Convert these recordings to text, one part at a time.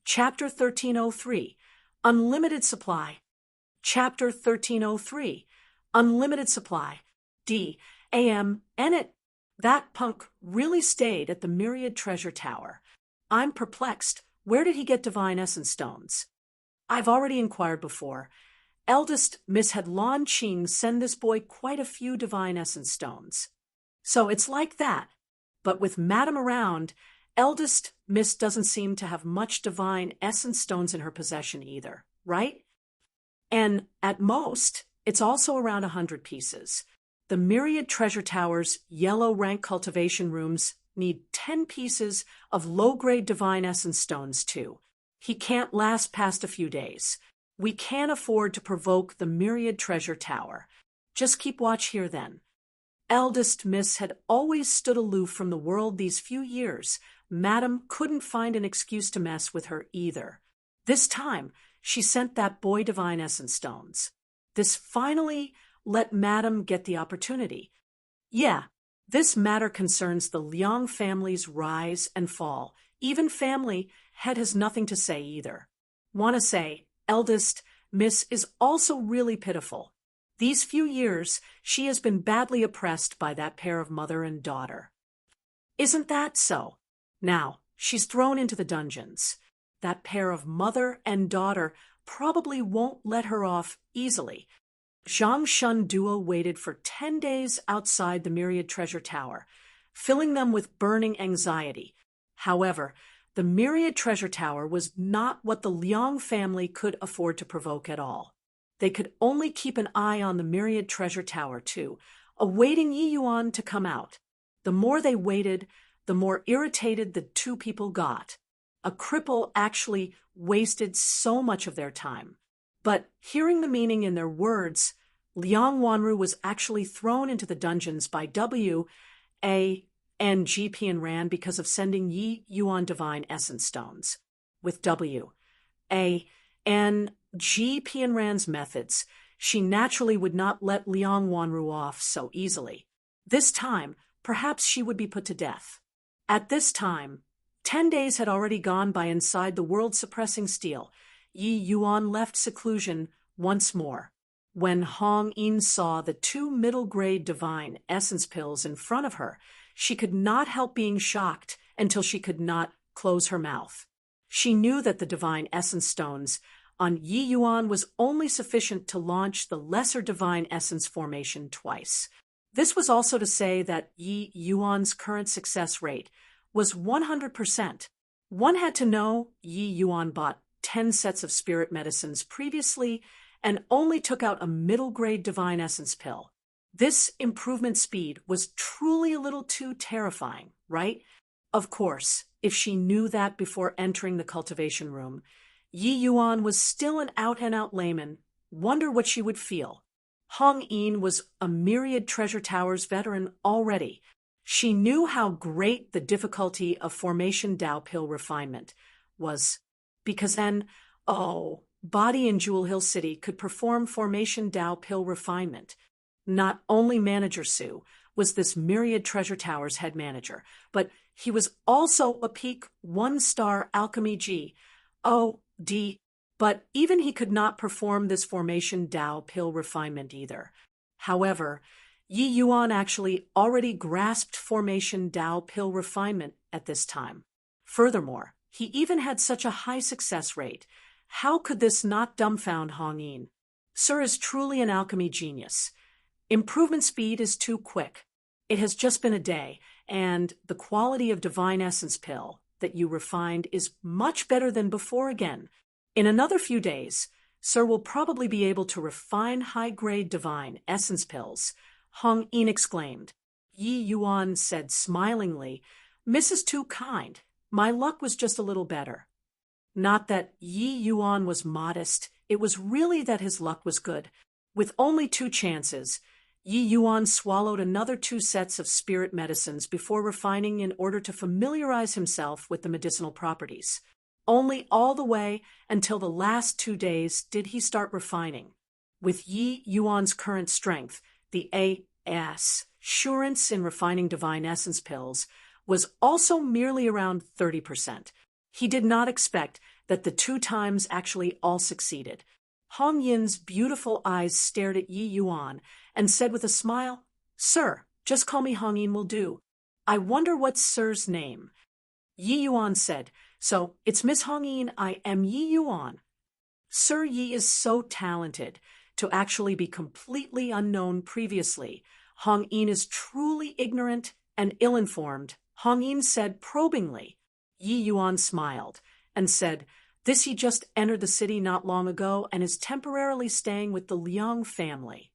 Chapter 1303, Unlimited Supply. Chapter 1303, Unlimited Supply. D.A.M. And that punk really stayed at the Myriad Treasure Tower. I'm perplexed. Where did he get divine essence stones? I've already inquired before. Eldest Miss had Lon Ching send this boy quite a few divine essence stones. So it's like that. But with Madam around, Eldest Miss doesn't seem to have much divine essence stones in her possession either, right? And at most, it's also around 100 pieces. The Myriad Treasure Tower's yellow rank cultivation rooms need 10 pieces of low-grade divine essence stones too. He can't last past a few days. We can't afford to provoke the Myriad Treasure Tower. Just keep watch here then. Eldest Miss had always stood aloof from the world these few years. Madam couldn't find an excuse to mess with her either. This time, she sent that boy divine essence stones. This finally let Madam get the opportunity. Yeah, this matter concerns the Liang family's rise and fall. Even family head has nothing to say either. Wanna say, Eldest Miss is also really pitiful. These few years, she has been badly oppressed by that pair of mother and daughter. Isn't that so? Now, she's thrown into the dungeons. That pair of mother and daughter probably won't let her off easily. Zhang Shun duo waited for 10 days outside the Myriad Treasure Tower, filling them with burning anxiety. However, the Myriad Treasure Tower was not what the Liang family could afford to provoke at all. They could only keep an eye on the Myriad Treasure Tower, too, awaiting Yi Yuan to come out. The more they waited, the more irritated the two people got. A cripple actually wasted so much of their time. But hearing the meaning in their words, Liang Wanru was actually thrown into the dungeons by W.A. and G.P. and Ran because of sending Yi Yuan divine essence stones. With W.A. and G.P. and Ran's methods, she naturally would not let Liang Wanru off so easily. This time, perhaps she would be put to death. At this time, 10 days had already gone by inside the world-suppressing steel. Yi Yuan left seclusion once more. When Hong Yin saw the 2 middle-grade divine essence pills in front of her, she could not help being shocked until she could not close her mouth. She knew that the divine essence stones on Yi Yuan was only sufficient to launch the lesser divine essence formation twice. This was also to say that Yi Yuan's current success rate was 100%. One had to know Yi Yuan bought 10 sets of spirit medicines previously and only took out a middle-grade divine essence pill. This improvement speed was truly a little too terrifying, right? Of course, if she knew that before entering the cultivation room, Yi Yuan was still an out-and-out layman. Wonder what she would feel. Hong Yin was a Myriad Treasure Tower's veteran already. She knew how great the difficulty of formation Dao pill refinement was, because then, Body in Jewel Hill City could perform formation Dao pill refinement. Not only Manager Su was this Myriad Treasure Tower's head manager, but he was also a peak 1-star alchemy G.O.D., but even he could not perform this formation Dao pill refinement either. However, Yi Yuan actually already grasped formation Dao pill refinement at this time. Furthermore, he even had such a high success rate. How could this not dumbfound Hong Yin? Sir is truly an alchemy genius. Improvement speed is too quick. It has just been a day, and the quality of divine essence pill that you refined is much better than before again. In another few days, Sir will probably be able to refine high-grade divine essence pills, Hong Yin exclaimed. Yi Yuan said smilingly, "Mrs. Too kind. My luck was just a little better." Not that Yi Yuan was modest, it was really that his luck was good. With only 2 chances, Yi Yuan swallowed another 2 sets of spirit medicines before refining in order to familiarize himself with the medicinal properties. Only all the way until the last 2 days did he start refining. With Yi Yuan's current strength, the assurance in refining divine essence pills was also merely around 30%. He did not expect that the 2 times actually all succeeded. Hong Yin's beautiful eyes stared at Yi Yuan and said with a smile, "Sir, just call me Hong Yin will do. I wonder what's Sir's name?" Yi Yuan said, "So, it's Miss Hong Yin, I am Yi Yuan." Sir Yi is so talented to actually be completely unknown previously. Hong Yin is truly ignorant and ill-informed, Hong Yin said probingly. Yi Yuan smiled and said, "This he just entered the city not long ago and is temporarily staying with the Liang family."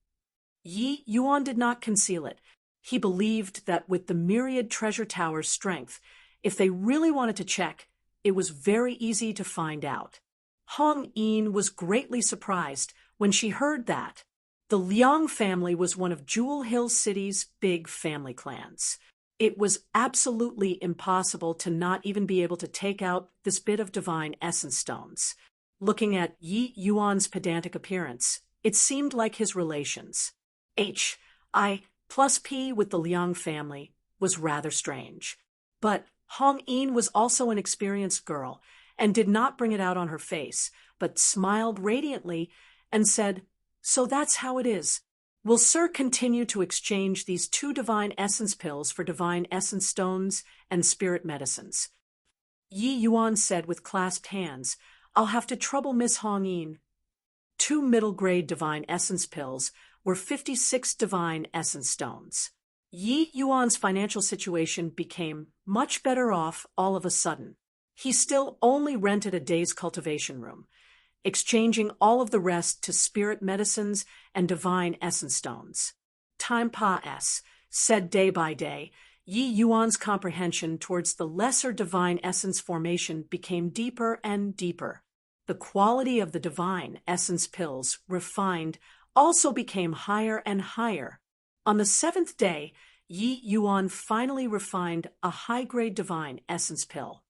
Yi Yuan did not conceal it. He believed that with the myriad treasure tower's strength, if they really wanted to check, it was very easy to find out. Hong Yin was greatly surprised when she heard that. The Liang family was one of Jewel Hill City's big family clans. It was absolutely impossible to not even be able to take out this bit of divine essence stones. Looking at Yi Yuan's pedantic appearance, it seemed like his relations, H.I. plus P with the Liang family, was rather strange. But Hong Yin was also an experienced girl and did not bring it out on her face, but smiled radiantly and said, "So that's how it is. Will Sir continue to exchange these 2 divine essence pills for divine essence stones and spirit medicines?" Yi Yuan said with clasped hands, "I'll have to trouble Miss Hong Yin." 2 middle-grade divine essence pills were 56 divine essence stones. Yi Yuan's financial situation became much better off all of a sudden. He still only rented a day's cultivation room, exchanging all of the rest to spirit medicines and divine essence stones. Time said day by day, Yi Yuan's comprehension towards the lesser divine essence formation became deeper and deeper. The quality of the divine essence pills, refined, also became higher and higher. On the 7th day, Yi Yuan finally refined a high-grade divine essence pill.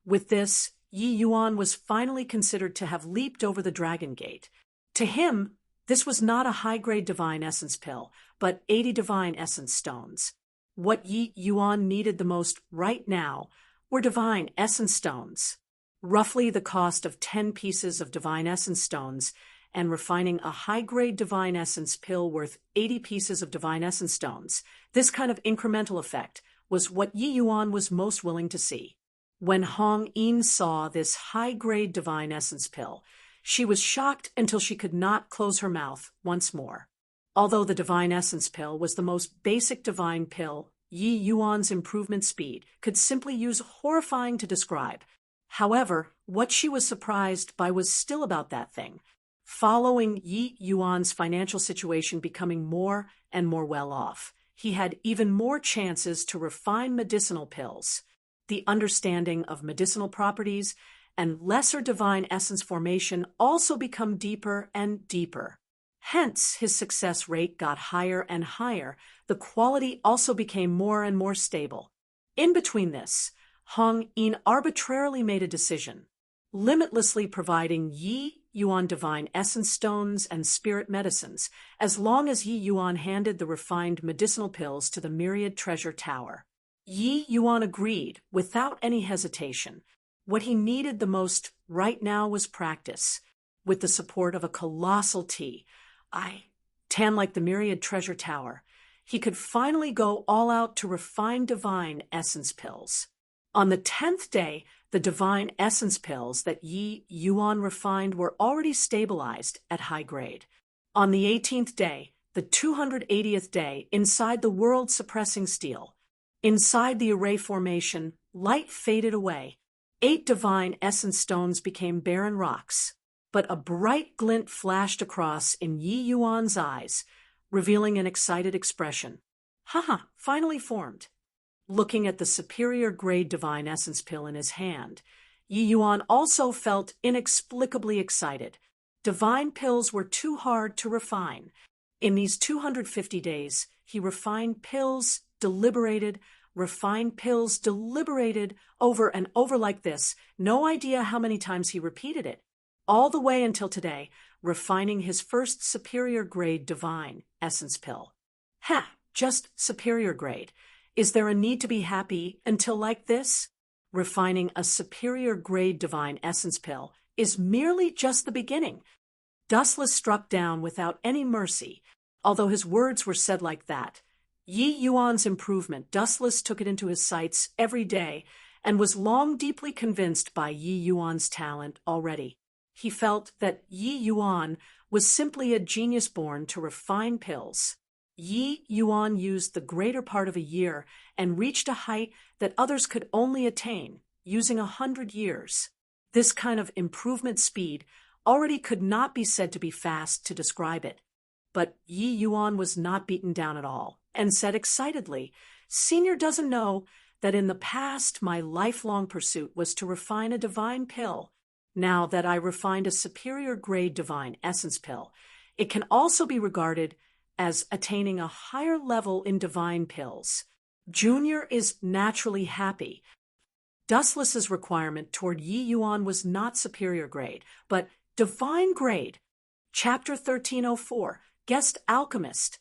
With this, Yi Yuan was finally considered to have leaped over the Dragon Gate. To him, this was not a high-grade divine essence pill, but 80 divine essence stones. What Yi Yuan needed the most right now were divine essence stones. Roughly the cost of 10 pieces of divine essence stones, and refining a high-grade divine essence pill worth 80 pieces of divine essence stones. This kind of incremental effect was what Yi Yuan was most willing to see. When Hong Yin saw this high-grade divine essence pill, she was shocked until she could not close her mouth once more. Although the divine essence pill was the most basic divine pill, Yi Yuan's improvement speed could simply use horrifying to describe. However, what she was surprised by was still about that thing. Following Yi Yuan's financial situation becoming more and more well-off, he had even more chances to refine medicinal pills. The understanding of medicinal properties and lesser divine essence formation also become deeper and deeper. Hence, his success rate got higher and higher. The quality also became more and more stable. In between this, Hong Yin arbitrarily made a decision, limitlessly providing Yi Yuan divine essence stones and spirit medicines, as long as Yi Yuan handed the refined medicinal pills to the myriad treasure tower. Yi Yuan agreed without any hesitation. What he needed the most right now was practice. With the support of a colossal tan like the myriad treasure tower, he could finally go all out to refine divine essence pills. On the 10th day, the divine essence pills that Yi Yuan refined were already stabilized at high grade. On the 18th day, the 280th day, inside the world-suppressing steel, inside the array formation, light faded away. 8 divine essence stones became barren rocks, but a bright glint flashed across in Yi Yuan's eyes, revealing an excited expression. Haha, finally formed. Looking at the superior grade divine essence pill in his hand, Yi Yuan also felt inexplicably excited. Divine pills were too hard to refine. In these 250 days, he refined pills, refined pills, deliberated over and over like this. No idea how many times he repeated it. All the way until today, refining his first superior grade divine essence pill. Just superior grade. Is there a need to be happy until like this? refining a superior grade divine essence pill is merely just the beginning. Dustless struck down without any mercy, although his words were said like that. Yi Yuan's improvement, Dustless took it into his sights every day and was long deeply convinced by Yi Yuan's talent already. He felt that Yi Yuan was simply a genius born to refine pills. Yi Yuan used the greater part of a year and reached a height that others could only attain, using 100 years. This kind of improvement speed already could not be said to be fast to describe it. But Yi Yuan was not beaten down at all, and said excitedly, "Senior doesn't know that in the past my lifelong pursuit was to refine a divine pill. Now that I refined a superior grade divine essence pill, it can also be regarded as attaining a higher level in divine pills. Junior is naturally happy." Dustless's requirement toward Yi Yuan was not superior grade, but divine grade. Chapter 1304, Guest Alchemist.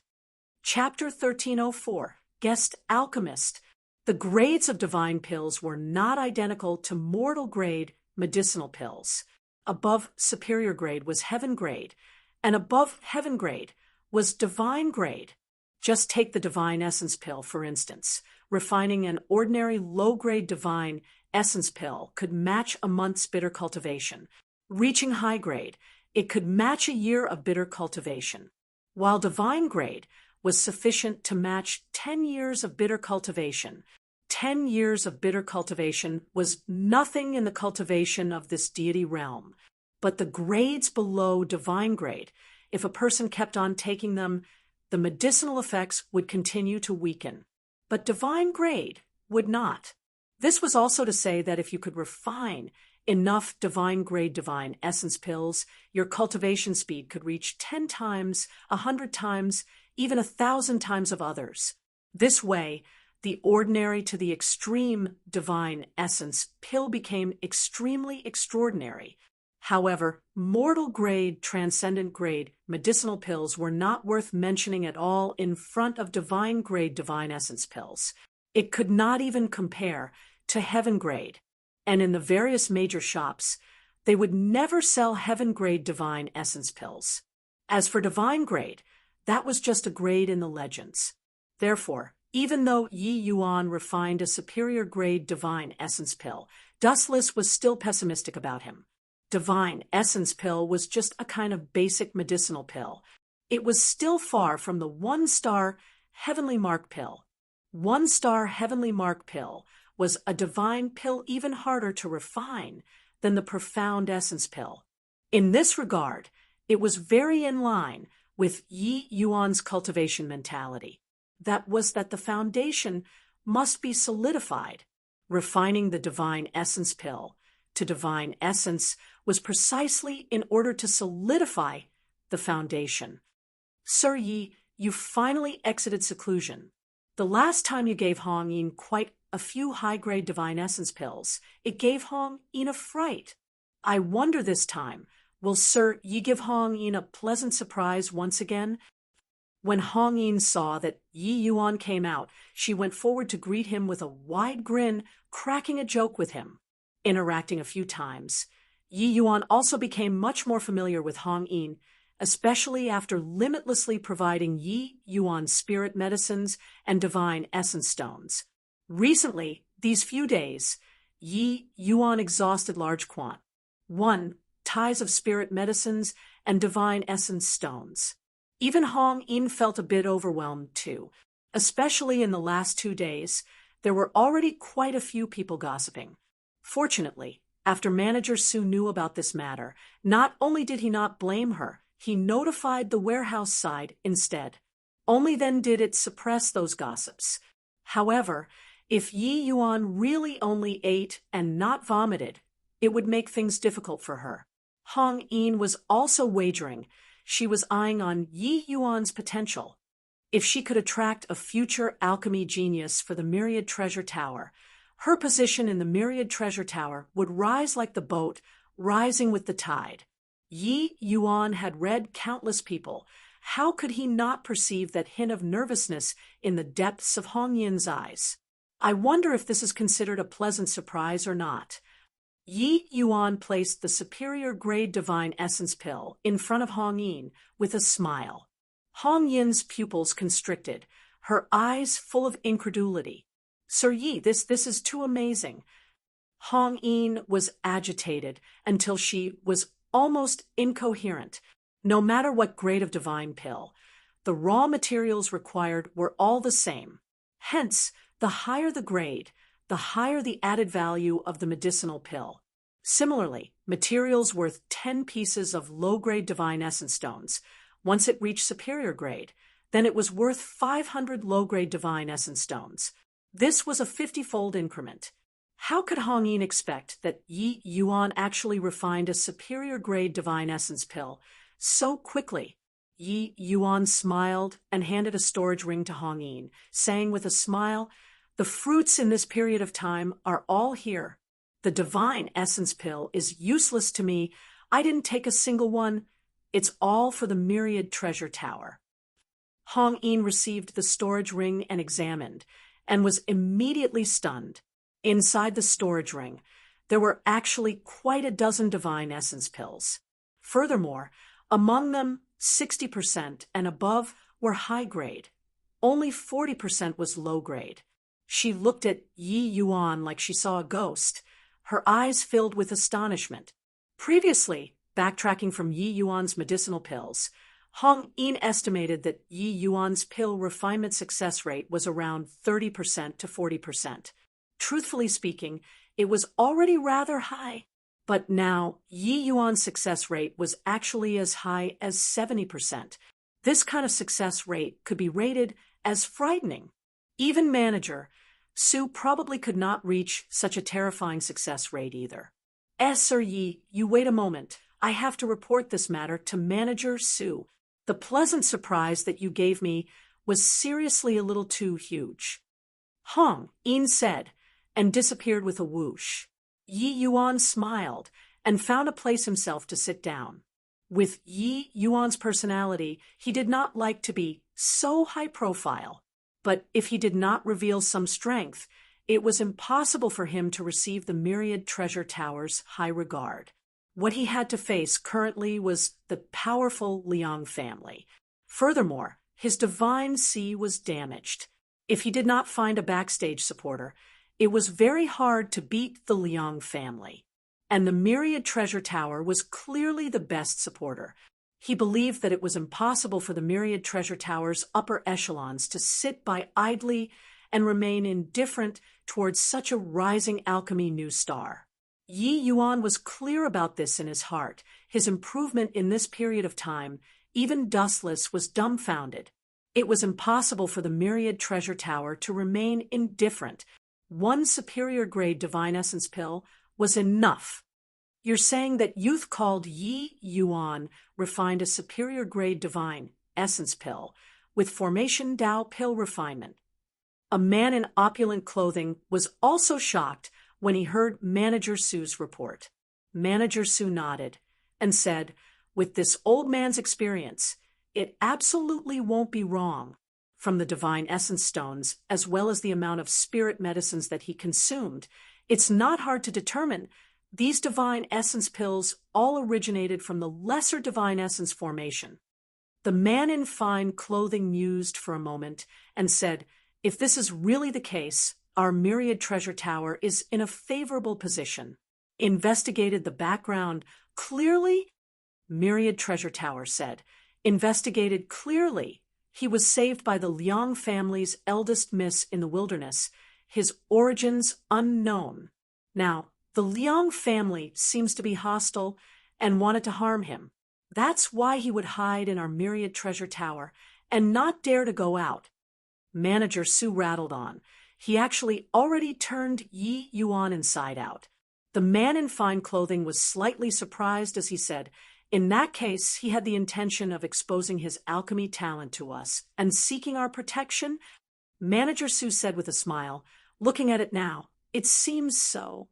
Chapter 1304, Guest Alchemist. The grades of divine pills were not identical to mortal grade medicinal pills. Above superior grade was heaven grade, and above heaven grade was divine grade. Just take the divine essence pill, for instance. Refining an ordinary low-grade divine essence pill could match a month's bitter cultivation. Reaching high grade, it could match a year of bitter cultivation, while divine grade was sufficient to match 10 years of bitter cultivation. 10 years of bitter cultivation was nothing in the cultivation of this deity realm. But the grades below divine grade, if a person kept on taking them, the medicinal effects would continue to weaken. But divine grade would not. This was also to say that if you could refine enough divine grade divine essence pills, your cultivation speed could reach 10 times, 100 times, even 1,000 times of others. This way, the ordinary to the extreme divine essence pill became extremely extraordinary. However, mortal grade, transcendent grade medicinal pills were not worth mentioning at all in front of divine grade divine essence pills. It could not even compare to heaven grade, and in the various major shops, they would never sell heaven grade divine essence pills. As for divine grade, that was just a grade in the legends. Therefore, even though Yi Yuan refined a superior grade divine essence pill, Dustless was still pessimistic about him. Divine essence pill was just a kind of basic medicinal pill. It was still far from the one-star heavenly mark pill. One-star heavenly mark pill was a divine pill even harder to refine than the profound essence pill. In this regard, it was very in line with Yi Yuan's cultivation mentality. That was that the foundation must be solidified. Refining the divine essence pill to divine essence was precisely in order to solidify the foundation. Sir Yi, you finally exited seclusion. The last time you gave Hong Yin quite a few high-grade divine essence pills, it gave Hong Yin a fright. I wonder this time, will Sir Yi give Hong Yin a pleasant surprise once again? When Hong Yin saw that Yi Yuan came out, she went forward to greet him with a wide grin, cracking a joke with him. Interacting a few times, Yi Yuan also became much more familiar with Hong Yin, especially after limitlessly providing Yi Yuan's spirit medicines and divine essence stones. Recently, these few days, Yi Yuan exhausted large ties of spirit medicines and divine essence stones. Even Hong Yin felt a bit overwhelmed too. Especially in the last 2 days, there were already quite a few people gossiping. Fortunately, after Manager Su knew about this matter, not only did he not blame her, he notified the warehouse side instead. Only then did it suppress those gossips. However, if Yi Yuan really only ate and not vomited, it would make things difficult for her. Hong Yin was also wagering. She was eyeing on Yi Yuan's potential. If she could attract a future alchemy genius for the Myriad Treasure Tower, her position in the Myriad Treasure Tower would rise like the boat rising with the tide. Yi Yuan had read countless people. How could he not perceive that hint of nervousness in the depths of Hong Yin's eyes? I wonder if this is considered a pleasant surprise or not. Yi Yuan placed the superior grade divine essence pill in front of Hong Yin with a smile. Hong Yin's pupils constricted, her eyes full of incredulity. Sir Yi, this is too amazing. Hong Yin was agitated until she was almost incoherent. No matter what grade of divine pill, the raw materials required were all the same. Hence, the higher the grade, the higher the added value of the medicinal pill. Similarly, materials worth 10 pieces of low-grade divine essence stones. Once it reached superior grade, then it was worth 500 low-grade divine essence stones. This was a 50-fold increment. How could Hong Yin expect that Yi Yuan actually refined a superior grade divine essence pill so quickly? Yi Yuan smiled and handed a storage ring to Hong Yin, saying with a smile, "The fruits in this period of time are all here. The divine essence pill is useless to me. I didn't take a single one. It's all for the myriad treasure tower." Hong Yin received the storage ring and examined, and was immediately stunned. Inside the storage ring, there were actually quite a dozen divine essence pills. Furthermore, among them, 60% and above were high grade. Only 40% was low grade. She looked at Yi Yuan like she saw a ghost, her eyes filled with astonishment. Previously, backtracking from Yi Yuan's medicinal pills, Hong Yin estimated that Yi Yuan's pill refinement success rate was around 30% to 40%. Truthfully speaking, it was already rather high. But now, Yi Yuan's success rate was actually as high as 70%. This kind of success rate could be rated as frightening. Even manager Su probably could not reach such a terrifying success rate either. Sir Yi, you wait a moment. I have to report this matter to Manager Su. The pleasant surprise that you gave me was seriously a little too huge. Hong Yin said, and disappeared with a whoosh. Yi Yuan smiled and found a place himself to sit down. With Yi Yuan's personality, he did not like to be so high profile, but if he did not reveal some strength, it was impossible for him to receive the myriad treasure tower's high regard. What he had to face currently was the powerful Liang family. Furthermore, his divine C was damaged. If he did not find a backstage supporter, it was very hard to beat the Liang family. And the myriad treasure tower was clearly the best supporter. He believed that it was impossible for the myriad treasure tower's upper echelons to sit by idly and remain indifferent towards such a rising alchemy new star. Yi Yuan was clear about this in his heart. His improvement in this period of time, even dustless, was dumbfounded. It was impossible for the myriad treasure tower to remain indifferent. One superior grade divine essence pill was enough. You're saying that youth called Yi Yuan refined a superior grade divine essence pill with formation Dao pill refinement. A man in opulent clothing was also shocked when he heard Manager Su's report. Manager Su nodded and said, "With this old man's experience, it absolutely won't be wrong. From the divine essence stones, as well as the amount of spirit medicines that he consumed, it's not hard to determine these divine essence pills all originated from the lesser divine essence formation." The man in fine clothing mused for a moment and said, "If this is really the case, our myriad treasure tower is in a favorable position." Investigated the background clearly? Myriad treasure tower said. Investigated clearly. He was saved by the Liang family's eldest miss in the wilderness, his origins unknown. Now, the Liang family seems to be hostile and wanted to harm him. That's why he would hide in our myriad treasure tower and not dare to go out. Manager Su rattled on. He actually already turned Yi Yuan inside out. The man in fine clothing was slightly surprised as he said, "In that case, he had the intention of exposing his alchemy talent to us and seeking our protection?" Manager Su said with a smile, "Looking at it now, it seems so."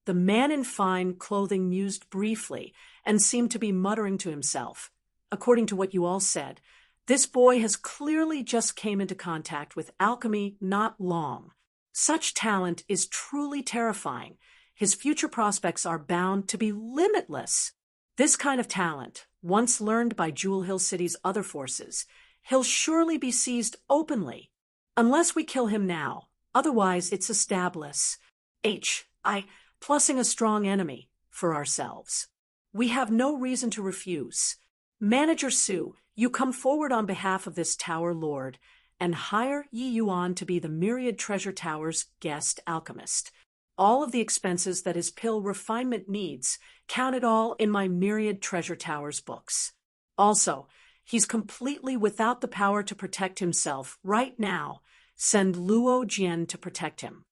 The man in fine clothing mused briefly and seemed to be muttering to himself. "According to what you all said, this boy has clearly just came into contact with alchemy not long. Such talent is truly terrifying. His future prospects are bound to be limitless. This kind of talent, once learned by Jewel Hill City's other forces, he'll surely be seized openly. Unless we kill him now, otherwise it's established. Plussing a strong enemy for ourselves. We have no reason to refuse. Manager Su, you come forward on behalf of this Tower Lord and hire Yi Yuan to be the Myriad Treasure Tower's guest alchemist. All of the expenses that his pill refinement needs, count it all in my Myriad Treasure Tower's books. Also, he's completely without the power to protect himself right now. Send Luo Jian to protect him.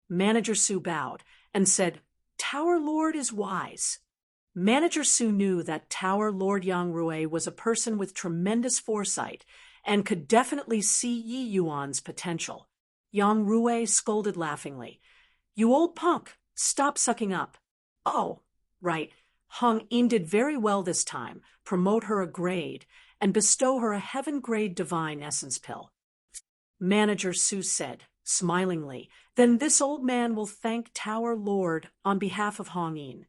Manager Su bowed and said, Tower Lord is wise. Manager Su knew that Tower Lord Yang Rui was a person with tremendous foresight and could definitely see Yi Yuan's potential. Yang Rui scolded laughingly. You old punk, stop sucking up. Oh, right. Hong Yin did very well this time. Promote her a grade and bestow her a heaven-grade divine essence pill. Manager Su said, smilingly, then this old man will thank Tower Lord on behalf of Hong Yin.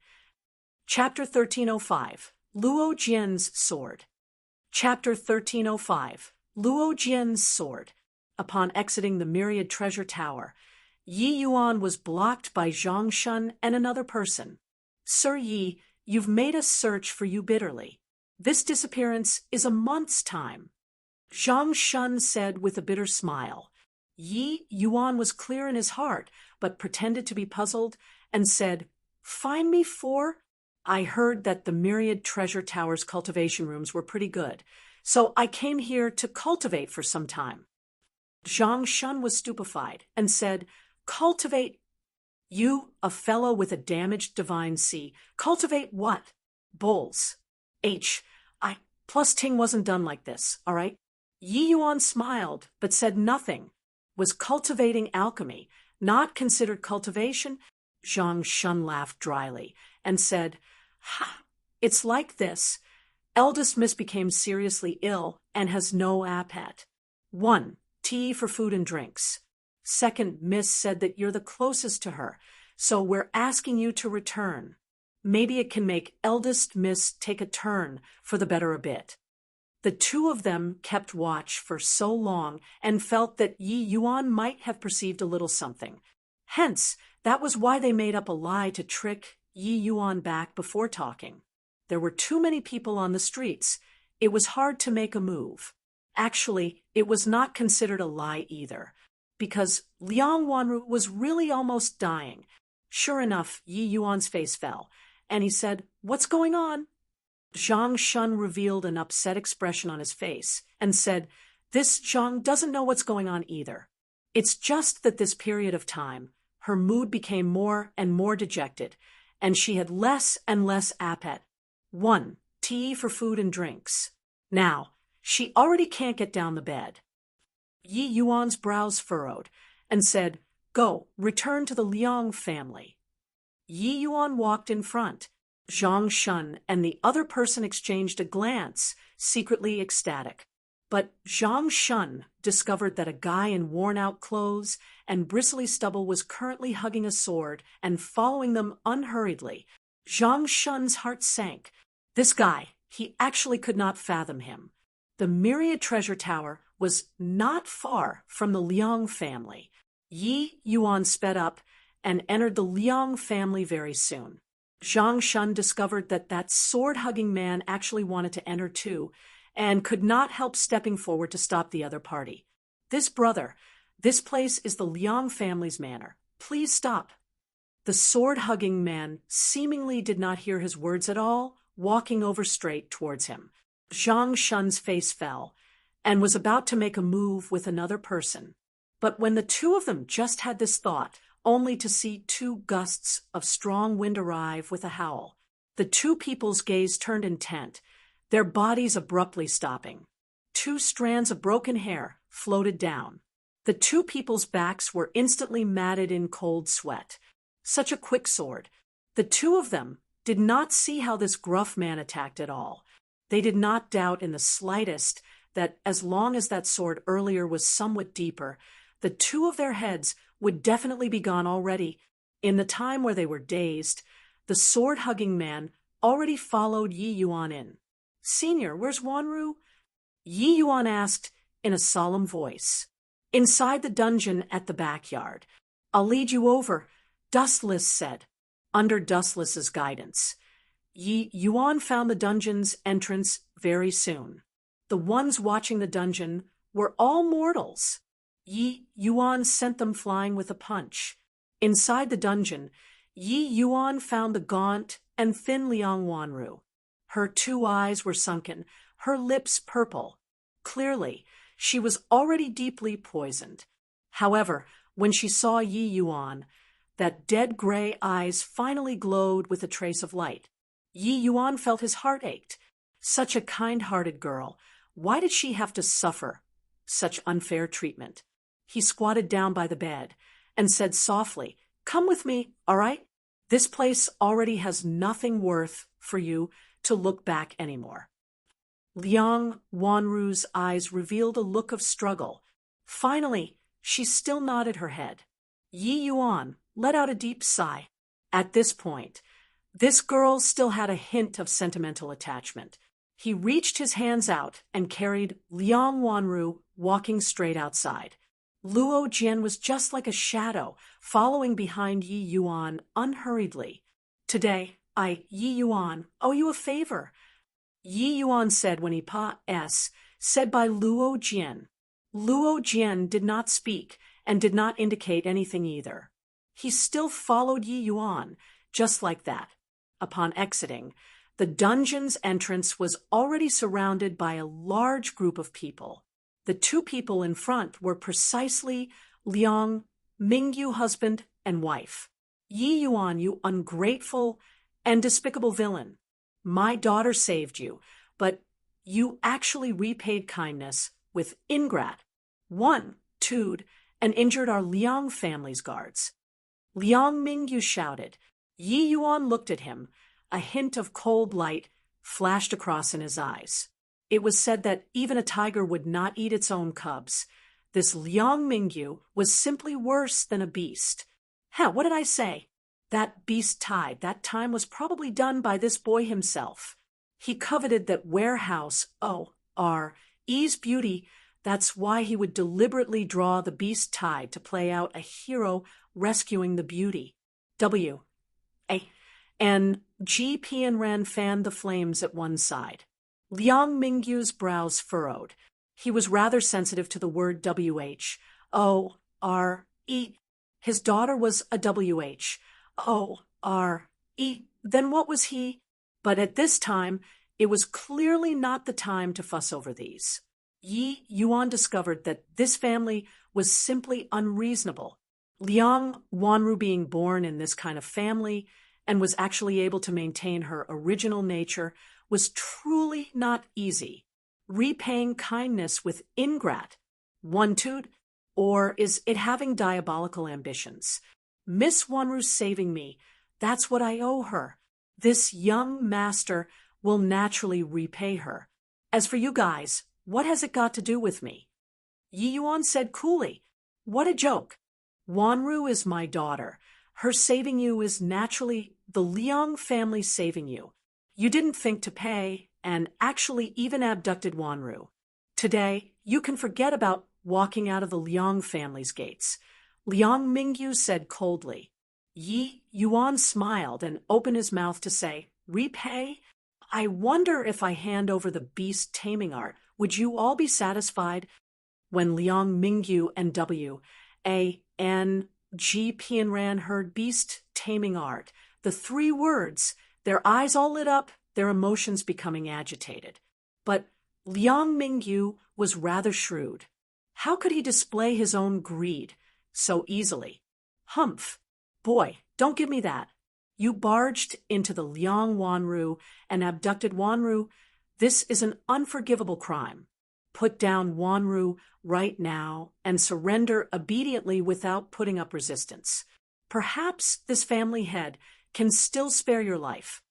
Chapter 1305, Luo Jian's Sword. Chapter 1305, Luo Jian's Sword. Upon exiting the Myriad Treasure Tower, Yi Yuan was blocked by Zhang Shun and another person. Sir Yi, you've made us search for you bitterly. This disappearance is a month's time. Zhang Shun said with a bitter smile. Yi Yuan was clear in his heart, but pretended to be puzzled and said, Find me for? I heard that the Myriad Treasure Tower's cultivation rooms were pretty good, so I came here to cultivate for some time. Zhang Shun was stupefied and said, Cultivate? You, a fellow with a damaged divine C, cultivate what? Bulls. Plus Ting wasn't done like this, all right? Yi Yuan smiled, but said nothing. Was cultivating alchemy not considered cultivation? Zhang Shun laughed dryly and said, It's like this. Eldest Miss became seriously ill and has no appetite. 1. Tea for food and drinks. Second Miss said that you're the closest to her, so we're asking you to return. Maybe it can make Eldest Miss take a turn for the better a bit. The two of them kept watch for so long and felt that Yi Yuan might have perceived a little something. Hence, that was why they made up a lie to trick Yi Yuan back before talking. There were too many people on the streets. It was hard to make a move. Actually, it was not considered a lie either, because Liang Wanru was really almost dying. Sure enough, Yi Yuan's face fell, and he said, What's going on? Zhang Shun revealed an upset expression on his face and said, This Zhang doesn't know what's going on either. It's just that this period of time, her mood became more and more dejected, and she had less and less appetite. 1. Tea for food and drinks. Now, she already can't get down the bed. Yi Yuan's brows furrowed and said, Go, return to the Liang family. Yi Yuan walked in front. Zhang Shun and the other person exchanged a glance, secretly ecstatic. But Zhang Shun discovered that a guy in worn-out clothes and bristly stubble was currently hugging a sword and following them unhurriedly. Zhang Shun's heart sank. This guy, he actually could not fathom him. The Myriad Treasure Tower was not far from the Liang family. Yi Yuan sped up and entered the Liang family very soon. Zhang Shun discovered that sword-hugging man actually wanted to enter too, and could not help stepping forward to stop the other party. This place is the Liang family's manor. Please stop. The sword-hugging man seemingly did not hear his words at all, walking over straight towards him. Zhang Shun's face fell, and was about to make a move with another person. But when the two of them just had this thought, only to see two gusts of strong wind arrive with a howl, the two people's gaze turned intent, their bodies abruptly stopping. 2 strands of broken hair floated down. The two people's backs were instantly matted in cold sweat. Such a quick sword. The two of them did not see how this gruff man attacked at all. They did not doubt in the slightest that as long as that sword earlier was somewhat deeper, the two of their heads would definitely be gone already. In the time where they were dazed, the sword-hugging man already followed Yi Yuan in. "Senior, where's Wanru?" Yi Yuan asked in a solemn voice. "Inside the dungeon at the backyard. I'll lead you over," Dustless said. Under Dustless's guidance, Yi Yuan found the dungeon's entrance very soon. The ones watching the dungeon were all mortals. Yi Yuan sent them flying with a punch. Inside the dungeon, Yi Yuan found the gaunt and thin Liang Wanru. Her 2 eyes were sunken, her lips purple. Clearly, she was already deeply poisoned. However, when she saw Yi Yuan, that dead gray eyes finally glowed with a trace of light. Yi Yuan felt his heart ached. Such a kind-hearted girl. Why did she have to suffer such unfair treatment? He squatted down by the bed and said softly, "Come with me, all right? This place already has nothing worth for you to look back anymore." Liang Wanru's eyes revealed a look of struggle. Finally, she still nodded her head. Yi Yuan let out a deep sigh. At this point, this girl still had a hint of sentimental attachment. He reached his hands out and carried Liang Wanru, walking straight outside. Luo Jian was just like a shadow, following behind Yi Yuan unhurriedly. "Today, Yi Yuan, owe you a favor," Yi Yuan said when he said by Luo Jian. Luo Jian did not speak and did not indicate anything either. He still followed Yi Yuan, just like that. Upon exiting, the dungeon's entrance was already surrounded by a large group of people. The 2 people in front were precisely Liang Mingyu, husband and wife. "Yi Yuan, you ungrateful and despicable villain. My daughter saved you, but you actually repaid kindness with ingratitude and injured our Liang family's guards." Liang Mingyu shouted. Yi Yuan looked at him. A hint of cold light flashed across in his eyes. It was said that even a tiger would not eat its own cubs. This Liang Mingyu was simply worse than a beast. What did I say? That beast tide, that time was probably done by this boy himself. He coveted that warehouse, E's beauty. That's why he would deliberately draw the beast tide to play out a hero rescuing the beauty. And Peerless fanned the flames at one side. Liang Mingyu's brows furrowed. He was rather sensitive to the word WH. His daughter was a WH. Then what was he? But at this time, it was clearly not the time to fuss over these. Yi Yuan discovered that this family was simply unreasonable. Liang Wanru being born in this kind of family and was actually able to maintain her original nature was truly not easy. Repaying kindness with ingratitude, or is it having diabolical ambitions? Miss Wanru's saving me. That's what I owe her. This young master will naturally repay her. As for you guys, what has it got to do with me? Yi Yuan said coolly, "What a joke. Wanru is my daughter. Her saving you is naturally the Liang family saving you. You didn't think to pay and actually even abducted Wanru. Today, you can forget about walking out of the Liang family's gates." Liang Mingyu said coldly. Yi Yuan smiled and opened his mouth to say, "Repay? I wonder if I hand over the beast taming art, would you all be satisfied?" When Liang Mingyu and Peerless heard beast taming art, the 3 words, their eyes all lit up, their emotions becoming agitated. But Liang Mingyu was rather shrewd. How could he display his own greed so easily? "Humph. Boy, don't give me that. You barged into the Liang Wanru and abducted Wanru. This is an unforgivable crime. Put down Wanru right now and surrender obediently without putting up resistance. Perhaps this family head can still spare your life."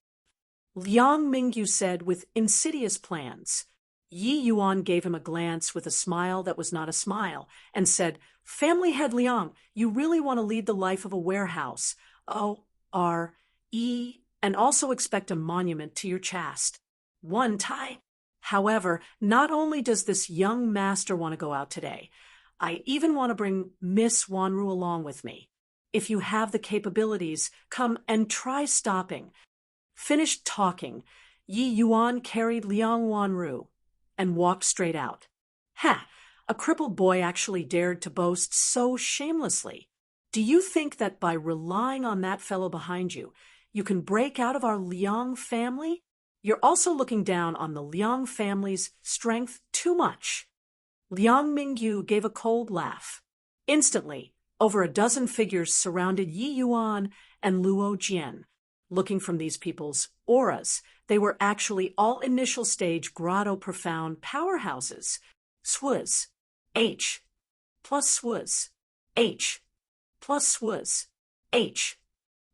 Liang Mingyu said with insidious plans. Yi Yuan gave him a glance with a smile that was not a smile and said, "Family head Liang, you really want to lead the life of a warehouse. O-R-E, and also expect a monument to your chast. One time. However, not only does this young master want to go out today, I even want to bring Miss Wanru along with me. If you have the capabilities, come and try stopping." Finished talking, Yi Yuan carried Liang Wanru and walked straight out. Ha! A crippled boy actually dared to boast so shamelessly. Do you think that by relying on that fellow behind you, you can break out of our Liang family? You're also looking down on the Liang family's strength too much. Liang Mingyu gave a cold laugh. Instantly, over a dozen figures surrounded Yi Yuan and Luo Jian. Looking from these people's auras, they were actually all initial stage grotto profound powerhouses. Swuz. H. Plus Swuz. H. Plus Swuz. H.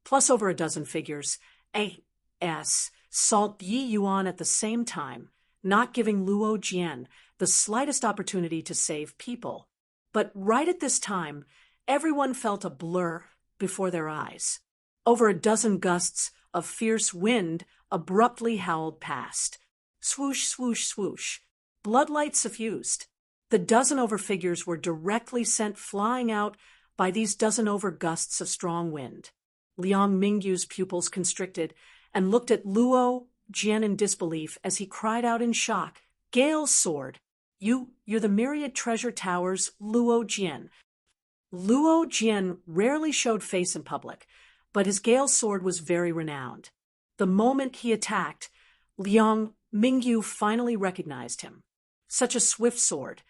Plus over a dozen figures. A. S. Salt Yi Yuan at the same time, not giving Luo Jian the slightest opportunity to save people. But right at this time, everyone felt a blur before their eyes. Over a dozen gusts of fierce wind abruptly howled past. Swoosh, swoosh, swoosh. Bloodlight suffused. The dozen-over figures were directly sent flying out by these dozen-over gusts of strong wind. Liang Mingyu's pupils constricted and looked at Luo Jian in disbelief as he cried out in shock, "Gale's sword! You're the myriad treasure tower's Luo Jian." Luo Jian rarely showed face in public, but his Gale's sword was very renowned. The moment he attacked, Liang Mingyu finally recognized him. Such a swift sword.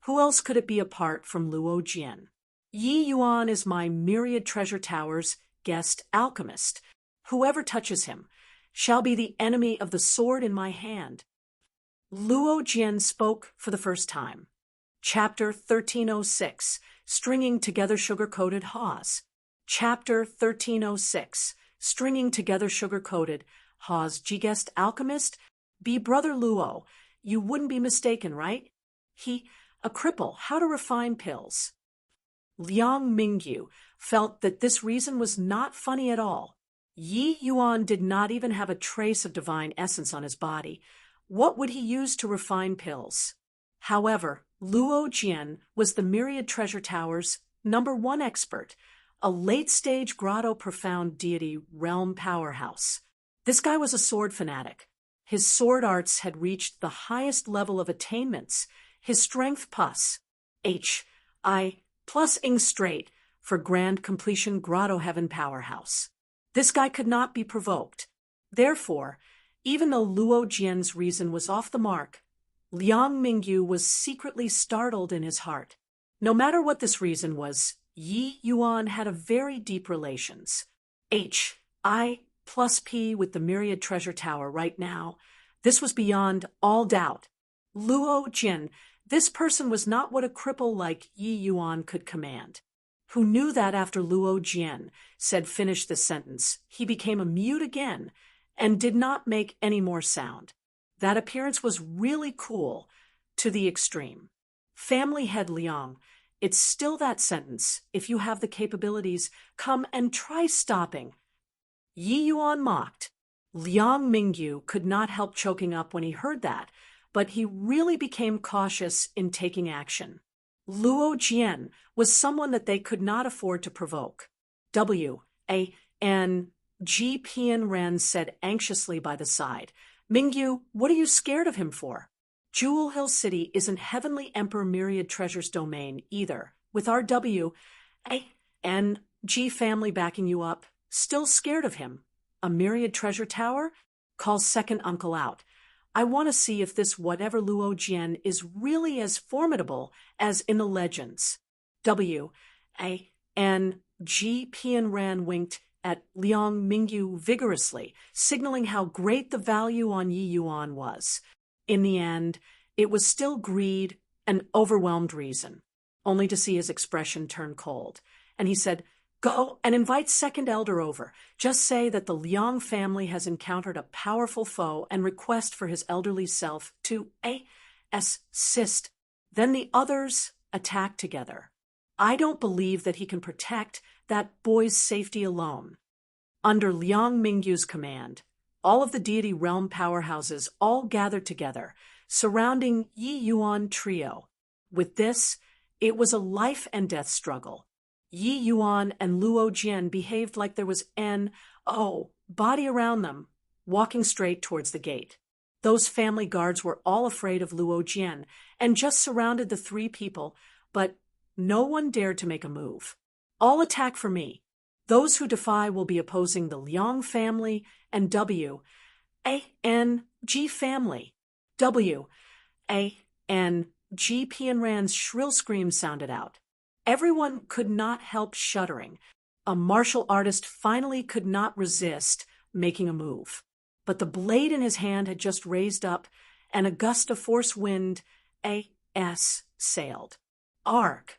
Who else could it be apart from Luo Jian? Yi Yuan is my myriad treasure tower's guest alchemist. Whoever touches him shall be the enemy of the sword in my hand. Luo Jian spoke for the first time. Chapter 1306, Stringing Together Sugar-Coated Haws. Chapter 1306, Stringing Together Sugar-Coated Haws. G-Guest Alchemist? Be Brother Luo. You wouldn't be mistaken, right? A cripple, how to refine pills. Liang Mingyu felt that this reason was not funny at all. Yi Yuan did not even have a trace of divine essence on his body. What would he use to refine pills? However, Luo Jian was the Myriad Treasure Tower's #1 expert, a late-stage grotto profound deity realm powerhouse. This guy was a sword fanatic. His sword arts had reached the highest level of attainments. His strength plus H.I. plus ing straight for grand completion grotto heaven powerhouse. This guy could not be provoked. Therefore, even though Luo Jian's reason was off the mark, Liang Mingyu was secretly startled in his heart. No matter what this reason was, Yi Yuan had a very deep relations. H.I. plus P with the Myriad Treasure Tower right now. This was beyond all doubt. Luo Jian, this person was not what a cripple like Yi Yuan could command. Who knew that after Luo Jian said finish this sentence, he became a mute again and did not make any more sound. That appearance was really cool to the extreme. Family head Liang, it's still that sentence. If you have the capabilities, come and try stopping. Yi Yuan mocked. Liang Mingyu could not help choking up when he heard that, but he really became cautious in taking action. Luo Jian was someone that they could not afford to provoke. W.A.N.G. Pian Ren said anxiously by the side, "Mingyu, what are you scared of him for? Jewel Hill City isn't Heavenly Emperor Myriad Treasure's domain either. With our W.A.N.G. family backing you up, still scared of him? A Myriad Treasure Tower? Call second uncle out. I want to see if this whatever Luo Jian is really as formidable as in the legends." W.A.N.G. Pian Ran winked at Liang Mingyu vigorously, signaling how great the value on Yi Yuan was. In the end, it was still greed and overwhelmed reason, only to see his expression turn cold. And he said, "Go and invite second elder over. Just say that the Liang family has encountered a powerful foe and request for his elderly self to cyst. Then the others attack together. I don't believe that he can protect that boy's safety alone. Under Liang Mingyu's command, all of the deity realm powerhouses all gathered together, surrounding Yi Yuan trio. With this, it was a life and death struggle. Yi Yuan and Luo Jian behaved like there was body around them, walking straight towards the gate. Those family guards were all afraid of Luo Jian and just surrounded the three people, but no one dared to make a move. All attack for me. Those who defy will be opposing the Liang family and W-A-N-G family. W-A-N-G Pianran's shrill scream sounded out. Everyone could not help shuddering. A martial artist finally could not resist making a move. But the blade in his hand had just raised up, and a gust of force wind, sailed. Arg!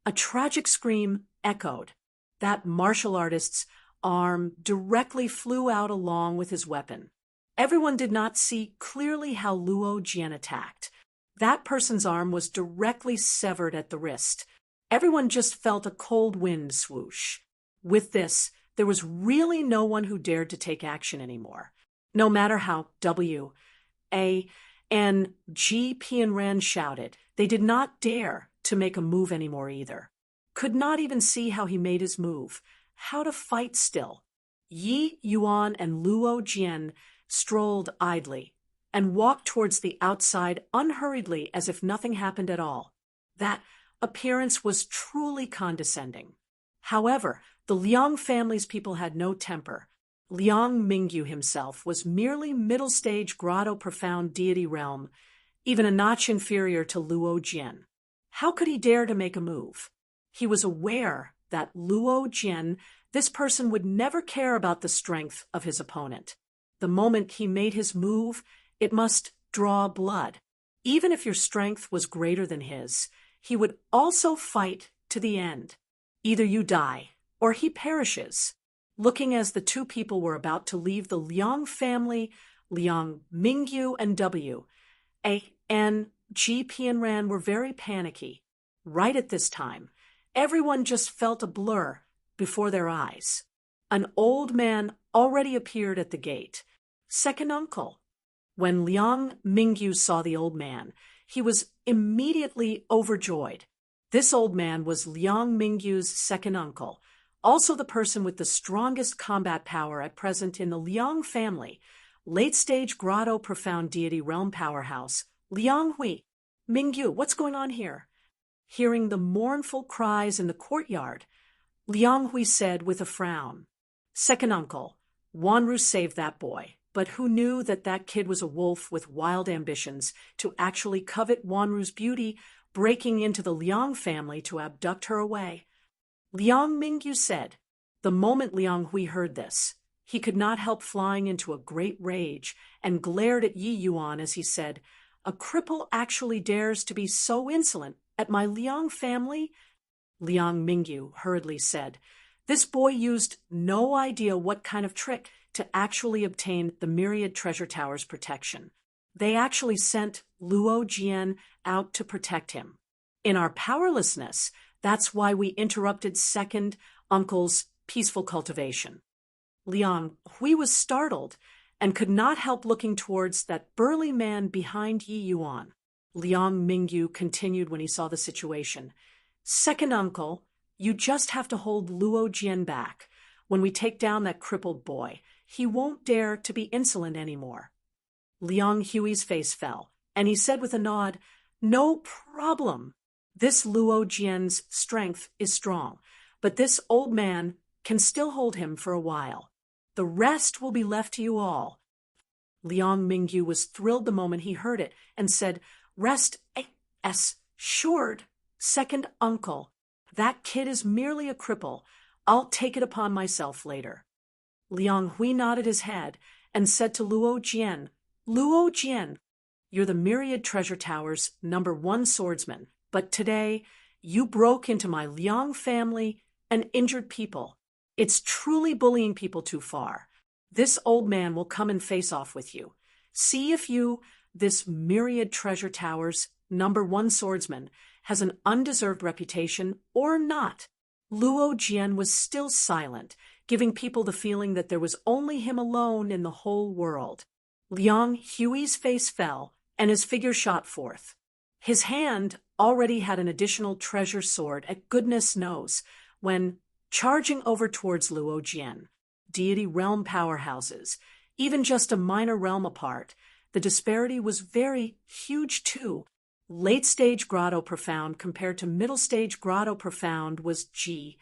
A tragic scream echoed. That martial artist's arm directly flew out along with his weapon. Everyone did not see clearly how Luo Jian attacked. That person's arm was directly severed at the wrist. Everyone just felt a cold wind swoosh. With this, there was really no one who dared to take action anymore. No matter how W-A-N-G Pianran shouted, they did not dare to make a move anymore either. Could not even see how he made his move, how to fight still. Yi Yuan and Luo Jian strolled idly and walked towards the outside unhurriedly as if nothing happened at all. That appearance was truly condescending. However, the Liang family's people had no temper. Liang Mingyu himself was merely middle-stage grotto profound deity realm, even a notch inferior to Luo Jian. How could he dare to make a move? He was aware that Luo Jian, this person would never care about the strength of his opponent. The moment he made his move, it must draw blood. Even if your strength was greater than his, he would also fight to the end. Either you die, or he perishes. Looking as the two people were about to leave the Liang family, Liang Mingyu and W-A-N-G Pianran were very panicky. Right at this time, everyone just felt a blur before their eyes. An old man already appeared at the gate. Second uncle. When Liang Mingyu saw the old man, he was immediately overjoyed. This old man was Liang Mingyu's second uncle, also the person with the strongest combat power at present in the Liang family, late-stage grotto profound deity realm powerhouse, Liang Hui. Mingyu, what's going on here? Hearing the mournful cries in the courtyard, Liang Hui said with a frown, "Second uncle, Wanru saved that boy, but who knew that that kid was a wolf with wild ambitions to actually covet Wanru's beauty, breaking into the Liang family to abduct her away?" Liang Mingyu said. The moment Liang Hui heard this, he could not help flying into a great rage and glared at Yi Yuan as he said, "A cripple actually dares to be so insolent at my Liang family?" Liang Mingyu hurriedly said, "This boy used no idea what kind of trick to actually obtain the myriad treasure tower's protection. They actually sent Luo Jian out to protect him. In our powerlessness, that's why we interrupted second uncle's peaceful cultivation." Liang Hui was startled and could not help looking towards that burly man behind Yi Yuan. Liang Mingyu continued when he saw the situation. "Second uncle, you just have to hold Luo Jian back. When we take down that crippled boy, he won't dare to be insolent anymore." Liang Hui's face fell, and he said with a nod, "No problem. This Luo Jian's strength is strong, but this old man can still hold him for a while. The rest will be left to you all." Liang Mingyu was thrilled the moment he heard it and said, "Rest assured, second uncle. That kid is merely a cripple. I'll take it upon myself later." Liang Hui nodded his head and said to Luo Jian, "Luo Jian, you're the myriad treasure tower's #1 swordsman, but today you broke into my Liang family and injured people. It's truly bullying people too far. This old man will come and face off with you. See if you this myriad treasure towers, #1 swordsman, has an undeserved reputation or not. Luo Jian was still silent, giving people the feeling that there was only him alone in the whole world. Liang Hui's face fell, and his figure shot forth. His hand already had an additional treasure sword at goodness knows, when, charging over towards Luo Jian, Deity realm powerhouses, even just a minor realm apart, the disparity was very huge too. Late-stage Grotto Profound compared to middle-stage Grotto Profound was D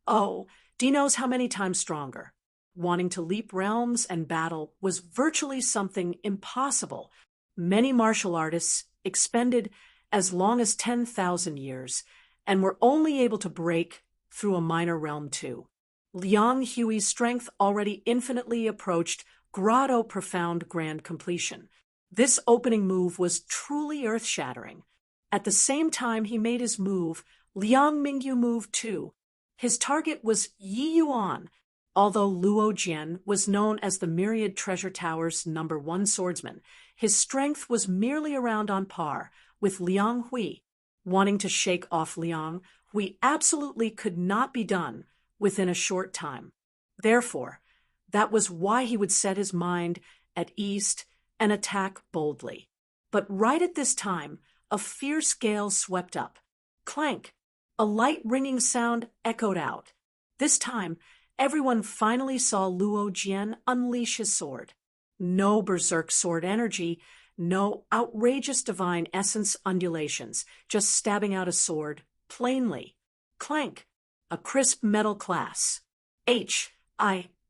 knows how many times stronger. Wanting to leap realms and battle was virtually something impossible. Many martial artists expended as long as 10,000 years and were only able to break through a minor realm too. Liang Hui's strength already infinitely approached Grotto Profound grand completion. This opening move was truly earth-shattering. At the same time he made his move, Liang Mingyu moved too. His target was Yi Yuan. Although Luo Jian was known as the Myriad Treasure Tower's #1 swordsman, his strength was merely around on par with Liang Hui. Wanting to shake off Liang Hui absolutely could not be done within a short time. Therefore, that was why he would set his mind at east and attack boldly. But right at this time, a fierce gale swept up. Clank! A light ringing sound echoed out. This time, everyone finally saw Luo Jian unleash his sword. No berserk sword energy, no outrageous divine essence undulations, just stabbing out a sword, plainly. Clank! A crisp metal class.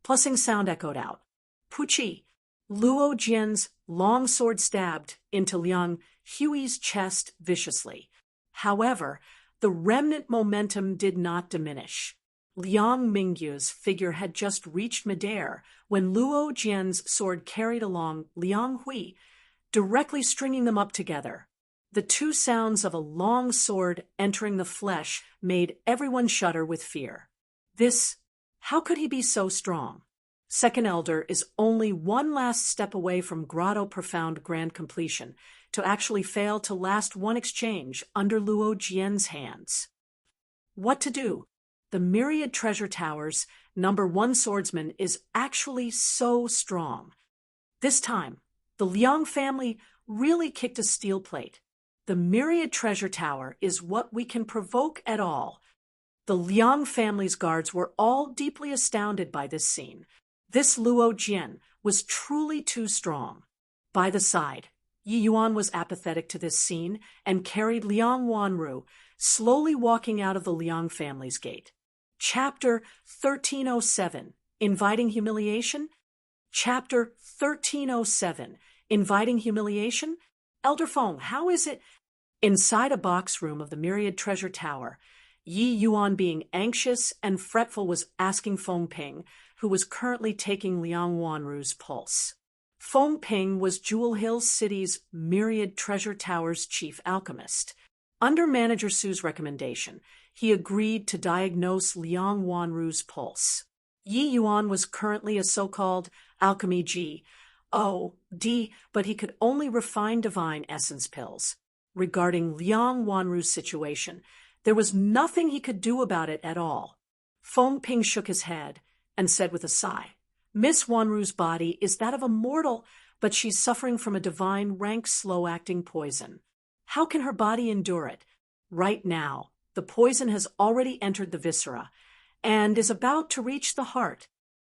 Plussing sound echoed out. Puchi! Luo Jian's long sword stabbed into Liang Hui's chest viciously. However, the remnant momentum did not diminish. Liang Mingyu's figure had just reached midair when Luo Jian's sword carried along Liang Hui, directly stringing them up together. The two sounds of a long sword entering the flesh made everyone shudder with fear. How could he be so strong? Second Elder is only one last step away from Grotto Profound grand completion to actually fail to last one exchange under Luo Jian's hands. What to do? The Myriad Treasure Tower's #1 swordsman is actually so strong. This time, the Liang family really kicked a steel plate. The Myriad Treasure Tower is what we can provoke at all. The Liang family's guards were all deeply astounded by this scene. This Luo Jian was truly too strong. By the side, Yi Yuan was apathetic to this scene and carried Liang Wanru, slowly walking out of the Liang family's gate. Chapter 1307, Inviting Humiliation? Chapter 1307, Inviting Humiliation? Elder Feng, how is it? Inside a box room of the Myriad Treasure Tower, Yi Yuan, being anxious and fretful, was asking Feng Ping, who was currently taking Liang Wanru's pulse. Feng Ping was Jewel Hill City's Myriad Treasure Tower's chief alchemist. Under Manager Su's recommendation, he agreed to diagnose Liang Wanru's pulse. Yi Yuan was currently a so-called alchemy D, but he could only refine divine essence pills. Regarding Liang Wanru's situation, there was nothing he could do about it at all. Feng Ping shook his head and said with a sigh, Miss Wanru's body is that of a mortal, but she's suffering from a divine rank slow-acting poison. How can her body endure it? Right now, the poison has already entered the viscera and is about to reach the heart.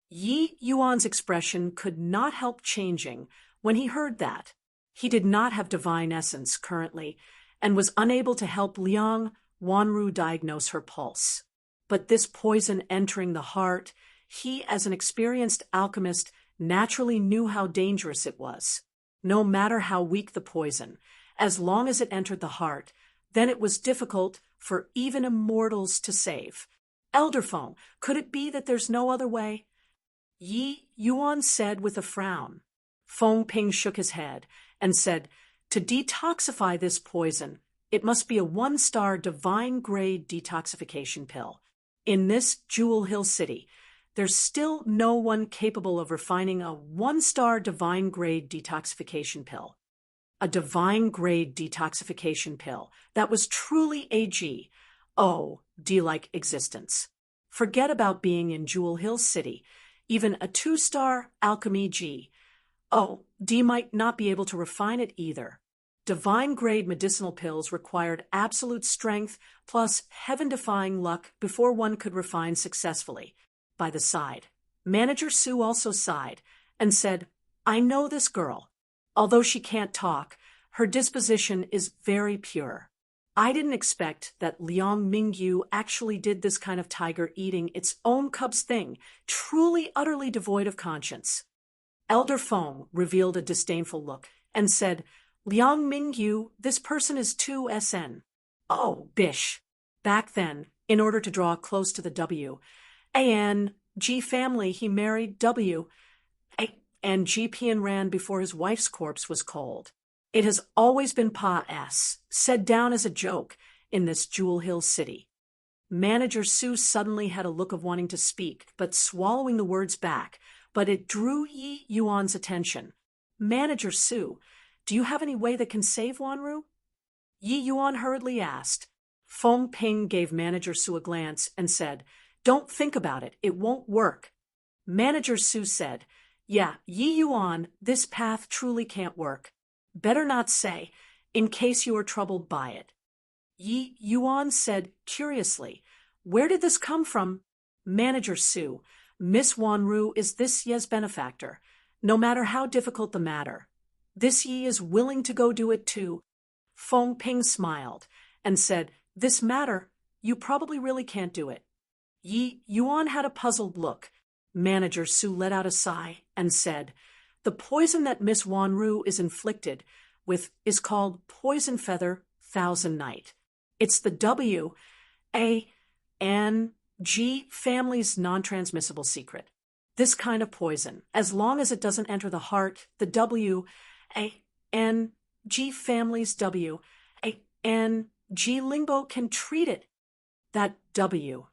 Yi Yuan's expression could not help changing when he heard that. He did not have divine essence currently and was unable to help Liang Wanru diagnose her pulse. But this poison entering the heart, he, as an experienced alchemist, naturally knew how dangerous it was. No matter how weak the poison, as long as it entered the heart, then it was difficult for even immortals to save. Elder Feng, could it be that there's no other way? Yi Yuan said with a frown. Feng Ping shook his head and said, to detoxify this poison, it must be a 1-star divine-grade detoxification pill. In this Jewel Hill City, there's still no one capable of refining a 1-star divine-grade detoxification pill. a divine-grade detoxification pill that was truly a G-O-D-like existence. Forget about being in Jewel Hill City. Even a 2-star alchemy G-O-D might not be able to refine it either. Divine-grade medicinal pills required absolute strength plus heaven-defying luck before one could refine successfully. By the side, Manager Sue also sighed and said, I know this girl. Although she can't talk, her disposition is very pure. I didn't expect that Liang Mingyu actually did this kind of tiger eating its own cubs thing, truly utterly devoid of conscience. Elder Feng revealed a disdainful look and said, Liang Mingyu, this person is too SN. Oh, bish. Back then, in order to draw close to the W-A-N-G family, he married W-A-N GP ran before his wife's corpse was cold. It has always been Pa S, said down as a joke in this Jewel Hill City. Manager Sue suddenly had a look of wanting to speak, but swallowing the words back, but it drew Yi Yuan's attention. Manager Sue, do you have any way that can save Wanru? Yi Yuan hurriedly asked. Feng Ping gave Manager Sue a glance and said, Don't think about it, it won't work. Manager Sue said, Yeah, Yi Yuan, this path truly can't work. Better not say, in case you are troubled by it. Yi Yuan said curiously, Where did this come from? Manager Sue, Miss Wanru is this Ye's benefactor, no matter how difficult the matter. This Yi is willing to go do it too. Feng Ping smiled and said, This matter, you probably really can't do it. Yi Yuan had a puzzled look. Manager Sue let out a sigh and said, The poison that Miss Wanru is inflicted with is called Poison Feather Thousand Night. It's the W-A-N-G family's non-transmissible secret. This kind of poison, as long as it doesn't enter the heart, the W-A-N-G family's W-A-N-G Lingbo can treat it. That W-A-N-G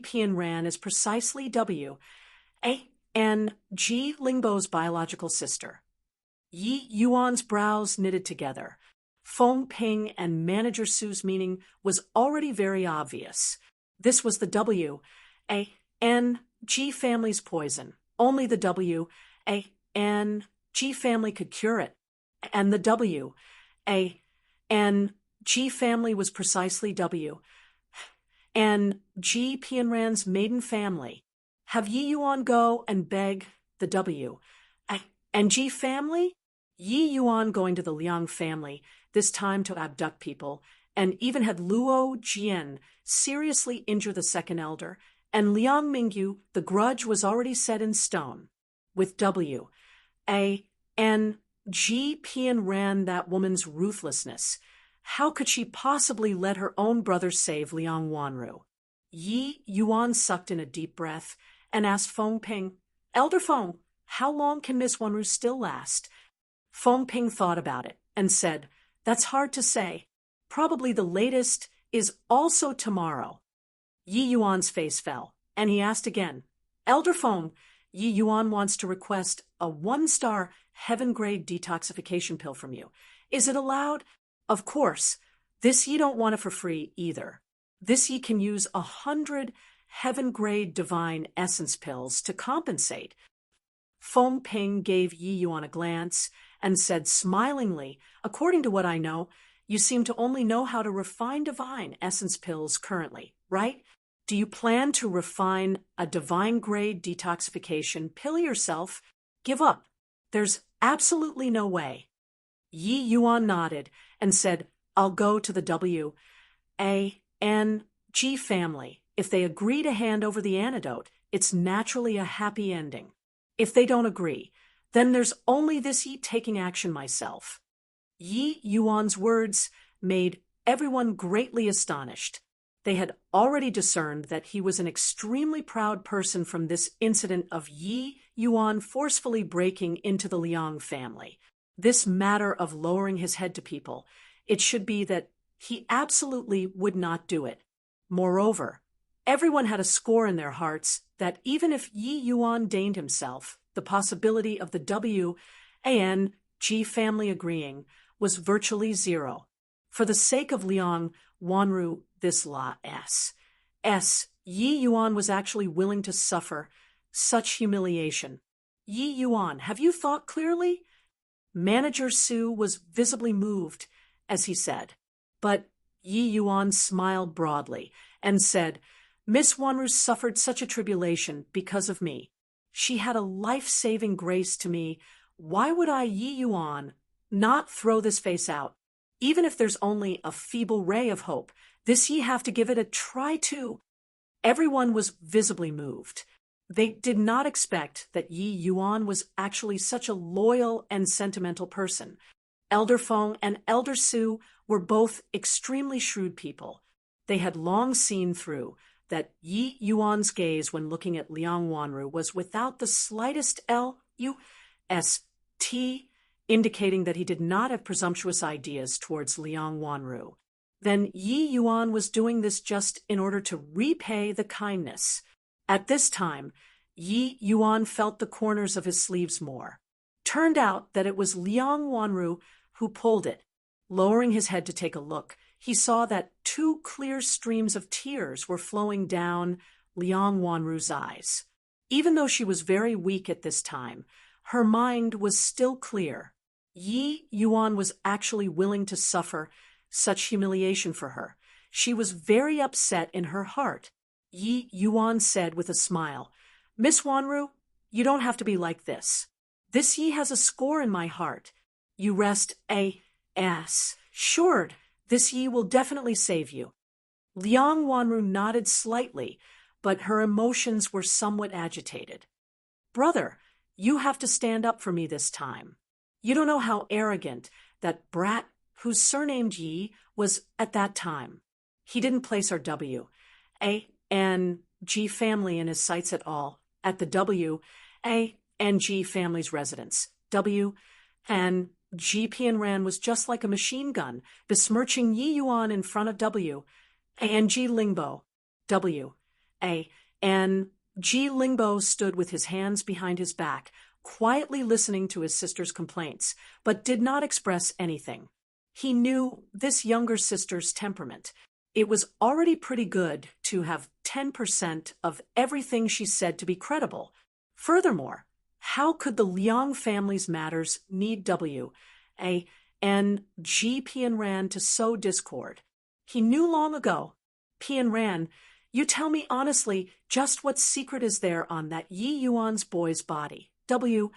Pian Ran is precisely W-A-N-G Lingbo's biological sister. Yi Yuan's brows knitted together. Feng Ping and Manager Sue's meaning was already very obvious. This was the W-A-N-G family's poison. Only the W-A-N-G family could cure it. And the W-A-N-G family was precisely W-A-N-G Pianran's maiden family. Have Yi Yuan go and beg the W-A-N-G family? Yi Yuan going to the Liang family, this time to abduct people, and even had Luo Jian seriously injure the second elder, and Liang Mingyu, the grudge was already set in stone. With W-A-N-G Pian Ran that woman's ruthlessness, how could she possibly let her own brother save Liang Wanru? Yi Yuan sucked in a deep breath and asked Feng Ping, Elder Feng, how long can Miss Wanru still last? Feng Ping thought about it and said, That's hard to say. Probably the latest is also tomorrow. Yi Yuan's face fell, and he asked again, Elder Feng, Yi Yuan wants to request a 1-star heaven-grade detoxification pill from you. Is it allowed? Of course. This Yi don't want it for free either. This Yi can use 100 heaven-grade divine essence pills to compensate. Feng Ping gave Yi Yuan a glance and said smilingly, According to what I know, you seem to only know how to refine divine essence pills currently, right? Do you plan to refine a divine-grade detoxification pill yourself? Give up. There's absolutely no way. Yi Yuan nodded and said, I'll go to the W-A-N-G family. If they agree to hand over the antidote, it's naturally a happy ending. If they don't agree, then there's only this Yi taking action myself. Yi Yuan's words made everyone greatly astonished. They had already discerned that he was an extremely proud person from this incident of Yi Yuan forcefully breaking into the Liang family. This matter of lowering his head to people, it should be that he absolutely would not do it. Moreover, everyone had a score in their hearts that even if Yi Yuan deigned himself the possibility of the W-A-N-G G family agreeing, was virtually zero. For the sake of Liang Wanru, this law Yi Yuan was actually willing to suffer such humiliation. Yi Yuan, have you thought clearly? Manager Su was visibly moved as he said, but Yi Yuan smiled broadly and said, Miss Wanru suffered such a tribulation because of me. She had a life-saving grace to me. Why would I, Yi Yuan, not throw this face out? Even if there's only a feeble ray of hope, this ye have to give it a try too. Everyone was visibly moved. They did not expect that Yi Yuan was actually such a loyal and sentimental person. Elder Feng and Elder Su were both extremely shrewd people. They had long seen through that Yi Yuan's gaze when looking at Liang Wanru was without the slightest lust, indicating that he did not have presumptuous ideas towards Liang Wanru. Then Yi Yuan was doing this just in order to repay the kindness. At this time, Yi Yuan felt the corners of his sleeves more. Turned out that it was Liang Wanru who pulled it. Lowering his head to take a look, he saw that 2 clear streams of tears were flowing down Liang Wanru's eyes. Even though she was very weak at this time, her mind was still clear. Yi Yuan was actually willing to suffer such humiliation for her. She was very upset in her heart. Yi Yuan said with a smile, Miss Wanru, you don't have to be like this. This Yi has a score in my heart. You rest assured. This Yi will definitely save you. Liang Wanru nodded slightly, but her emotions were somewhat agitated. Brother, you have to stand up for me this time. You don't know how arrogant that brat whose surnamed Yi was at that time. He didn't place our W.A.N.G. family in his sights at all, at the W.A.N.G. family's residence. W.N.G. Pianran was just like a machine gun, besmirching Yi Yuan in front of W.A.N.G. Lingbo. W.A.N.G. Lingbo stood with his hands behind his back, quietly listening to his sister's complaints, but did not express anything. He knew this younger sister's temperament. It was already pretty good to have 10% of everything she said to be credible. Furthermore, how could the Liang family's matters need W.A.N.G. Pianran to sow discord? He knew long ago. Pianran, you tell me honestly just what secret is there on that Yi Yuan's boy's body? W.A.N.G.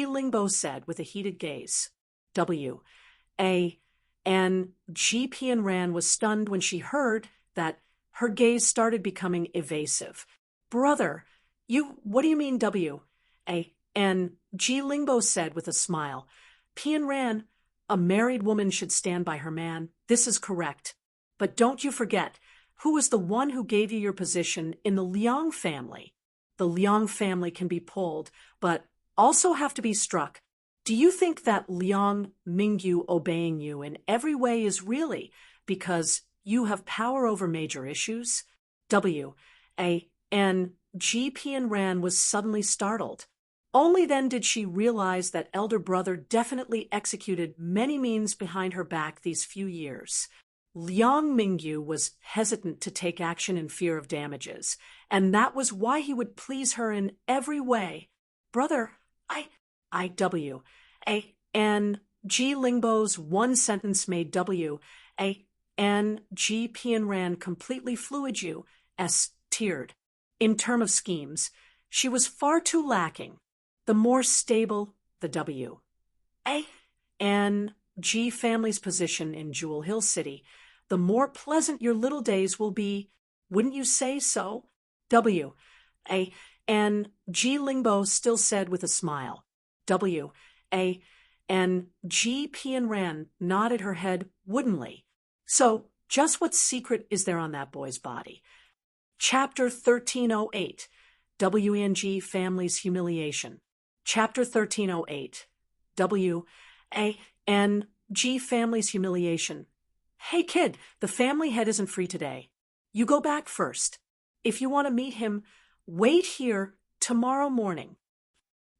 Lingbo said with a heated gaze. W.A.N.G. Pianran was stunned when she heard that. Her gaze started becoming evasive. Brother, what do you mean W.A.N.G. Lingbo said with a smile. Pianran, a married woman should stand by her man. This is correct. But don't you forget, who was the one who gave you your position in the Liang family? The Liang family can be pulled, but also have to be struck. Do you think that Liang Mingyu obeying you in every way is really because you have power over major issues? W.A.N.G. Pianran was suddenly startled. Only then did she realize that elder brother definitely executed many means behind her back these few years. Liang Mingyu was hesitant to take action in fear of damages, and that was why he would please her in every way. Brother, W.A.N.G. Lingbo's one sentence made W.A.N.G. Pianran completely fluid teared. In terms of schemes, she was far too lacking. The more stable the W.A.N.G. family's position in Jewel Hill City, the more pleasant your little days will be. Wouldn't you say so? W.A.N.G. Lingbo still said with a smile. W.A.N.G. Pianran nodded her head woodenly. So, just what secret is there on that boy's body? Chapter 1308, W.A.N.G. Family's Humiliation. Chapter 1308, W.A.N.G. Family's Humiliation. Hey kid, the family head isn't free today. You go back first. If you want to meet him, wait here tomorrow morning.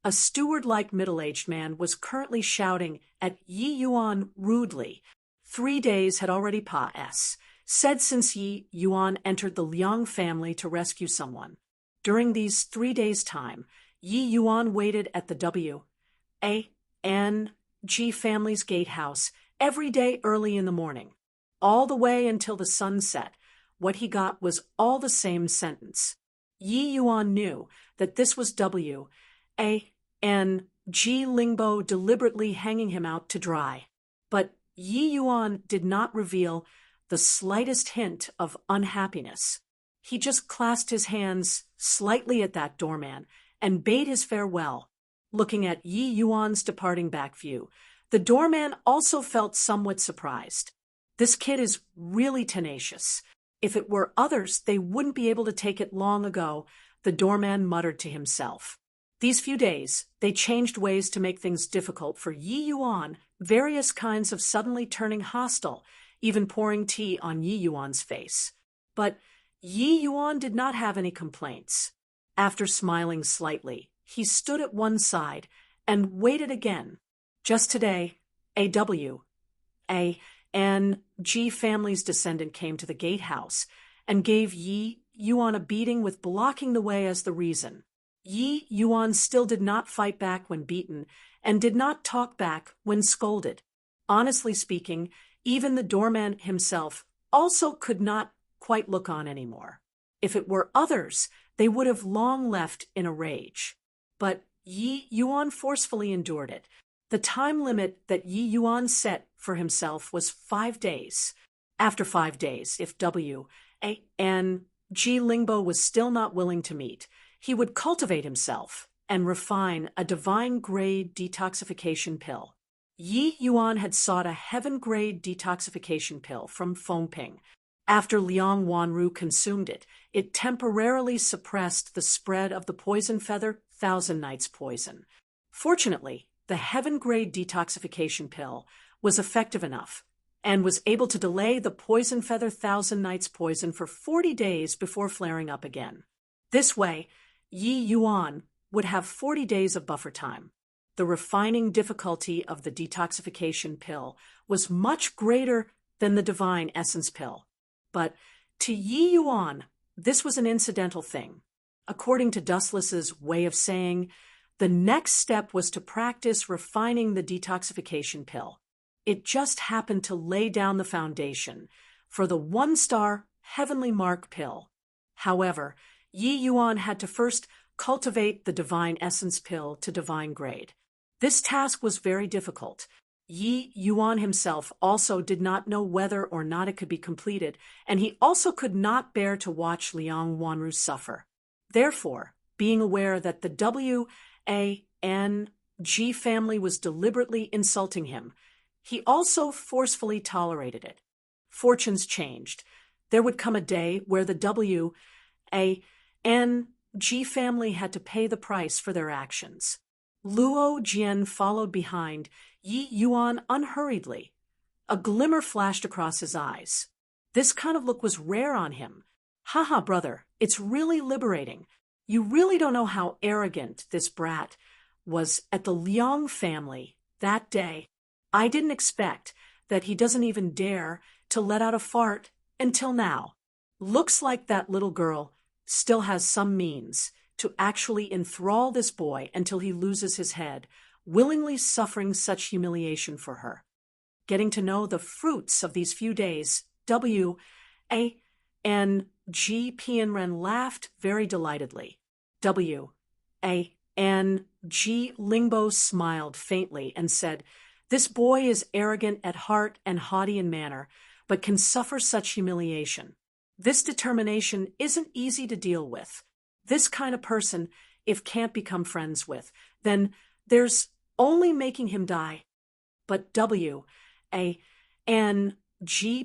A steward-like middle-aged man was currently shouting at Yi Yuan rudely. 3 days had already said since Yi Yuan entered the Liang family to rescue someone. During these 3 days' time, Yi Yuan waited at the W.A.N.G. family's gatehouse every day early in the morning, all the way until the sun set. What he got was all the same sentence. Yi Yuan knew that this was W.A.N.G. Lingbo deliberately hanging him out to dry. But Yi Yuan did not reveal the slightest hint of unhappiness. He just clasped his hands slightly at that doorman and bade his farewell. Looking at Yi Yuan's departing back view, the doorman also felt somewhat surprised. This kid is really tenacious. If it were others, they wouldn't be able to take it long ago, the doorman muttered to himself. These few days, they changed ways to make things difficult for Yi Yuan, various kinds of suddenly turning hostile, even pouring tea on Yi Yuan's face. But Yi Yuan did not have any complaints. After smiling slightly, he stood at one side and waited again. Just today, A.W.A.N.G. family's descendant came to the gatehouse and gave Yi Yuan a beating with blocking the way as the reason. Yi Yuan still did not fight back when beaten and did not talk back when scolded. Honestly speaking, even the doorman himself also could not quite look on anymore. If it were others, they would have long left in a rage. But Yi Yuan forcefully endured it. The time limit that Yi Yuan set for himself was 5 days. After 5 days, if W.A.N.G. Lingbo was still not willing to meet, he would cultivate himself and refine a divine-grade detoxification pill. Yi Yuan had sought a heaven-grade detoxification pill from Fengping. After Liang Wanru consumed it, it temporarily suppressed the spread of the poison feather Thousand Nights poison. Fortunately, the heaven-grade detoxification pill was effective enough and was able to delay the poison feather Thousand Nights poison for 40 days before flaring up again. This way, Yi Yuan would have 40 days of buffer time. The refining difficulty of the detoxification pill was much greater than the divine essence pill. But to Yi Yuan, this was an incidental thing. According to Dustless's way of saying, the next step was to practice refining the detoxification pill. It just happened to lay down the foundation for the 1-star heavenly mark pill. However, Yi Yuan had to first cultivate the divine essence pill to divine grade. This task was very difficult. Yi Yuan himself also did not know whether or not it could be completed, and he also could not bear to watch Liang Wanru suffer. Therefore, being aware that the W.A.N.G. family was deliberately insulting him, he also forcefully tolerated it. Fortunes changed. There would come a day where the W.A.N.G. family had to pay the price for their actions. Luo Jian followed behind Yi Yuan unhurriedly. A glimmer flashed across his eyes. This kind of look was rare on him. Haha, brother, it's really liberating. You really don't know how arrogant this brat was at the Liang family that day. I didn't expect that he doesn't even dare to let out a fart until now. Looks like that little girl still has some means to actually enthrall this boy until he loses his head, willingly suffering such humiliation for her. Getting to know the fruits of these few days, W.A.N.G. Pianren laughed very delightedly. W.A.N.G. Lingbo smiled faintly and said, "This boy is arrogant at heart and haughty in manner, but can suffer such humiliation. This determination isn't easy to deal with. This kind of person, if can't become friends with, then there's only making him die." But W.A.N.G.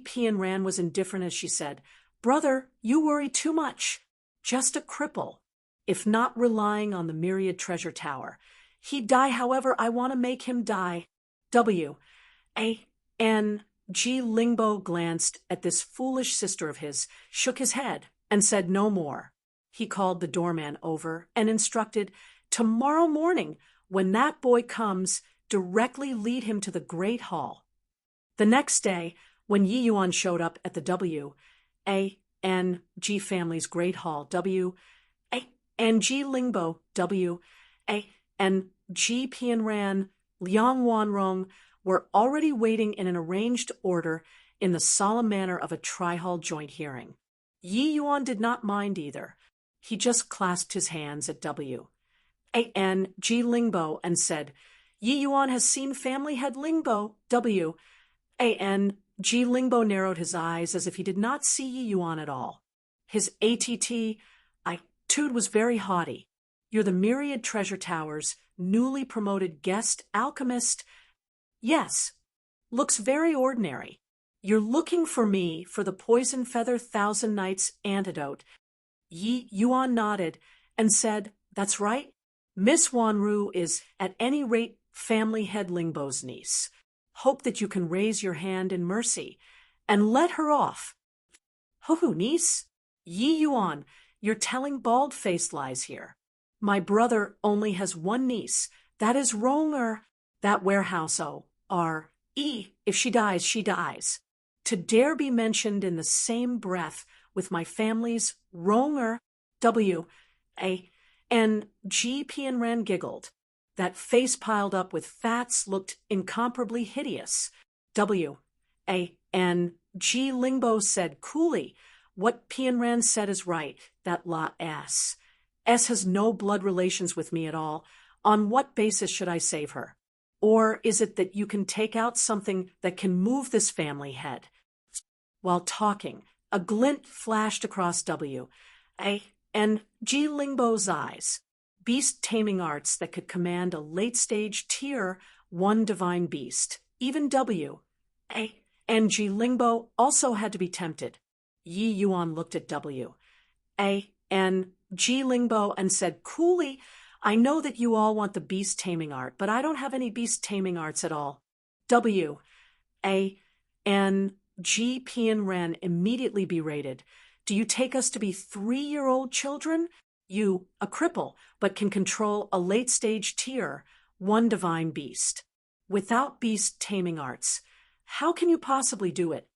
Pianren was indifferent as she said, "Brother, you worry too much. Just a cripple. If not relying on the myriad treasure tower. He'd die however I want to make him die." W.A.N.G. Lingbo glanced at this foolish sister of his, shook his head, and said no more. He called the doorman over and instructed Tomorrow morning, when that boy comes, directly lead him to the Great Hall. The next day, when Yi Yuan showed up at the W.A.N.G. family's Great Hall, W.A.N.G. Lingbo, W.A.N.G. Pianran, Liang Wanrong were already waiting in an arranged order in the solemn manner of a tri-hall joint hearing. Yi Yuan did not mind either. He just clasped his hands at W.A.N.G. Lingbo and said, Yi Yuan has seen family head Lingbo, W.A.N.G. Lingbo narrowed his eyes as if he did not see Yi Yuan at all. His attitude was very haughty. You're the Myriad Treasure Tower's newly promoted guest alchemist. Yes. Looks very ordinary. You're looking for me for the Poison Feather Thousand Nights antidote. Yi Yuan nodded and said, That's right. Miss Wanru is, at any rate, family head Lingbo's niece. Hope that you can raise your hand in mercy and let her off. Hoo-hoo, niece? Yi Yuan, you're telling bald-faced lies here. My brother only has one niece. That is Ronger. That warehouse if she dies, she dies. To dare be mentioned in the same breath with my family's Ronger, W.A.N.G. Pianran giggled. That face piled up with fats looked incomparably hideous. W.A.N.G. Lingbo said coolly, What Pianran said is right, that La S. S has no blood relations with me at all. On what basis should I save her? Or is it that you can take out something that can move this family head? While talking, a glint flashed across W.A.N.G. Lingbo's eyes. Beast taming arts that could command a late-stage tier 1 divine beast. Even W.A.N.G. Lingbo also had to be tempted. Yi Yuan looked at W.A.N.G. Lingbo and said coolly, I know that you all want the beast taming art, but I don't have any beast taming arts at all. W.A.N.G. Pianran immediately berated. Do you take us to be 3-year-old children? You, a cripple, but can control a late-stage tier, 1 divine beast. Without beast taming arts, how can you possibly do it?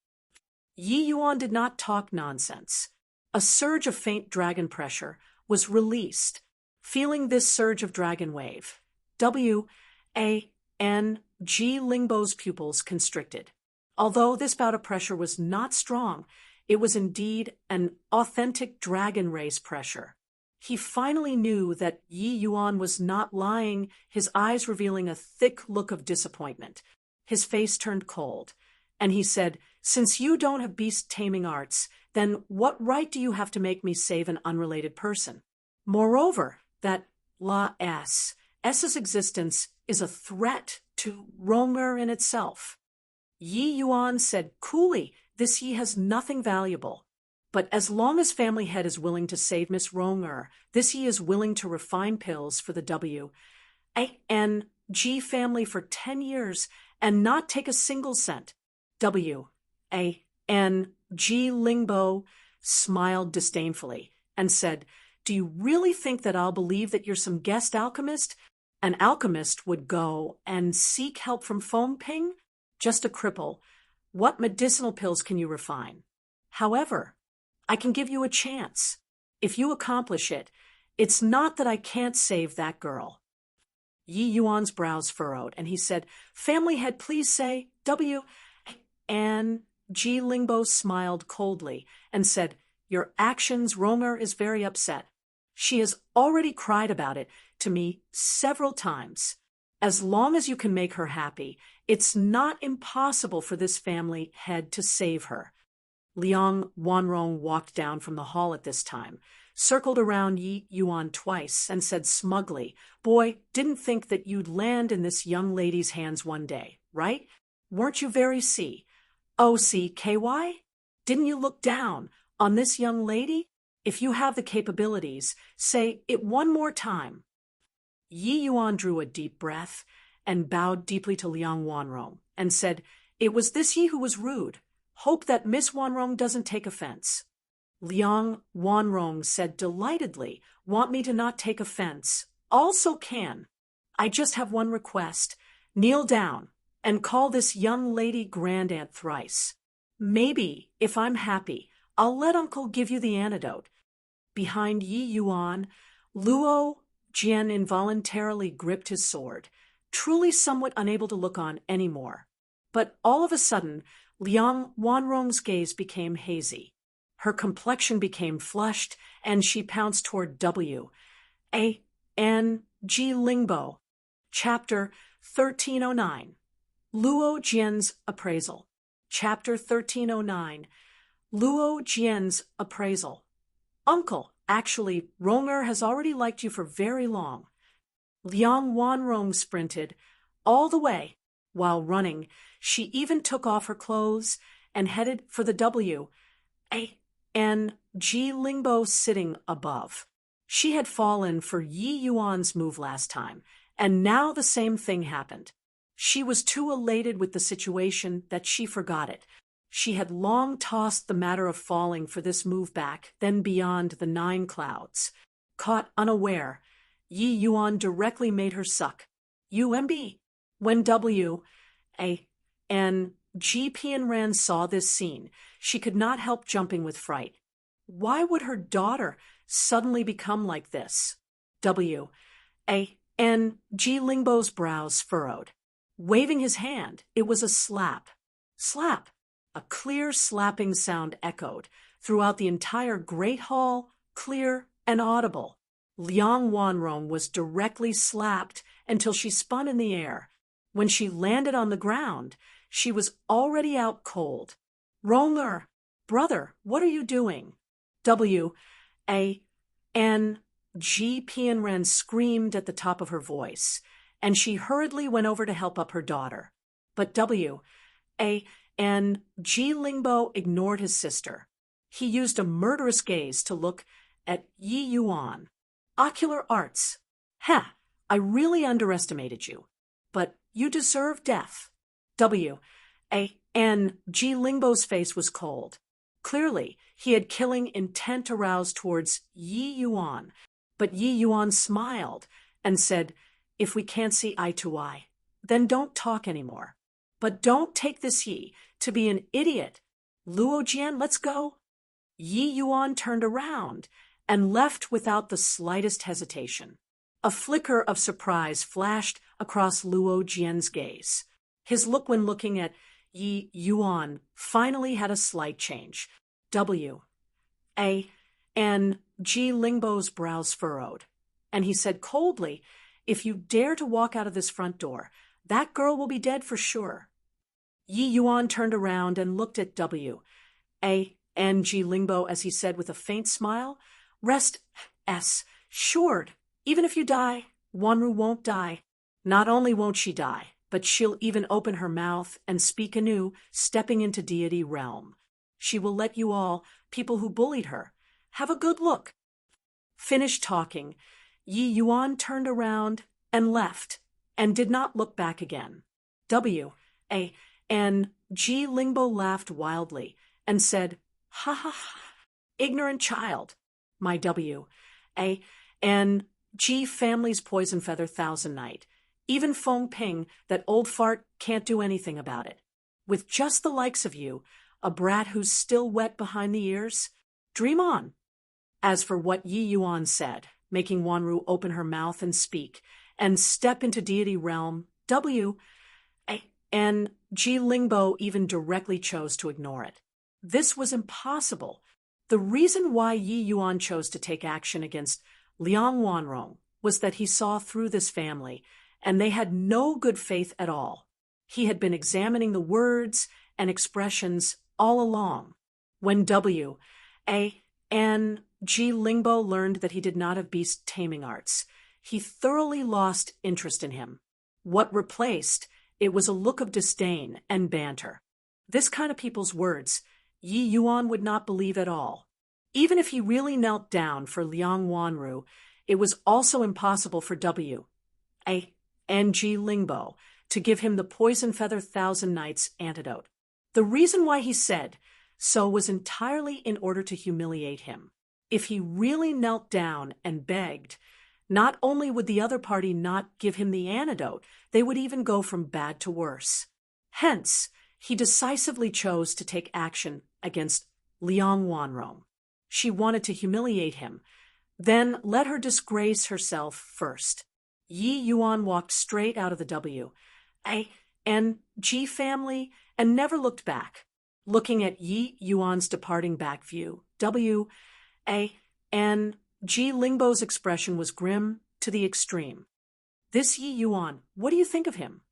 Yi Yuan did not talk nonsense. A surge of faint dragon pressure was released. Feeling this surge of dragon wave, W.A.N.G. Lingbo's pupils constricted. Although this bout of pressure was not strong, it was indeed an authentic dragon race pressure. He finally knew that Yi Yuan was not lying, his eyes revealing a thick look of disappointment. His face turned cold, and he said, Since you don't have beast-taming arts, then what right do you have to make me save an unrelated person? Moreover, that La S's existence is a threat to Ronger in itself. Yi Yuan said coolly, This Yi has nothing valuable. But as long as family head is willing to save Miss Ronger, this Yi is willing to refine pills for the W.A.N.G. family for 10 years and not take a single cent. W.A.N.G. Lingbo smiled disdainfully and said, Do you really think that I'll believe that you're some guest alchemist? An alchemist would go and seek help from Feng Ping? Just a cripple. What medicinal pills can you refine? However, I can give you a chance. If you accomplish it, it's not that I can't save that girl. Yi Yuan's brows furrowed, and he said, Family head, please say, W.A.N.G. Lingbo smiled coldly and said, Your actions, Ronger is very upset. She has already cried about it to me several times. As long as you can make her happy, it's not impossible for this family head to save her. Liang Wanrong walked down from the hall at this time, circled around Yi Yuan twice, and said smugly, Boy, didn't think that you'd land in this young lady's hands one day, right? Weren't you very OCKY? Didn't you look down on this young lady? If you have the capabilities, say it one more time. Yi Yuan drew a deep breath and bowed deeply to Liang Wanrong and said, It was this Yi who was rude. Hope that Miss Wanrong doesn't take offense. Liang Wanrong said delightedly, Want me to not take offense? Also can. I just have one request. Kneel down and call this young lady grandaunt thrice. Maybe, if I'm happy, I'll let Uncle give you the antidote. Behind Yi Yuan, Luo Jian involuntarily gripped his sword, truly somewhat unable to look on any more. But all of a sudden, Liang Wanrong's gaze became hazy. Her complexion became flushed, and she pounced toward W. A. N. G. Lingbo. Chapter 1309. Luo Jian's Appraisal. Chapter 1309. Luo Jian's Appraisal. Uncle, actually, Ronger has already liked you for very long. Liang Wanrong sprinted all the way. While running, she even took off her clothes and headed for the W. A. N. G. Lingbo sitting above. She had fallen for Yi Yuan's move last time, and now the same thing happened. She was too elated with the situation that she forgot it. She had long tossed the matter of falling for this move back, then beyond the 9 clouds. Caught unaware, Yi Yuan directly made her suck. UMB. When W. A. N. G. Pianran saw this scene, she could not help jumping with fright. Why would her daughter suddenly become like this? W. A. N. G. Lingbo's brows furrowed. Waving his hand, it was a slap. Slap! A clear slapping sound echoed throughout the entire great hall, clear and audible. Liang Wanrong was directly slapped until she spun in the air. When she landed on the ground, she was already out cold. Ronger! Brother, what are you doing? W. A. N. G. Pianren screamed at the top of her voice, and she hurriedly went over to help up her daughter. But W. A. N. G. Lingbo ignored his sister. He used a murderous gaze to look at Yi Yuan. Ocular arts. Ha! I really underestimated you. But you deserve death. W. A. N. G. Lingbo's face was cold. Clearly, he had killing intent aroused towards Yi Yuan, but Yi Yuan smiled and said, "If we can't see eye to eye, then don't talk anymore. But don't take this Yi to be an idiot. Luo Jian, let's go." Yi Yuan turned around and left without the slightest hesitation. A flicker of surprise flashed across Luo Jian's gaze. His look when looking at Yi Yuan finally had a slight change. W. A. N. G. Lingbo's brows furrowed, and he said coldly, "If you dare to walk out of this front door, that girl will be dead for sure." Yi Yuan turned around and looked at W. A. N. G. Lingbo as he said with a faint smile, "Rest assured, even if you die, Wanru won't die. Not only won't she die, but she'll even open her mouth and speak anew, stepping into Deity realm. She will let you all, people who bullied her, have a good look." Finished talking, Yi Yuan turned around and left, and did not look back again. W. A. N. G. Lingbo laughed wildly and said, "Ha ha ha, ignorant child. My W. A. N. G. family's poison feather thousand night. Even Feng Ping, that old fart, can't do anything about it. With just the likes of you, a brat who's still wet behind the ears, dream on." As for what Yi Yuan said, making Wanru open her mouth and speak, and step into Deity realm, W. A. N. G. Lingbo even directly chose to ignore it. This was impossible. The reason why Yi Yuan chose to take action against Liang Wanrong was that he saw through this family, and they had no good faith at all. He had been examining the words and expressions all along. When W. A. N. G. Lingbo learned that he did not have beast taming arts, he thoroughly lost interest in him. What replaced it was a look of disdain and banter. This kind of people's words Yi Yuan would not believe at all. Even if he really knelt down for Liang Wanru, it was also impossible for W. A. N. G. Lingbo to give him the poison feather thousand nights antidote. The reason why he said so was entirely in order to humiliate him. If he really knelt down and begged, Not only would the other party not give him the antidote, they would even go from bad to worse. Hence, he decisively chose to take action against Liang Wanrong. She wanted to humiliate him, then let her disgrace herself first. Yi Yuan walked straight out of the W.A.N.G. family and never looked back. Looking at Yi Yuan's departing back view, W.A.N.G. Lingbo's expression was grim to the extreme. This Yi Yuan, what do you think of him?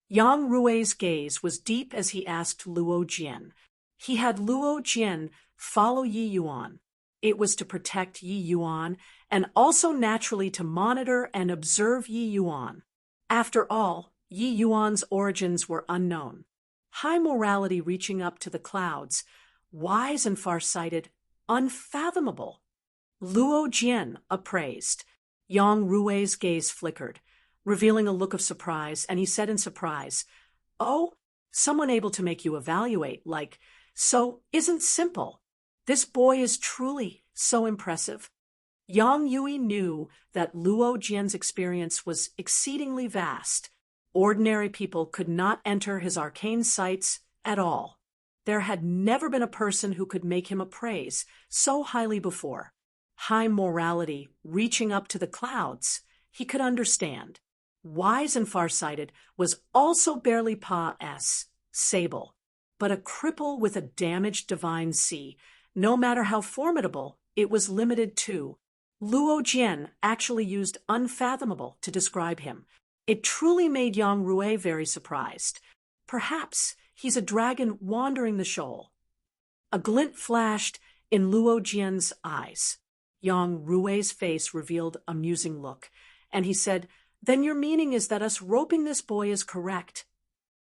Yang Rui's gaze was deep as he asked Luo Jian. He had Luo Jian follow Yi Yuan. It was to protect Yi Yuan and also naturally to monitor and observe Yi Yuan. After all, Yi Yuan's origins were unknown. High morality reaching up to the clouds, wise and far-sighted, unfathomable. Luo Jian appraised. Yang Rui's gaze flickered, revealing a look of surprise, and he said in surprise, "Oh, someone able to make you evaluate, so isn't simple. This boy is truly so impressive." Yang Yui knew that Luo Jian's experience was exceedingly vast. Ordinary people could not enter his arcane sights at all. There had never been a person who could make him appraise so highly before. High morality reaching up to the clouds, he could understand. Wise and farsighted was also barely pas sable, but a cripple with a damaged divine sea. No matter how formidable, it was limited to. Luo Jian actually used unfathomable to describe him. It truly made Yang Rui very surprised. Perhaps he's a dragon wandering the shoal. A glint flashed in Luo Jian's eyes. Yang Rui's face revealed a musing look, and he said, "Then your meaning is that us roping this boy is correct."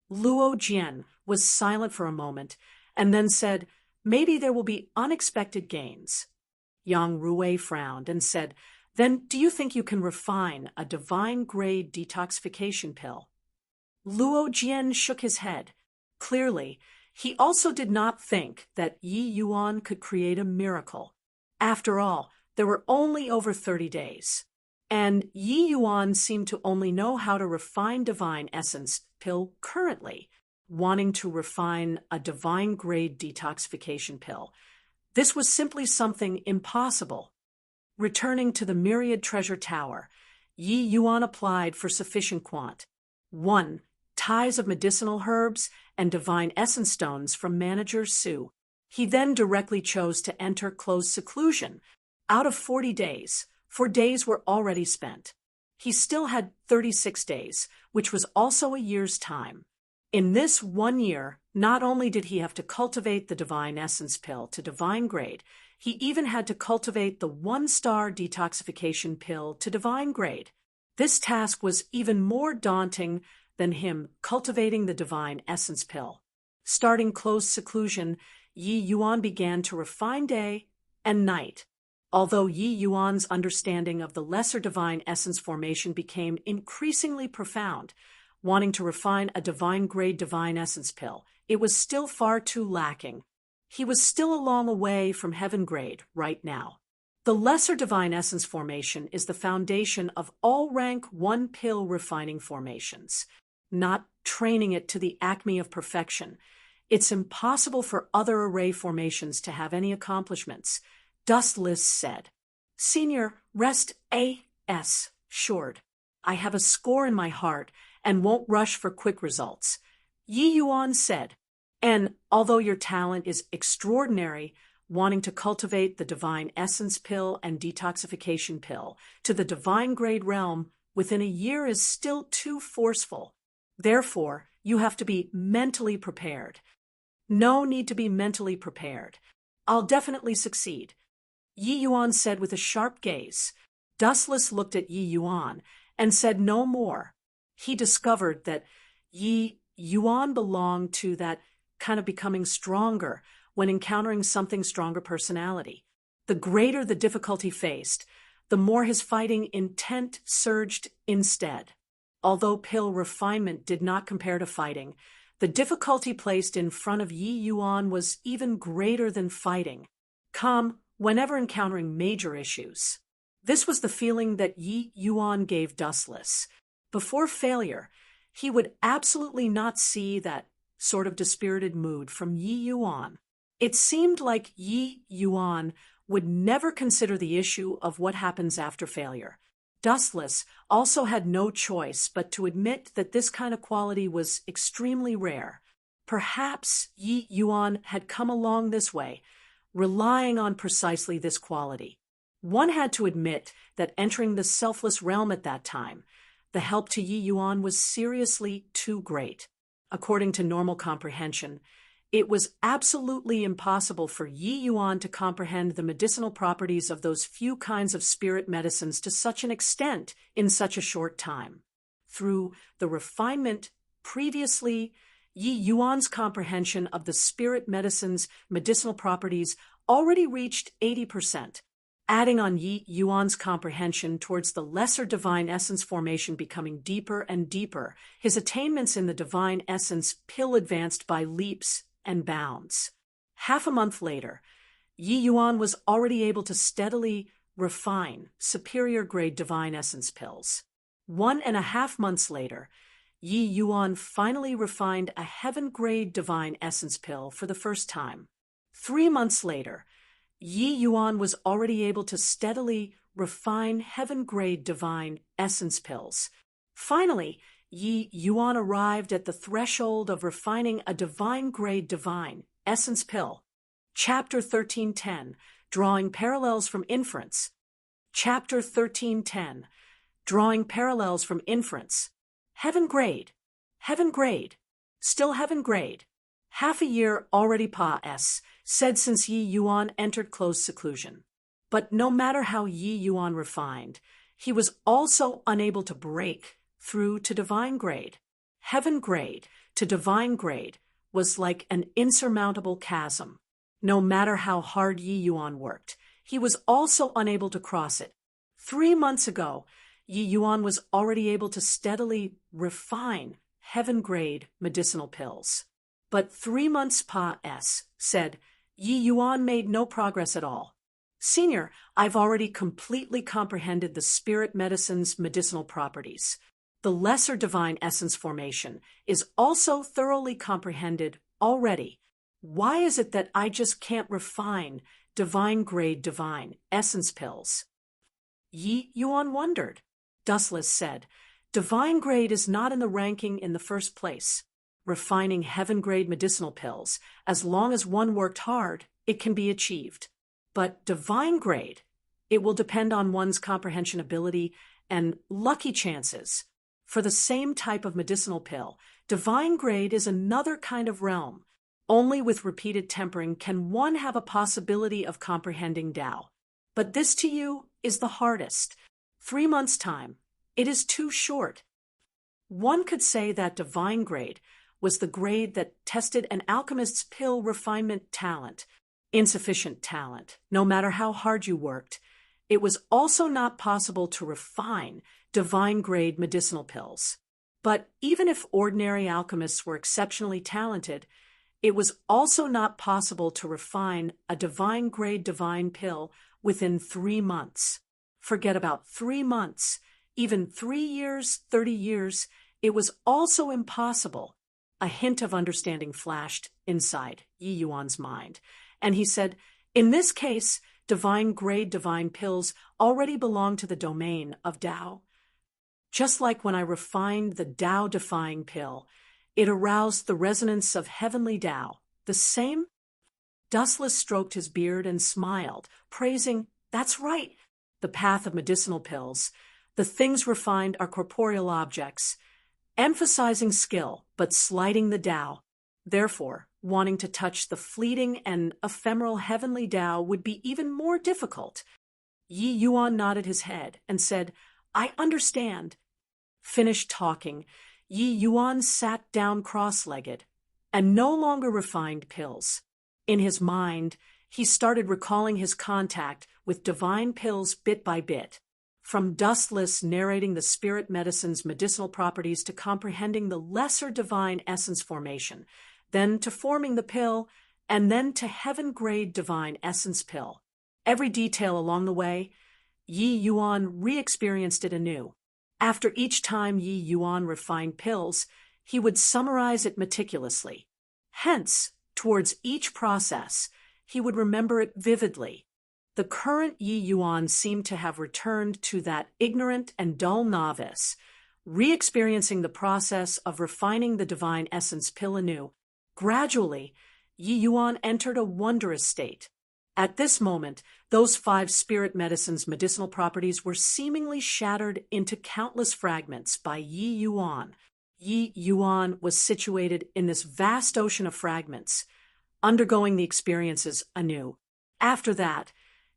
Luo Jian was silent for a moment, and then said, "Maybe there will be unexpected gains." Yang Rui frowned and said, "Then do you think you can refine a divine-grade detoxification pill?" Luo Jian shook his head. Clearly, he also did not think that Yi Yuan could create a miracle. After all, there were only over 30 days. And Yi Yuan seemed to only know how to refine divine essence pill currently, wanting to refine a divine-grade detoxification pill. This was simply something impossible. Returning to the myriad treasure tower, Yi Yuan applied for sufficient quant. 1. Ties of medicinal herbs and divine essence stones from manager Su. He then directly chose to enter closed seclusion. Out of 40 days, 4 days were already spent. He still had 36 days, which was also a year's time. In this 1 year, not only did he have to cultivate the divine essence pill to divine grade, he even had to cultivate the 1-star detoxification pill to divine grade. This task was even more daunting than him cultivating the divine essence pill. Starting closed seclusion, Yi Yuan began to refine day and night. Although Yi Yuan's understanding of the lesser divine essence formation became increasingly profound, wanting to refine a divine-grade divine essence pill, it was still far too lacking. He was still a long way from heaven-grade right now. The lesser divine essence formation is the foundation of all rank 1 pill refining formations, not training it to the acme of perfection. It's impossible for other array formations to have any accomplishments, Dustless said. Senior, rest assured. I have a score in my heart and won't rush for quick results. Yi Yuan said, and although your talent is extraordinary, wanting to cultivate the divine essence pill and detoxification pill to the divine grade realm within a year is still too forceful. Therefore, you have to be mentally prepared. No need to be mentally prepared. I'll definitely succeed. Yi Yuan said with a sharp gaze. Dustless looked at Yi Yuan and said no more. He discovered that Yi Yuan belonged to that kind of becoming stronger when encountering something stronger personality. The greater the difficulty faced, the more his fighting intent surged instead. Although pill refinement did not compare to fighting, the difficulty placed in front of Yi Yuan was even greater than fighting. Calm whenever encountering major issues. This was the feeling that Yi Yuan gave Dustless. Before failure, he would absolutely not see that sort of dispirited mood from Yi Yuan. It seemed like Yi Yuan would never consider the issue of what happens after failure. Dustless also had no choice but to admit that this kind of quality was extremely rare. Perhaps Yi Yuan had come along this way, relying on precisely this quality. One had to admit that entering the selfless realm at that time, the help to Yi Yuan was seriously too great. According to normal comprehension, it was absolutely impossible for Yi Yuan to comprehend the medicinal properties of those few kinds of spirit medicines to such an extent in such a short time. Through the refinement previously, Yi Yuan's comprehension of the spirit medicine's medicinal properties already reached 80%. Adding on Yi Yuan's comprehension towards the lesser divine essence formation becoming deeper and deeper, his attainments in the divine essence pill advanced by leaps and bounds. Half a month later, Yi Yuan was already able to steadily refine superior-grade divine essence pills. 1.5 months later, Yi Yuan finally refined a heaven-grade divine essence pill for the first time. 3 months later, Yi Yuan was already able to steadily refine heaven-grade divine essence pills. Finally, Yi Yuan arrived at the threshold of refining a divine-grade divine essence pill. Chapter 1310, Drawing Parallels from Inference. Chapter 1310, Drawing Parallels from Inference. Heaven-grade, still heaven-grade. Half a year already said since Yi Yuan entered close seclusion. But no matter how Yi Yuan refined, he was also unable to break through to divine grade. Heaven grade to divine grade was like an insurmountable chasm. No matter how hard Yi Yuan worked, he was also unable to cross it. 3 months ago, Yi Yuan was already able to steadily refine heaven-grade medicinal pills. But 3 months said, Yi Yuan made no progress at all. Senior, I've already completely comprehended the spirit medicine's medicinal properties. The lesser divine essence formation is also thoroughly comprehended already. Why is it that I just can't refine divine-grade divine essence pills? Yi Yuan wondered. Dustless said, divine grade is not in the ranking in the first place. Refining heaven-grade medicinal pills, as long as one worked hard, it can be achieved. But divine grade, it will depend on one's comprehension ability and lucky chances. For the same type of medicinal pill, divine grade is another kind of realm. Only with repeated tempering can one have a possibility of comprehending Tao. But this to you is the hardest. 3 months' time. It is too short. One could say that divine grade was the grade that tested an alchemist's pill refinement talent. Insufficient talent, no matter how hard you worked. It was also not possible to refine divine-grade medicinal pills. But even if ordinary alchemists were exceptionally talented, it was also not possible to refine a divine-grade divine pill within 3 months. Forget about 3 months. Even 3 years, 30 years, it was also impossible. A hint of understanding flashed inside Yi Yuan's mind, and he said, in this case, divine-grade divine pills already belong to the domain of Tao. Just like when I refined the Tao-defying pill, it aroused the resonance of heavenly Tao. The same? Dustless stroked his beard and smiled, praising, that's right, the path of medicinal pills. The things refined are corporeal objects, emphasizing skill, but slighting the Tao. Therefore, wanting to touch the fleeting and ephemeral heavenly Tao would be even more difficult. Yi Yuan nodded his head and said, I understand. Finished talking, Yi Yuan sat down cross-legged and no longer refined pills. In his mind, he started recalling his contact with divine pills bit by bit. From Dustless narrating the spirit medicine's medicinal properties to comprehending the lesser divine essence formation, then to forming the pill, and then to heaven-grade divine essence pill. Every detail along the way, Yi Yuan re-experienced it anew. After each time Yi Yuan refined pills, he would summarize it meticulously. Hence, towards each process, he would remember it vividly. The current Yi Yuan seemed to have returned to that ignorant and dull novice, re-experiencing the process of refining the divine essence pill anew. Gradually, Yi Yuan entered a wondrous state. At this moment, those 5 spirit medicines' medicinal properties were seemingly shattered into countless fragments by Yi Yuan. Yi Yuan was situated in this vast ocean of fragments, undergoing the experiences anew. After that,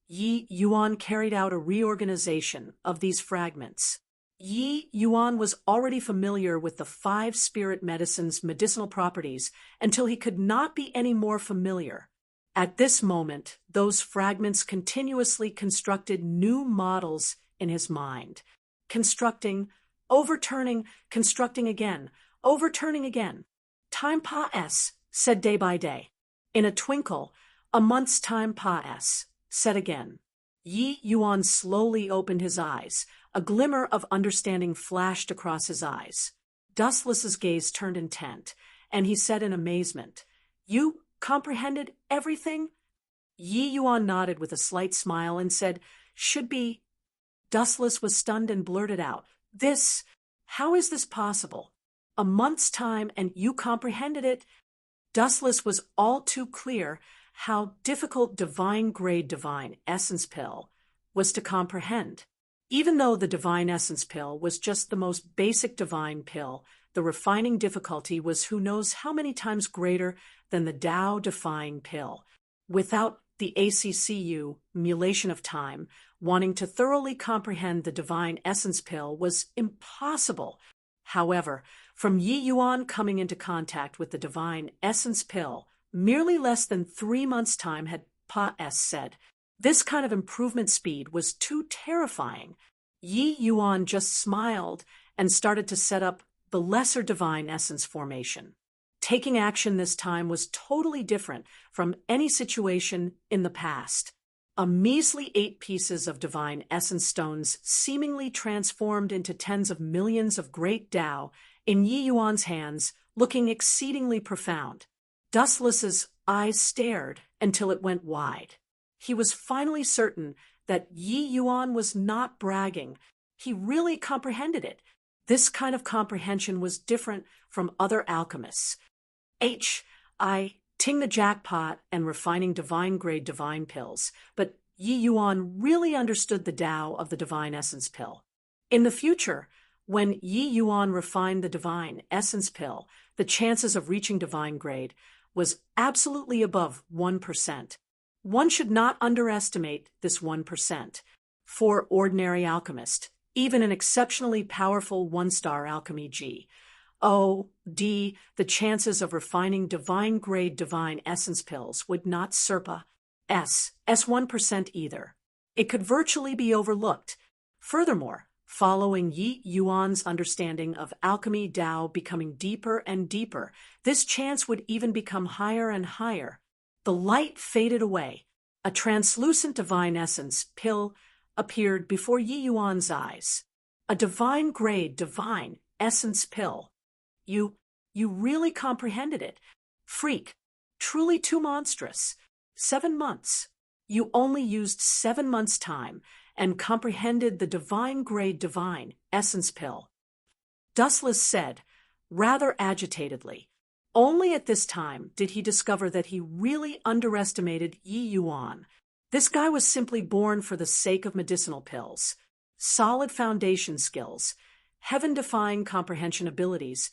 Yi Yuan carried out a reorganization of these fragments. Yi Yuan was already familiar with the 5 spirit medicines' medicinal properties until he could not be any more familiar. At this moment, those fragments continuously constructed new models in his mind, constructing, overturning, constructing again, overturning again. Time pa-s, said day by day. In a twinkle, a month's time pa-s, said again. Yi Yuan slowly opened his eyes. A glimmer of understanding flashed across his eyes. Dustless's gaze turned intent, and he said in amazement, "You comprehended everything?" Yi Yuan nodded with a slight smile and said, "Should be." Dustless was stunned and blurted out, How is this possible? A month's time and you comprehended it?" Dustless was all too clear how difficult divine-grade divine essence pill was to comprehend. Even though the divine essence pill was just the most basic divine pill, the refining difficulty was who knows how many times greater than the Tao-defying pill. Without the ACCU, mulation of time, wanting to thoroughly comprehend the divine essence pill was impossible. However, from Yi Yuan coming into contact with the divine essence pill, merely less than 3 months' time had Pa-S said. This kind of improvement speed was too terrifying. Yi Yuan just smiled and started to set up the lesser divine essence formation. Taking action this time was totally different from any situation in the past. A measly 8 pieces of divine essence stones seemingly transformed into tens of millions of great Tao in Yi Yuan's hands, looking exceedingly profound. Dustless's eyes stared until it went wide. He was finally certain that Yi Yuan was not bragging. He really comprehended it. This kind of comprehension was different from other alchemists. Ting the jackpot and refining divine-grade divine pills, but Yi Yuan really understood the Tao of the divine essence pill. In the future, when Yi Yuan refined the divine essence pill, the chances of reaching divine grade was absolutely above 1%. One should not underestimate this 1%. For ordinary alchemist, even an exceptionally powerful 1-star alchemy the chances of refining divine-grade divine essence pills would not surpass 1% either. It could virtually be overlooked. Furthermore, following Yi Yuan's understanding of alchemy Tao becoming deeper and deeper, this chance would even become higher and higher. The light faded away. A translucent divine essence pill appeared before Yi Yuan's eyes. A divine-grade divine essence pill. You really comprehended it. Freak. Truly too monstrous. 7 months. You only used 7 months' time and comprehended the divine-grade divine essence pill. Dustless said, rather agitatedly. Only at this time did he discover that he really underestimated Yi Yuan. This guy was simply born for the sake of medicinal pills. Solid foundation skills, heaven-defying comprehension abilities,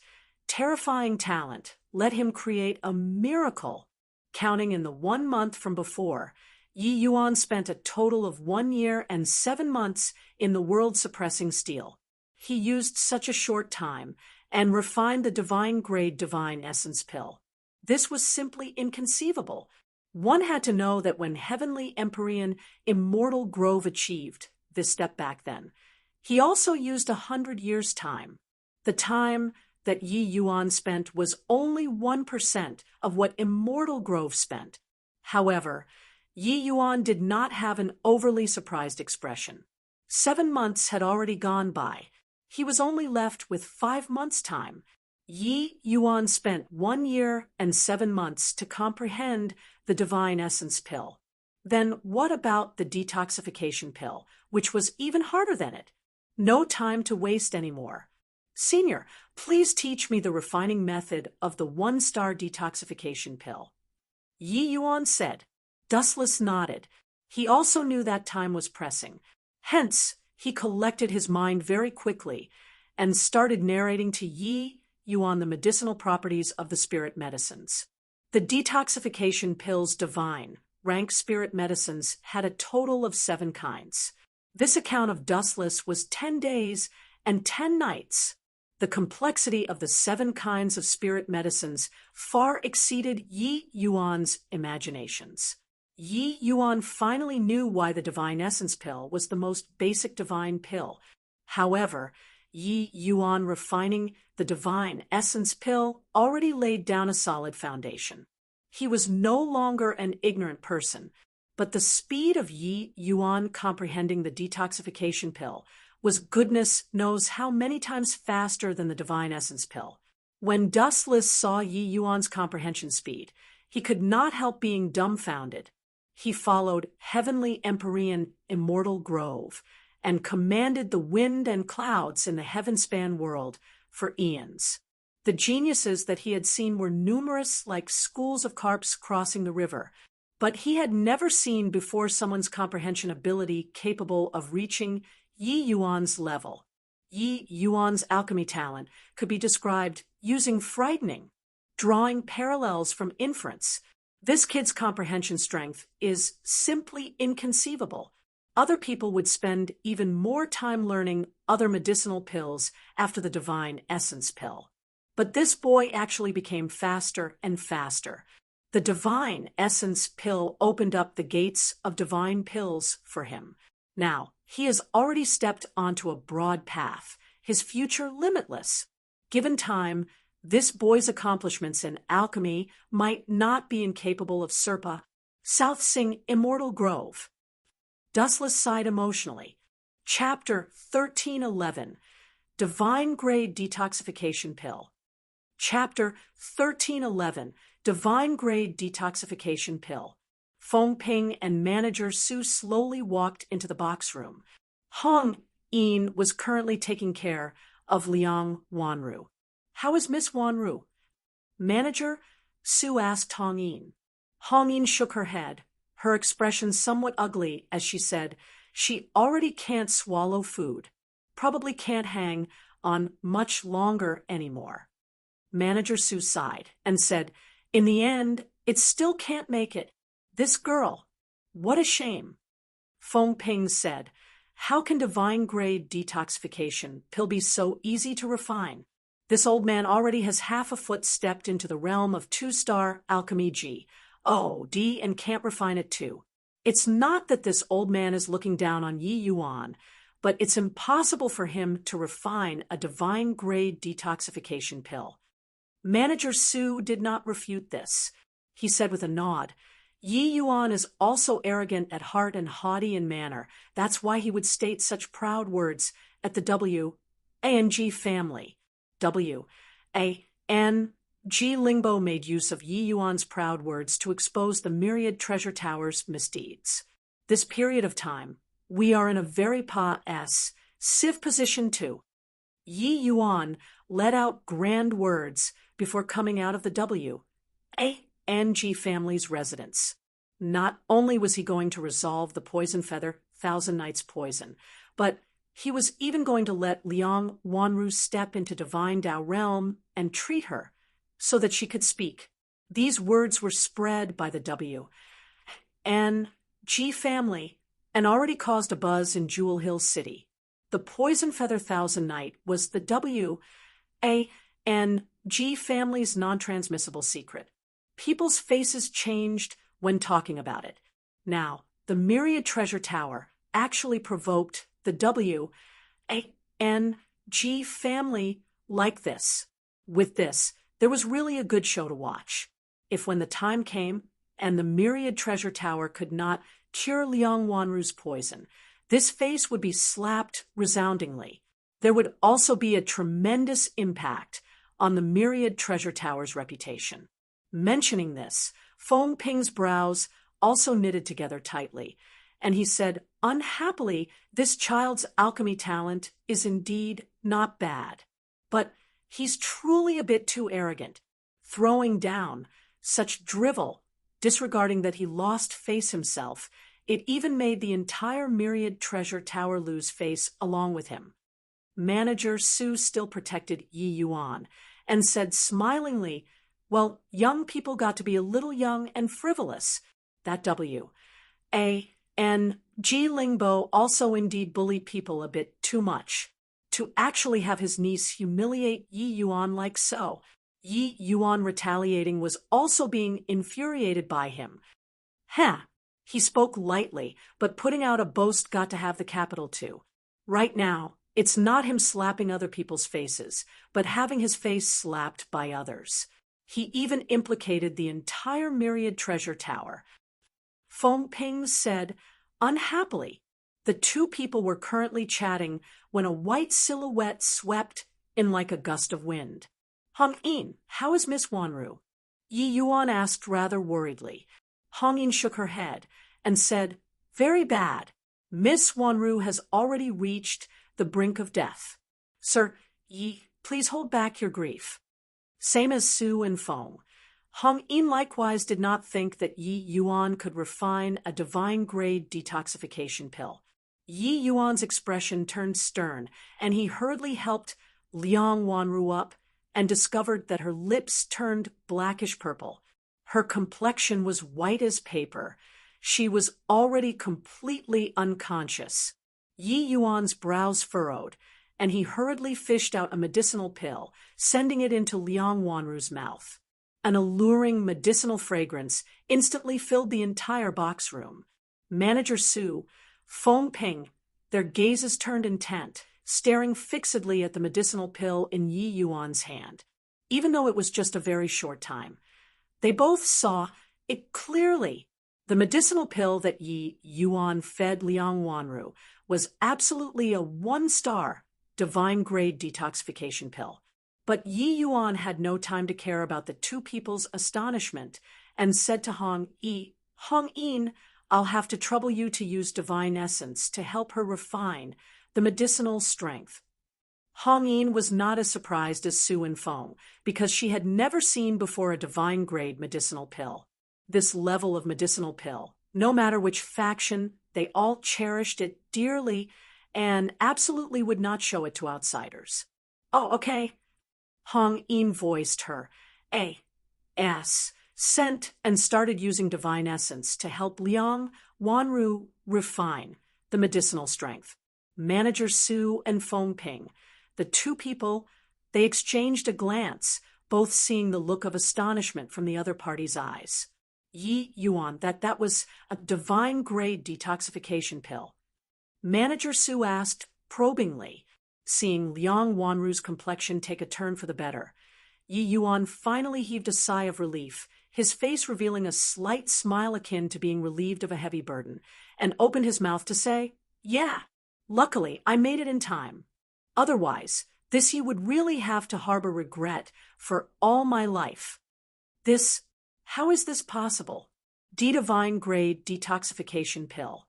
terrifying talent let him create a miracle. Counting in the 1 month from before, Yi Yuan spent a total of 1 year and 7 months in the world-suppressing steel. He used such a short time and refined the divine-grade divine essence pill. This was simply inconceivable. One had to know that when heavenly Empyrean immortal Grove achieved this step back then, he also used 100 years' time. The time that Yi Yuan spent was only 1% of what immortal Grove spent. However, Yi Yuan did not have an overly surprised expression. 7 months had already gone by. He was only left with 5 months' time. Yi Yuan spent 1 year and 7 months to comprehend the divine essence pill. Then what about the detoxification pill, which was even harder than it? No time to waste anymore. Senior, please teach me the refining method of the 1-star detoxification pill. Yi Yuan said. Dustless nodded. He also knew that time was pressing. Hence, he collected his mind very quickly and started narrating to Yi Yuan the medicinal properties of the spirit medicines. The detoxification pill's divine, rank spirit medicines had a total of 7 kinds. This account of Dustless was 10 days and 10 nights. The complexity of the 7 kinds of spirit medicines far exceeded Yi Yuan's imaginations. Yi Yuan finally knew why the divine essence pill was the most basic divine pill. However, Yi Yuan refining the divine essence pill already laid down a solid foundation. He was no longer an ignorant person, but the speed of Yi Yuan comprehending the detoxification pill was goodness knows how many times faster than the divine essence pill. When Dustless saw Yi Yuan's comprehension speed, he could not help being dumbfounded. He followed heavenly Empyrean immortal grove and commanded the wind and clouds in the heaven-span world for eons. The geniuses that he had seen were numerous like schools of carps crossing the river, but he had never seen before someone's comprehension ability capable of reaching Yi Yuan's level. Yi Yuan's alchemy talent could be described using frightening, drawing parallels from inference. This kid's comprehension strength is simply inconceivable. Other people would spend even more time learning other medicinal pills after the divine essence pill. But this boy actually became faster and faster. The divine essence pill opened up the gates of divine pills for him. Now, he has already stepped onto a broad path, his future limitless. Given time, this boy's accomplishments in alchemy might not be incapable of Serpa, South Sing Immortal Grove. Dustless sighed emotionally. Chapter 1311, Divine Grade Detoxification Pill. Chapter 1311, Divine Grade Detoxification Pill. Feng Ping and manager Su slowly walked into the box room. Hong Yin was currently taking care of Liang Wanru. How is Miss Wanru? Manager Su asked Hong Yin. Hong Yin shook her head, her expression somewhat ugly as she said, she already can't swallow food, probably can't hang on much longer anymore. Manager Su sighed and said, in the end, it still can't make it. This girl, what a shame. Feng Ping said, how can divine grade detoxification pill be so easy to refine? This old man already has half a foot stepped into the realm of 2-star alchemy G. Oh, D and can't refine it too. It's not that this old man is looking down on Yi Yuan, but it's impossible for him to refine a divine grade detoxification pill. Manager Su did not refute this. He said with a nod, Yi Yuan is also arrogant at heart and haughty in manner. That's why he would state such proud words at the W.A.N.G. family. W.A.N.G. Lingbo made use of Yi Yuan's proud words to expose the myriad treasure tower's misdeeds. This period of time, we are in a very passive position too. Yi Yuan let out grand words before coming out of the W.A.N.G. family's residence. Not only was he going to resolve the poison feather, Thousand Nights poison, but he was even going to let Liang Wanru step into divine Dao realm and treat her so that she could speak. These words were spread by the W.N.G. family and already caused a buzz in Jewel Hill City. The poison feather Thousand Night was the W.A.N.G. family's non-transmissible secret. People's faces changed when talking about it. Now, the myriad treasure tower actually provoked the W.A.N.G. family like this. With this, there was really a good show to watch. If when the time came and the myriad treasure tower could not cure Liang Wanru's poison, this face would be slapped resoundingly. There would also be a tremendous impact on the Myriad Treasure Tower's reputation. Mentioning this, Feng Ping's brows also knitted together tightly, and he said, "Unhappily, this child's alchemy talent is indeed not bad. But he's truly a bit too arrogant, throwing down such drivel, disregarding that he lost face himself. It even made the entire Myriad Treasure Tower lose face along with him." Manager Su still protected Yi Yuan and said smilingly, "Well, young people got to be a little young and frivolous. That and Ji Lingbo also indeed bullied people a bit too much. To actually have his niece humiliate Yi Yuan like so, Yi Yuan retaliating was also being infuriated by him. He spoke lightly, but putting out a boast got to have the capital too. Right now, it's not him slapping other people's faces, but having his face slapped by others. He even implicated the entire Myriad Treasure Tower." Feng Ping said, "Unhappily, the two people were currently chatting when a white silhouette swept in like a gust of wind. "Hong Yin, how is Miss Wanru?" Yi Yuan asked rather worriedly. Hong Yin shook her head and said, "Very bad. Miss Wanru has already reached the brink of death. Sir, Yi, please hold back your grief." Same as Su and Feng. Hong Yin likewise did not think that Yi Yuan could refine a divine-grade detoxification pill. Yi Yuan's expression turned stern, and he hurriedly helped Liang Wanru up and discovered that her lips turned blackish purple. Her complexion was white as paper. She was already completely unconscious. Yi Yuan's brows furrowed, and he hurriedly fished out a medicinal pill, sending it into Liang Wanru's mouth. An alluring medicinal fragrance instantly filled the entire box room. Manager Su, Feng Ping, their gazes turned intent, staring fixedly at the medicinal pill in Yi Yuan's hand. Even though it was just a very short time, they both saw it clearly. The medicinal pill that Yi Yuan fed Liang Wanru was absolutely a 1-star, divine-grade detoxification pill. But Yi Yuan had no time to care about the two people's astonishment and said to Hong Yin, "I'll have to trouble you to use divine essence to help her refine the medicinal strength." Hong Yin was not as surprised as Su and Feng because she had never seen before a divine-grade medicinal pill. This level of medicinal pill, no matter which faction, they all cherished it dearly and absolutely would not show it to outsiders. "Oh, okay." Hong Yin voiced her scent and started using divine essence to help Liang Wanru refine the medicinal strength. Manager Su and Feng Ping, the two people, they exchanged a glance, both seeing the look of astonishment from the other party's eyes. Yi Yuan, that was a divine-grade detoxification pill. Manager Su asked probingly, seeing Liang Wanru's complexion take a turn for the better. Yi Yuan finally heaved a sigh of relief, his face revealing a slight smile akin to being relieved of a heavy burden, and opened his mouth to say, "Yeah, luckily I made it in time. Otherwise, this you would really have to harbor regret for all my life." How is this possible? Divine-grade detoxification pill.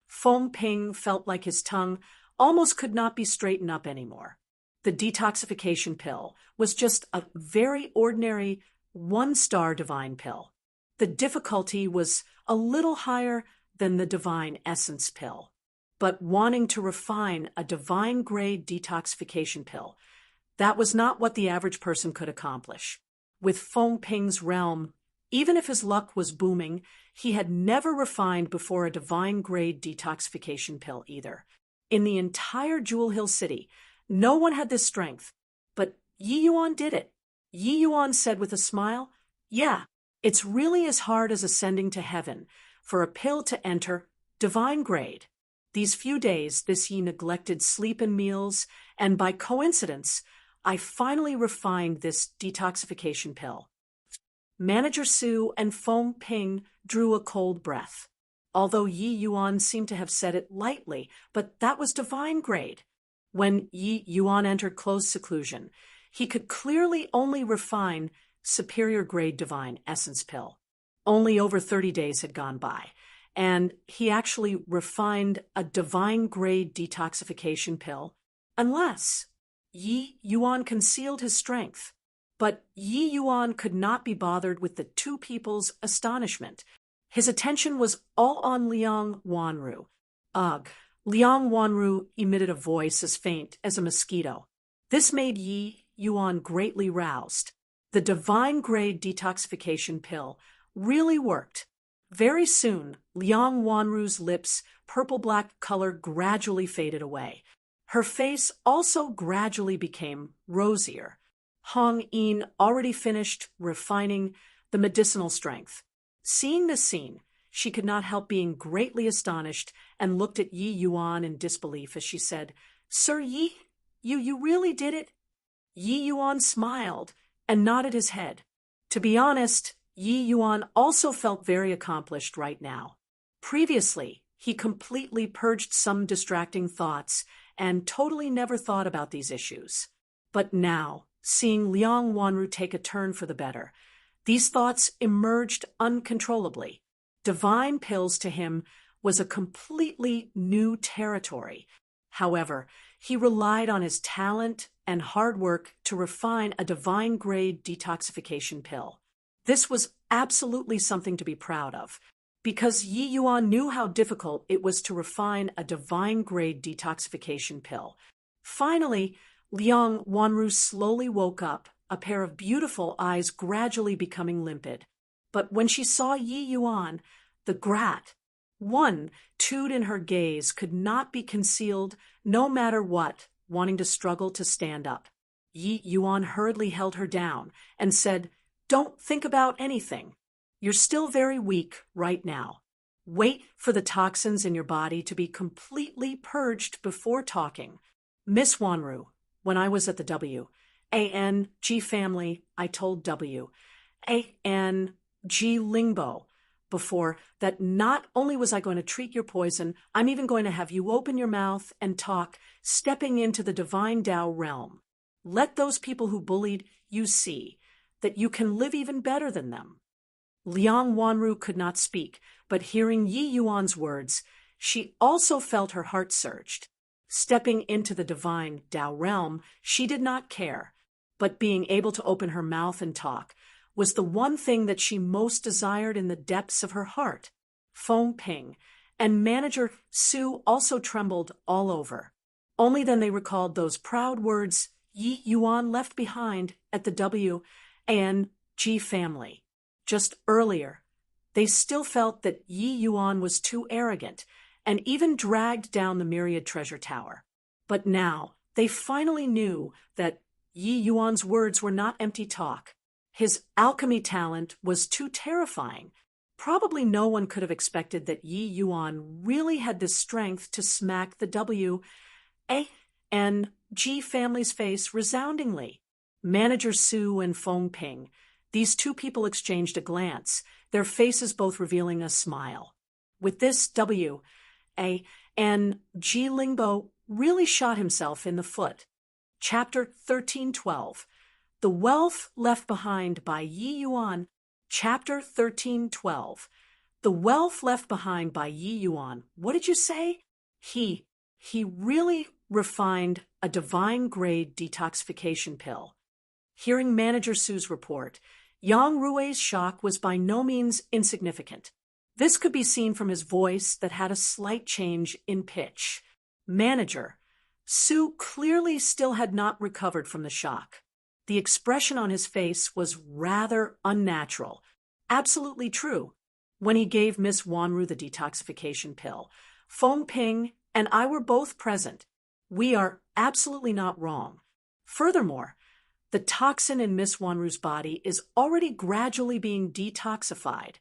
Feng Ping felt like his tongue almost could not be straightened up anymore. The detoxification pill was just a very ordinary 1-star divine pill. The difficulty was a little higher than the divine essence pill. But wanting to refine a divine-grade detoxification pill, that was not what the average person could accomplish. With Feng Ping's realm, even if his luck was booming, he had never refined before a divine-grade detoxification pill either. In the entire Jewel Hill City, no one had this strength, but Yi Yuan did it. Yi Yuan said with a smile, "Yeah, it's really as hard as ascending to heaven for a pill to enter divine grade. These few days, this Yi neglected sleep and meals, and by coincidence, I finally refined this detoxification pill." Manager Su and Feng Ping drew a cold breath. although Yi Yuan seemed to have said it lightly, but that was divine grade. When Yi Yuan entered closed seclusion, he could clearly only refine superior grade divine essence pill. Only over 30 days had gone by, and he actually refined a divine grade detoxification pill, unless Yi Yuan concealed his strength. But Yi Yuan could not be bothered with the two people's astonishment. His attention was all on Liang Wanru. Ugh! Liang Wanru emitted a voice as faint as a mosquito. This made Yi Yuan greatly roused. The divine-grade detoxification pill really worked. Very soon, Liang Wanru's lips' purple-black color gradually faded away. Her face also gradually became rosier. Hong Yin already finished refining the medicinal strength. Seeing this scene, she could not help being greatly astonished and looked at Yi Yuan in disbelief as she said, "Sir Yi, you really did it?" Yi Yuan smiled and nodded his head. To be honest, Yi Yuan also felt very accomplished right now. Previously, he completely purged some distracting thoughts and totally never thought about these issues. But now, seeing Liang Wanru take a turn for the better, these thoughts emerged uncontrollably. Divine pills to him was a completely new territory. However, he relied on his talent and hard work to refine a divine-grade detoxification pill. This was absolutely something to be proud of, because Yi Yuan knew how difficult it was to refine a divine-grade detoxification pill. Finally, Liang Wanru slowly woke up, a pair of beautiful eyes gradually becoming limpid. But when she saw Yi Yuan, the gratitude in her gaze could not be concealed no matter what, wanting to struggle to stand up. Yi Yuan hurriedly held her down and said, "Don't think about anything. You're still very weak right now. Wait for the toxins in your body to be completely purged before talking." Miss Wanru, when I was at the W.A.N.G. family, I told W.A.N.G. Lingbo before that not only was I going to treat your poison, I'm even going to have you open your mouth and talk, stepping into the divine Tao realm. Let those people who bullied you see that you can live even better than them. Liang Wanru could not speak, but hearing Yi Yuan's words, she also felt her heart surged. Stepping into the divine Tao realm, she did not care, but being able to open her mouth and talk was the one thing that she most desired in the depths of her heart. Feng Ping and manager Su also trembled all over. Only then they recalled those proud words Yi Yuan left behind at the W.A.N.G. family. Just earlier, they still felt that Yi Yuan was too arrogant and even dragged down the Myriad Treasure Tower. But now, they finally knew that Yi Yuan's words were not empty talk. His alchemy talent was too terrifying. Probably no one could have expected that Yi Yuan really had the strength to smack the W.A.N.G. family's face resoundingly. Manager Su and Feng Ping, these two people exchanged a glance, their faces both revealing a smile. With this, W.A.N.G. Lingbo really shot himself in the foot. Chapter 1312. The Wealth Left Behind by Yi Yuan. Chapter 1312. The Wealth Left Behind by Yi Yuan. What did you say? He really refined a divine-grade detoxification pill. Hearing Manager Su's report, Yang Rui's shock was by no means insignificant. This could be seen from his voice that had a slight change in pitch. Manager Su clearly still had not recovered from the shock. The expression on his face was rather unnatural. Absolutely true. When he gave Miss Wanru the detoxification pill, Feng Ping and I were both present. We are absolutely not wrong. Furthermore, the toxin in Miss Wanru's body is already gradually being detoxified.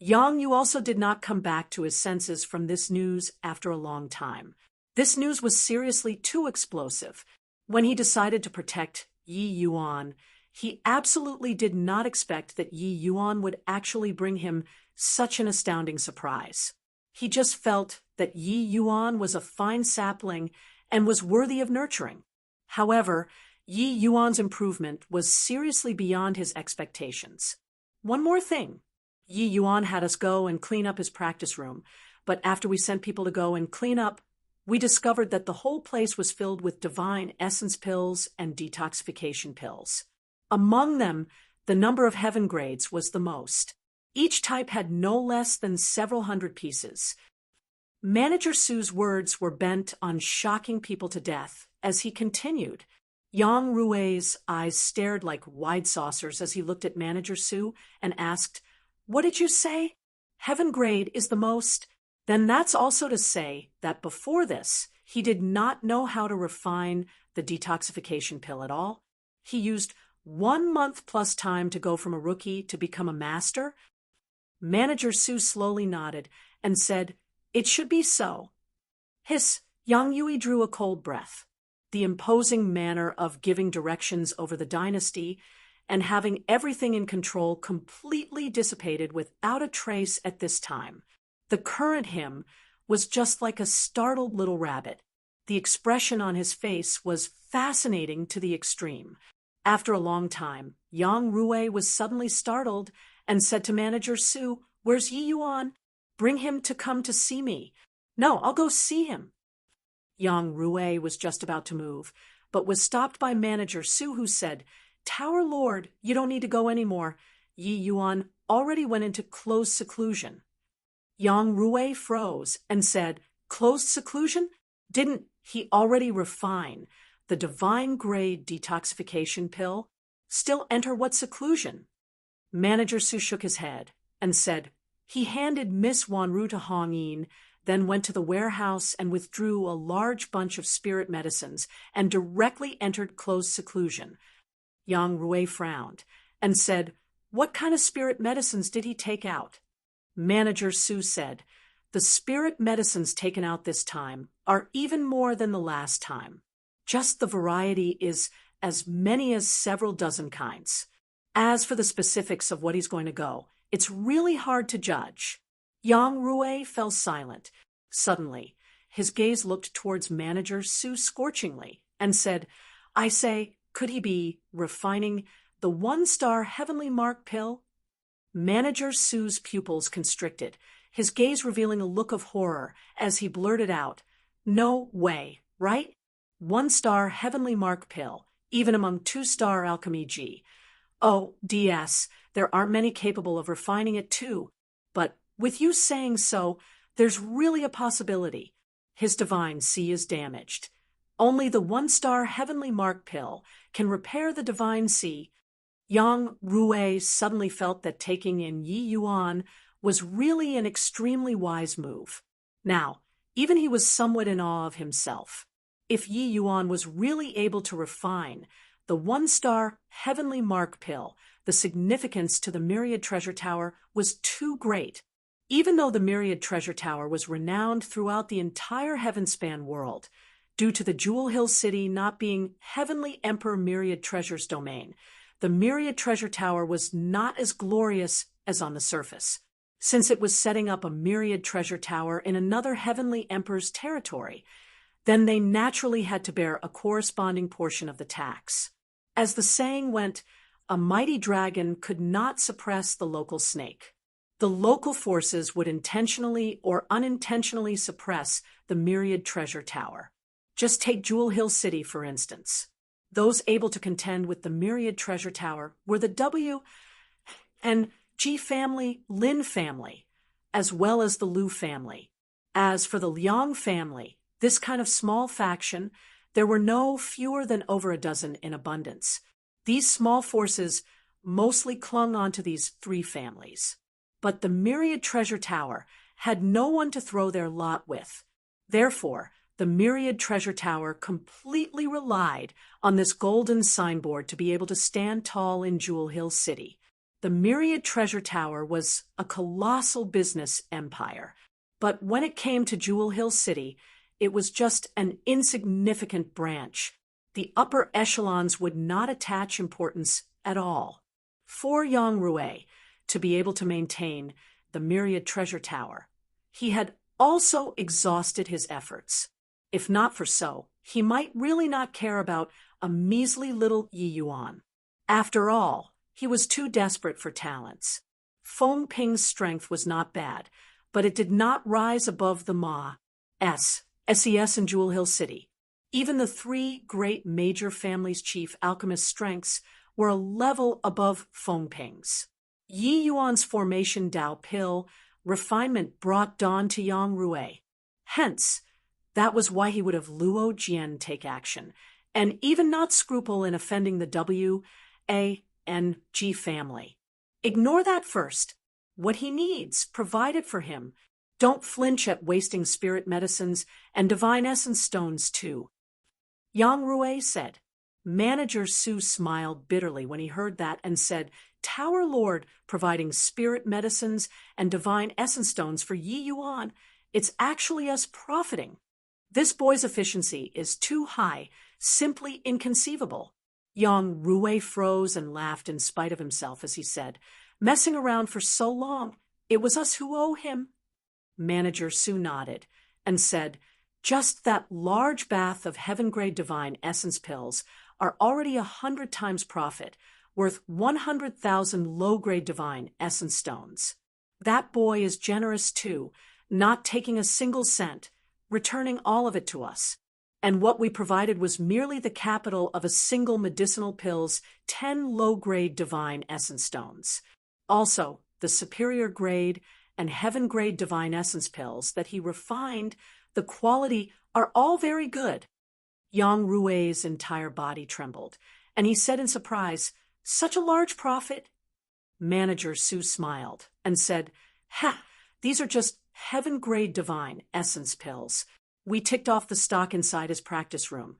Yang Yu also did not come back to his senses from this news after a long time. This news was seriously too explosive. When he decided to protect Yi Yuan, he absolutely did not expect that Yi Yuan would actually bring him such an astounding surprise. He just felt that Yi Yuan was a fine sapling and was worthy of nurturing. However, Yi Yuan's improvement was seriously beyond his expectations. One more thing. Yi Yuan had us go and clean up his practice room, but after we sent people to go and clean up, we discovered that the whole place was filled with divine essence pills and detoxification pills. Among them, the number of heaven grades was the most. Each type had no less than several hundred pieces. Manager Su's words were bent on shocking people to death as he continued. Yang Rui's eyes stared like wide saucers as he looked at Manager Su and asked, "What did you say? Heaven grade is the most?" Then that's also to say that before this, he did not know how to refine the detoxification pill at all. He used 1 month plus time to go from a rookie to become a master. Manager Su slowly nodded and said, "It should be so." Yang Yui drew a cold breath. The imposing manner of giving directions over the dynasty and having everything in control completely dissipated without a trace at this time. The current him was just like a startled little rabbit. The expression on his face was fascinating to the extreme. After a long time, Yang Rui was suddenly startled and said to Manager Su, "Where's Yi Yuan? Bring him to come to see me." "No, I'll go see him." Yang Rui was just about to move, but was stopped by Manager Su, who said, "Tower Lord, you don't need to go anymore. Yi Yuan already went into closed seclusion." Yang Rui froze and said, "Closed seclusion? Didn't he already refine the divine grade detoxification pill? Still enter what seclusion?" Manager Su shook his head and said, "He handed Miss Wanru to Hong Yin, then went to the warehouse and withdrew a large bunch of spirit medicines and directly entered closed seclusion." Yang Rui frowned and said, "What kind of spirit medicines did he take out?" Manager Su said, "The spirit medicines taken out this time are even more than the last time. Just the variety is as many as several dozen kinds. As for the specifics of what he's going to go, it's really hard to judge." Yang Rui fell silent. Suddenly, his gaze looked towards Manager Su scorchingly and said, "I say, could he be refining the 1-star heavenly mark pill?" Manager Su's pupils constricted, his gaze revealing a look of horror as he blurted out, "No way, right? 1-star heavenly mark pill, even among 2-star alchemy G. Oh, DS, there aren't many capable of refining it too. But with you saying so, there's really a possibility. His divine C is damaged. Only the 1-star heavenly mark pill can repair the divine C." Yang Rui suddenly felt that taking in Yi Yuan was really an extremely wise move. Now, even he was somewhat in awe of himself. If Yi Yuan was really able to refine the 1-star heavenly mark pill, the significance to the Myriad Treasure Tower was too great. Even though the Myriad Treasure Tower was renowned throughout the entire Heavenspan world, due to the Jewel Hill City not being Heavenly Emperor Myriad Treasure's domain, the Myriad Treasure Tower was not as glorious as on the surface, since it was setting up a Myriad Treasure Tower in another Heavenly Emperor's territory. Then they naturally had to bear a corresponding portion of the tax. As the saying went, a mighty dragon could not suppress the local snake. The local forces would intentionally or unintentionally suppress the Myriad Treasure Tower. Just take Jewel Hill City, for instance. Those able to contend with the Myriad Treasure Tower were the W and G family, Lin family, as well as the Lu family. As for the Liang family, this kind of small faction, there were no fewer than over a dozen in abundance. These small forces mostly clung onto these 3 families. But the Myriad Treasure Tower had no one to throw their lot with. Therefore, the Myriad Treasure Tower completely relied on this golden signboard to be able to stand tall in Jewel Hill City. The Myriad Treasure Tower was a colossal business empire, but when it came to Jewel Hill City, it was just an insignificant branch. The upper echelons would not attach importance at all. For Yang Rui to be able to maintain the Myriad Treasure Tower, he had also exhausted his efforts. If not for so, he might really not care about a measly little Yi Yuan. After all, he was too desperate for talents. Feng Ping's strength was not bad, but it did not rise above the SES in Jewel Hill City. Even the three great major families' chief alchemist strengths were a level above Feng Ping's. Yi Yuan's formation Dao pill refinement brought dawn to Yang Rui. Hence, that was why he would have Luo Jian take action, and even not scruple in offending the WANG family. Ignore that first. What he needs, provided for him. Don't flinch at wasting spirit medicines and divine essence stones too. Yang Rui said. Manager Su smiled bitterly when he heard that and said, Tower Lord providing spirit medicines and divine essence stones for Yi Yuan, it's actually us profiting. This boy's efficiency is too high, simply inconceivable. Yang Rui froze and laughed in spite of himself as he said, messing around for so long, it was us who owe him. Manager Su nodded and said, just that large bath of heaven-grade divine essence pills are already 100 times profit, worth 100,000 low-grade divine essence stones. That boy is generous too, not taking a single cent, returning all of it to us. And what we provided was merely the capital of a single medicinal pill's 10 low-grade divine essence stones. Also, the superior grade and heaven-grade divine essence pills that he refined, the quality are all very good. Yang Rui's entire body trembled, and he said in surprise, such a large profit? Manager Su smiled and said, ha, these are just heaven-grade divine essence pills. We ticked off the stock inside his practice room.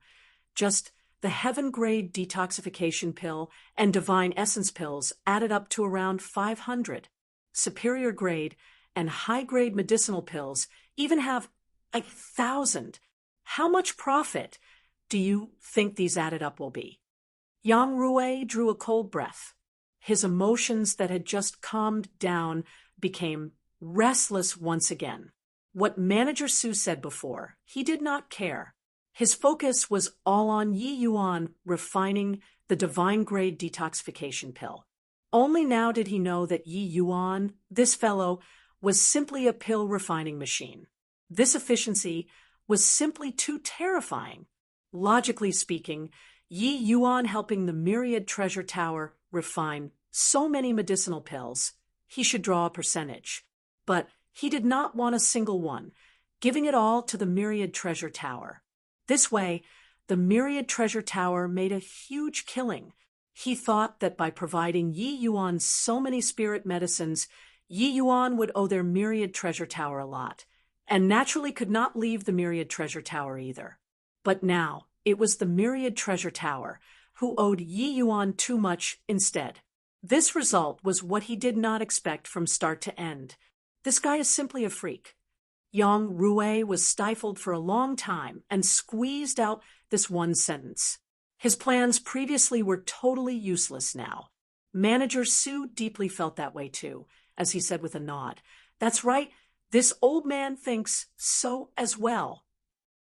Just the heaven-grade detoxification pill and divine essence pills added up to around 500. Superior grade and high-grade medicinal pills even have 1,000. How much profit do you think these added up will be? Yang Rui drew a cold breath. His emotions that had just calmed down became restless once again. What Manager Su said before, he did not care. His focus was all on Yi Yuan refining the divine-grade detoxification pill. Only now did he know that Yi Yuan, this fellow, was simply a pill refining machine. This efficiency was simply too terrifying. Logically speaking, Yi Yuan helping the Myriad Treasure Tower refine so many medicinal pills, he should draw a percentage. But he did not want a single one, giving it all to the Myriad Treasure Tower. This way, the Myriad Treasure Tower made a huge killing. He thought that by providing Yi Yuan so many spirit medicines, Yi Yuan would owe their Myriad Treasure Tower a lot, and naturally could not leave the Myriad Treasure Tower either. But now, it was the Myriad Treasure Tower who owed Yi Yuan too much instead. This result was what he did not expect from start to end. This guy is simply a freak. Yang Rui was stifled for a long time and squeezed out this one sentence. His plans previously were totally useless now. Manager Su deeply felt that way too, as he said with a nod. That's right, this old man thinks so as well.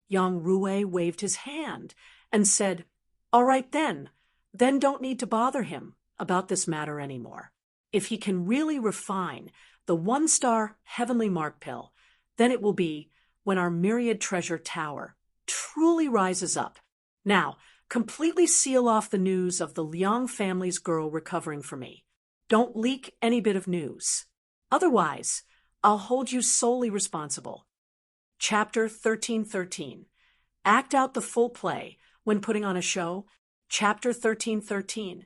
Yang Rui waved his hand and said, all right then don't need to bother him about this matter anymore. If he can really refine the one-star heavenly mark pill, then it will be when our Myriad Treasure Tower truly rises up. Now, completely seal off the news of the Liang family's girl recovering for me. Don't leak any bit of news. Otherwise, I'll hold you solely responsible. Chapter 1313. Act out the full play when putting on a show. Chapter 1313.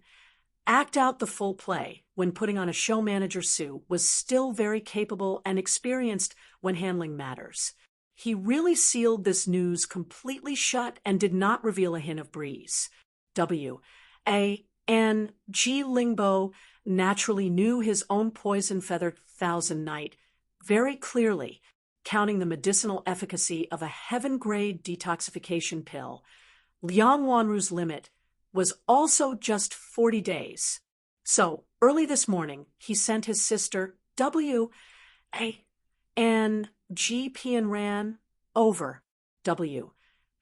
Act out the full play when putting on a show. Manager Su was still very capable and experienced when handling matters. He really sealed this news completely shut and did not reveal a hint of breeze. W.A.N.G. Lingbo naturally knew his own poison-feathered Thousand Night very clearly, counting the medicinal efficacy of a heaven-grade detoxification pill. Liang Wanru's limit was also just 40 days. So, early this morning, he sent his sister W.A.N.G. G Pian ran over. W.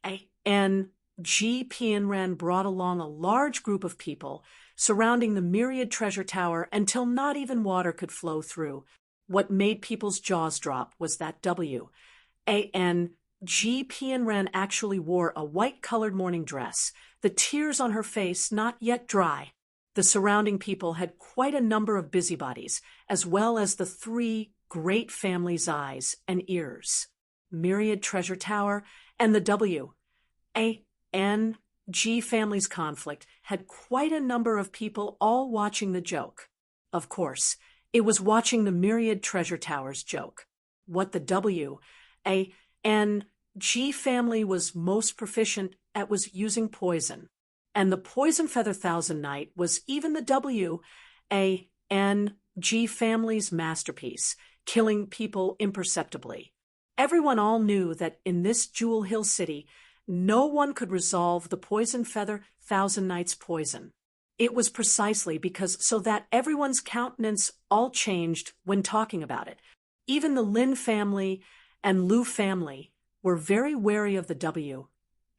A. N. G Pian ran brought along a large group of people surrounding the myriad treasure tower until not even water could flow through. What made people's jaws drop was that W. A. N. G Pian ran actually wore a white-colored morning dress, the tears on her face not yet dry. The surrounding people had quite a number of busybodies, as well as the three great families' eyes and ears. Myriad Treasure Tower and the W. A. N. G family's conflict had quite a number of people all watching the joke. Of course, it was watching the Myriad Treasure Tower's joke. What the W. A. N. G family was most proficient at was using poison, and the Poison Feather Thousand Night was even the W. A. N. G family's masterpiece, killing people imperceptibly. Everyone all knew that in this Jewel Hill city, no one could resolve the Poison Feather Thousand Nights poison. It was precisely because so that everyone's countenance all changed when talking about it. Even the Lin family and Lu family were very wary of the W.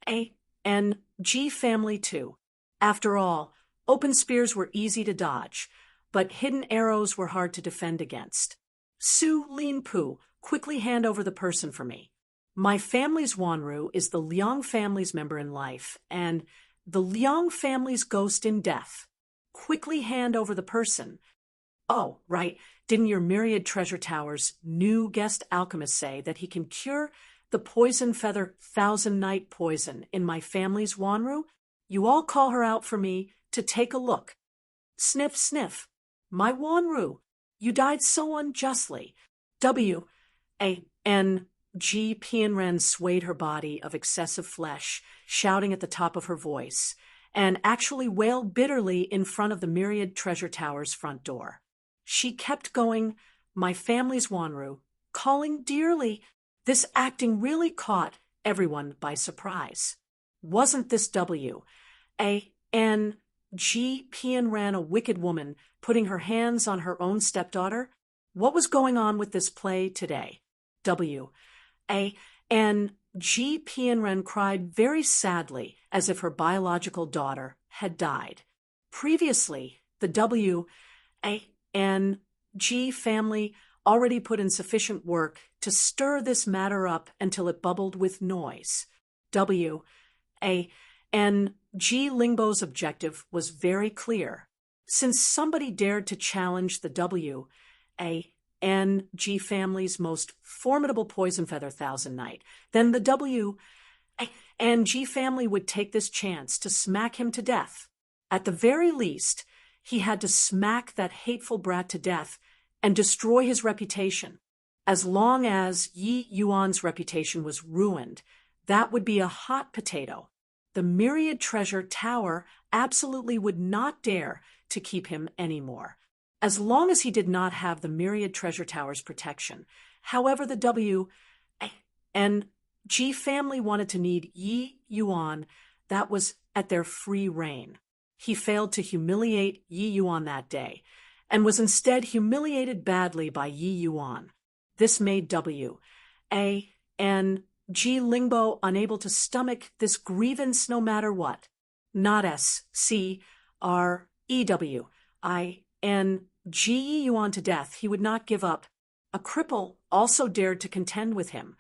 A. N. G family too. After all, open spears were easy to dodge, but hidden arrows were hard to defend against. Su Lin Pu, quickly hand over the person for me. My family's Wanru is the Liang family's member in life, and the Liang family's ghost in death. Quickly hand over the person. Oh, right, didn't your Myriad Treasure Tower's new guest alchemist say that he can cure the Poison Feather Thousand Night poison in my family's Wanru? You all call her out for me to take a look. Sniff, sniff. My Wanru, you died so unjustly. W. A. N. G. Pianren swayed her body of excessive flesh, shouting at the top of her voice, and actually wailed bitterly in front of the Myriad Treasure Tower's front door. She kept going, my family's Wanru, calling dearly. This acting really caught everyone by surprise. Wasn't this W. A. N. G. Pianren a wicked woman putting her hands on her own stepdaughter? What was going on with this play today? W. A. N. G. Pianren cried very sadly as if her biological daughter had died. Previously, the W. A. N. G. family already put in sufficient work to stir this matter up until it bubbled with noise. W. A. N. G. Lingbo's objective was very clear. Since somebody dared to challenge the W. A. N. G. family's most formidable Poison Feather Thousand Night, then the W. A. N. G. family would take this chance to smack him to death. At the very least, he had to smack that hateful brat to death and destroy his reputation. As long as Yi Yuan's reputation was ruined, that would be a hot potato. The Myriad Treasure Tower absolutely would not dare to keep him anymore, as long as he did not have the Myriad Treasure Tower's protection. However, the W. N. G. family wanted to need Yi Yuan. That was at their free reign. He failed to humiliate Yi Yuan that day, and was instead humiliated badly by Yi Yuan. This made W. A. N. G. Lingbo unable to stomach this grievance no matter what. Not S. C. R. E. W. I. N. G. Yi Yuan to death, he would not give up. A cripple also dared to contend with him.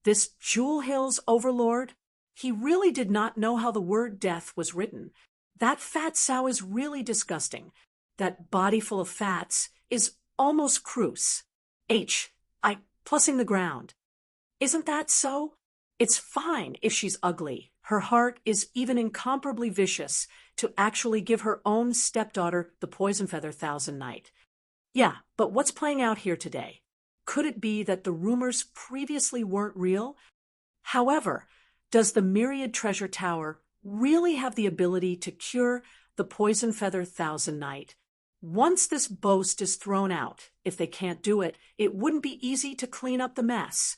This Jewel Hill's overlord, he really did not know how the word death was written. That fat sow is really disgusting. That body full of fats is almost crus. H. I. Plussing the ground. Isn't that so? It's fine if she's ugly. Her heart is even incomparably vicious to actually give her own stepdaughter the Poison Feather Thousand Night. Yeah, but what's playing out here today? Could it be that the rumors previously weren't real? However, does the Myriad Treasure Tower really have the ability to cure the Poison Feather Thousand Night? Once this boast is thrown out, if they can't do it, it wouldn't be easy to clean up the mess.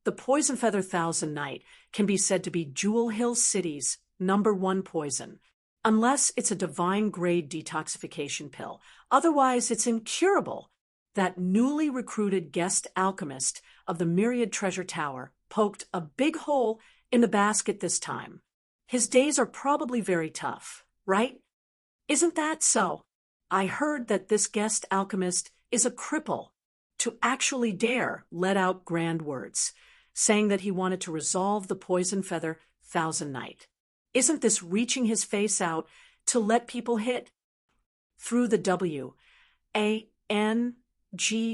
The Poison Feather Thousand Night can be said to be Jewel Hill City's #1 poison, unless it's a divine grade detoxification pill. Otherwise, it's incurable. That newly recruited guest alchemist of the Myriad Treasure Tower poked a big hole in the basket this time. His days are probably very tough, right? Isn't that so? I heard that this guest alchemist is a cripple. To actually dare let out grand words, saying that he wanted to resolve the poison feather Thousand Night. Isn't this reaching his face out to let people hit? Through the W.A.N.G.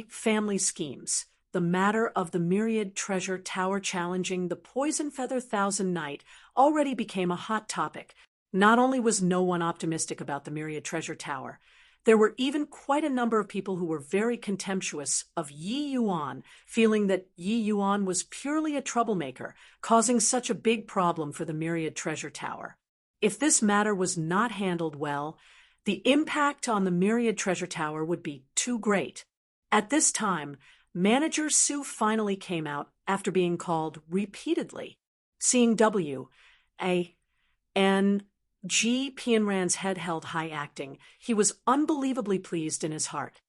family schemes, the matter of the Myriad Treasure Tower challenging the Poison Feather Thousand Night already became a hot topic. Not only was no one optimistic about the Myriad Treasure Tower, there were even quite a number of people who were very contemptuous of Yi Yuan, feeling that Yi Yuan was purely a troublemaker, causing such a big problem for the Myriad Treasure Tower. If this matter was not handled well, the impact on the Myriad Treasure Tower would be too great. At this time, Manager Sue finally came out after being called repeatedly. Seeing W.A.N.G. Pianran's head held high acting, he was unbelievably pleased in his heart.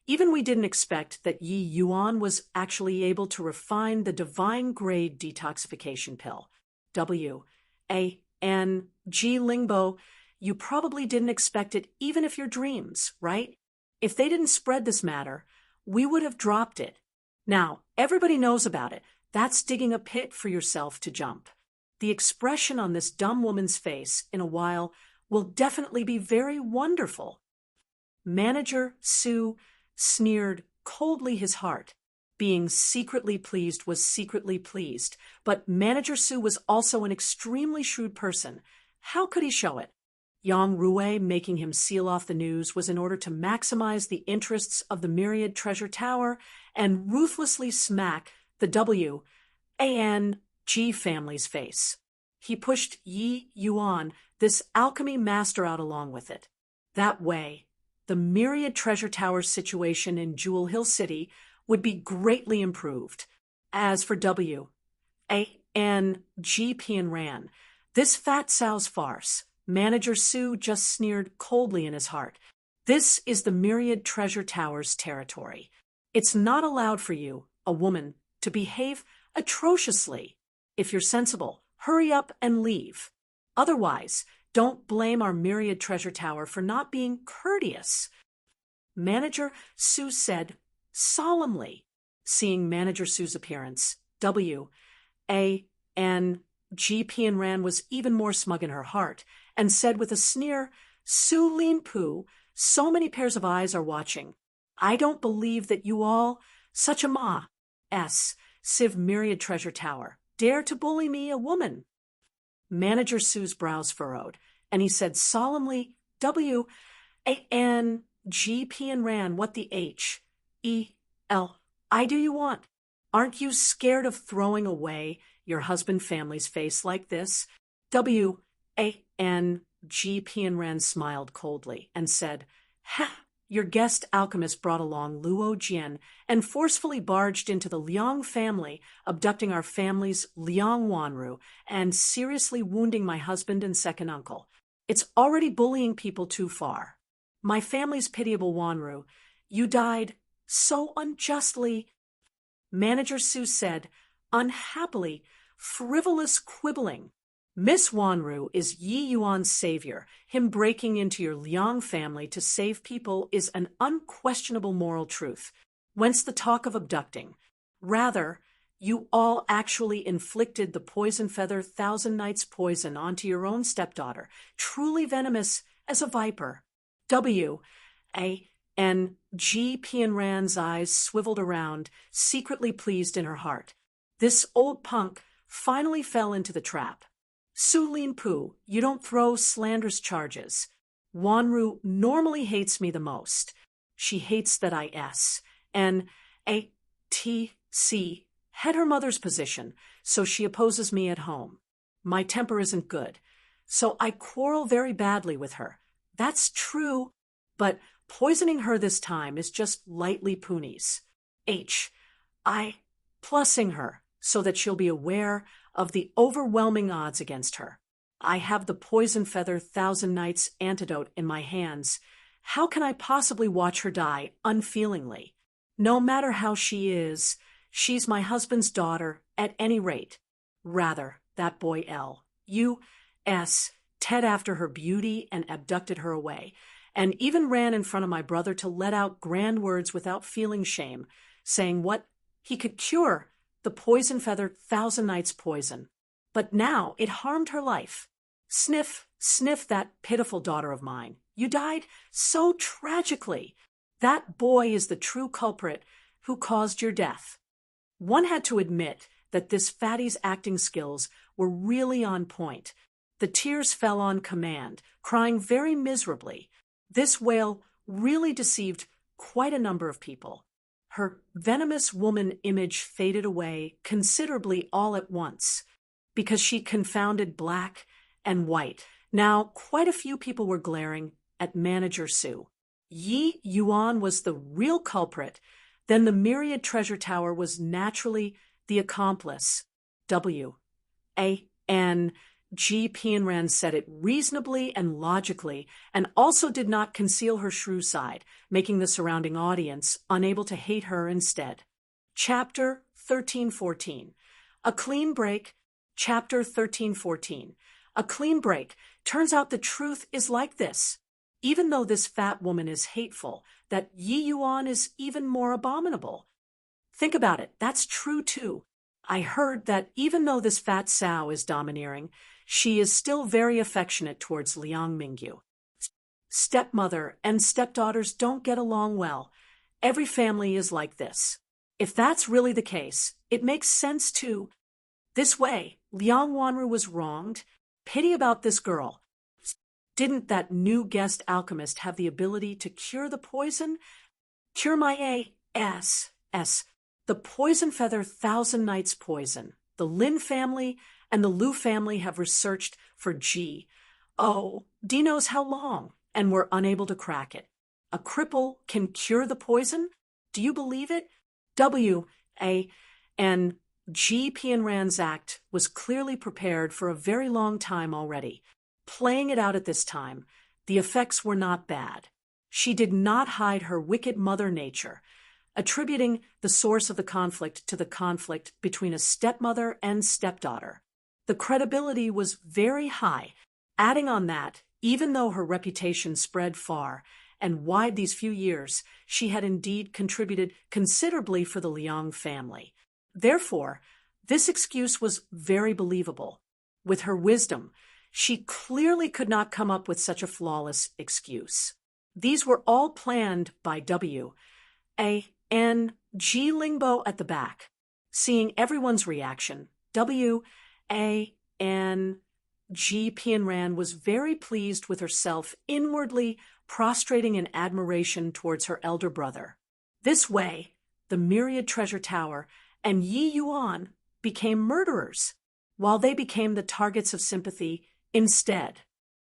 Even we didn't expect that Yi Yuan was actually able to refine the divine-grade detoxification pill. W.A.N.G. Lingbo, you probably didn't expect it even if your dreams, right? If they didn't spread this matter, we would have dropped it. Now, everybody knows about it. That's digging a pit for yourself to jump. The expression on this dumb woman's face in a while will definitely be very wonderful. Manager Sue sneered coldly his heart. Being secretly pleased was secretly pleased, but Manager Sue was also an extremely shrewd person. How could he show it? Yang Rui making him seal off the news was in order to maximize the interests of the Myriad Treasure Tower and ruthlessly smack the W.A.N.G. family's face. He pushed Yi Yuan, this alchemy master, out along with it. That way, the Myriad Treasure Tower's situation in Jewel Hill City would be greatly improved. As for W.A.N.G. Pianran, this fat sow's farce, Manager Sue just sneered coldly in his heart. This is the Myriad Treasure Tower's territory. It's not allowed for you, a woman, to behave atrociously. If you're sensible, hurry up and leave. Otherwise, don't blame our Myriad Treasure Tower for not being courteous. Manager Sue said solemnly. Seeing Manager Sue's appearance, W.A.N.G. Pianran was even more smug in her heart, and said with a sneer, Su Lin Pu, so many pairs of eyes are watching. I don't believe that you all, such a Civ Myriad Treasure Tower, dare to bully me, a woman. Manager Sue's brows furrowed, and he said solemnly, W.A.N.G. Pianran, what the H.E.L.I. do you want? Aren't you scared of throwing away your husband family's face like this? W.A.N.G. Pianran smiled coldly and said, your guest alchemist brought along Luo Jian and forcefully barged into the Liang family, abducting our family's Liang Wanru and seriously wounding my husband and second uncle. It's already bullying people too far. My family's pitiable Wanru, you died so unjustly. Manager Sue said, unhappily, frivolous quibbling. Miss Wanru is Yi Yuan's savior. Him breaking into your Liang family to save people is an unquestionable moral truth. Whence the talk of abducting? Rather, you all actually inflicted the poison feather Thousand Nights poison onto your own stepdaughter, truly venomous as a viper. W.A.N.G. Pianran's eyes swiveled around, secretly pleased in her heart. This old punk finally fell into the trap. Su Lin Pu, you don't throw slanderous charges. Wanru normally hates me the most. She hates that I S.N.A.T.C. had her mother's position, so she opposes me at home. My temper isn't good, so I quarrel very badly with her. That's true, but poisoning her this time is just lightly Punies. H.I. plussing her so that she'll be aware of the overwhelming odds against her. I have the poison feather Thousand Nights antidote in my hands, How can I possibly watch her die unfeelingly? No matter how she is, she's my husband's daughter at any rate. Rather, that boy L.U.S. Ted after her beauty and abducted her away, and even ran in front of my brother to let out grand words without feeling shame, saying what he could cure the poison-feathered Thousand Nights poison. But now it harmed her life. Sniff, sniff, that pitiful daughter of mine. You died so tragically. That boy is the true culprit who caused your death. One had to admit that this fatty's acting skills were really on point. The tears fell on command, crying very miserably. This wail really deceived quite a number of people. Her venomous woman image faded away considerably all at once, because she confounded black and white. Now, quite a few people were glaring at Manager Sue. Yi Yuan was the real culprit. Then the Myriad Treasure Tower was naturally the accomplice. W.A.N.G. Pianran said it reasonably and logically, and also did not conceal her shrew side, making the surrounding audience unable to hate her instead. Chapter 1314. A clean break. Chapter 1314. A clean break. Turns out the truth is like this. Even though this fat woman is hateful, that Yi Yuan is even more abominable. Think about it, that's true too. I heard that even though this fat sow is domineering, she is still very affectionate towards Liang Mingyu. Stepmother and stepdaughters don't get along well. Every family is like this. If that's really the case, it makes sense too. This way, Liang Wanru was wronged. Pity about this girl. Didn't that new guest alchemist have the ability to cure the poison? Cure my A.S. The poison feather Thousand Nights poison. The Lin family and the Lu family have researched for D knows how long, and were unable to crack it. A cripple can cure the poison? Do you believe it? W.A.N.G. Pianran's act was clearly prepared for a very long time already. Playing it out at this time, the effects were not bad. She did not hide her wicked mother nature, attributing the source of the conflict to the conflict between a stepmother and stepdaughter. The credibility was very high. Adding on that, even though her reputation spread far and wide these few years, she had indeed contributed considerably for the Liang family. Therefore, this excuse was very believable. With her wisdom, she clearly could not come up with such a flawless excuse. These were all planned by W.A.N.G. Lingbo at the back. Seeing everyone's reaction, W.A.N.G. Pianran was very pleased with herself, inwardly prostrating in admiration towards her elder brother. This way, the Myriad Treasure Tower and Yi Yuan became murderers, while they became the targets of sympathy instead.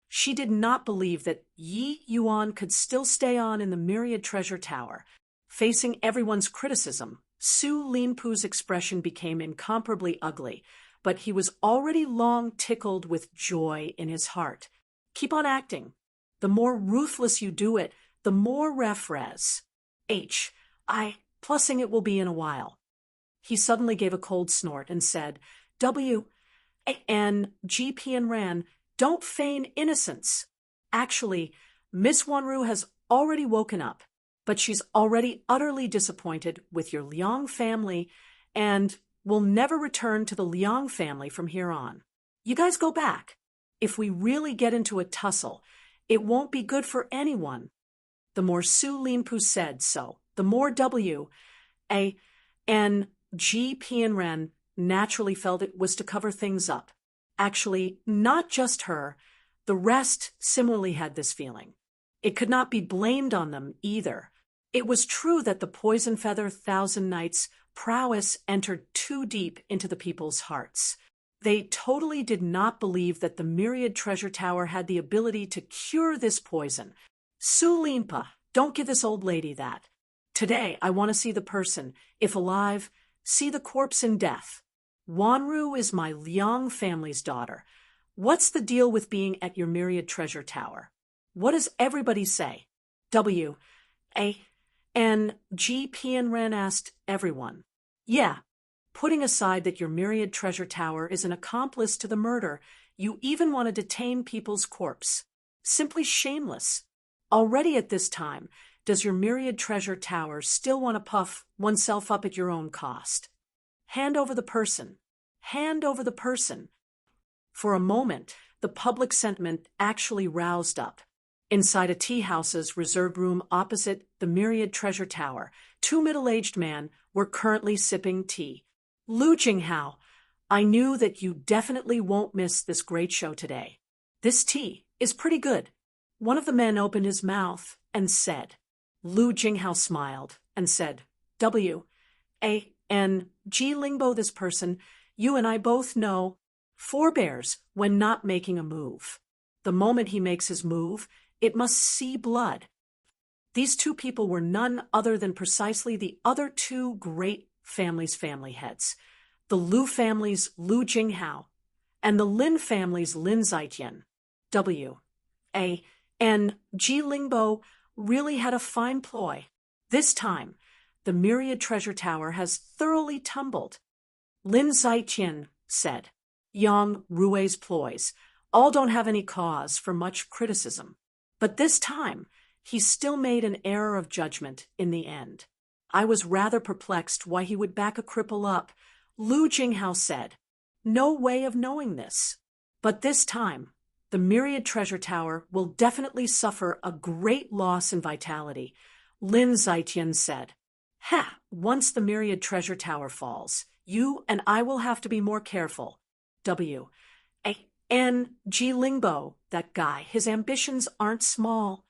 She did not believe that Yi Yuan could still stay on in the Myriad Treasure Tower. Facing everyone's criticism, Su Linpu's expression became incomparably ugly, but he was already long tickled with joy in his heart. Keep on acting. The more ruthless you do it, the more res. Plussing it will be in a while. He suddenly gave a cold snort and said, W.A.N.G. Pianran, don't feign innocence. Actually, Miss Wanru has already woken up, but she's already utterly disappointed with your Liang family and will never return to the Liang family from here on. You guys go back. If we really get into a tussle, it won't be good for anyone. The more Su Linpu said so, the more W.A.N.G. Pianran naturally felt it was to cover things up. Actually, not just her, the rest similarly had this feeling. It could not be blamed on them either. It was true that the Poison Feather Thousand Nights' prowess entered too deep into the people's hearts. They totally did not believe that the Myriad Treasure Tower had the ability to cure this poison. Su Linpa, don't give this old lady that. Today, I want to see the person, if alive, see the corpse in death. Wanru is my Liang family's daughter. What's the deal with being at your Myriad Treasure Tower? What does everybody say? W. A. N. G. P. and Ren asked everyone. Yeah. Putting aside that your myriad treasure tower is an accomplice to the murder, you even want to detain people's corpse. Simply shameless. Already at this time, does your myriad treasure tower still want to puff oneself up at your own cost? Hand over the person. Hand over the person. For a moment, the public sentiment actually roused up. Inside a tea house's reserved room opposite the myriad treasure tower, two middle-aged men were currently sipping tea. Lu Jinghao, I knew that you definitely won't miss this great show today. This tea is pretty good. One of the men opened his mouth and said. Lu Jinghao smiled and said, W. A. N. G. Lingbo, this person, you and I both know, forbears when not making a move. The moment he makes his move, it must see blood. These two people were none other than precisely the other two great family's family heads, the Lu family's Lu Jinghao and the Lin family's Lin Zaijian. W. A. N. G. Lingbo really had a fine ploy. This time, the myriad treasure tower has thoroughly tumbled. Lin Zaijian said, Yang Rui's ploys all don't have any cause for much criticism. But this time, he still made an error of judgment in the end. I was rather perplexed why he would back a cripple up. Lu Jinghao said, no way of knowing this. But this time, the myriad treasure tower will definitely suffer a great loss in vitality. Lin Zaijian said, once the myriad treasure tower falls, you and I will have to be more careful. W. A. N. G. Lingbo, that guy, his ambitions aren't small.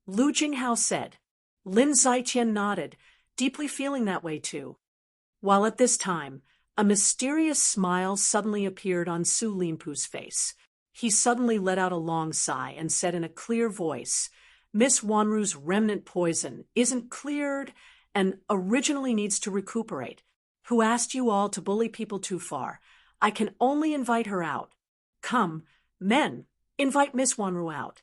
Lu Jinghao said. Lin Zaijian nodded, deeply feeling that way too. While at this time, a mysterious smile suddenly appeared on Su Linpu's face. He suddenly let out a long sigh and said in a clear voice, Miss Wanru's remnant poison isn't cleared and originally needs to recuperate. Who asked you all to bully people too far? I can only invite her out. Come, men, invite Miss Wanru out.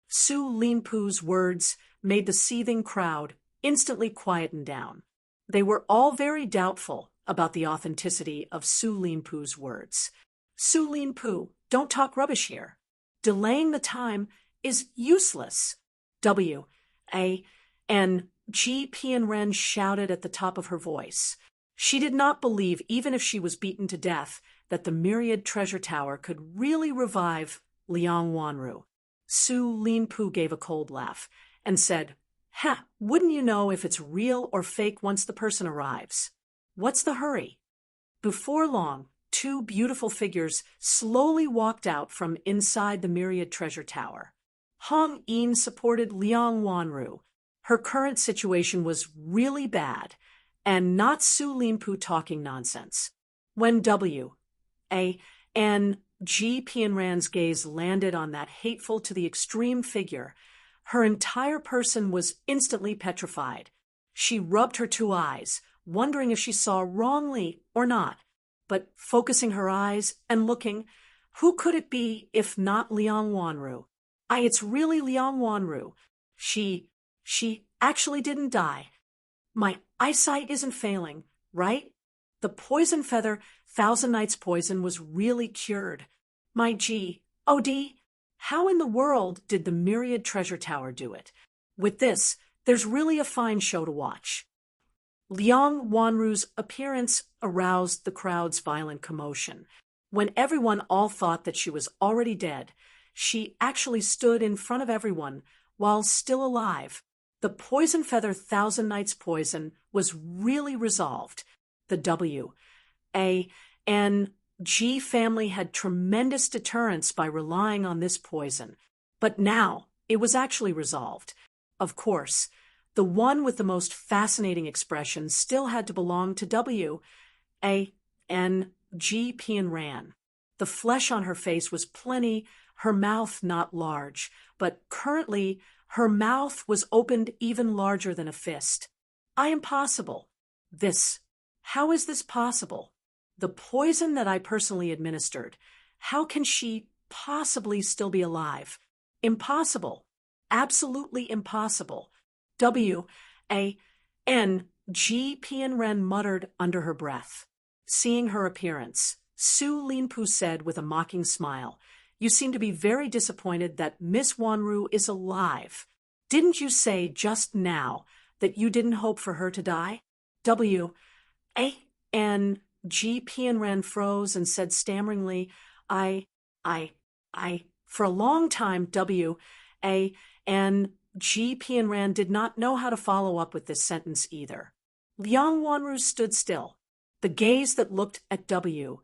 Su Linpu's words made the seething crowd instantly quieten down. They were all very doubtful about the authenticity of Su Linpu's words. Su Linpu, don't talk rubbish here. Delaying the time is useless. W. A. N. G. P. and Ren shouted at the top of her voice. She did not believe, even if she was beaten to death, that the myriad treasure tower could really revive Liang Wanru. Su Linpu gave a cold laugh and said, wouldn't you know if it's real or fake once the person arrives? What's the hurry? Before long, two beautiful figures slowly walked out from inside the myriad treasure tower. Hong Yin supported Liang Wanru. Her current situation was really bad, and not Su Linpu talking nonsense. When W. A. N. G. P. and Ran's gaze landed on that hateful to the extreme figure, her entire person was instantly petrified. She rubbed her two eyes, wondering if she saw wrongly or not, but focusing her eyes and looking, who could it be if not Liang Wanru? It's really Liang Wanru. She actually didn't die. My eyesight isn't failing, right? The poison feather, Thousand Nights poison, was really cured. My G.O.D., how in the world did the myriad treasure tower do it? With this, there's really a fine show to watch. Liang Wanru's appearance aroused the crowd's violent commotion. When everyone all thought that she was already dead, she actually stood in front of everyone while still alive. The poison feather Thousand Nights poison was really resolved. The W. A. N. G. family had tremendous deterrence by relying on this poison, but now it was actually resolved. Of course, the one with the most fascinating expression still had to belong to W. A. N. G. P. and Ran. The flesh on her face was plenty, her mouth not large, but currently her mouth was opened even larger than a fist. I am possible. How is this possible? The poison that I personally administered, how can she possibly still be alive? Impossible. absolutely impossible. W-A-N-G Pianren muttered under her breath. Seeing her appearance, Su Linpu said with a mocking smile, "You seem to be very disappointed that Miss Wanru is alive. Didn't you say just now that you didn't hope for her to die?" W-A-N-G Pianren froze and said stammeringly, I, for a long time, W-A-N-G Pianren did not know how to follow up with this sentence either. Liang Wanru stood still. The gaze that looked at W-A-N-G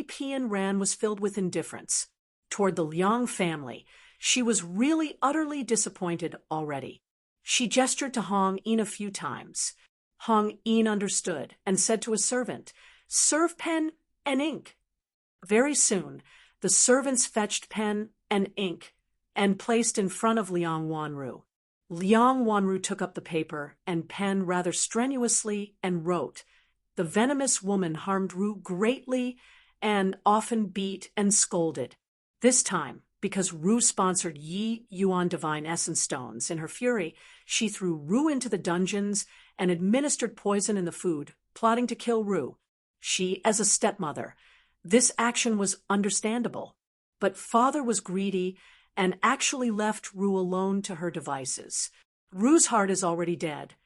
Pianren was filled with indifference. Toward the Liang family, she was really utterly disappointed already. She gestured to Hong Yin a few times. Hong Yin understood and said to a servant, "Serve pen and ink." Very soon, the servants fetched pen and ink and placed in front of Liang Wanru. Liang Wanru took up the paper and pen rather strenuously and wrote, "The venomous woman harmed Ru greatly and often beat and scolded. This time, because Ru sponsored Yi Yuan divine essence stones, in her fury, she threw Ru into the dungeons and administered poison in the food, plotting to kill Ru. She, as a stepmother, this action was understandable, but father was greedy and actually left Ru alone to her devices. Ru's heart is already dead.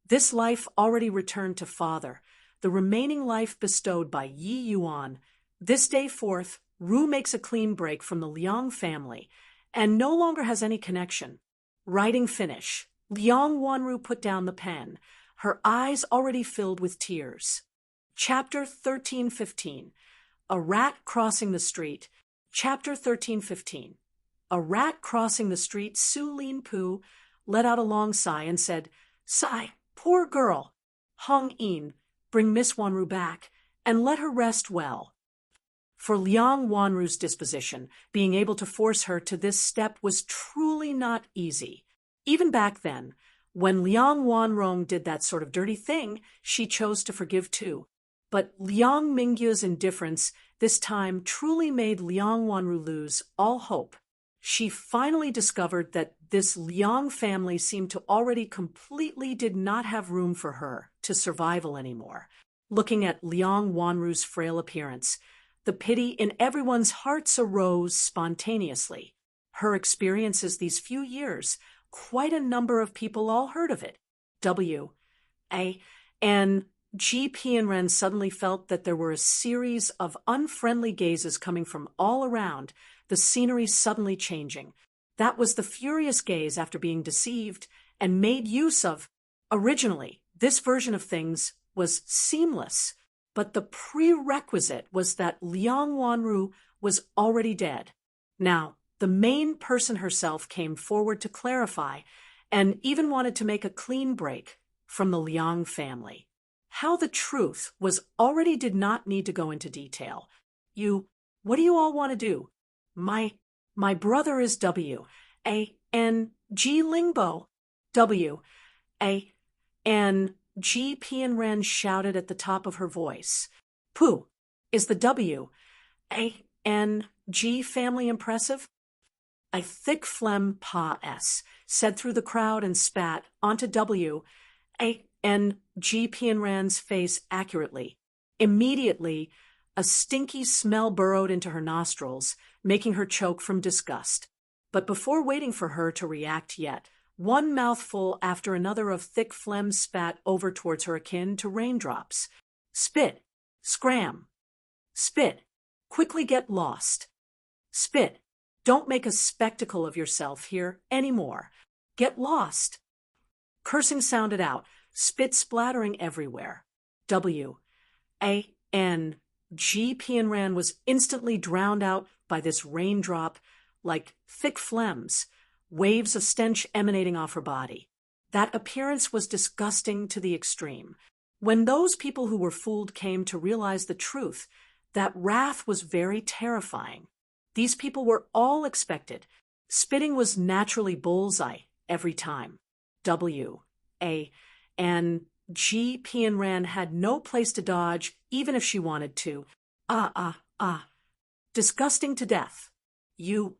This life already returned to father, the remaining life bestowed by Yi Yuan. This day forth, Ru makes a clean break from the Liang family and no longer has any connection." Writing finish, Liang Wanru put down the pen, her eyes already filled with tears. Chapter 13:15. A rat crossing the street. Chapter 13:15. A rat crossing the street. Su Linpu let out a long sigh and said, "Sigh, poor girl. Hong Yin, bring Miss Wanru back and let her rest well." For Liang Wanru's disposition, being able to force her to this step was truly not easy. Even back then, when Liang Wanrong did that sort of dirty thing, she chose to forgive too. But Liang Mingyu's indifference this time truly made Liang Wanru lose all hope. She finally discovered that this Liang family seemed to already completely did not have room for her to survival anymore. Looking at Liang Wanru's frail appearance, the pity in everyone's hearts arose spontaneously. Her experiences these few years, quite a number of people all heard of it. W-A-N-G Pianren suddenly felt that there were a series of unfriendly gazes coming from all around, the scenery suddenly changing. That was the furious gaze after being deceived and made use of. Originally, this version of things was seamless, but the prerequisite was that Liang Wanru was already dead. Now, the main person herself came forward to clarify and even wanted to make a clean break from the Liang family. How the truth was already did not need to go into detail. What do you all want to do? My brother is W-A-N-G Lingbo. W-A-N-G Pianren shouted at the top of her voice. "Pooh, is the W-A-N-G family impressive?" A thick phlegm pa-s said through the crowd and spat onto W-A-N-G Pianren's face accurately. Immediately, a stinky smell burrowed into her nostrils, making her choke from disgust. But before waiting for her to react yet, one mouthful after another of thick phlegm spat over towards her akin to raindrops. "Spit, scram. Spit, quickly get lost. Spit, don't make a spectacle of yourself here anymore. Get lost." Cursing sounded out, spit splattering everywhere. W-A-N-G Pianren was instantly drowned out by this raindrop like thick phlegms, waves of stench emanating off her body. That appearance was disgusting to the extreme. When those people who were fooled came to realize the truth, that wrath was very terrifying. These people were all expected. Spitting was naturally bullseye every time. W-A-N-G Pianren had no place to dodge, even if she wanted to. Disgusting to death. You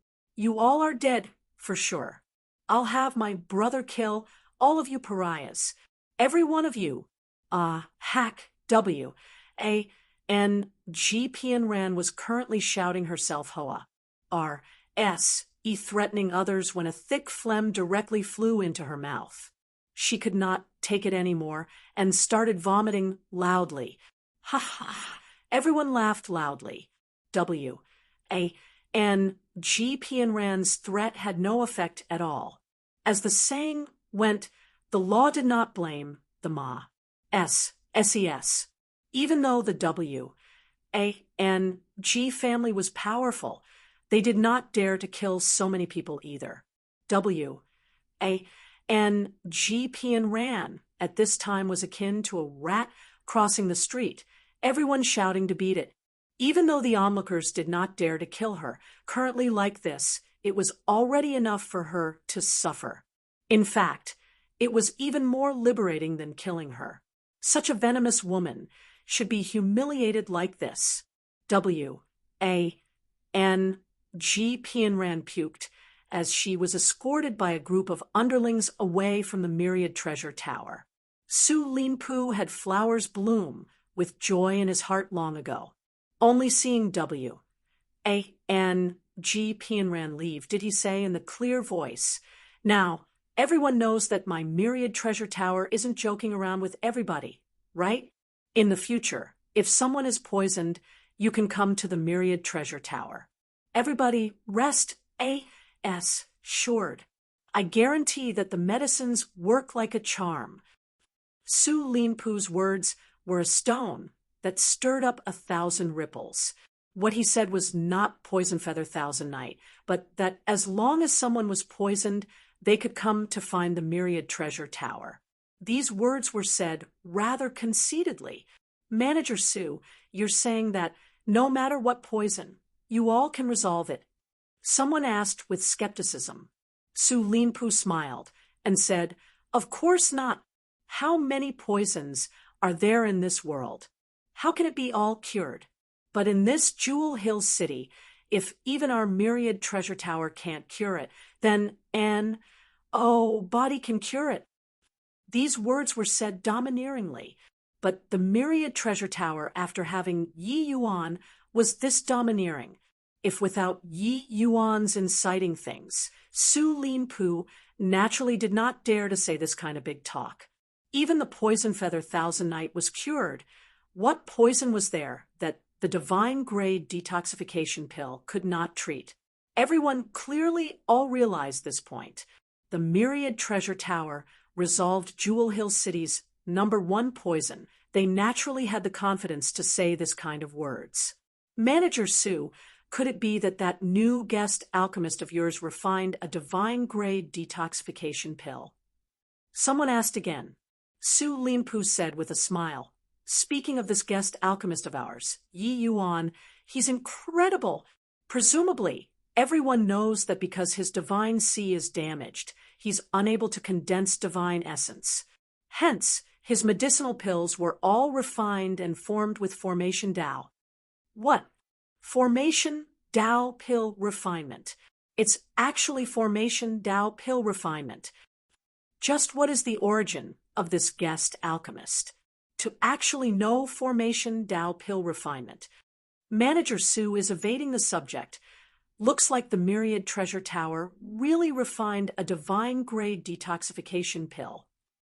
all are dead for sure. I'll have my brother kill all of you pariahs. Every one of you. Hack W. A. N. G. Pian Ran was currently shouting herself Hoa. R. S. E. threatening others when a thick phlegm directly flew into her mouth. She could not take it anymore and started vomiting loudly. Ha ha. Everyone laughed loudly. W. A. N. G. Pian Ran's threat had no effect at all. As the saying went, the law did not blame the Ma. SES. Even though the W. A. N. G. family was powerful, they did not dare to kill so many people either. W. A. N. G. Pian Ran at this time was akin to a rat crossing the street, everyone shouting to beat it. Even though the onlookers did not dare to kill her, currently like this, it was already enough for her to suffer. In fact, it was even more liberating than killing her. Such a venomous woman should be humiliated like this. W. A. N. G. Pian Ran puked as she was escorted by a group of underlings away from the Myriad Treasure Tower. Su Linpu had flowers bloom with joy in his heart long ago. Only seeing W. A. N. G. Pian Ran leave did he say in the clear voice, "Now, everyone knows that my Myriad Treasure Tower isn't joking around with everybody, right? In the future, if someone is poisoned, you can come to the Myriad Treasure Tower. Everybody rest assured. I guarantee that the medicines work like a charm." Su Linpu's words were a stone that stirred up 1,000 ripples. What he said was not Poison Feather Thousand Night, but that as long as someone was poisoned, they could come to find the Myriad Treasure Tower. These words were said rather conceitedly. "Manager Su, you're saying that no matter what poison, you all can resolve it?" Someone asked with skepticism. Su Linpu smiled and said, "Of course not. How many poisons are there in this world? How can it be all cured? But in this Jewel Hill City, if even our Myriad Treasure Tower can't cure it, then body can cure it." These words were said domineeringly, but the Myriad Treasure Tower, after having Yi Yuan, was this domineering. If without Yi Yuan's inciting things, Su Linpu naturally did not dare to say this kind of big talk. Even the Poison Feather Thousand Night was cured. What poison was there that the divine grade detoxification pill could not treat? Everyone clearly all realized this point. The Myriad Treasure Tower resolved Jewel Hill City's #1 poison. They naturally had the confidence to say this kind of words. "Manager Su, could it be that that new guest alchemist of yours refined a divine grade detoxification pill?" Someone asked again. Su Linpu said with a smile, "Speaking of this guest alchemist of ours, Yi Yuan, he's incredible. Presumably, everyone knows that because his divine sea is damaged, he's unable to condense divine essence. Hence, his medicinal pills were all refined and formed with Formation Tao." What? Formation Tao pill refinement. It's actually Formation Tao pill refinement. Just what is the origin of this guest alchemist? To actually know Formation Tao pill refinement. Manager Su is evading the subject. Looks like the Myriad Treasure Tower really refined a divine grade detoxification pill.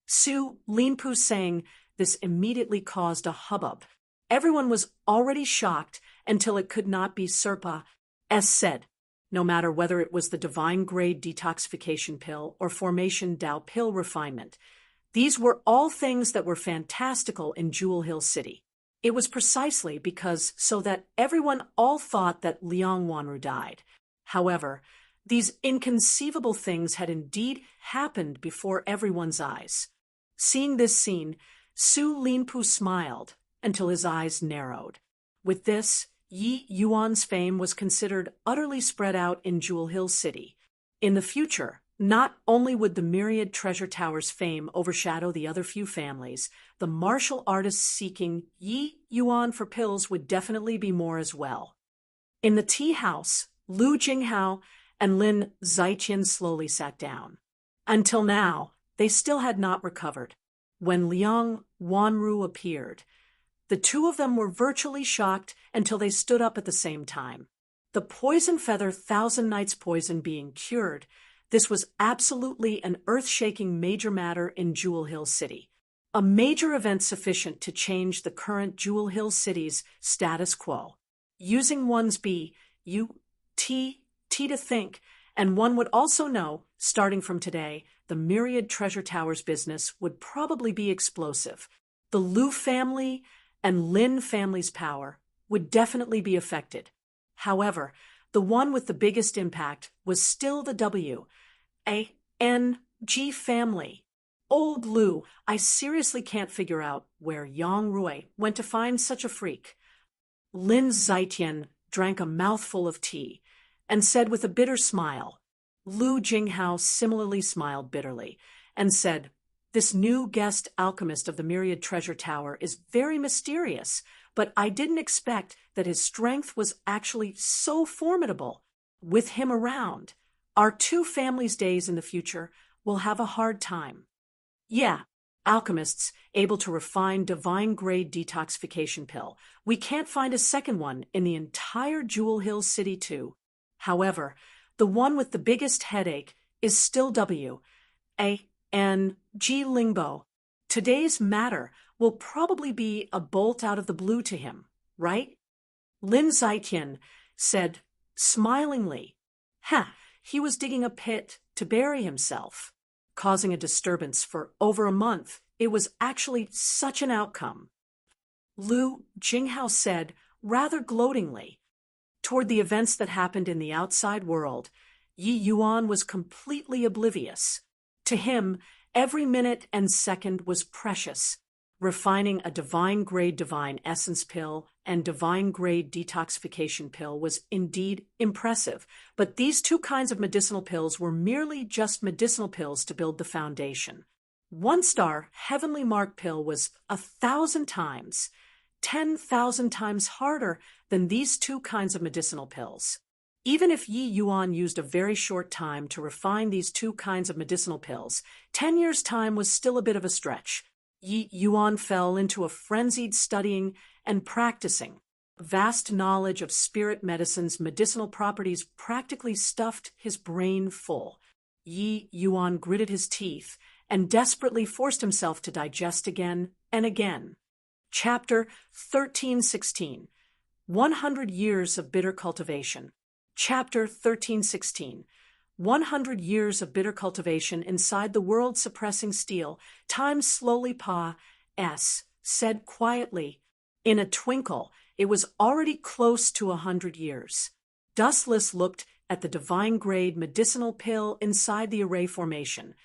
Su Linpu saying this immediately caused a hubbub. Everyone was already shocked until it could not be said. No matter whether it was the divine grade detoxification pill or Formation Tao pill refinement, these were all things that were fantastical in Jewel Hill City. It was precisely because so that everyone all thought that Liang Wanru died. However, these inconceivable things had indeed happened before everyone's eyes. Seeing this scene, Su Linpu smiled until his eyes narrowed. With this, Yi Yuan's fame was considered utterly spread out in Jewel Hill City. In the future, not only would the Myriad Treasure Tower's fame overshadow the other few families, the martial artists seeking Yi Yuan for pills would definitely be more as well. In the tea house, Lu Jinghao and Lin Ziqian slowly sat down. Until now, they still had not recovered. When Liang Wanru appeared, the two of them were virtually shocked until they stood up at the same time. The poison feather Thousand Nights poison being cured, this was absolutely an earth-shaking major matter in Jewel Hill City. A major event sufficient to change the current Jewel Hill City's status quo. Using one's T to think, and one would also know, starting from today, the Myriad Treasure Towers business would probably be explosive. The Liu family and Lin family's power would definitely be affected. However, the one with the biggest impact was still the W.A.N.G. family. Old Liu, I seriously can't figure out where Yang Rui went to find such a freak. Lin Ziqian drank a mouthful of tea and said with a bitter smile. Liu Jinghao similarly smiled bitterly and said, "This new guest alchemist of the Myriad Treasure Tower is very mysterious, but I didn't expect that his strength was actually so formidable. With him around, our two families' days in the future will have a hard time." Yeah, alchemists able to refine divine-grade detoxification pill. We can't find a second one in the entire Jewel Hill City too. However, the one with the biggest headache is still W.A.N.G. Lingbo. Today's matter will probably be a bolt out of the blue to him, right? Lin Ziqian said smilingly. He was digging a pit to bury himself, causing a disturbance for over a month. It was actually such an outcome. Liu Jinghao said, rather gloatingly. Toward the events that happened in the outside world, Yi Yuan was completely oblivious. To him, every minute and second was precious. Refining a divine-grade divine essence pill and divine-grade detoxification pill was indeed impressive, but these two kinds of medicinal pills were merely just medicinal pills to build the foundation. 1-star Heavenly Mark pill was 1,000 times, 10,000 times harder than these two kinds of medicinal pills. Even if Yi Yuan used a very short time to refine these two kinds of medicinal pills, 10 years' time was still a bit of a stretch. Yi Yuan fell into a frenzied studying and practicing. Vast knowledge of spirit medicine's medicinal properties practically stuffed his brain full. Yi Yuan gritted his teeth and desperately forced himself to digest again and again. Chapter 1316. 100 Years of Bitter Cultivation. Chapter 1316. 100 years of bitter cultivation inside the world-suppressing steel. Time slowly said quietly. In a twinkle, it was already close to 100 years. Dustless looked at the divine-grade medicinal pill inside the array formation,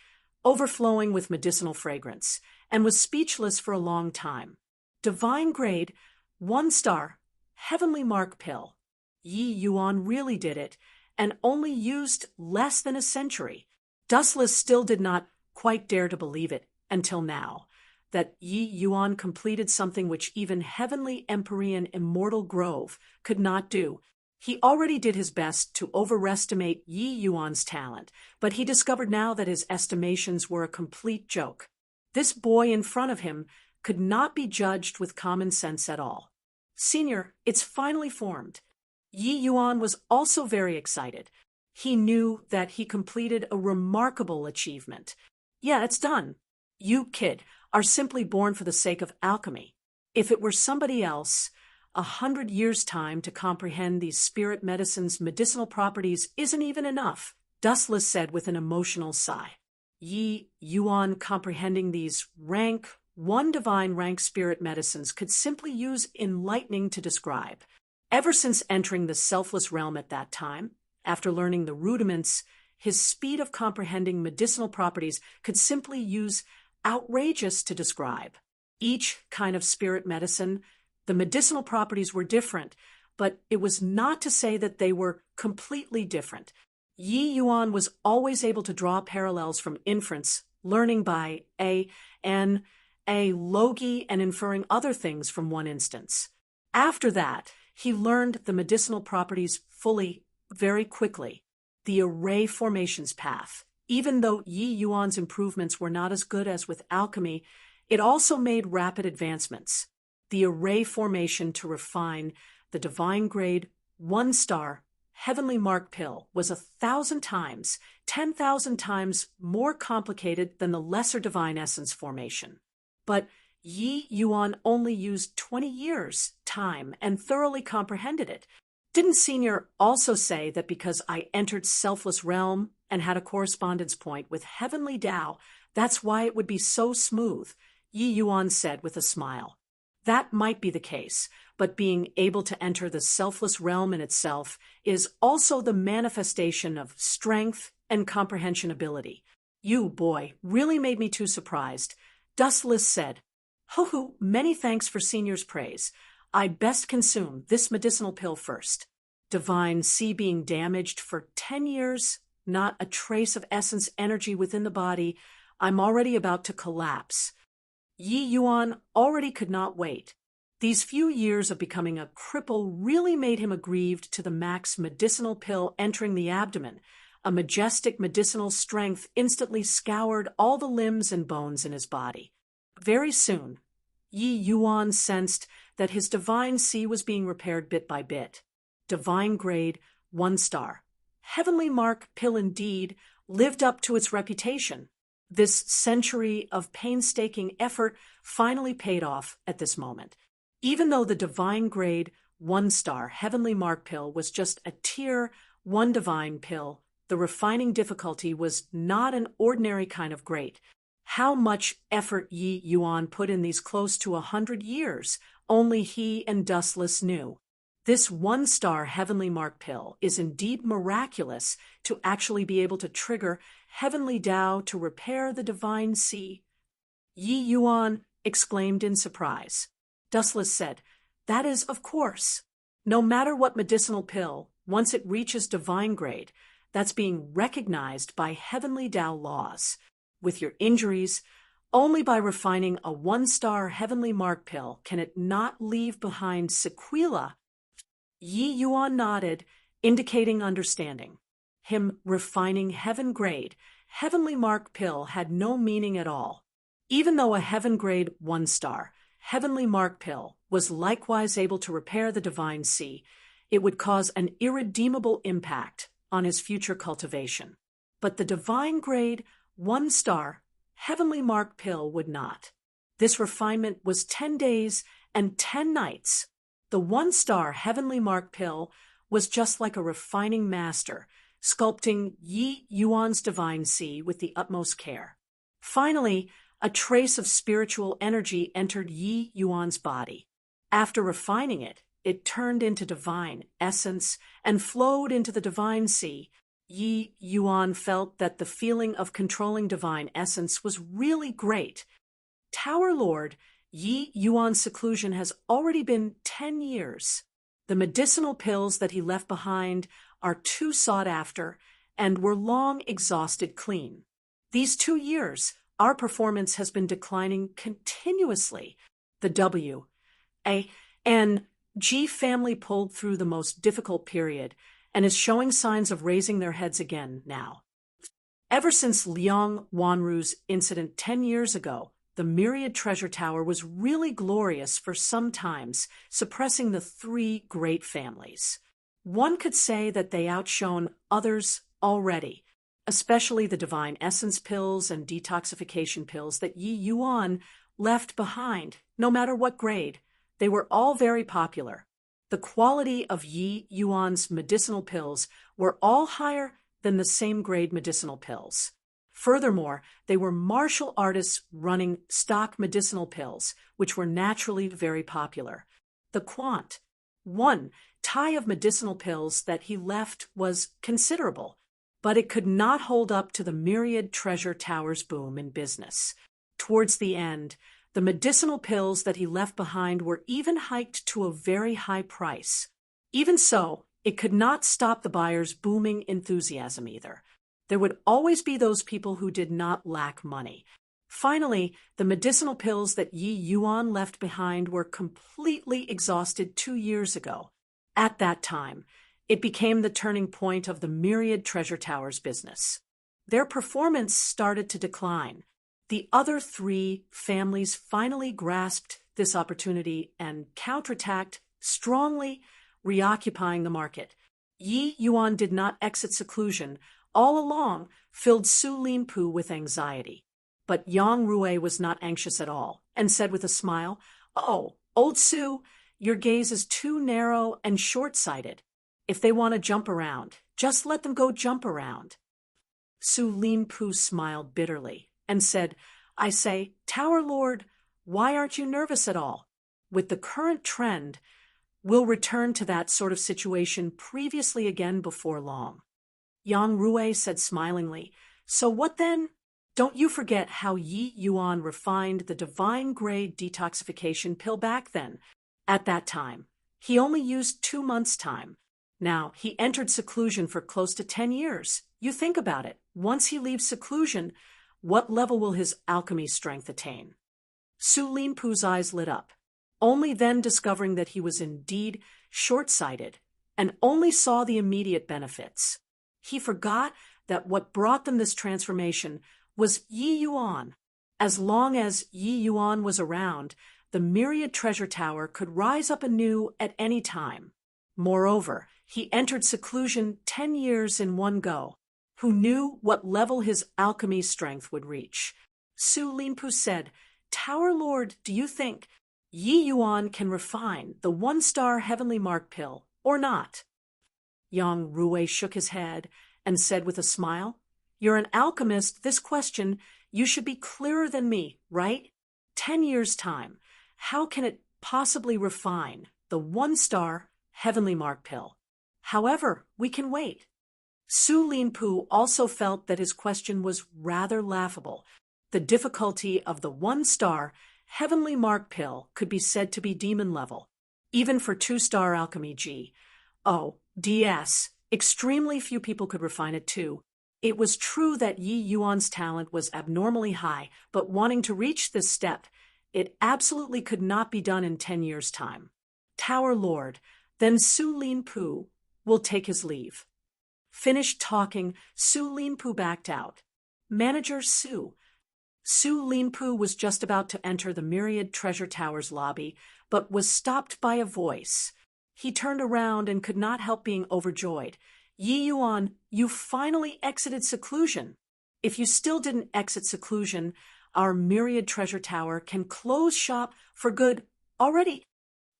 overflowing with medicinal fragrance, and was speechless for a long time. Divine-grade, 1-star, Heavenly Mark pill. Yi Yuan really did it, and only used less than a century. Dustless still did not quite dare to believe it until now, that Yi Yuan completed something which even Heavenly Empyrean Immortal Grove could not do. He already did his best to overestimate Yi Yuan's talent, but he discovered now that his estimations were a complete joke. This boy in front of him could not be judged with common sense at all. "Senior, it's finally formed." Yi Yuan was also very excited. He knew that he completed a remarkable achievement. Yeah, it's done. You, kid, are simply born for the sake of alchemy. If it were somebody else, 100 years' time to comprehend these spirit medicine's medicinal properties isn't even enough, Dustless said with an emotional sigh. Yi Yuan comprehending these rank, one divine rank spirit medicines could simply use enlightening to describe. Ever since entering the selfless realm at that time, after learning the rudiments, his speed of comprehending medicinal properties could simply use outrageous to describe. Each kind of spirit medicine, the medicinal properties were different, but it was not to say that they were completely different. Yi Yuan was always able to draw parallels from inference, learning by logi and inferring other things from one instance. After that, he learned the medicinal properties fully, very quickly. the array formations path. Even though Yi Yuan's improvements were not as good as with alchemy, it also made rapid advancements. The array formation to refine the divine grade 1-star heavenly mark pill was 1,000 times, 10,000 times more complicated than the lesser divine essence formation. But Yi Yuan only used 20 years' time and thoroughly comprehended it. Didn't Senior also say that because I entered selfless realm and had a correspondence point with heavenly Tao, that's why it would be so smooth? Yi Yuan said with a smile. That might be the case, but being able to enter the selfless realm in itself is also the manifestation of strength and comprehension ability. You, boy, really made me too surprised. Dustless said, Ho, many thanks for Senior's praise. I'd best consume this medicinal pill first. Divine C being damaged for 10 years, not a trace of essence energy within the body. I'm already about to collapse. Yi Yuan already could not wait. These few years of becoming a cripple really made him aggrieved to the max medicinal pill entering the abdomen. A majestic medicinal strength instantly scoured all the limbs and bones in his body. Very soon, Yi Yuan sensed that his divine C was being repaired bit by bit. Divine grade 1-star. Heavenly mark pill indeed lived up to its reputation. This century of painstaking effort finally paid off at this moment. Even though the divine grade 1-star heavenly mark pill was just a tier 1 divine pill, the refining difficulty was not an ordinary kind of great. How much effort Yi Yuan put in these close to 100 years, only he and Dustless knew. This 1-star heavenly mark pill is indeed miraculous to actually be able to trigger heavenly Tao to repair the divine C. Yi Yuan exclaimed in surprise. Dustless said, That is, of course. No matter what medicinal pill, once it reaches divine grade, that's being recognized by heavenly Tao laws. With your injuries, only by refining a 1-star heavenly mark pill can it not leave behind sequelae. Yi Yuan nodded, indicating understanding. Him refining heaven grade, heavenly mark pill had no meaning at all. Even though a heaven grade 1-star heavenly mark pill was likewise able to repair the divine C, it would cause an irredeemable impact on his future cultivation. But the divine grade 1-star heavenly mark pill would not. This refinement was 10 days and 10 nights. The 1-star heavenly mark pill was just like a refining master, sculpting Yi Yuan's divine C with the utmost care. Finally, a trace of spiritual energy entered Yi Yuan's body. After refining it, it turned into divine essence and flowed into the divine C. Yi Yuan felt that the feeling of controlling divine essence was really great. Tower Lord, Yi Yuan's seclusion has already been 10 years. The medicinal pills that he left behind are too sought after and were long exhausted clean. These 2 years, our performance has been declining continuously. The W, A, and G family pulled through the most difficult period and is showing signs of raising their heads again now. Ever since Liang Wanru's incident 10 years ago, the Myriad Treasure Tower was really glorious for some times, suppressing the 3 great families. One could say that they outshone others already, especially the Divine Essence pills and detoxification pills that Yi Yuan left behind, no matter what grade. They were all very popular. The quality of Yi Yuan's medicinal pills were all higher than the same grade medicinal pills. Furthermore, they were martial artists running stock medicinal pills, which were naturally very popular. The quant, 1 tie of medicinal pills that he left was considerable, but it could not hold up to the Myriad Treasure Tower's boom in business. Towards the end, the medicinal pills that he left behind were even hiked to a very high price. Even so, it could not stop the buyers' booming enthusiasm either. There would always be those people who did not lack money. Finally, the medicinal pills that Yi Yuan left behind were completely exhausted 2 years ago. At that time, It became the turning point of the Myriad Treasure Towers business. Their performance started to decline. The other three families finally grasped this opportunity and counterattacked strongly, reoccupying the market. Yi Yuan did not exit seclusion, all along filled Su Linpu with anxiety. But Yang Rui was not anxious at all, and said with a smile, "Oh, old Su, your gaze is too narrow and short-sighted. If they want to jump around, just let them go jump around." Su Linpu smiled bitterly and said, "I say, Tower Lord, why aren't you nervous at all? With the current trend, we'll return to that sort of situation previously again before long." Yang Rui said smilingly, "So what then? Don't you forget how Yi Yuan refined the divine-grade detoxification pill back then. At that time, he only used 2 months' time. Now, he entered seclusion for close to 10 years. You think about it. Once he leaves seclusion, what level will his alchemy strength attain?" Su Linpu's eyes lit up, only then discovering that he was indeed short-sighted and only saw the immediate benefits. He forgot that what brought them this transformation was Yi Yuan. As long as Yi Yuan was around, the Myriad Treasure Tower could rise up anew at any time. Moreover, he entered seclusion 10 years in one go. Who knew what level his alchemy strength would reach? Su Linpu said, "Tower Lord, do you think Yi Yuan can refine the 1-star heavenly mark pill or not?" Yang Rui shook his head and said with a smile, "You're an alchemist. This question, you should be clearer than me, right? 10 years' time. How can it possibly refine the 1-star heavenly mark pill? However, we can wait." Su Linpu also felt that his question was rather laughable. The difficulty of the 1-star heavenly mark pill could be said to be demon level, even for 2-star alchemy G. Oh, DS. Extremely few people could refine it too. It was true that Yi Yuan's talent was abnormally high, but wanting to reach this step, it absolutely could not be done in 10 years' time. Tower Lord, then Su Linpu will take his leave. Finished talking, Su Linpu backed out. Manager Su. Su Linpu was just about to enter the Myriad Treasure Tower's lobby, but was stopped by a voice. He turned around and could not help being overjoyed. "Yi Yuan, you finally exited seclusion. If you still didn't exit seclusion, our Myriad Treasure Tower can close shop for good already."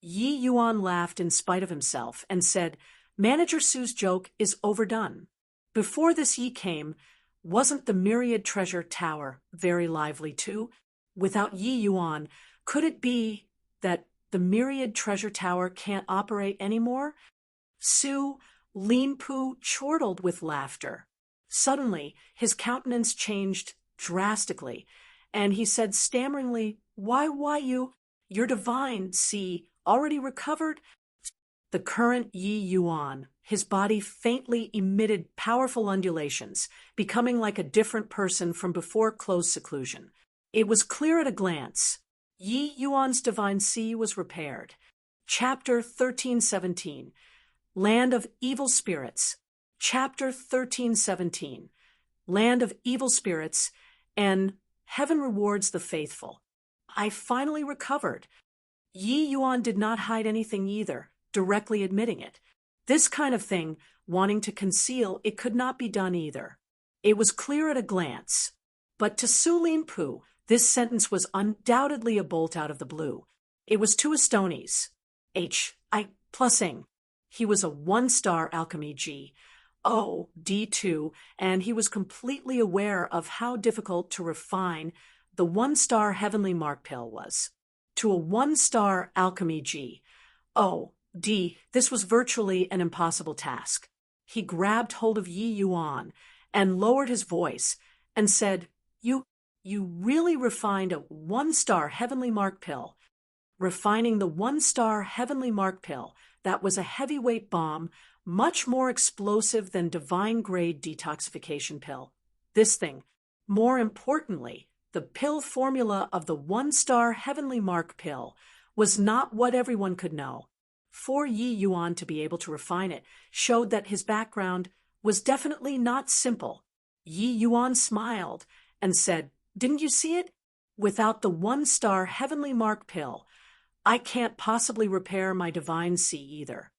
Yi Yuan laughed in spite of himself and said, "Manager Su's joke is overdone. Before this Yi came, wasn't the Myriad Treasure Tower very lively too? Without Yi Yuan, could it be that the Myriad Treasure Tower can't operate anymore?" Su Linpu chortled with laughter. Suddenly, his countenance changed drastically, and he said stammeringly, why you're divine, see, already recovered?" The current Yi Yuan, his body faintly emitted powerful undulations, becoming like a different person from before closed seclusion. It was clear at a glance. Yi Yuan's divine sea was repaired. Chapter 1317, Land of Evil Spirits. Chapter 1317, Land of Evil Spirits, and Heaven Rewards the Faithful. I finally recovered. Yi Yuan did not hide anything either, directly admitting it. This kind of thing, wanting to conceal, it could not be done either. It was clear at a glance. But to Su Linpu, this sentence was undoubtedly a bolt out of the blue. It was to Astonies. H.I.+ing. He was a 1-star alchemy G. O. D2, and he was completely aware of how difficult to refine the 1-star heavenly mark pill was. To a 1-star alchemy G. O. D, this was virtually an impossible task. He grabbed hold of Yi Yuan and lowered his voice and said, You really refined a 1-star heavenly mark pill." Refining the 1-star heavenly mark pill, that was a heavyweight bomb, much more explosive than divine-grade detoxification pill. This thing, more importantly, the pill formula of the 1-star heavenly mark pill, was not what everyone could know. for Yi Yuan to be able to refine it showed that his background was definitely not simple. Yi Yuan smiled and said, "Didn't you see it? Without the 1-star heavenly mark pill, I can't possibly repair my divine sea either."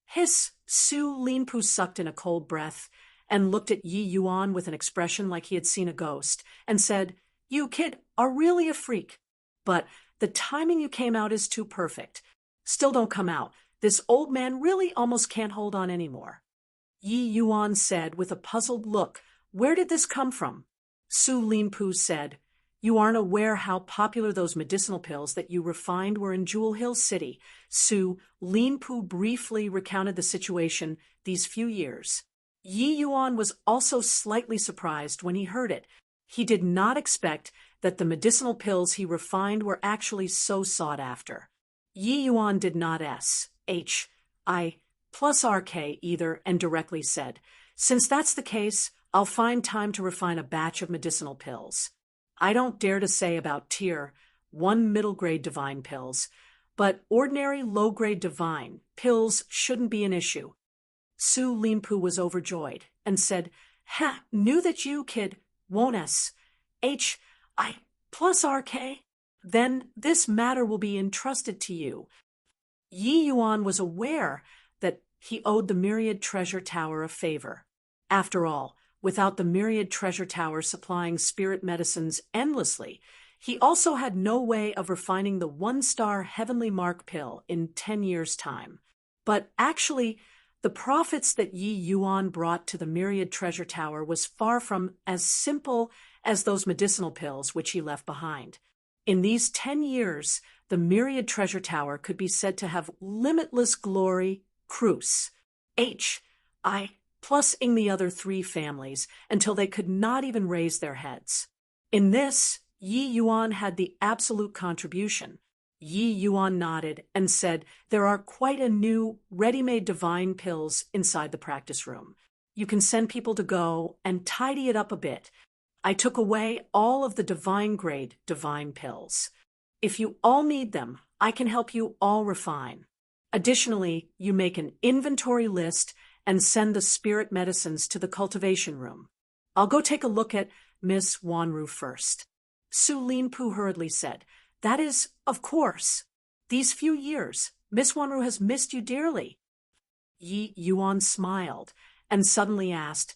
Hiss! Su Linpu sucked in a cold breath and looked at Yi Yuan with an expression like he had seen a ghost and said, "You, kid, are really a freak. But the timing you came out is too perfect. Still don't come out. This old man really almost can't hold on anymore." Yi Yuan said with a puzzled look, "Where did this come from?" Su Linpu said, "You aren't aware how popular those medicinal pills that you refined were in Jewel Hill City." Su Linpu briefly recounted the situation these few years. Yi Yuan was also slightly surprised when he heard it. He did not expect that the medicinal pills he refined were actually so sought after. Yi Yuan did not SHI+RK either and directly said, "Since that's the case, I'll find time to refine a batch of medicinal pills. I don't dare to say about tier 1 middle-grade divine pills, but ordinary low-grade divine pills shouldn't be an issue." Su Linpu was overjoyed and said, "Ha, knew that you, kid, won't SHI+RK? Then this matter will be entrusted to you." Yi Yuan was aware that he owed the Myriad Treasure Tower a favor. After all, without the Myriad Treasure Tower supplying spirit medicines endlessly, he also had no way of refining the 1-star heavenly mark pill in 10 years' time. But actually, the profits that Yi Yuan brought to the Myriad Treasure Tower was far from as simple as those medicinal pills which he left behind. In these 10 years, the Myriad Treasure Tower could be said to have limitless glory, Cruz, HI+ing the other 3 families until they could not even raise their heads. In this, Yi Yuan had the absolute contribution. Yi Yuan nodded and said, "There are quite a new, ready-made divine pills inside the practice room. You can send people to go and tidy it up a bit. I took away all of the divine-grade divine pills. If you all need them, I can help you all refine. Additionally, you make an inventory list and send the spirit medicines to the cultivation room. I'll go take a look at Miss Wanru first." Su Linpu hurriedly said, "That is, of course. These few years, Miss Wanru has missed you dearly." Yi Yuan smiled and suddenly asked,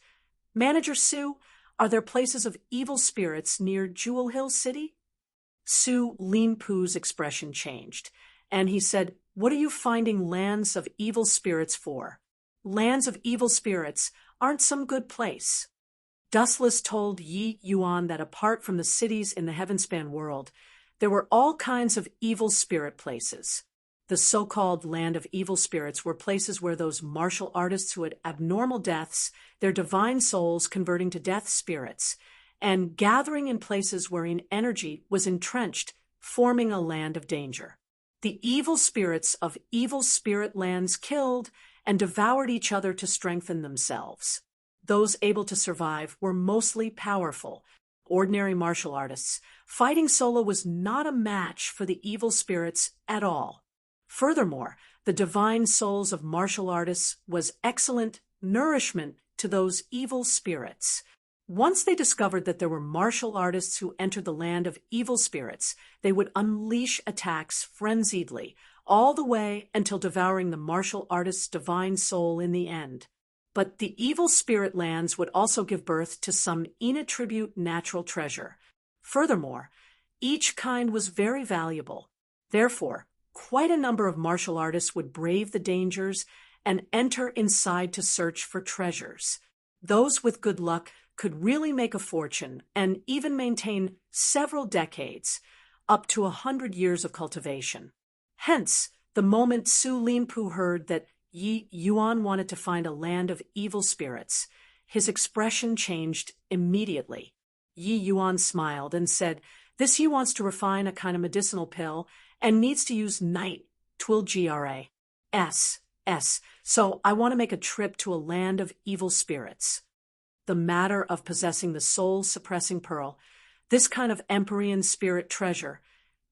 "Manager Su, are there places of evil spirits near Jewel Hill City?" Su Linpu's expression changed, and he said, "What are you finding lands of evil spirits for? Lands of evil spirits aren't some good place." Dustless told Yi Yuan that apart from the cities in the Heavenspan world, there were all kinds of evil spirit places. The so-called land of evil spirits were places where those martial artists who had abnormal deaths, their divine souls converting to death spirits, and gathering in places wherein energy was entrenched, forming a land of danger. The evil spirits of evil spirit lands killed and devoured each other to strengthen themselves. Those able to survive were mostly powerful, ordinary martial artists. Fighting solo was not a match for the evil spirits at all. Furthermore, the divine souls of martial artists was excellent nourishment to those evil spirits. Once they discovered that there were martial artists who entered the land of evil spirits, they would unleash attacks frenziedly, all the way until devouring the martial artist's divine soul in the end. But the evil spirit lands would also give birth to some inattribute natural treasure. Furthermore, each kind was very valuable. Therefore, quite a number of martial artists would brave the dangers and enter inside to search for treasures. Those with good luck could really make a fortune and even maintain several decades, up to 100 years of cultivation. Hence, the moment Su Linpu heard that Yi Yuan wanted to find a land of evil spirits, his expression changed immediately. Yi Yuan smiled and said, "This Yi wants to refine a kind of medicinal pill and needs to use night, twill GRA. So I want to make a trip to a land of evil spirits." The matter of possessing the soul-suppressing pearl, this kind of Empyrean spirit treasure,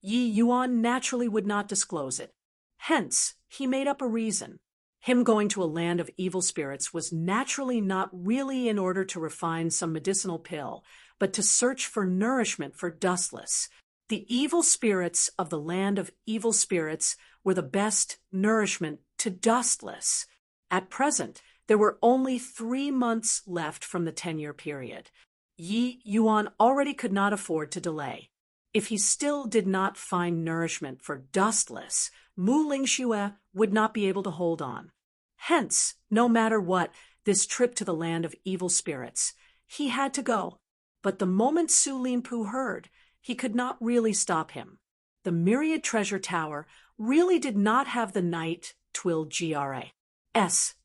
Yi Yuan naturally would not disclose it. Hence, he made up a reason. Him going to a land of evil spirits was naturally not really in order to refine some medicinal pill, but to search for nourishment for Dustless. The evil spirits of the land of evil spirits were the best nourishment to Dustless. At present, there were only 3 months left from the 10-year period. Yi Yuan already could not afford to delay. If he still did not find nourishment for Dustless, Mu Lingxue would not be able to hold on. Hence, no matter what, this trip to the land of evil spirits, he had to go. But the moment Su Linpu heard, he could not really stop him. The Myriad Treasure Tower really did not have the night twill GRAS.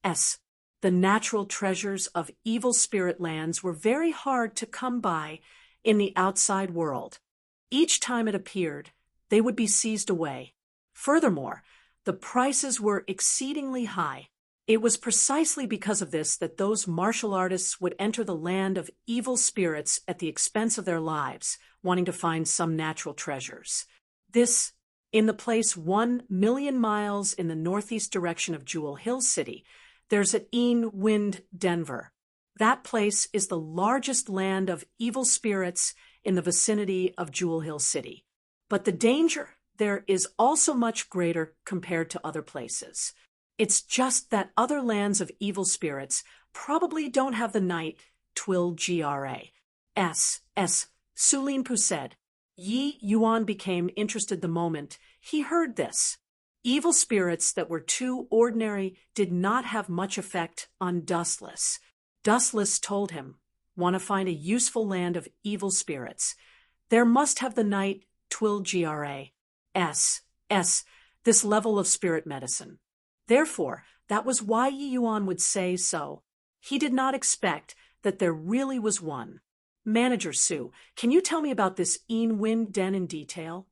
The natural treasures of evil spirit lands were very hard to come by in the outside world. Each time it appeared, they would be seized away. Furthermore, the prices were exceedingly high. It was precisely because of this that those martial artists would enter the land of evil spirits at the expense of their lives, wanting to find some natural treasures. This, in the place 1,000,000 miles in the northeast direction of Jewel Hill City, there's an Wind, Denver. That place is the largest land of evil spirits in the vicinity of Jewel Hill City. But the danger there is also much greater compared to other places. It's just that other lands of evil spirits probably don't have the night twill GRAS. Su Linpu said. Yi Yuan became interested the moment he heard this. Evil spirits that were too ordinary did not have much effect on Dustless. Dustless told him, "Want to find a useful land of evil spirits? There must have the night twill GRAS, this level of spirit medicine." Therefore, that was why Yi Yuan would say so. He did not expect that there really was one. "Manager Su, can you tell me about this Wind Den in detail?"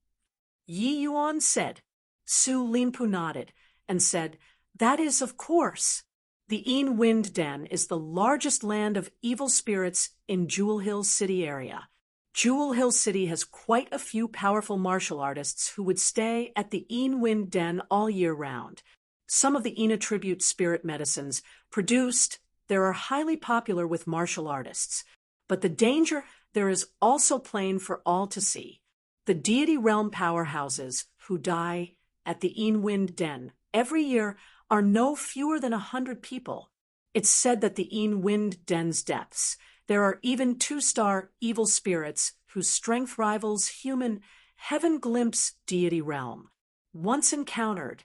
Yi Yuan said. Su Linpu nodded and said, "That is, of course. The Wind Den is the largest land of evil spirits in Jewel Hill City area. Jewel Hill City has quite a few powerful martial artists who would stay at the Wind Den all year round. Some of the Ina tribute spirit medicines produced there are highly popular with martial artists. But the danger there is also plain for all to see. The Deity realm powerhouses who die at the Wind Den every year are no fewer than 100 people. It's said that the Wind Den's depths, there are even 2-star evil spirits whose strength rivals human heaven glimpse deity realm. Once encountered,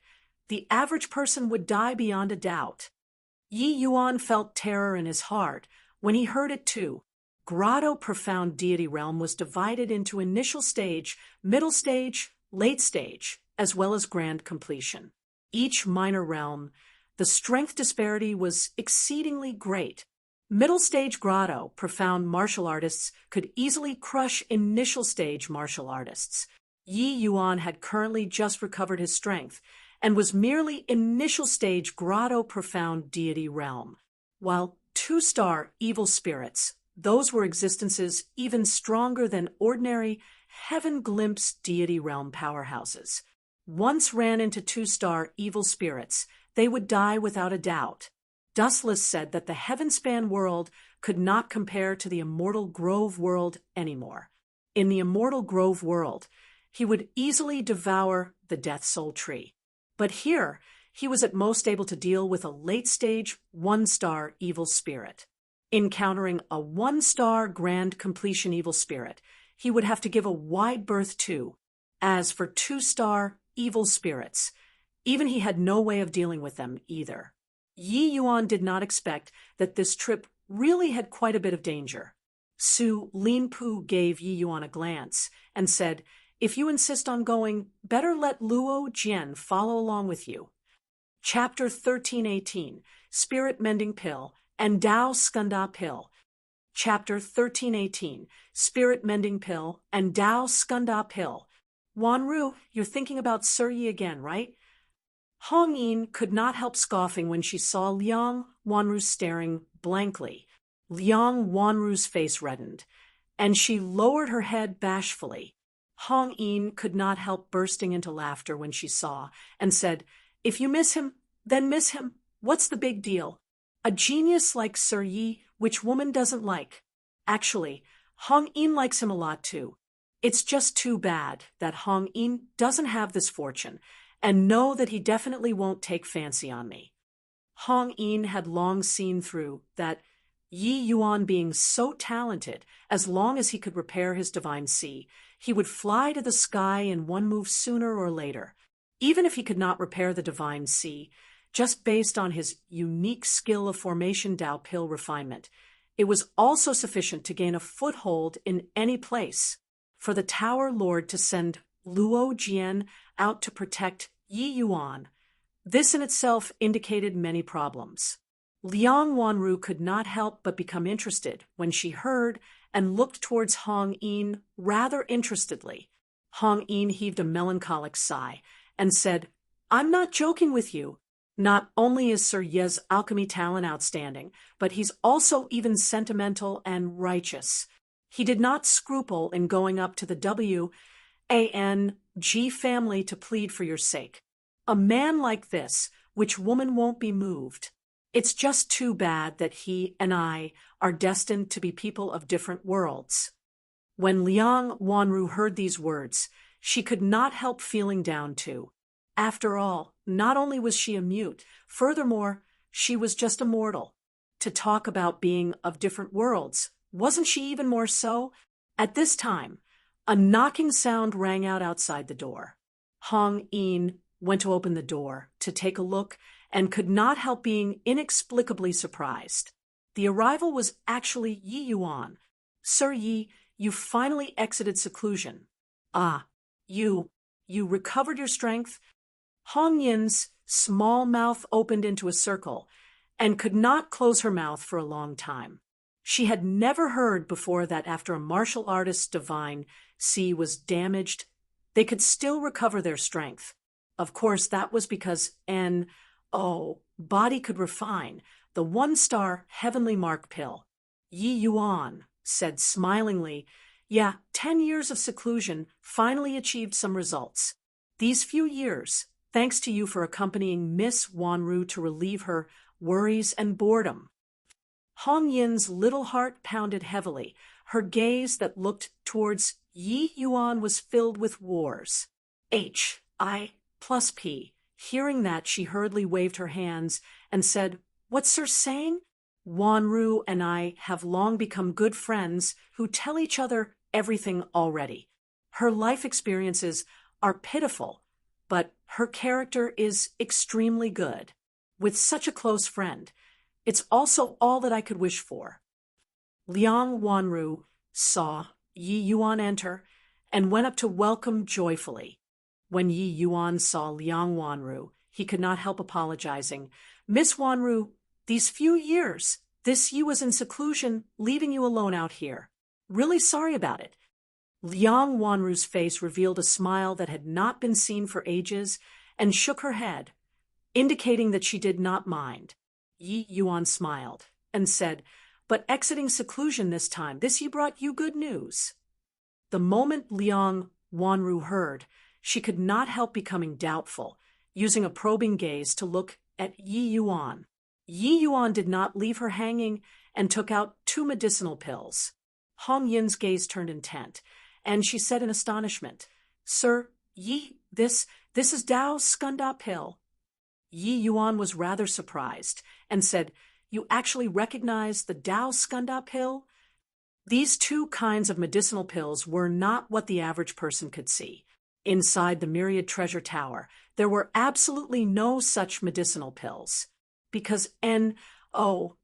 the average person would die beyond a doubt. Yi Yuan felt terror in his heart when he heard it too. Grotto Profound Deity Realm was divided into initial stage, middle stage, late stage, as well as grand completion. Each minor realm, the strength disparity was exceedingly great. Middle stage Grotto Profound martial artists could easily crush initial stage martial artists. Yi Yuan had currently just recovered his strength and was merely initial stage Grotto Profound Deity Realm, while 2-star evil spirits, those were existences even stronger than ordinary heaven glimpse deity realm powerhouses. Once ran into 2-star evil spirits, they would die without a doubt. Dustless said that the heaven-span world could not compare to the Immortal Grove world anymore. In the Immortal Grove world, he would easily devour the Death Soul Tree. But here, he was at most able to deal with a late-stage 1-star evil spirit. Encountering a 1-star grand completion evil spirit, he would have to give a wide berth to. As for 2-star evil spirits, even he had no way of dealing with them either. Yi Yuan did not expect that this trip really had quite a bit of danger. Su Linpu gave Yi Yuan a glance and said, "If you insist on going, better let Luo Jian follow along with you." Chapter 1318, Spirit Mending Pill and Dao Skunda Pill. Chapter 1318, Spirit Mending Pill and Dao Skunda Pill. "Wanru, you're thinking about Sir Yi again, right?" Hong Yin could not help scoffing when she saw Liang Wanru staring blankly. Liang Wanru's face reddened, and she lowered her head bashfully. Hong Yin could not help bursting into laughter when she saw, and said, "If you miss him, then miss him. What's the big deal? A genius like Sir Yi, which woman doesn't like? Actually, Hong Yin likes him a lot too. It's just too bad that Hong Yin doesn't have this fortune, and know that he definitely won't take fancy on me." Hong Yin had long seen through that Yi Yuan being so talented, as long as he could repair his divine sea, he would fly to the sky in one move sooner or later. Even if he could not repair the divine sea, just based on his unique skill of formation Dao pill refinement, it was also sufficient to gain a foothold in any place. For the Tower Lord to send Luo Jian out to protect Yi Yuan, this in itself indicated many problems. Liang Wanru could not help but become interested when she heard and looked towards Hong Yin rather interestedly. Hong Yin heaved a melancholic sigh and said, "I'm not joking with you. Not only is Sir Ye's alchemy talent outstanding, but he's also even sentimental and righteous. He did not scruple in going up to the WANG family to plead for your sake. A man like this, which woman won't be moved? It's just too bad that he and I are destined to be people of different worlds." When Liang Wanru heard these words, she could not help feeling down too. After all, not only was she a mute, furthermore, she was just a mortal. To talk about being of different worlds, wasn't she even more so? At this time, a knocking sound rang out outside the door. Hong Yin went to open the door to take a look and could not help being inexplicably surprised. The arrival was actually Yi Yuan. "Sir Yi, you finally exited seclusion. Ah, you recovered your strength?" Hong Yin's small mouth opened into a circle and could not close her mouth for a long time. She had never heard before that after a martial artist's divine sea was damaged, they could still recover their strength. Of course, that was because body could refine, the 1-star heavenly mark pill. Yi Yuan said smilingly, "Yeah, 10 years of seclusion finally achieved some results. These few years, thanks to you for accompanying Miss Wanru to relieve her worries and boredom." Hong Yin's little heart pounded heavily. Her gaze that looked towards Yi Yuan was filled with wars. HI+P. Hearing that, she hurriedly waved her hands and said, "What's Sir saying? Wanru and I have long become good friends who tell each other everything already. Her life experiences are pitiful, but her character is extremely good. With such a close friend, it's also all that I could wish for." Liang Wanru saw Yi Yuan enter and went up to welcome joyfully. When Yi Yuan saw Liang Wanru, he could not help apologizing. "Miss Wanru, these few years, this Yi was in seclusion, leaving you alone out here. Really sorry about it." Liang Wanru's face revealed a smile that had not been seen for ages and shook her head, indicating that she did not mind. Yi Yuan smiled and said, "But exiting seclusion this time, this Yi brought you good news." The moment Liang Wanru heard, she could not help becoming doubtful, using a probing gaze to look at Yi Yuan. Yi Yuan did not leave her hanging and took out 2 medicinal pills. Hong Yin's gaze turned intent, and she said in astonishment, "Sir Yi, this is Dao's Skunda pill." Yi Yuan was rather surprised and said, "You actually recognize the Dao Skunda pill?" These 2 kinds of medicinal pills were not what the average person could see. Inside the myriad treasure tower, there were absolutely no such medicinal pills, because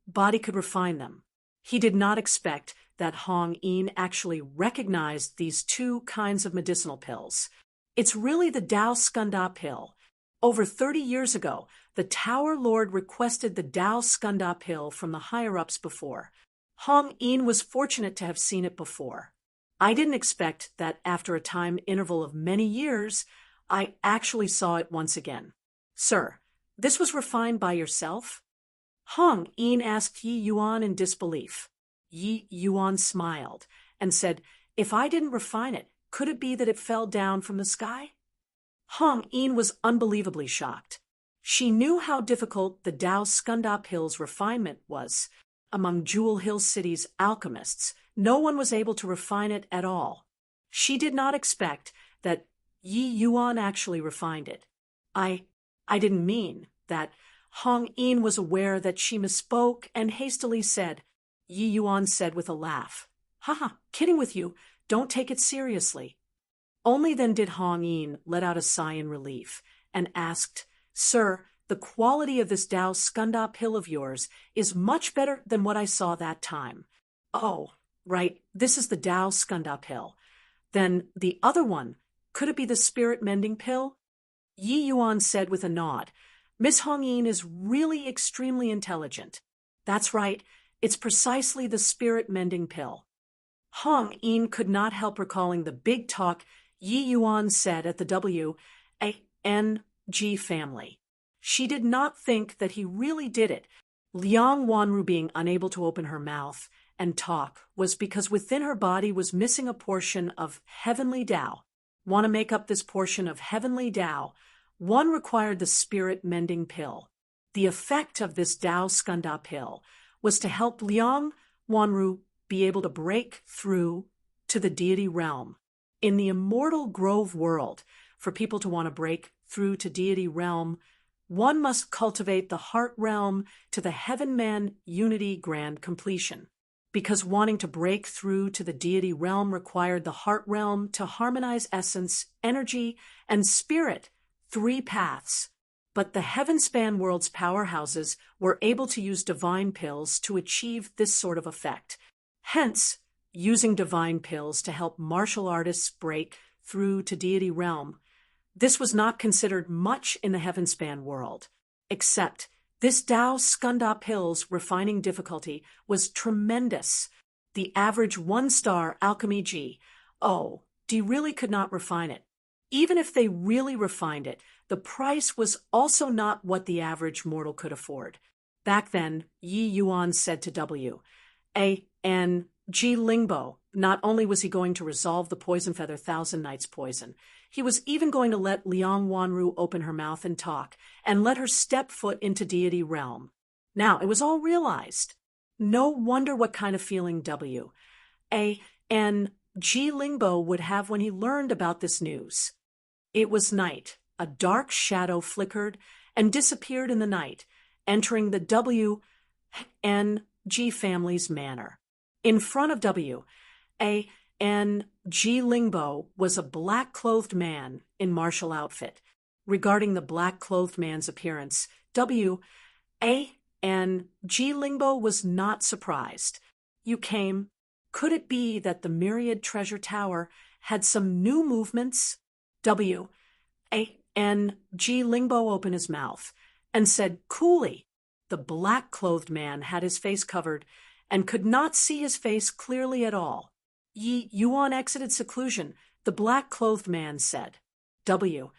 body could refine them. He did not expect that Hong Yin actually recognized these 2 kinds of medicinal pills. It's really the Dao Skunda pill. Over 30 years ago, the Tower Lord requested the Dao Skunda pill from the higher-ups before. Hong Yin was fortunate to have seen it before. I didn't expect that after a time interval of many years, I actually saw it once again. "Sir, this was refined by yourself?" Hong Yin asked Yi Yuan in disbelief. Yi Yuan smiled and said, "If I didn't refine it, Could it be that it fell down from the sky? Hong Een was unbelievably shocked. She knew how difficult the Dao Skundap Hill's refinement was. Among Jewel Hill City's alchemists, no one was able to refine it at all. She did not expect that Yi Yuan actually refined it. I didn't mean that. Hong Een was aware that she misspoke and hastily said. Yi Yuan said with a laugh, "Haha, kidding with you. Don't take it seriously." Only then did Hong Een let out a sigh in relief and asked, "Sir, the quality of this Dao Skundap Hill of yours is much better than what I saw that time." "Oh, right, this is the Dao Skundap Hill. Then the other one, could it be the spirit-mending pill?" Yi Yuan said with a nod. "Miss Hong Een is really extremely intelligent. That's right, it's precisely the spirit-mending pill." Hong Een could not help recalling the big talk Yi Yuan said at the W.A.N.G. family. She did not think that he really did it. Liang Wanru being unable to open her mouth and talk was because within her body was missing a portion of heavenly Dao. Want to make up this portion of heavenly Dao? One required the spirit-mending pill. The effect of this Dao Skunda pill was to help Liang Wanru be able to break through to the deity realm. In the immortal Grove world, for people to want to break through to deity realm, one must cultivate the heart realm to the heaven-man unity grand completion. Because wanting to break through to the deity realm required the heart realm to harmonize essence, energy, and spirit, 3 paths. But the heaven-span world's powerhouses were able to use divine pills to achieve this sort of effect. Hence, using divine pills to help martial artists break through to deity realm. This was not considered much in the heavenspan world, except this Dao Skunda pill's refining difficulty was tremendous. The average 1-star alchemy D really could not refine it. Even if they really refined it, the price was also not what the average mortal could afford. Back then, Yi Yuan said to W.A.N.G. Lingbo, not only was he going to resolve the Poison Feather Thousand Nights poison, he was even going to let Liang Wanru open her mouth and talk, and let her step foot into deity realm. Now, it was all realized. No wonder what kind of feeling W.A.N.G. Lingbo would have when he learned about this news. It was night. A dark shadow flickered and disappeared in the night, entering the W.N.G. family's manor. In front of W.A.N.G. Lingbo was a black-clothed man in martial outfit. Regarding the black-clothed man's appearance, W.A.N.G. Lingbo was not surprised. "You came. Could it be that the Myriad Treasure Tower had some new movements?" W.A.N.G. Lingbo opened his mouth and said coolly. The black-clothed man had his face covered and could not see his face clearly at all. Yi Yuan exited seclusion, the black-clothed man said. W.A.N.G.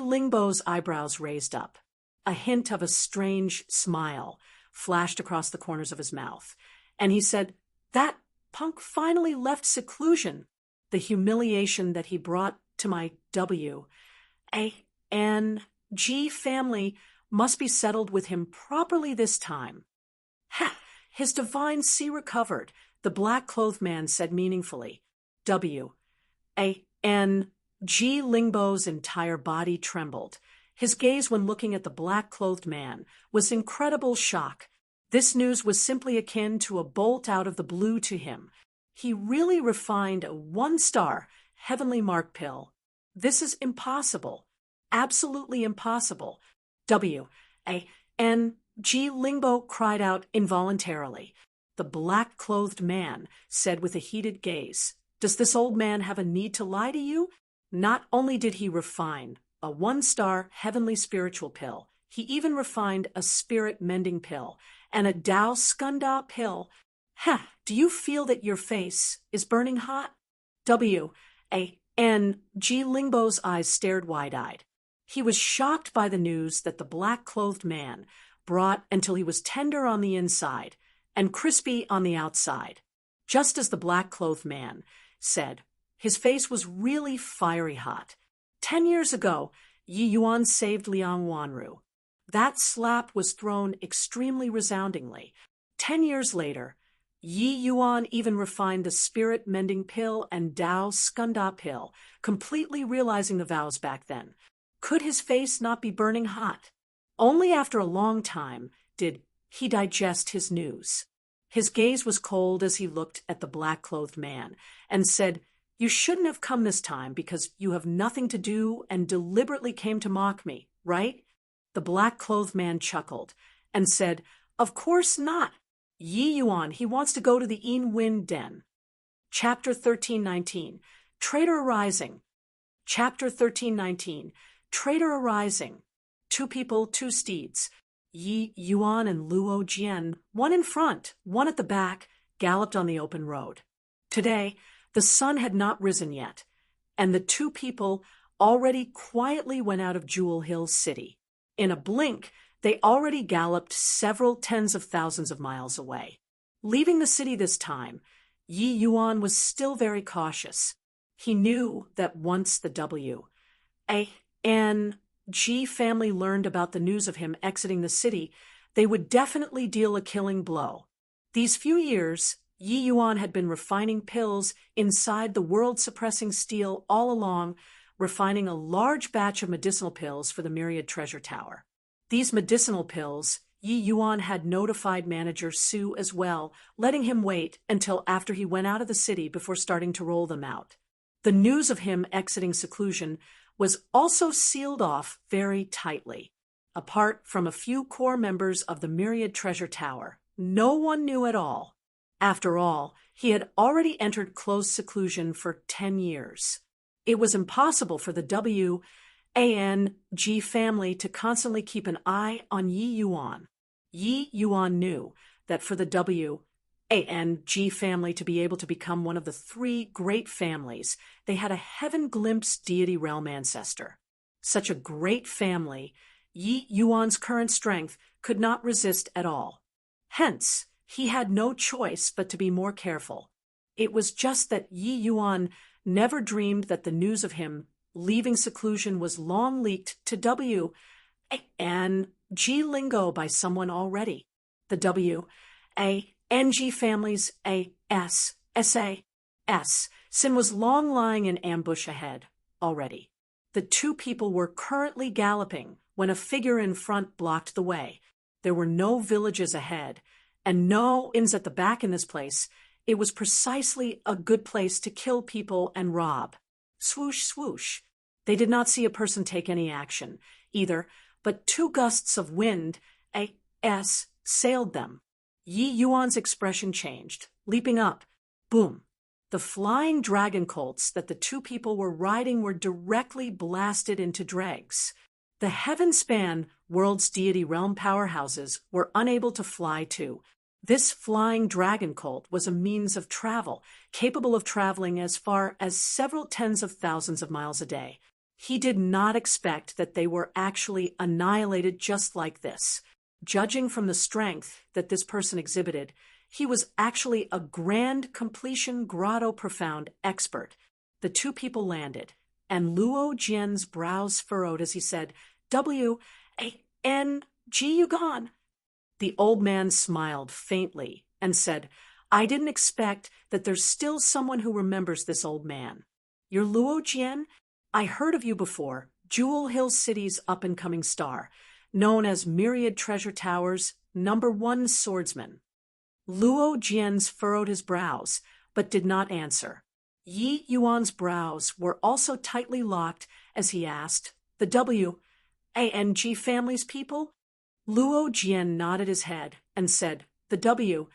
Lingbo's eyebrows raised up. A hint of a strange smile flashed across the corners of his mouth, and he said, "That punk finally left seclusion. The humiliation that he brought to my W.A.N.G. family must be settled with him properly this time." "Ha! His divine sea recovered," the black-clothed man said meaningfully. W.A.N.G. Lingbo's entire body trembled. His gaze when looking at the black-clothed man was incredible shock. This news was simply akin to a bolt out of the blue to him. He really refined a 1-star heavenly mark pill. This is impossible. Absolutely impossible. W.A.N.G. Lingbo cried out involuntarily. The black-clothed man said with a heated gaze, "Does this old man have a need to lie to you? Not only did he refine a 1-star heavenly spiritual pill, he even refined a spirit-mending pill and a Dao Skunda pill. Ha! Do you feel that your face is burning hot?" W.A.N.G. Lingbo's eyes stared wide-eyed. He was shocked by the news that the black-clothed man brought until he was tender on the inside and crispy on the outside. Just as the black-clothed man said. His face was really fiery hot. 10 years ago, Yi Yuan saved Liang Wanru. That slap was thrown extremely resoundingly. 10 years later, Yi Yuan even refined the spirit-mending pill and Dao Skunda pill, completely realizing the vows back then. Could his face not be burning hot? Only after a long time did he digest his news. His gaze was cold as he looked at the black-clothed man and said, "You shouldn't have come this time because you have nothing to do and deliberately came to mock me, right?" The black-clothed man chuckled and said, "Of course not. Yi Yuan, he wants to go to the Yin Wind Den." Chapter 13:19, Traitor Arising. Chapter 13:19, Traitor Arising. Two people, two steeds. Yi Yuan and Luo Jian, one in front, one at the back, galloped on the open road. Today, the sun had not risen yet, and the two people already quietly went out of Jewel Hill City. In a blink, they already galloped several tens of thousands of miles away. Leaving the city this time, Yi Yuan was still very cautious. He knew that once the W.A.N.G. family learned about the news of him exiting the city, they would definitely deal a killing blow. These few years, Yi Yuan had been refining pills inside the world-suppressing steel all along, refining a large batch of medicinal pills for the Myriad Treasure Tower. These medicinal pills, Yi Yuan had notified manager Su as well, letting him wait until after he went out of the city before starting to roll them out. The news of him exiting seclusion was also sealed off very tightly. Apart from a few core members of the Myriad Treasure Tower, no one knew at all. After all, he had already entered closed seclusion for 10 years. It was impossible for the W.A.N.G. family to constantly keep an eye on Yi Yuan. Yi Yuan knew that for the W.A.N.G. family to be able to become one of the three great families, they had a heaven-glimpsed deity realm ancestor. Such a great family, Yi Yuan's current strength could not resist at all. Hence, he had no choice but to be more careful. It was just that Yi Yuan never dreamed that the news of him leaving seclusion was long leaked to W.A.N.G. lingo by someone already. The W.A.N.G. family's SAS sin was long lying in ambush ahead already. The two people were currently galloping when a figure in front blocked the way. There were no villages ahead and no inns at the back in this place. It was precisely a good place to kill people and rob. Swoosh, swoosh. They did not see a person take any action, either, but two gusts of wind, sailed them. Yi Yuan's expression changed, leaping up. Boom. The flying dragon colts that the two people were riding were directly blasted into dregs. The heaven-span world's deity realm powerhouses were unable to fly too. This flying dragon colt was a means of travel, capable of traveling as far as several tens of thousands of miles a day. He did not expect that they were actually annihilated just like this. Judging from the strength that this person exhibited, he was actually a grand completion grotto profound expert. The two people landed, and Luo Jian's brows furrowed as he said, "W.A.N.G. you gone?" The old man smiled faintly and said, "I didn't expect that there's still someone who remembers this old man. You're Luo Jian? I heard of you before, Jewel Hill City's up-and-coming star, known as Myriad Treasure Tower's #1 swordsman." Luo Jian's furrowed his brows, but did not answer. Yi Yuan's brows were also tightly locked as he asked, "The W.A.N.G. family's people?" Luo Jian nodded his head and said, "The W.A.N.G.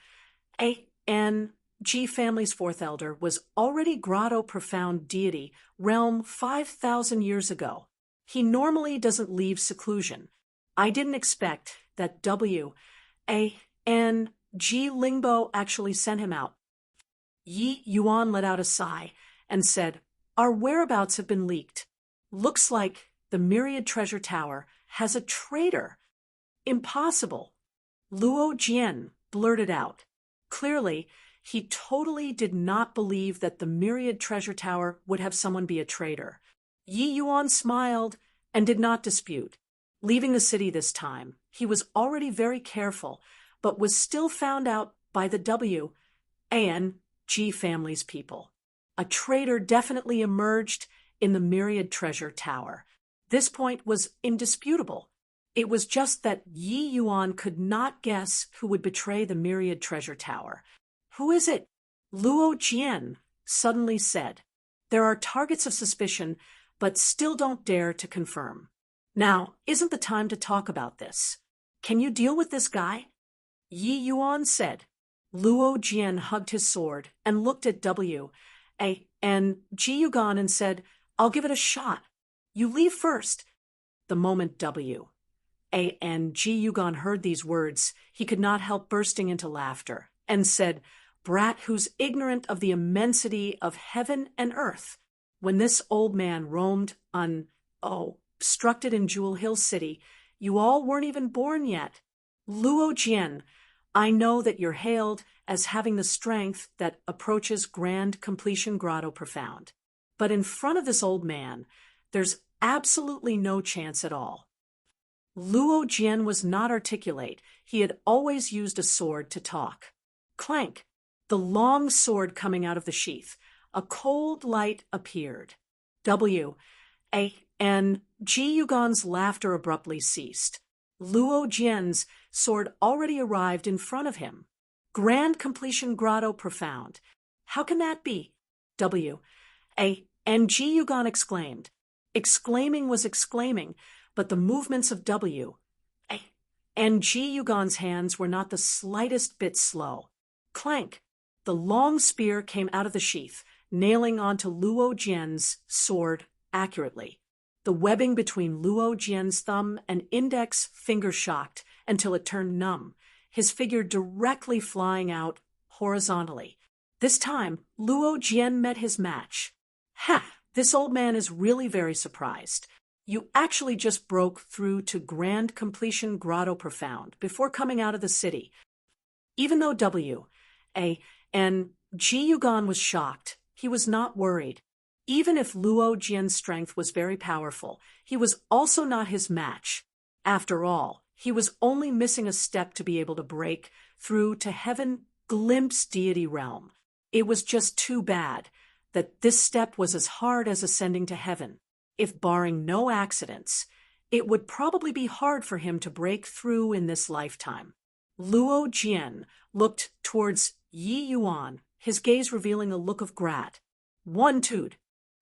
family's fourth elder was already grotto profound deity realm 5,000 years ago. He normally doesn't leave seclusion. I didn't expect that W.A.N.G. Lingbo actually sent him out." Yi Yuan let out a sigh and said, "Our whereabouts have been leaked. Looks like the Myriad Treasure Tower has a traitor." "Impossible," Luo Jian blurted out. Clearly, He totally did not believe that the Myriad Treasure Tower would have someone be a traitor. Yi Yuan smiled and did not dispute. Leaving the city this time, he was already very careful, but was still found out by the W.A.N.G. family's people. A traitor definitely emerged in the Myriad Treasure Tower. This point was indisputable. It was just that Yi Yuan could not guess who would betray the Myriad Treasure Tower. "Who is it?" Luo Jian suddenly said. "There are targets of suspicion, but still don't dare to confirm. Now isn't the time to talk about this. Can you deal with this guy?" Yi Yuan said. Luo Jian hugged his sword and looked at W.A.N.G. Yuan and said, "I'll give it a shot. You leave first." The moment W.A.N.G. Yuan heard these words, he could not help bursting into laughter, and said, "Brat who's ignorant of the immensity of heaven and earth. When this old man roamed unobstructed in Jewel Hill City, you all weren't even born yet. Luo Jian, I know that you're hailed as having the strength that approaches Grand Completion Grotto Profound. But in front of this old man, there's absolutely no chance at all." Luo Jian was not articulate. He had always used a sword to talk. Clank! The long sword coming out of the sheath. A cold light appeared. W.A.N.G. Yuan's laughter abruptly ceased. Luo Jian's sword already arrived in front of him. Grand Completion Grotto Profound. How can that be? W.A.N.G. Yuan exclaimed. Exclaiming was exclaiming, but the movements of W.A.N.G. Yuan's hands were not the slightest bit slow. Clank! The long spear came out of the sheath, nailing onto Luo Jian's sword accurately. The webbing between Luo Jian's thumb and index finger shocked until it turned numb, his figure directly flying out horizontally. This time, Luo Jian met his match. "Ha! This old man is really very surprised. You actually just broke through to Grand Completion Grotto Profound before coming out of the city." Even though W.A.N.G. Yuan was shocked, he was not worried. Even if Luo Jian's strength was very powerful, he was also not his match. After all, he was only missing a step to be able to break through to heaven glimpse deity realm. It was just too bad that this step was as hard as ascending to heaven. If barring no accidents, it would probably be hard for him to break through in this lifetime. Luo Jian looked towards Yi Yuan, his gaze revealing a look of gratitude.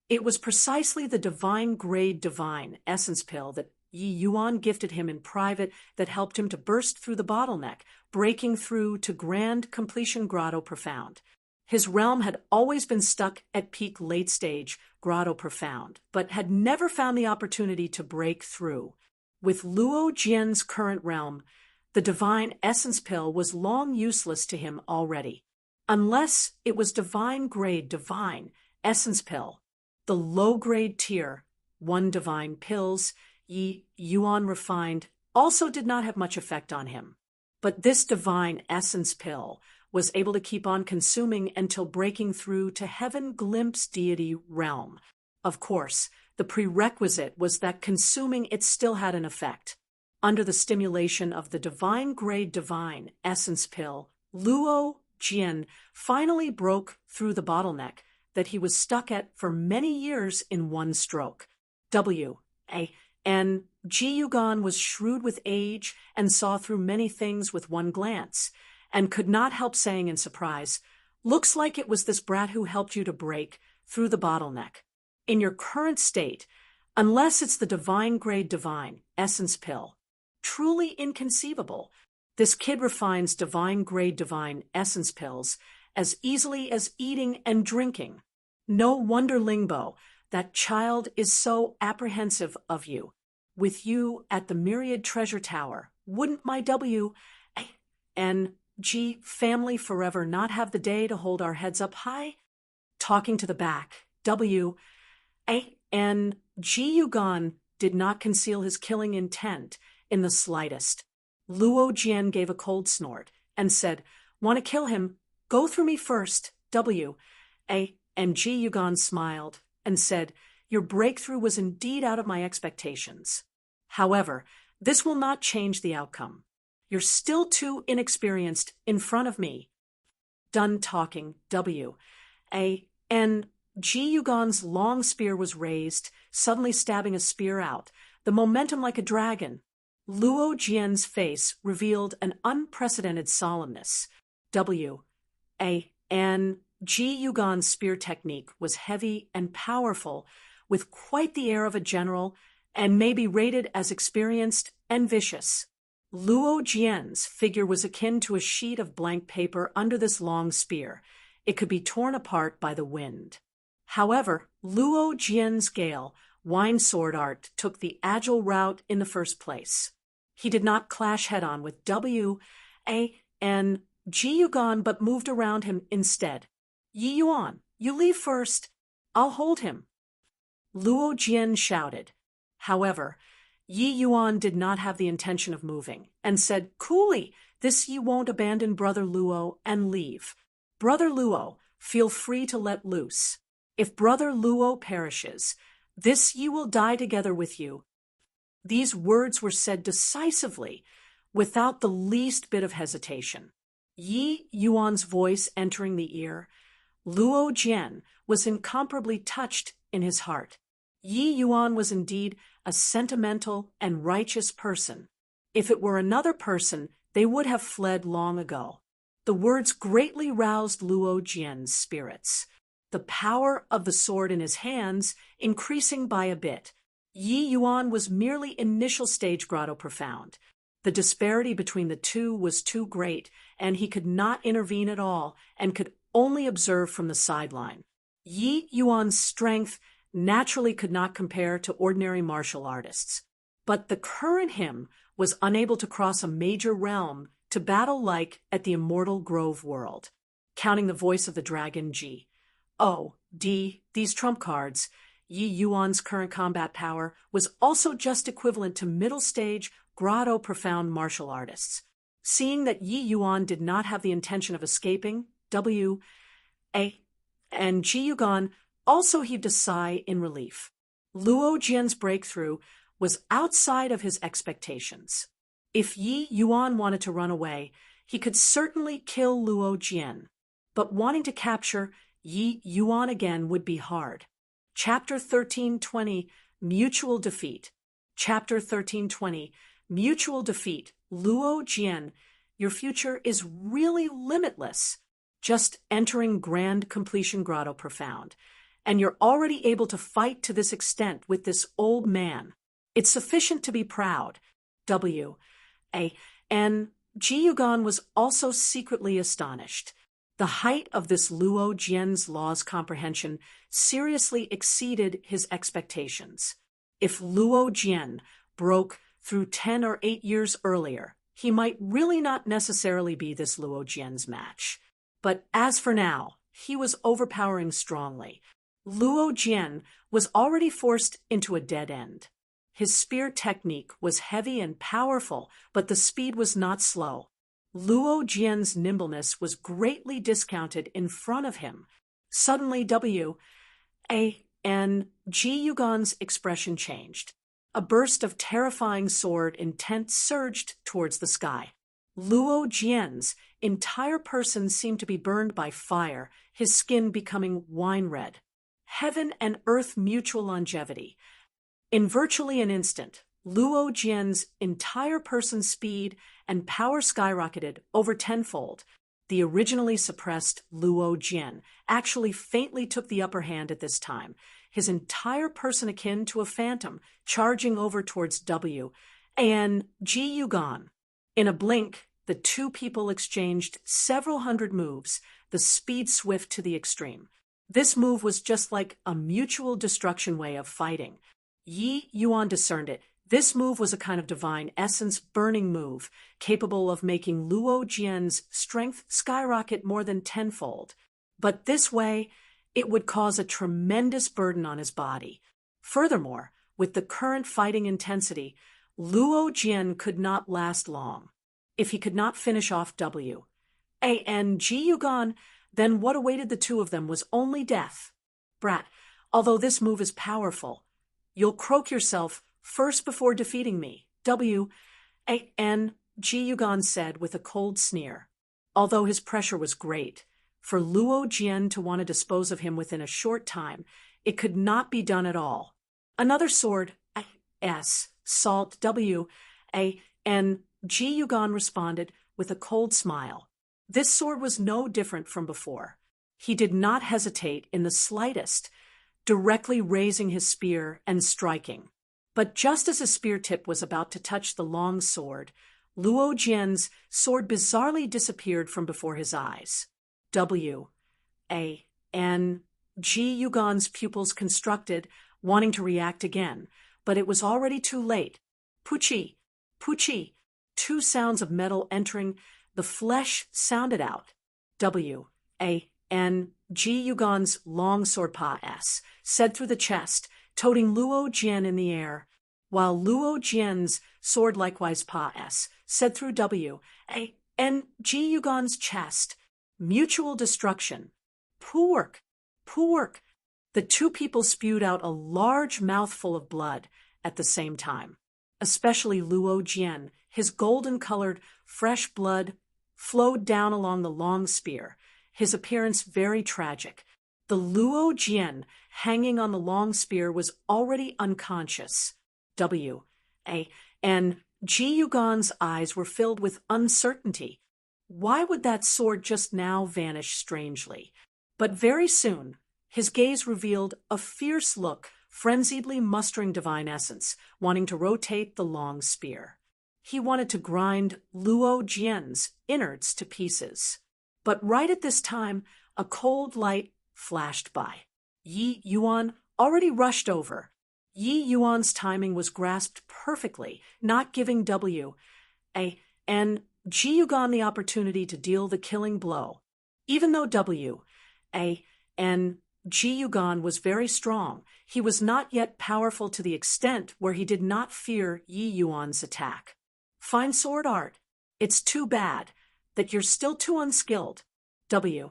It was precisely the divine-grade divine essence pill that Yi Yuan gifted him in private that helped him to burst through the bottleneck, breaking through to Grand Completion Grotto Profound. His realm had always been stuck at peak late-stage Grotto Profound, but had never found the opportunity to break through. With Luo Jian's current realm, the divine essence pill was long useless to him already. Unless it was divine-grade divine essence pill. The low-grade tier, 1 divine pills, Yi Yuan refined, also did not have much effect on him. But this divine essence pill was able to keep on consuming until breaking through to heaven glimpse deity realm. Of course, the prerequisite was that consuming it still had an effect. Under the stimulation of the divine-grade divine essence pill, Luo Jian finally broke through the bottleneck that he was stuck at for many years in one stroke. W.A.N.G. Yuan was shrewd with age and saw through many things with one glance, and could not help saying in surprise, "Looks like it was this brat who helped you to break through the bottleneck. In your current state, unless it's the divine-grade divine essence pill, truly inconceivable. This kid refines divine-grade divine essence pills as easily as eating and drinking. No wonder, Lingbo, that child is so apprehensive of you. With you at the Myriad Treasure Tower, wouldn't my W.A.N.G. family forever not have the day to hold our heads up high?" Talking to the back, W.A.N.G. Yuan did not conceal his killing intent in the slightest. Luo Jian gave a cold snort and said, "Want to kill him? Go through me first, W. A. And Ji Yugon smiled and said, Your breakthrough was indeed out of my expectations. However, this will not change the outcome. You're still too inexperienced in front of me. Done talking, W. A. And Ji Yugon's long spear was raised, suddenly stabbing a spear out, the momentum like a dragon. Luo Jian's face revealed an unprecedented solemnness. W. A. And Ji Yugon's spear technique was heavy and powerful, with quite the air of a general, and may be rated as experienced and vicious. Luo Jian's figure was akin to a sheet of blank paper under this long spear. It could be torn apart by the wind. However, Luo Jian's Gale, wine sword art, took the agile route in the first place. He did not clash head-on with W. A. and Ji Yugon, but moved around him instead. Yi Yuan, you leave first. I'll hold him. Luo Jian shouted. However, Yi Yuan did not have the intention of moving, and said, Coolly, this ye won't abandon Brother Luo and leave. Brother Luo, feel free to let loose. If Brother Luo perishes, this ye will die together with you. These words were said decisively, without the least bit of hesitation. Yi Yuan's voice entering the ear, Luo Jian was incomparably touched in his heart. Yi Yuan was indeed a sentimental and righteous person. If it were another person, they would have fled long ago. The words greatly roused Luo Jian's spirits, the power of the sword in his hands increasing by a bit. Yi Yuan was merely initial stage grotto profound. The disparity between the two was too great, and he could not intervene at all, and could only observe from the sideline. Yi Yuan's strength naturally could not compare to ordinary martial artists. But the current him was unable to cross a major realm to battle like at the immortal Grove world. Counting the voice of the dragon G. O. D. These trump cards, Yi Yuan's current combat power was also just equivalent to middle stage, grotto profound martial artists. Seeing that Yi Yuan did not have the intention of escaping, W. A. and Ji Yugon also heaved a sigh in relief. Luo Jian's breakthrough was outside of his expectations. If Yi Yuan wanted to run away, he could certainly kill Luo Jian. But wanting to capture Yi Yuan again would be hard. Chapter 1320, Mutual Defeat. Chapter 1320, Mutual Defeat. Luo Jian, your future is really limitless. Just entering Grand Completion Grotto Profound. And you're already able to fight to this extent with this old man. It's sufficient to be proud. W. A. And Ji Yugon was also secretly astonished. The height of this Luo Jian's law's comprehension seriously exceeded his expectations. If Luo Jian broke through 10 or 8 years earlier, he might really not necessarily be this Luo Jian's match. But as for now, he was overpowering strongly. Luo Jian was already forced into a dead end. His spear technique was heavy and powerful, but the speed was not slow. Luo Jian's nimbleness was greatly discounted in front of him. Suddenly W. A. and Ji Yugon's expression changed. A burst of terrifying sword intent surged towards the sky. Luo Jian's entire person seemed to be burned by fire, his skin becoming wine red. Heaven and earth mutual longevity. In virtually an instant, Luo Jian's entire person's speed and power skyrocketed over tenfold. The originally suppressed Luo Jian actually faintly took the upper hand at this time, his entire person akin to a phantom, charging over towards W. and Ji Yugon. In a blink, the two people exchanged several hundred moves, the speed swift to the extreme. This move was just like a mutual destruction way of fighting. Yi Yuan discerned it. This move was a kind of divine essence burning move, capable of making Luo Jian's strength skyrocket more than tenfold. But this way, it would cause a tremendous burden on his body. Furthermore, with the current fighting intensity, Luo Jian could not last long. If he could not finish off W. G Yugon, then what awaited the two of them was only death. Brat, although this move is powerful, you'll croak yourself first before defeating me. G Yugon said with a cold sneer. Although his pressure was great, for Luo Jian to want to dispose of him within a short time, it could not be done at all. Another sword, Salt G Yugon responded with a cold smile. This sword was no different from before. He did not hesitate in the slightest, directly raising his spear and striking. But just as his spear tip was about to touch the long sword, Luo Jian's sword bizarrely disappeared from before his eyes. G Yugon's pupils constricted, wanting to react again, but it was already too late. Puchi, puchi, two sounds of metal entering the flesh sounded out. G Yugon's long sword said through the chest, toting Luo Jian in the air, while Luo Jian's sword likewise said through G Yugon's chest. Mutual destruction. Pork, pork. The two people spewed out a large mouthful of blood at the same time. Especially Luo Jian, his golden-colored, fresh blood flowed down along the long spear, his appearance very tragic. The Luo Jian hanging on the long spear was already unconscious. G Yugon's eyes were filled with uncertainty. Why would that sword just now vanish strangely? But very soon, his gaze revealed a fierce look, frenziedly mustering divine essence, wanting to rotate the long spear. He wanted to grind Luo Jian's innards to pieces. But right at this time, a cold light flashed by. Yi Yuan already rushed over. Yi Yuan's timing was grasped perfectly, not giving G Yugon the opportunity to deal the killing blow. Even though G Yugon was very strong, he was not yet powerful to the extent where he did not fear Yi Yuan's attack. Fine sword art. It's too bad that you're still too unskilled. G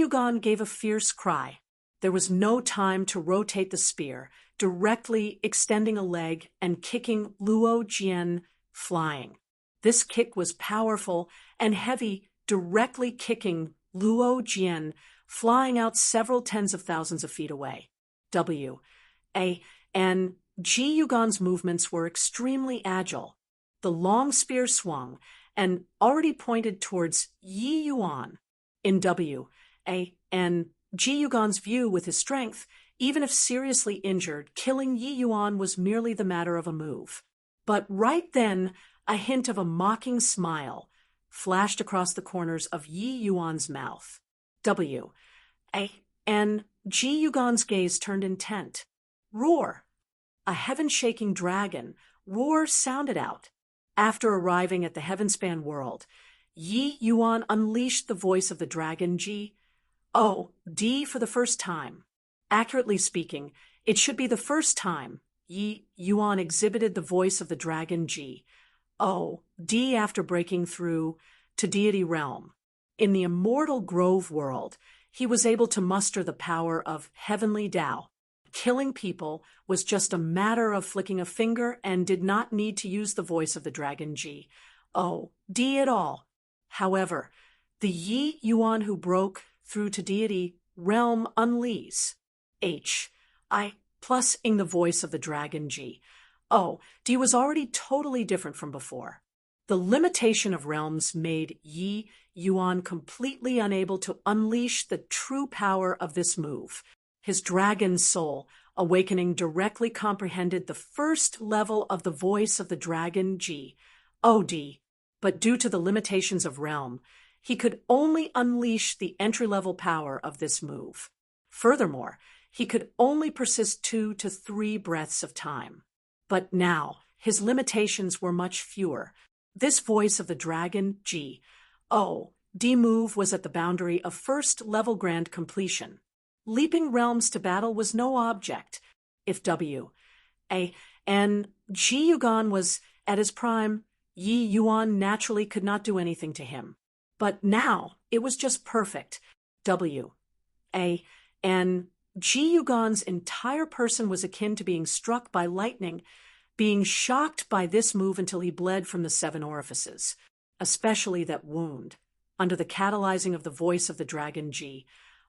Yugon gave a fierce cry. There was no time to rotate the spear, directly extending a leg and kicking Luo Jian flying. This kick was powerful and heavy, directly kicking Luo Jian, flying out several tens of thousands of feet away. G Yugon's movements were extremely agile. The long spear swung and already pointed towards Yi Yuan. In G Yugon's view, with his strength, even if seriously injured, killing Yi Yuan was merely the matter of a move. But right then, a hint of a mocking smile flashed across the corners of Yi Yuan's mouth. G Yugon's gaze turned intent. Roar! A heaven-shaking dragon roar sounded out. After arriving at the heaven-span world, Yi Yuan unleashed the voice of the dragon D for the first time. Accurately speaking, it should be the first time Yi Yuan exhibited the voice of the dragon D after breaking through to Deity realm. In the immortal Grove world, he was able to muster the power of heavenly Tao. Killing people was just a matter of flicking a finger and did not need to use the voice of the dragon D at all. However, the Yi Yuan who broke through to Deity realm unleashed plus-ing the voice of the dragon D was already totally different from before. The limitation of realms made Yi Yuan completely unable to unleash the true power of this move. His dragon soul, awakening, directly comprehended the first level of the voice of the dragon but due to the limitations of realm, he could only unleash the entry-level power of this move. Furthermore, he could only persist 2 to 3 breaths of time. But now, his limitations were much fewer. This voice of the dragon move was at the boundary of first-level grand completion. Leaping realms to battle was no object. If G Yugon was at his prime, Yi Yuan naturally could not do anything to him. But now it was just perfect. And Ji Yugan's entire person was akin to being struck by lightning, being shocked by this move until he bled from the 7 orifices, especially that wound, under the catalyzing of the voice of the dragon Ji.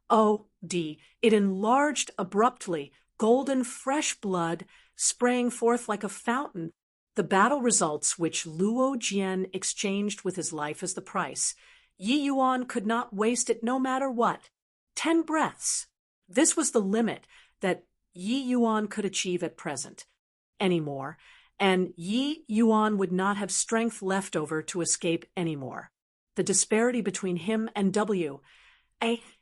It enlarged abruptly, golden fresh blood spraying forth like a fountain. The battle results which Luo Jian exchanged with his life as the price. Yi Yuan could not waste it no matter what. 10 breaths. This was the limit that Yi Yuan could achieve at present. Anymore, and Yi Yuan would not have strength left over to escape anymore. The disparity between him and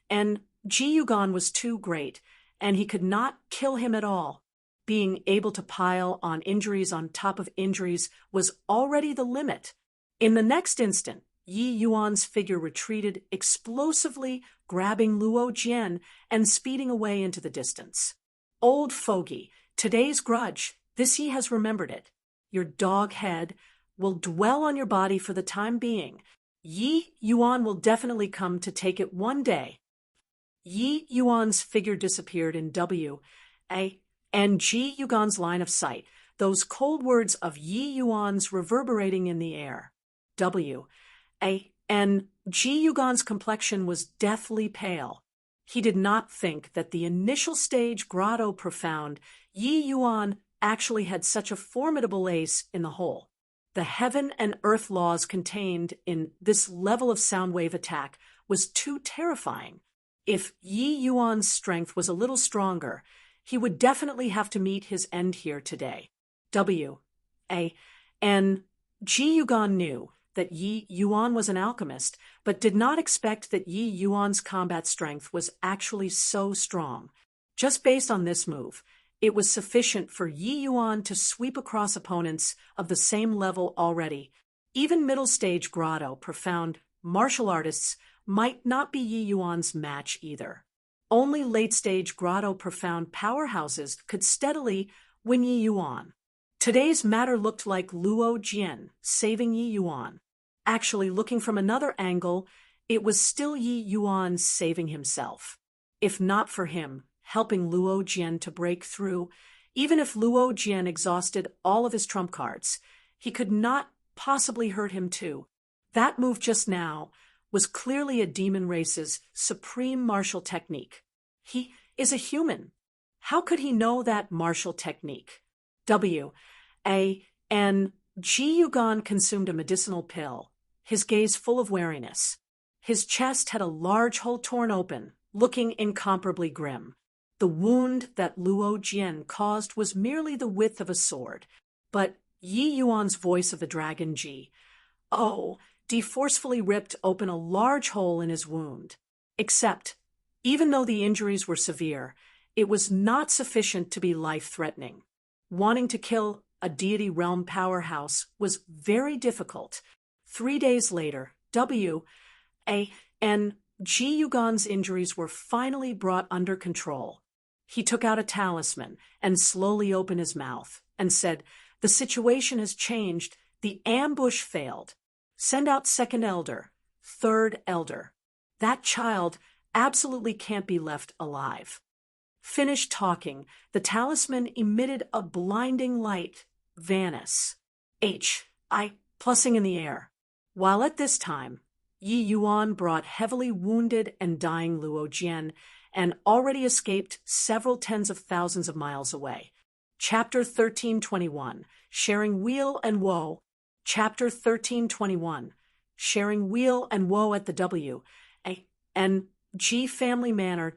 and Ji Yugan was too great, and he could not kill him at all. Being able to pile on injuries on top of injuries was already the limit. In the next instant, Yi Yuan's figure retreated explosively, grabbing Luo Jian and speeding away into the distance. Old fogey, today's grudge, this he has remembered it. Your dog head will dwell on your body for the time being. Yi Yuan will definitely come to take it one day. Yi Yuan's figure disappeared in and Ji Yugan's line of sight, those cold words of Yi Yuan's reverberating in the air. And Ji Yugan's complexion was deathly pale. He did not think that the initial stage grotto profound Yi Yuan actually had such a formidable ace in the hole. The heaven and earth laws contained in this level of sound wave attack was too terrifying. If Yi Yuan's strength was a little stronger, he would definitely have to meet his end here today. And Ji Yugan knew that Yi Yuan was an alchemist, but did not expect that Yi Yuan's combat strength was actually so strong. Just based on this move, it was sufficient for Yi Yuan to sweep across opponents of the same level already. Even middle-stage grotto, profound martial artists might not be Yi Yuan's match either. Only late-stage grotto profound powerhouses could steadily win Yi Yuan. Today's matter looked like Luo Jian saving Yi Yuan. Actually, looking from another angle, it was still Yi Yuan saving himself. If not for him helping Luo Jian to break through, even if Luo Jian exhausted all of his trump cards, he could not possibly hurt him too. That move just now was clearly a demon race's supreme martial technique. He is a human. How could he know that martial technique? And Ji Yugan consumed a medicinal pill, his gaze full of wariness. His chest had a large hole torn open, looking incomparably grim. The wound that Luo Jian caused was merely the width of a sword, but Yi Yuan's voice of the dragon Ji, forcefully ripped open a large hole in his wound. Except, even though the injuries were severe, it was not sufficient to be life-threatening. Wanting to kill a deity realm powerhouse was very difficult. 3 days later, and Ji Yugan's injuries were finally brought under control. He took out a talisman and slowly opened his mouth and said, "The situation has changed. The ambush failed. Send out second elder, third elder. That child absolutely can't be left alive." Finished talking, the talisman emitted a blinding light. Vanish. Plussing in the air. While at this time, Yi Yuan brought heavily wounded and dying Luo Jian and already escaped several tens of thousands of miles away. Chapter 1321, Sharing Weal and Woe. Chapter 1321, Sharing Weal and Woe at the and G family manor.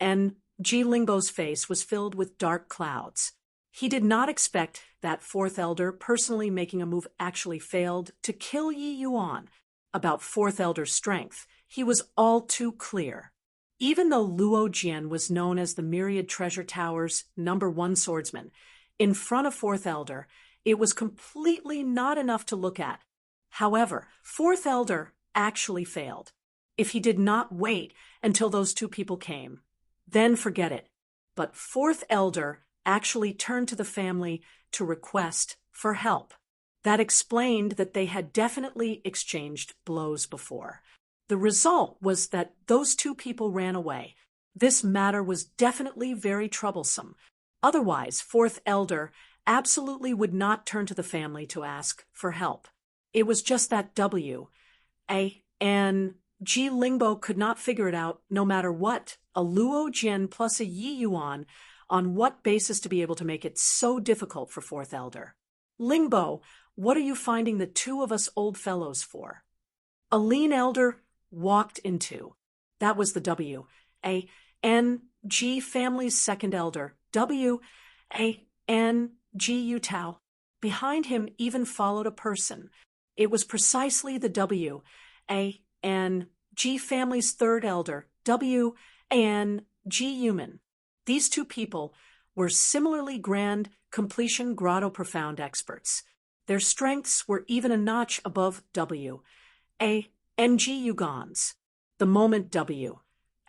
And Ji Lingbo's face was filled with dark clouds. He did not expect that fourth elder personally making a move actually failed to kill Yi Yuan. About fourth elder's strength, he was all too clear. Even though Luo Jian was known as the Myriad Treasure Tower's #1 swordsman, in front of fourth elder, it was completely not enough to look at. However, fourth elder actually failed. If he did not wait until those two people came, then forget it. But fourth elder actually turned to the family to request for help. That explained that they had definitely exchanged blows before. The result was that those two people ran away. This matter was definitely very troublesome. Otherwise, fourth elder absolutely would not turn to the family to ask for help. It was just that W. A. N. G. Lingbo could not figure it out no matter what. A Luo Jian plus a Yi Yuan, on what basis to be able to make it so difficult for fourth elder? Lingbo, what are you finding the two of us old fellows for? A lean elder walked into. That was the W. A. N. G. family's second elder. W. A. N. G. Yutao. Behind him even followed a person. It was precisely the W. A. N. G. family's third elder. W. A. N. G. Human. These two people were similarly grand completion grotto profound experts. Their strengths were even a notch above W. A. N. G. Yugan's. The moment W.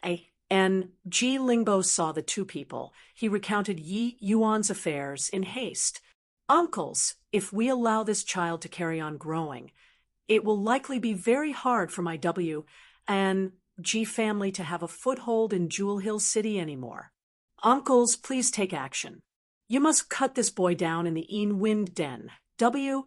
A. N. G. Lingbo saw the two people, he recounted Yi Yuan's affairs in haste. Uncles, if we allow this child to carry on growing, it will likely be very hard for my W. N. G. family to have a foothold in Jewel Hill City anymore. Uncles, please take action. You must cut this boy down in the Een Wind Den. W.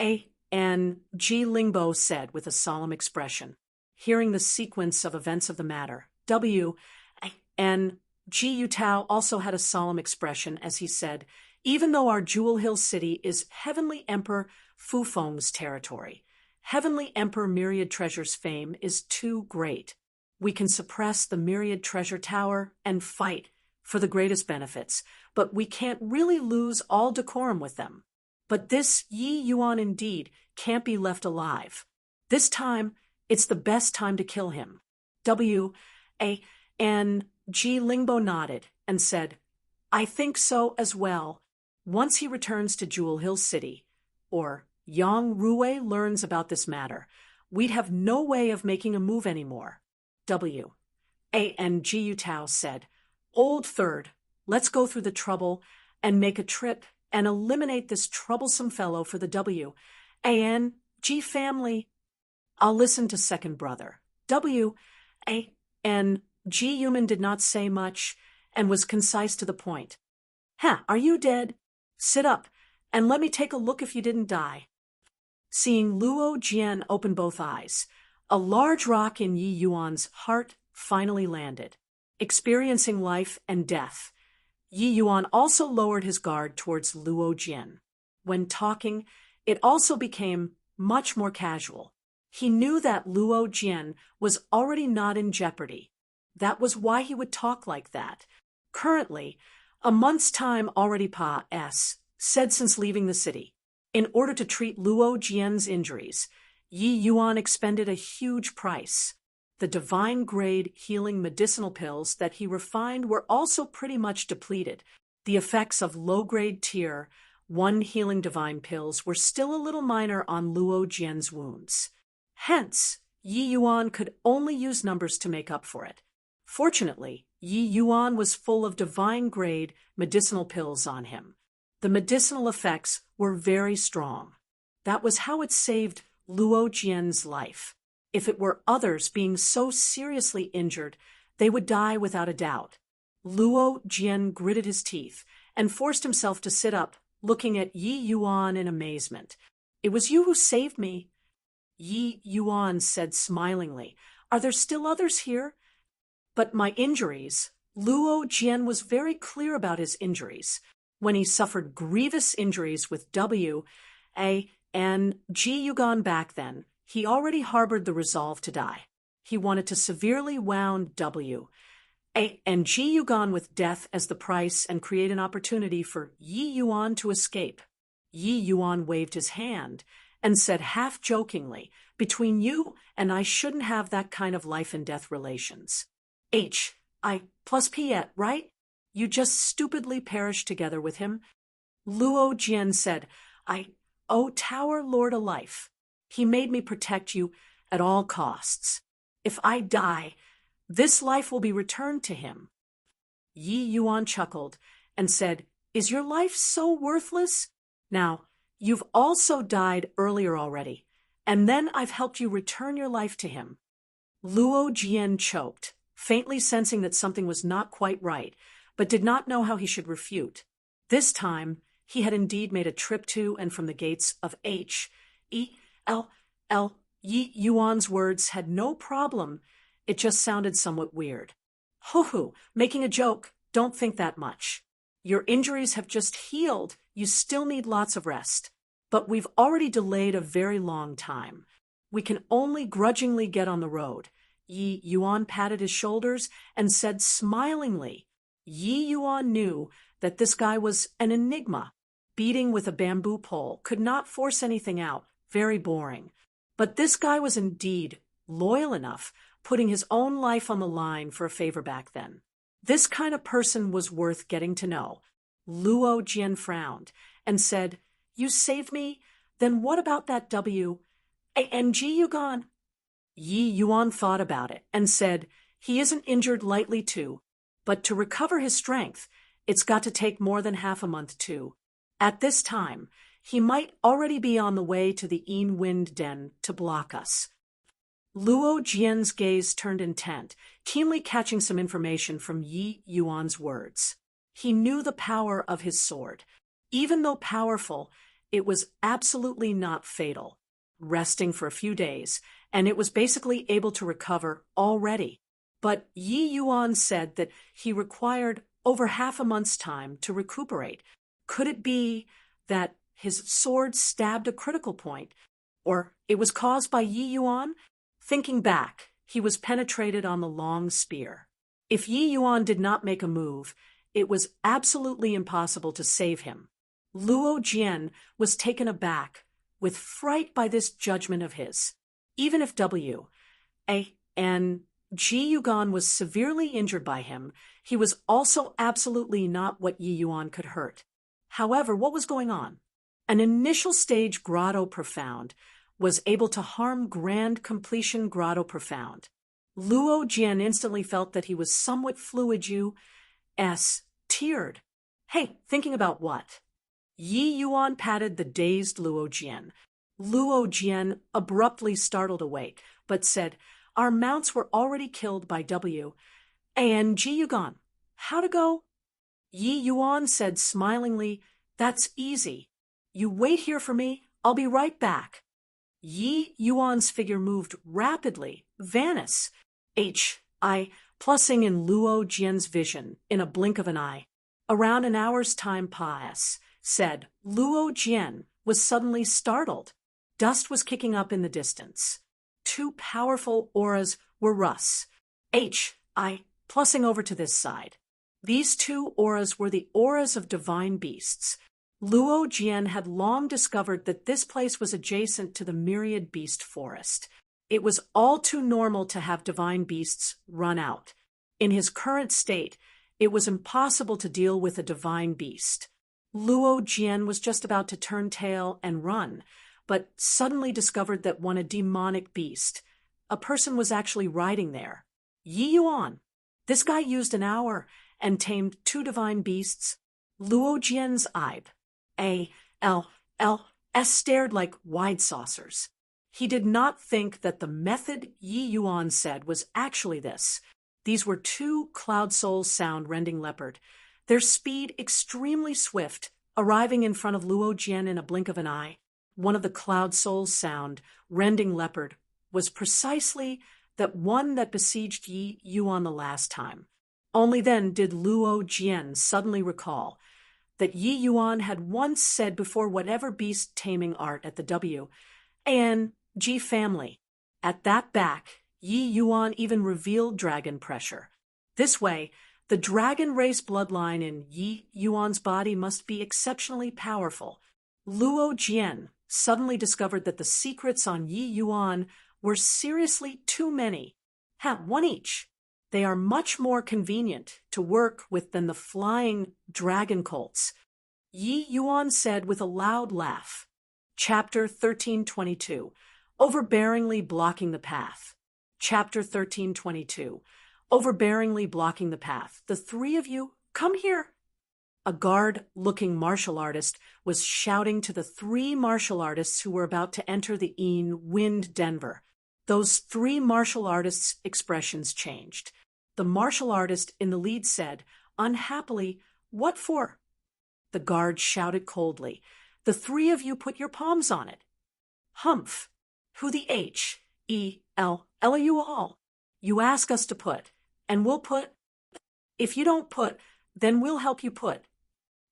A. N. G. Lingbo said with a solemn expression. Hearing the sequence of events of the matter, W. A. N. G. Yutao also had a solemn expression as he said, even though our Jewel Hill City is Heavenly Emperor Fufeng's territory, Heavenly Emperor Myriad Treasure's fame is too great. We can suppress the Myriad Treasure Tower and fight for the greatest benefits, but we can't really lose all decorum with them. But this Yi Yuan indeed can't be left alive. This time, it's the best time to kill him. W. A. N. G. Lingbo nodded and said, I think so as well. Once he returns to Jewel Hill City, or Yang Rue learns about this matter, we'd have no way of making a move anymore. W. A. N. G. Yutao said, Old third, let's go through the trouble and make a trip and eliminate this troublesome fellow for the W. A. N. G. family. I'll listen to second brother. W. A. N. G. Human did not say much and was concise to the point. Are you dead? Sit up and let me take a look if you didn't die. Seeing Luo Jian open both eyes, a large rock in Yi Yuan's heart finally landed. Experiencing life and death, Yi Yuan also lowered his guard towards Luo Jian. When talking, it also became much more casual. He knew that Luo Jian was already not in jeopardy. That was why he would talk like that. Currently, a month's time already said since leaving the city. In order to treat Luo Jian's injuries, Yi Yuan expended a huge price. The divine-grade healing medicinal pills that he refined were also pretty much depleted. The effects of low-grade Tier 1 healing divine pills were still a little minor on Luo Jian's wounds. Hence, Yi Yuan could only use numbers to make up for it. Fortunately, Yi Yuan was full of divine-grade medicinal pills on him. The medicinal effects were very strong. That was how it saved Luo Jian's life. If it were others being so seriously injured, they would die without a doubt. Luo Jian gritted his teeth and forced himself to sit up, looking at Yi Yuan in amazement. It was you who saved me. Yi Yuan said smilingly, Are there still others here? But my injuries. Luo Jian was very clear about his injuries. When he suffered grievous injuries with W. A. N. G. Yugan back then, he already harbored the resolve to die. He wanted to severely wound W. A. N. G. Yugan with death as the price and create an opportunity for Yi Yuan to escape. Yi Yuan waved his hand and said half-jokingly, Between you and I shouldn't have that kind of life and death relations. H. I plus P. right? You just stupidly perished together with him. Luo Jian said, I owe Tower Lord a life. He made me protect you at all costs. If I die, this life will be returned to him. Yi Yuan chuckled and said, Is your life so worthless? Now, You've also died earlier already, and then I've helped you return your life to him. Luo Jian choked, faintly sensing that something was not quite right, but did not know how he should refute. This time, he had indeed made a trip to and from the gates of H.E.L.L. Yi Yuan's words had no problem. It just sounded somewhat weird. Hoo-hoo, making a joke, don't think that much. Your injuries have just healed, you still need lots of rest. But we've already delayed a very long time. We can only grudgingly get on the road. Yi Yuan patted his shoulders and said smilingly. Yi Yuan knew that this guy was an enigma. Beating with a bamboo pole could not force anything out, very boring. But this guy was indeed loyal enough, putting his own life on the line for a favor back then. This kind of person was worth getting to know. Luo Jian frowned and said, You saved me? Then what about that W.A.N.G. you gone? Yi Yuan thought about it and said, He isn't injured lightly too, but to recover his strength, it's got to take more than half a month too. At this time, he might already be on the way to the Yin Wind Den to block us. Luo Jian's gaze turned intent, keenly catching some information from Yi Yuan's words. He knew the power of his sword. Even though powerful, it was absolutely not fatal. Resting for a few days, and it was basically able to recover already. But Yi Yuan said that he required over half a month's time to recuperate. Could it be that his sword stabbed a critical point? Or it was caused by Yi Yuan? Thinking back, he was penetrated on the long spear. If Yi Yuan did not make a move, it was absolutely impossible to save him. Luo Jian was taken aback, with fright by this judgment of his. Even if W.A.N.G. Yuan was severely injured by him, he was also absolutely not what Yi Yuan could hurt. However, what was going on? An initial stage Grotto Profound was able to harm Grand Completion Grotto Profound. Luo Jian instantly felt that he was somewhat fluid. Teared. Hey, thinking about what? Yi Yuan patted the dazed Luo Jian. Luo Jian abruptly startled awake, but said, Our mounts were already killed by W.A.N.G. Yuan. How to go? Yi Yuan said smilingly, That's easy. You wait here for me, I'll be right back. Yi Yuan's figure moved rapidly, vanished, plussing in Luo Jian's vision in a blink of an eye. Around an hour's time said, Luo Jian was suddenly startled. Dust was kicking up in the distance. Two powerful auras were plussing over to this side. These two auras were the auras of divine beasts. Luo Jian had long discovered that this place was adjacent to the myriad beast forest. It was all too normal to have divine beasts run out. In his current state, it was impossible to deal with a divine beast. Luo Jian was just about to turn tail and run, but suddenly discovered that a demonic beast. A person was actually riding there. Yi Yuan. This guy used an hour and tamed two divine beasts. Luo Jian's stared like wide saucers. He did not think that the method Yi Yuan said was actually this. These were two Cloud Soul sound-rending leopard, their speed extremely swift, arriving in front of Luo Jian in a blink of an eye. One of the Cloud Soul sound-rending leopard was precisely that one that besieged Yi Yuan the last time. Only then did Luo Jian suddenly recall that Yi Yuan had once said before whatever beast taming art at the W.A.N.G. family. At that back, Yi Yuan even revealed dragon pressure. This way, the dragon race bloodline in Yi Yuan's body must be exceptionally powerful. Luo Jian suddenly discovered that the secrets on Yi Yuan were seriously too many. One each. They are much more convenient to work with than the flying dragon colts. Yi Yuan said with a loud laugh. Chapter 1322. Overbearingly blocking the path. Chapter 1322. Overbearingly blocking the path. The three of you, come here. A guard-looking martial artist was shouting to the 3 martial artists who were about to enter the Wind Denver. Those 3 martial artists' expressions changed. The martial artist in the lead said, unhappily, "What for?" The guard shouted coldly, "The 3 of you put your palms on it." "Humph. Who the H-E-L are you all? You ask us to put, and we'll put. If you don't put, then we'll help you put."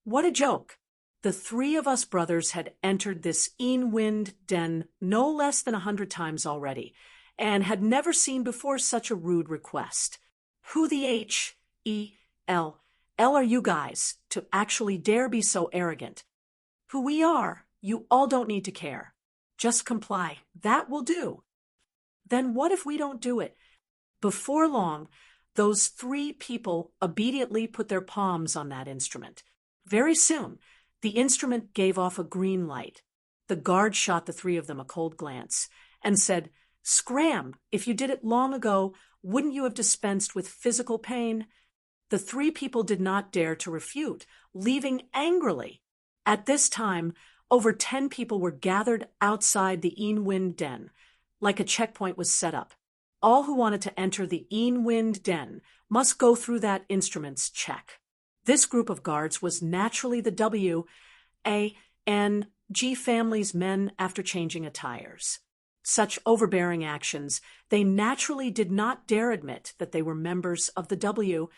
What a joke. The 3 of us brothers had entered this Wind Den no less than 100 times already, and had never seen before such a rude request. Who the H-E-L are you guys to actually dare be so arrogant? Who we are, you all don't need to care. Just comply. That will do. Then what if we don't do it? Before long, those 3 people obediently put their palms on that instrument. Very soon, the instrument gave off a green light. The guard shot the 3 of them a cold glance and said, "Scram, if you did it long ago, wouldn't you have dispensed with physical pain?" The 3 people did not dare to refute, leaving angrily. At this time, over 10 people were gathered outside the Wind Den, like a checkpoint was set up. All who wanted to enter the Wind Den must go through that instrument's check. This group of guards was naturally the W-A-N-G family's men after changing attires. Such overbearing actions, they naturally did not dare admit that they were members of the W-A-N-G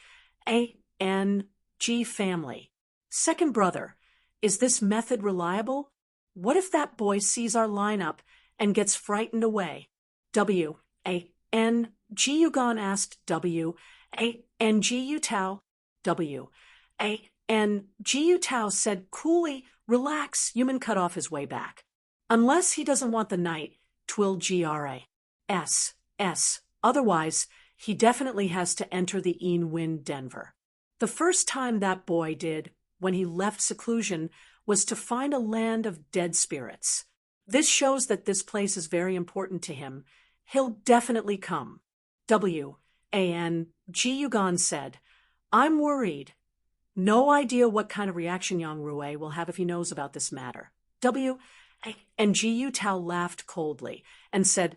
family. Second brother, is this method reliable? What if that boy sees our lineup and gets frightened away? W-A-N-G Yugon asked W-A-N-G Utao. W-A-N-G Utao said coolly, "Relax, Yuman cut off his way back. Unless he doesn't want the night, twill G-R-A-S. Otherwise, he definitely has to enter the Wind Denver." The first time that boy did, when he left seclusion, was to find a land of dead spirits. This shows that this place is very important to him. He'll definitely come. W-A-N-G Yugon said, "I'm worried. No idea what kind of reaction Yang Rue will have if he knows about this matter." W-A-N-G Utao laughed coldly and said,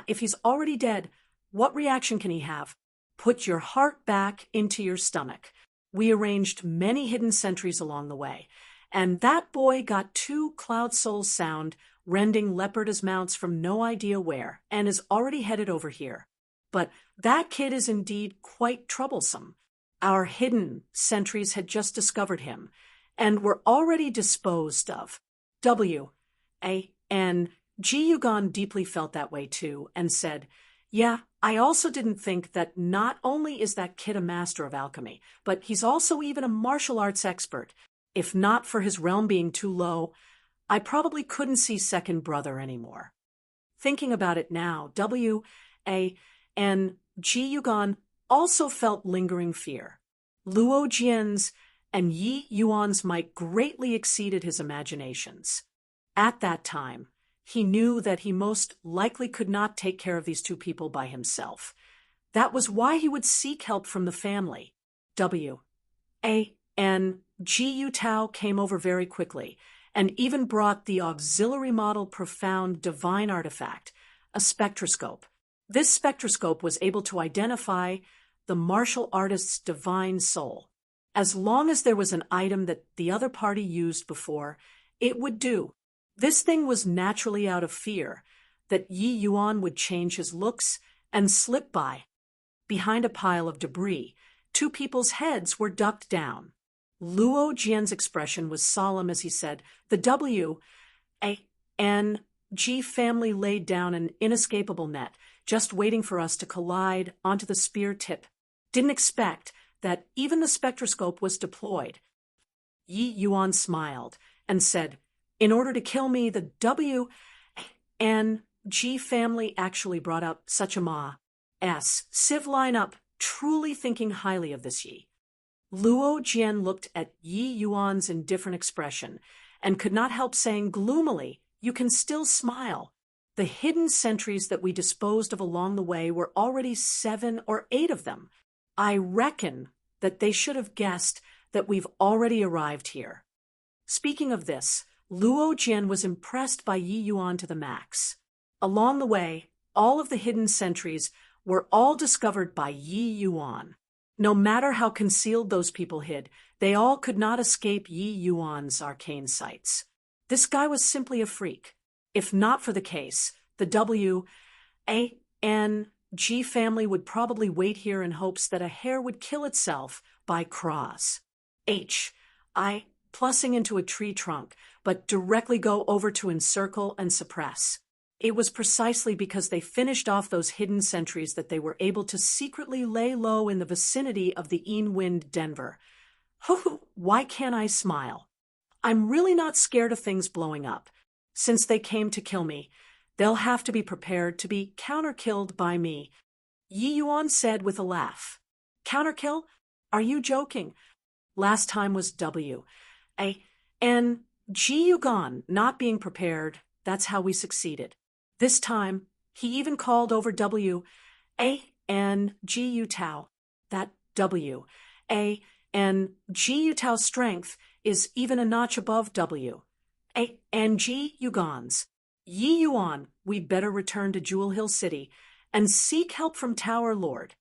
if he's already dead, what reaction can he have? Put your heart back into your stomach. We arranged many hidden sentries along the way, and that boy got 2 Cloud Souls sound, rending leopard as mounts from no idea where, and is already headed over here. But that kid is indeed quite troublesome. Our hidden sentries had just discovered him, and were already disposed of. W-A-N-G Yugon deeply felt that way too, and said, "Yeah, I also didn't think that not only is that kid a master of alchemy, but he's also even a martial arts expert. If not for his realm being too low, I probably couldn't see second brother anymore." Thinking about it now, W-A-N-G Yugon also felt lingering fear. Luo Jian's and Yi Yuan's might greatly exceeded his imaginations. At that time, he knew that he most likely could not take care of these 2 people by himself. That was why he would seek help from the family. W-A-N-G Utao came over very quickly, and even brought the auxiliary model profound divine artifact, a spectroscope. This spectroscope was able to identify the martial artist's divine soul. As long as there was an item that the other party used before, it would do. This thing was naturally out of fear that Yi Yuan would change his looks and slip by. Behind a pile of debris, 2 people's heads were ducked down. Luo Jian's expression was solemn as he said, "The W-A-N-G family laid down an inescapable net, just waiting for us to collide onto the spear tip. Didn't expect that even the spectroscope was deployed." Yi Yuan smiled and said, "In order to kill me, the W-N-G family actually brought out such a civ lineup, truly thinking highly of this Yi." Luo Jian looked at Yi Yuan's indifferent expression and could not help saying gloomily, "You can still smile. The hidden sentries that we disposed of along the way were already 7 or 8 of them. I reckon that they should have guessed that we've already arrived here. Speaking of this, Luo Jian was impressed by Yi Yuan to the max. Along the way, all of the hidden sentries were all discovered by Yi Yuan. No matter how concealed those people hid, they all could not escape Yi Yuan's arcane sights. This guy was simply a freak. If not for the case, the W.A.N.G. family would probably wait here in hopes that a hare would kill itself by cross. H.I. plussing into a tree trunk, but directly go over to encircle and suppress. It was precisely because they finished off those hidden sentries that they were able to secretly lay low in the vicinity of the Wind Denver. Why can't I smile? I'm really not scared of things blowing up. Since they came to kill me, they'll have to be prepared to be counter-killed by me, Yi Yuan said with a laugh. Counter-kill? Are you joking? Last time was W.A.N.G. Yuan not being prepared. That's how we succeeded. This time, he even called over W.A.N.G. Utao. That W.A.N.G. Utao's strength is even a notch above W.A.N.G. Yuan's. Yi Yuan, we'd better return to Jewel Hill City and seek help from Tower Lord.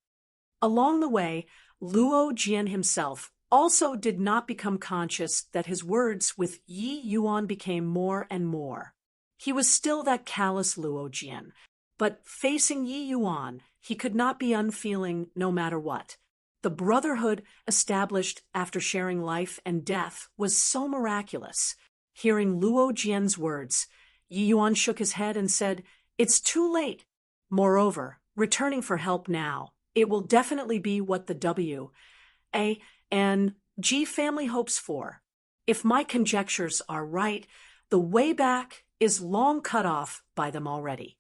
Along the way, Luo Jian himself also did not become conscious that his words with Yi Yuan became more and more. He was still that callous Luo Jian, but facing Yi Yuan, he could not be unfeeling no matter what. The brotherhood established after sharing life and death was so miraculous. Hearing Luo Jian's words, Yi Yuan shook his head and said, "It's too late. Moreover, returning for help now, it will definitely be what the W.A.N.G. family hopes for. If my conjectures are right, the way back is long cut off by them already."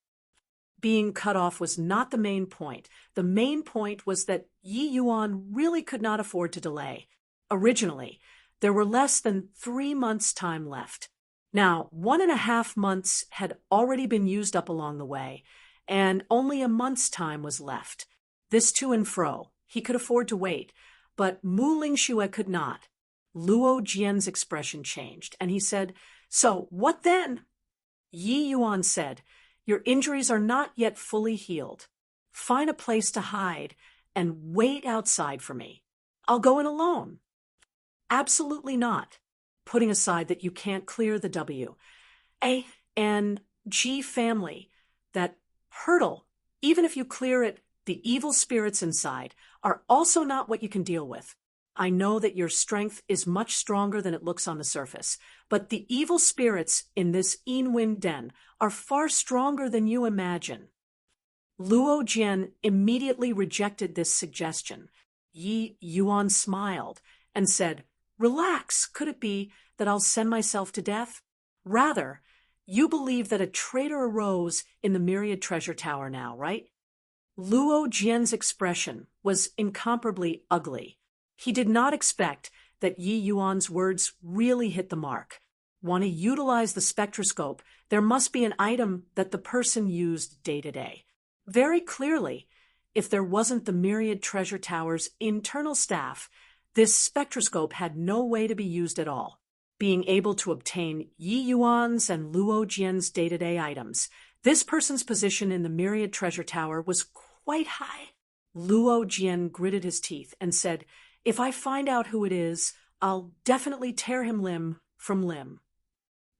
Being cut off was not the main point. The main point was that Yi Yuan really could not afford to delay. Originally, there were less than 3 months' time left. Now, 1.5 months had already been used up along the way, and only a month's time was left. This to and fro, he could afford to wait, but Mu Lingxue could not. Luo Jian's expression changed, and he said, "So, what then?" Yi Yuan said, "Your injuries are not yet fully healed. Find a place to hide and wait outside for me. I'll go in alone." "Absolutely not. Putting aside that you can't clear the W.A.N.G. family, that hurdle, even if you clear it, the evil spirits inside are also not what you can deal with. I know that your strength is much stronger than it looks on the surface, but the evil spirits in this Wind Den are far stronger than you imagine." Luo Jian immediately rejected this suggestion. Yi Yuan smiled and said, "Relax, could it be that I'll send myself to death? Rather, you believe that a traitor arose in the Myriad Treasure Tower now, right?" Luo Jian's expression was incomparably ugly. He did not expect that Yi Yuan's words really hit the mark. Want to utilize the spectroscope, there must be an item that the person used day to day. Very clearly, if there wasn't the Myriad Treasure Tower's internal staff, this spectroscope had no way to be used at all. Being able to obtain Yi Yuan's and Luo Jian's day-to-day items, this person's position in the Myriad Treasure Tower was quite high. Luo Jian gritted his teeth and said, "If I find out who it is, I'll definitely tear him limb from limb."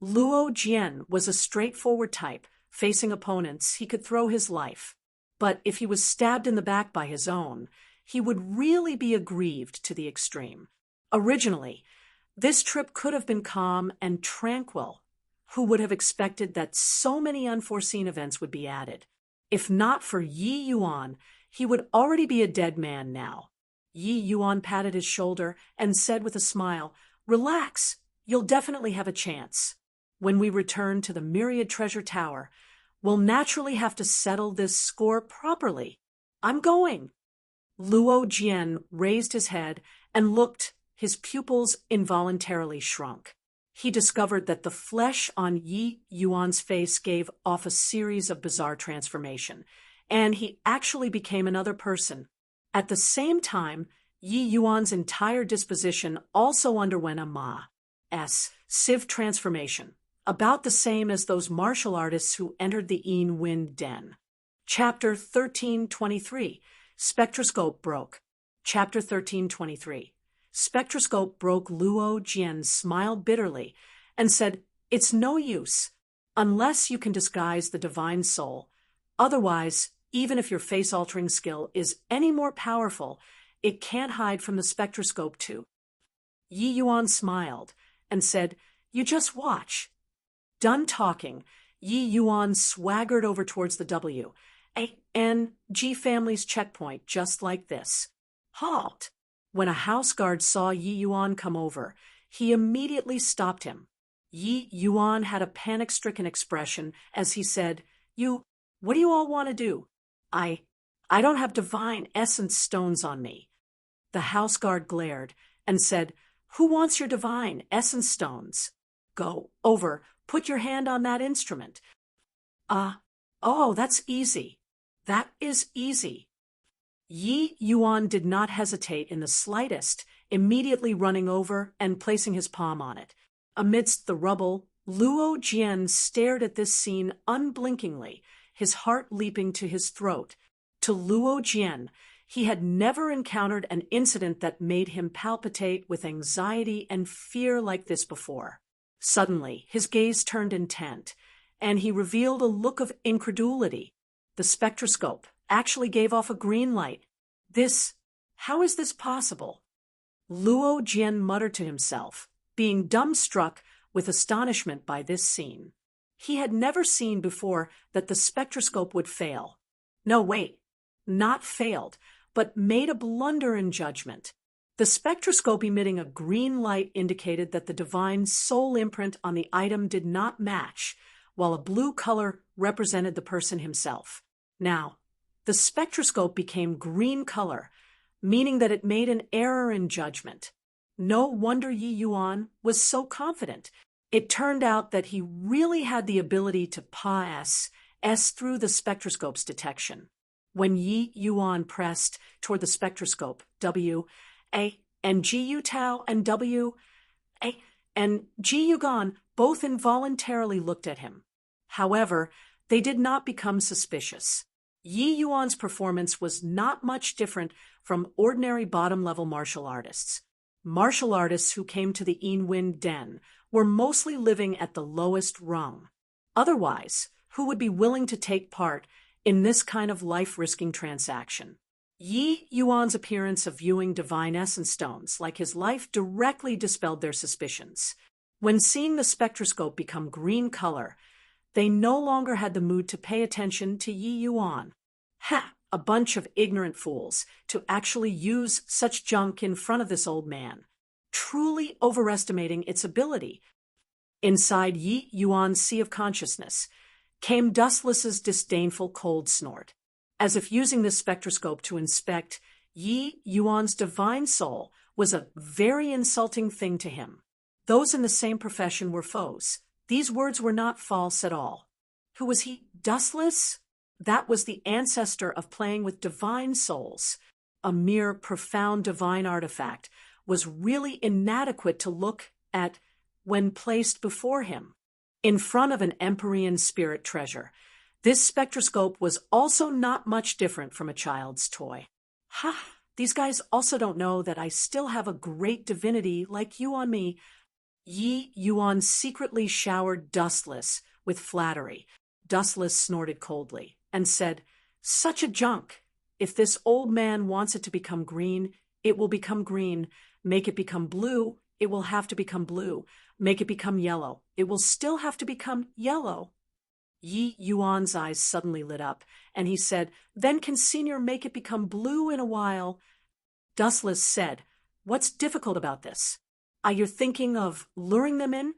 Luo Jian was a straightforward type. Facing opponents, he could throw his life. But if he was stabbed in the back by his own, he would really be aggrieved to the extreme. Originally, this trip could have been calm and tranquil. Who would have expected that so many unforeseen events would be added? If not for Yi Yuan, he would already be a dead man now. Yi Yuan patted his shoulder and said with a smile, "Relax, you'll definitely have a chance. When we return to the Myriad Treasure Tower, we'll naturally have to settle this score properly. I'm going." Luo Jian raised his head and looked. His pupils involuntarily shrunk. He discovered that the flesh on Yi Yuan's face gave off a series of bizarre transformation, and he actually became another person. At the same time, Yi Yuan's entire disposition also underwent a sieve transformation, about the same as those martial artists who entered the Yin Wind Den. Chapter 1323, Spectroscope Broke. Chapter 1323. Spectroscope broke. Luo Jian smiled bitterly and said, "It's no use. Unless you can disguise the divine soul. Otherwise, even if your face-altering skill is any more powerful, it can't hide from the spectroscope too." Yi Yuan smiled and said, "You just watch." Done talking, Yi Yuan swaggered over towards the W.A.N.G. family's checkpoint just like this. "Halt!" When a house guard saw Yi Yuan come over, he immediately stopped him. Yi Yuan had a panic-stricken expression as he said, What do you all want to do?" I don't have divine essence stones on me." The house guard glared and said, "Who wants your divine essence stones? Go over, put your hand on that instrument." Oh, that's easy. That is easy." Yi Yuan did not hesitate in the slightest, immediately running over and placing his palm on it. Amidst the rubble, Luo Jian stared at this scene unblinkingly, his heart leaping to his throat. To Luo Jian, he had never encountered an incident that made him palpitate with anxiety and fear like this before. Suddenly, his gaze turned intent, and he revealed a look of incredulity. The spectroscope actually gave off a green light. How is this possible? Luo Jian muttered to himself, being dumbstruck with astonishment by this scene. He had never seen before that the spectroscope would fail. No, wait, not failed, but made a blunder in judgment. The spectroscope emitting a green light indicated that the divine soul imprint on the item did not match, while a blue color represented the person himself. Now, the spectroscope became green color, meaning that it made an error in judgment. No wonder Yi Yuan was so confident. It turned out that he really had the ability to pass through the spectroscope's detection. When Yi Yuan pressed toward the spectroscope, W.A.N.G. Yutao and W.A.N.G. Yugan both involuntarily looked at him. However, they did not become suspicious. Yi Yuan's performance was not much different from ordinary bottom-level martial artists. Martial artists who came to the Yin Wind Den were mostly living at the lowest rung. Otherwise, who would be willing to take part in this kind of life-risking transaction? Yi Yuan's appearance of viewing divine essence stones like his life directly dispelled their suspicions. When seeing the spectroscope become green color, they no longer had the mood to pay attention to Yi Yuan. A bunch of ignorant fools to actually use such junk in front of this old man, truly overestimating its ability. Inside Yi Yuan's sea of consciousness came Dustless's disdainful cold snort, as if using this spectroscope to inspect Yi Yuan's divine soul was a very insulting thing to him. Those in the same profession were foes. These words were not false at all. Who was he? Dustless? That was the ancestor of playing with divine souls. A mere profound divine artifact was really inadequate to look at when placed before him. In front of an Empyrean spirit treasure, this spectroscope was also not much different from a child's toy. These guys also don't know that I still have a great divinity like you on me. Yi Yuan secretly showered Dustless with flattery. Dustless snorted coldly and said, "Such a junk. If this old man wants it to become green, it will become green. Make it become blue, it will have to become blue. Make it become yellow, it will still have to become yellow." Yi Yuan's eyes suddenly lit up, and he said, "Then can Senior make it become blue in a while?" Dustless said, "What's difficult about this? Are you thinking of luring them in?"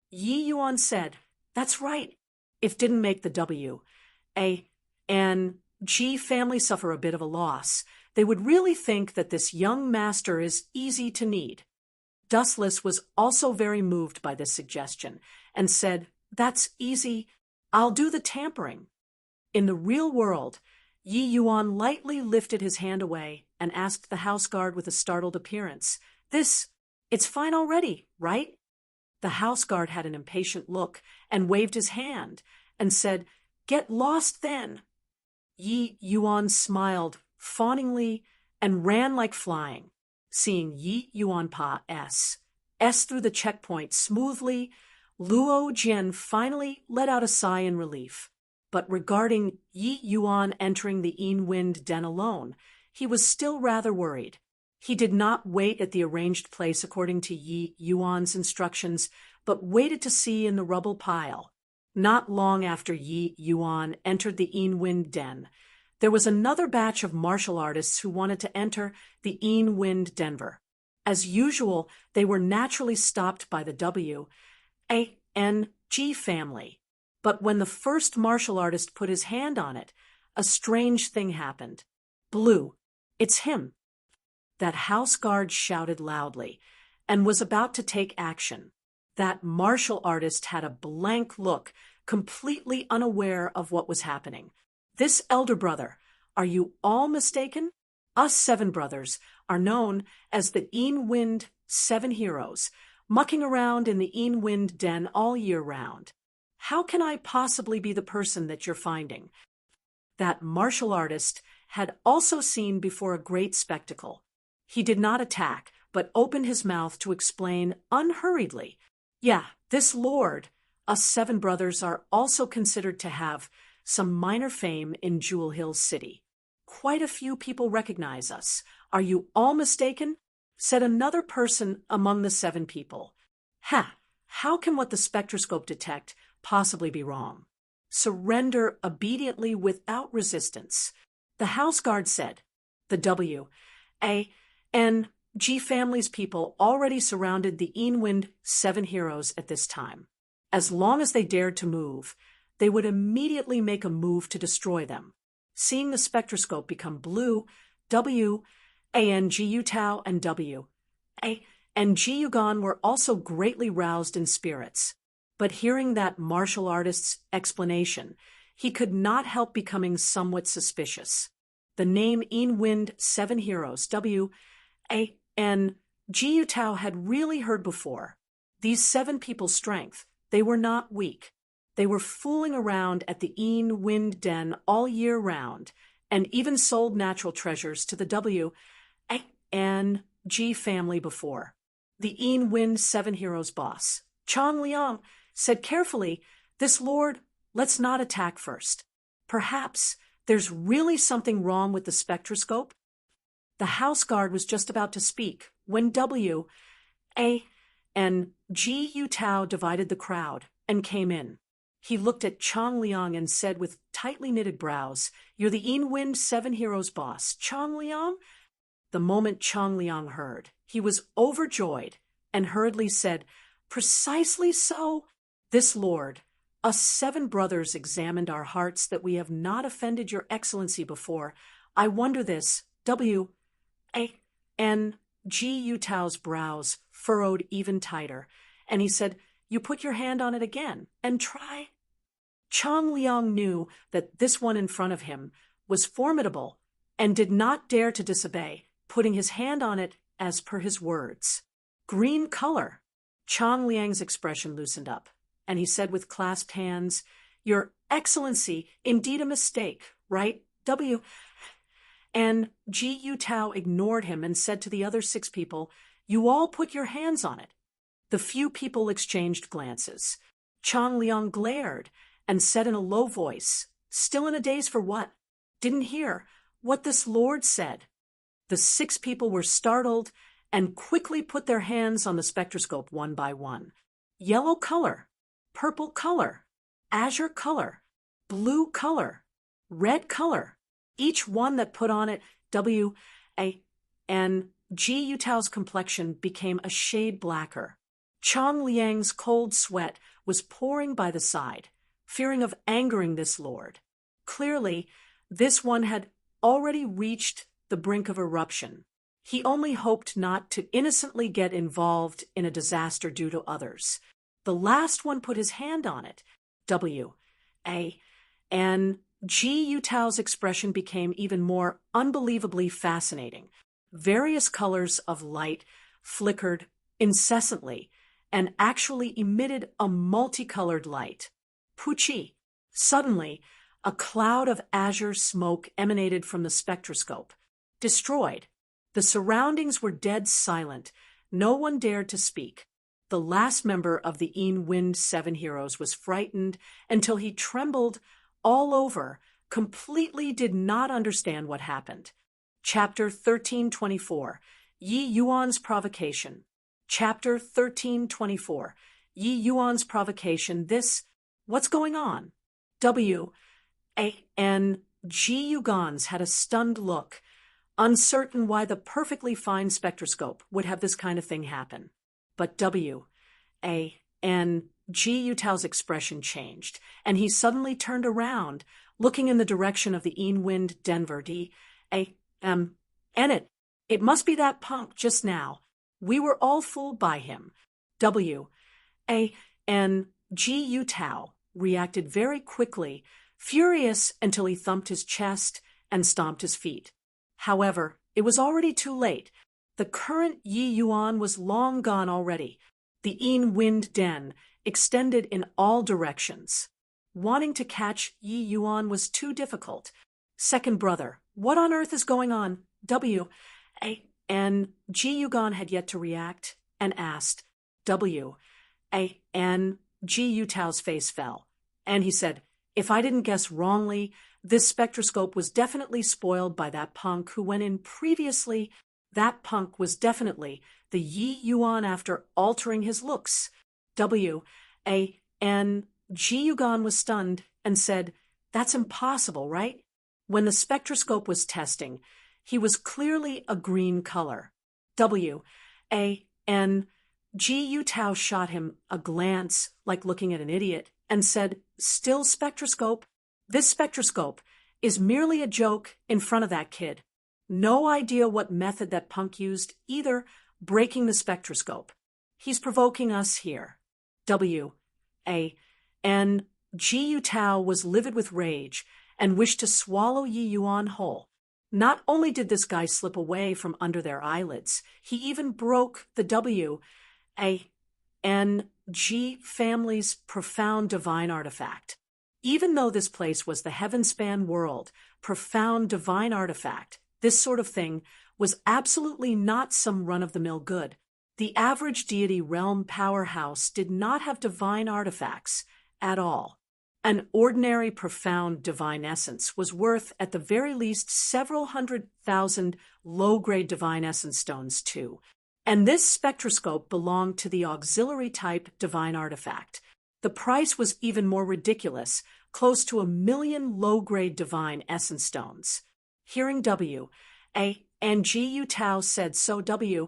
Yi Yuan said, "That's right. If didn't make the W.A.N.G. family suffer a bit of a loss, they would really think that this young master is easy to need." Dustless was also very moved by this suggestion and said, "That's easy. I'll do the tampering." In the real world, Yi Yuan lightly lifted his hand away and asked the house guard with a startled appearance. It's fine already, right? The house guard had an impatient look and waved his hand and said, "Get lost then." Yi Yuan smiled fawningly and ran like flying. Seeing Yi Yuan pass through the checkpoint smoothly, Luo Jian finally let out a sigh in relief. But regarding Yi Yuan entering the Yin Wind Den alone, he was still rather worried. He did not wait at the arranged place according to Yi Yuan's instructions, but waited to see in the rubble pile. Not long after Yi Yuan entered the Yin Wind Den, there was another batch of martial artists who wanted to enter the Yin Wind Denver. As usual, they were naturally stopped by the W.A.N.G. family. But when the first martial artist put his hand on it, a strange thing happened. "Blue, it's him." That house guard shouted loudly and was about to take action. That martial artist had a blank look, completely unaware of what was happening. "This elder brother, are you all mistaken? Us 7 brothers are known as the Yin Wind 7 heroes, mucking around in the Yin Wind Den all year round. How can I possibly be the person that you're finding?" That martial artist had also seen before a great spectacle. He did not attack, but opened his mouth to explain unhurriedly. "Yeah, this lord, us 7 brothers are also considered to have some minor fame in Jewel Hills City. Quite a few people recognize us. Are you all mistaken?" said another person among the 7 people. "Ha! How can what the spectroscope detect possibly be wrong? Surrender obediently without resistance." The house guard said. The W.A.N.G. family's people already surrounded the Yin Wind 7 heroes at this time. As long as they dared to move, they would immediately make a move to destroy them. Seeing the spectroscope become blue, W.A.N.G. Yutao and W.A.N.G. Yugan were also greatly roused in spirits. But hearing that martial artist's explanation, he could not help becoming somewhat suspicious. The name Yin Wind 7 heroes, W.A.N.G. Yutao had really heard before. These 7 people's strength, they were not weak. They were fooling around at the Yin Wind Den all year round, and even sold natural treasures to the W.A.N.G. family before. The Yin Wind 7 heroes boss, Chang Liang, said carefully, "This lord, let's not attack first. Perhaps there's really something wrong with the spectroscope." The house guard was just about to speak when W.A.N.G. Yutao divided the crowd and came in. He looked at Chang Liang and said with tightly knitted brows, "You're the Yin Wind 7 heroes boss, Chang Liang?" The moment Chang Liang heard, he was overjoyed and hurriedly said, "Precisely so. This lord, us 7 brothers examined our hearts that we have not offended your excellency before. I wonder this." W.A.N.G. Yutao's brows furrowed even tighter, and he said, "You put your hand on it again and try." Chang Liang knew that this one in front of him was formidable and did not dare to disobey, putting his hand on it as per his words. "Green color." Chang Liang's expression loosened up, and he said with clasped hands, "Your Excellency, indeed a mistake, right?" W.N.G. Yutao ignored him and said to the other 6 people, "You all put your hands on it." The few people exchanged glances. Chang Liang glared and said in a low voice, "Still in a daze for what? Didn't hear what this lord said." The 6 people were startled and quickly put their hands on the spectroscope one by one. Yellow color, purple color, azure color, blue color, red color. Each one that put on it W.A.N.G. Yutao's complexion became a shade blacker. Chang Liang's cold sweat was pouring by the side, fearing of angering this lord. Clearly, this one had already reached the brink of eruption. He only hoped not to innocently get involved in a disaster due to others. The last one put his hand on it. W.A.N.G. Ji Yutao's expression became even more unbelievably fascinating. Various colors of light flickered incessantly and actually emitted a multicolored light. Puchi. Suddenly, a cloud of azure smoke emanated from the spectroscope. Destroyed. The surroundings were dead silent. No one dared to speak. The last member of the Wind 7 heroes was frightened until he trembled all over, completely did not understand what happened. Chapter 1324, Yi Yuan's Provocation. Chapter 1324, Yi Yuan's Provocation. What's going on? Ji Yugans had a stunned look, uncertain why the perfectly fine spectroscope would have this kind of thing happen. But Ji Yutao's expression changed, and he suddenly turned around, looking in the direction of the Wind Denver. It must be that punk just now. We were all fooled by him. Ji Yutao reacted very quickly, furious until he thumped his chest and stomped his feet. However, it was already too late. The current Yi Yuan was long gone already. The Wind Den extended in all directions. Wanting to catch Yi Yuan was too difficult. Second brother, what on earth is going on? Ji Yugan had yet to react and asked. Ji Yutao's face fell, and he said, if I didn't guess wrongly, this spectroscope was definitely spoiled by that punk who went in previously. That punk was definitely the Yi Yuan after altering his looks. Ji Yugan was stunned and said, that's impossible, right? When the spectroscope was testing, he was clearly a green color. Ji Yutao shot him a glance like looking at an idiot and said, still spectroscope? This spectroscope is merely a joke in front of that kid. No idea what method that punk used, either breaking the spectroscope. He's provoking us here. Ji Yutao was livid with rage and wished to swallow Yi Yuan whole. Not only did this guy slip away from under their eyelids, he even broke the G family's profound divine artifact. Even though this place was the heaven-span world, profound divine artifact, this sort of thing was absolutely not some run-of-the-mill good. The average deity realm powerhouse did not have divine artifacts at all. An ordinary profound divine essence was worth at the very least several 100,000 low-grade divine essence stones too. And this spectroscope belonged to the auxiliary type divine artifact. The price was even more ridiculous, close to 1 million low-grade divine essence stones. Hearing Ji Yutao said so, Ji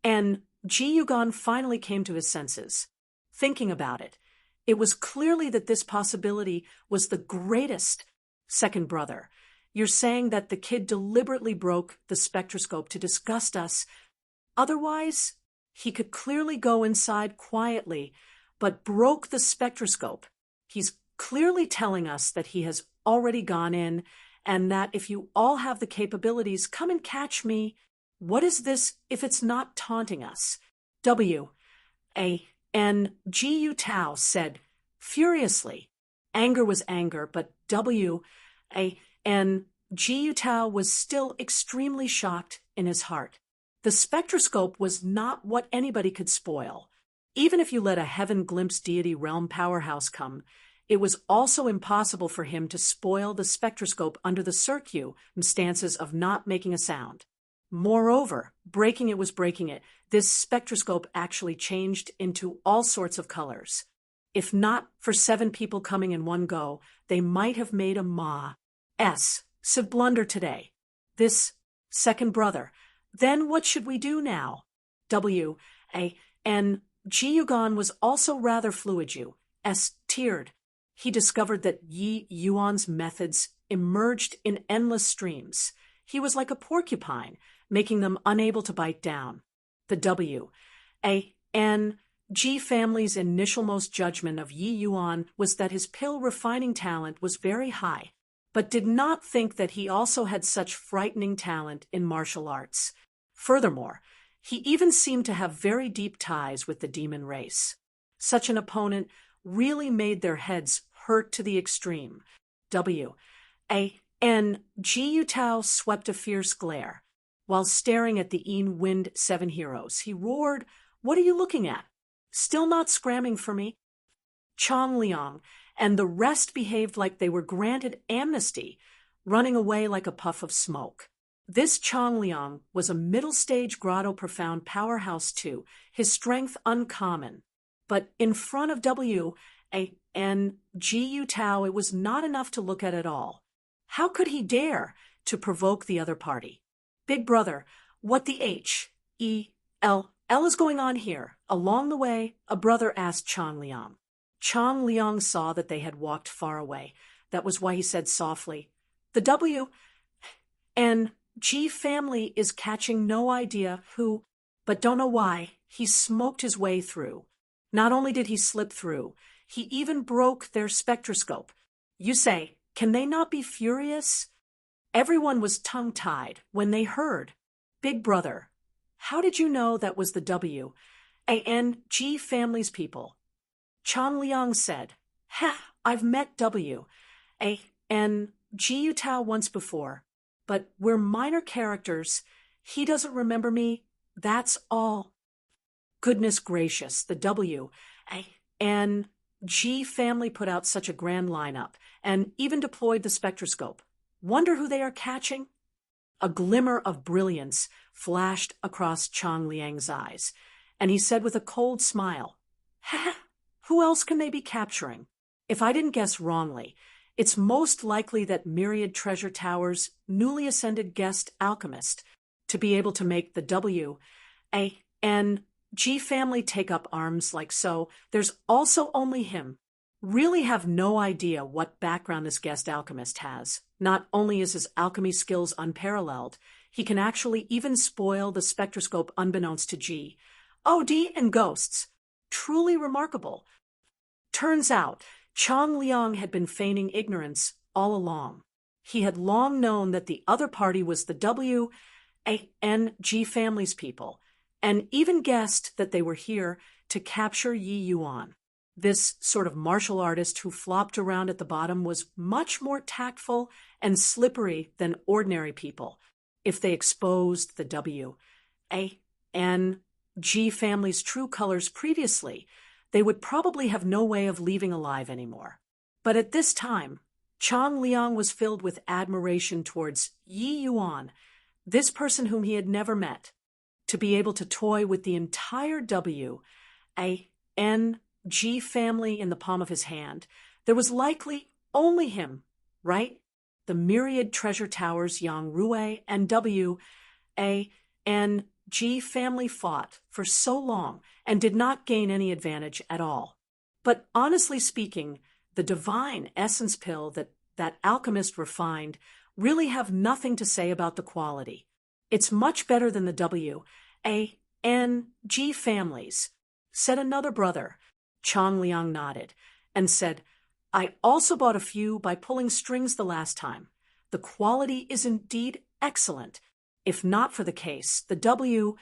Yugan finally came to his senses. Thinking about it, it was clearly that this possibility was the greatest. Second brother, you're saying that the kid deliberately broke the spectroscope to disgust us. Otherwise, he could clearly go inside quietly, but broke the spectroscope. He's clearly telling us that he has already gone in, and that if you all have the capabilities, come and catch me. What is this if it's not taunting us? Ji Yutao said furiously. Anger was anger, but Ji Yutao was still extremely shocked in his heart. The spectroscope was not what anybody could spoil. Even if you let a heaven glimpse deity realm powerhouse come, it was also impossible for him to spoil the spectroscope under the circumstances of not making a sound. Moreover, breaking it was breaking it. This spectroscope actually changed into all sorts of colors. If not for 7 people coming in one go, they might have made a massive blunder today. This second brother. Then what should we do now? Ji Yugan was also rather tiered. He discovered that Yi Yuan's methods emerged in endless streams. He was like a porcupine, making them unable to bite down. The Ji G family's initialmost judgment of Yi Yuan was that his pill refining talent was very high, but did not think that he also had such frightening talent in martial arts. Furthermore, he even seemed to have very deep ties with the demon race. Such an opponent really made their heads hurt to the extreme. Ji Yutao swept a fierce glare. While staring at the Yin Wind 7 heroes, he roared, "What are you looking at? Still not scramming for me?" Chong Liang and the rest behaved like they were granted amnesty, running away like a puff of smoke. This Chong Liang was a middle-stage grotto profound powerhouse too, his strength uncommon. But in front of Ji Yutao, it was not enough to look at all. How could he dare to provoke the other party? "Big brother, what the H-E-L is going on here?" Along the way, a brother asked Chong Liang. Chong Liang saw that they had walked far away. That was why he said softly, "The W&G family is catching no idea who," but don't know why, he smoked his way through. Not only did he slip through, he even broke their spectroscope. You say, can they not be furious? Everyone was tongue-tied when they heard, "Big brother, how did you know that was the W&G family's people?" Chong Liang said, "I've met W&G Yutao once before, but we're minor characters. He doesn't remember me, that's all." Goodness gracious, the W&G family put out such a grand lineup and even deployed the spectroscope. Wonder who they are catching? A glimmer of brilliance flashed across Chong Liang's eyes, and he said with a cold smile, "Who else can they be capturing? If I didn't guess wrongly, it's most likely that Myriad Treasure Tower's newly ascended guest alchemist to be able to make the W&G family take up arms like so. There's also only him. Really have no idea what background this guest alchemist has. Not only is his alchemy skills unparalleled, he can actually even spoil the spectroscope unbeknownst to G. OD and ghosts. Truly remarkable." Turns out, Chong Liang had been feigning ignorance all along. He had long known that the other party was the W&G family's people, and even guessed that they were here to capture Yi Yuan. This sort of martial artist who flopped around at the bottom was much more tactful and slippery than ordinary people. If they exposed the W&G family's true colors previously, they would probably have no way of leaving alive anymore. But at this time, Chong Liang was filled with admiration towards Yi Yuan, this person whom he had never met. To be able to toy with the entire W&G family in the palm of his hand, there was likely only him, right? The Myriad Treasure Tower's Yang Rui and W&G family fought for so long and did not gain any advantage at all. But honestly speaking, the divine essence pill that alchemist refined really have nothing to say about the quality. It's much better than the W&G families, said another brother. Chong Liang nodded and said, "I also bought a few by pulling strings the last time. The quality is indeed excellent. If not for the case, the W&G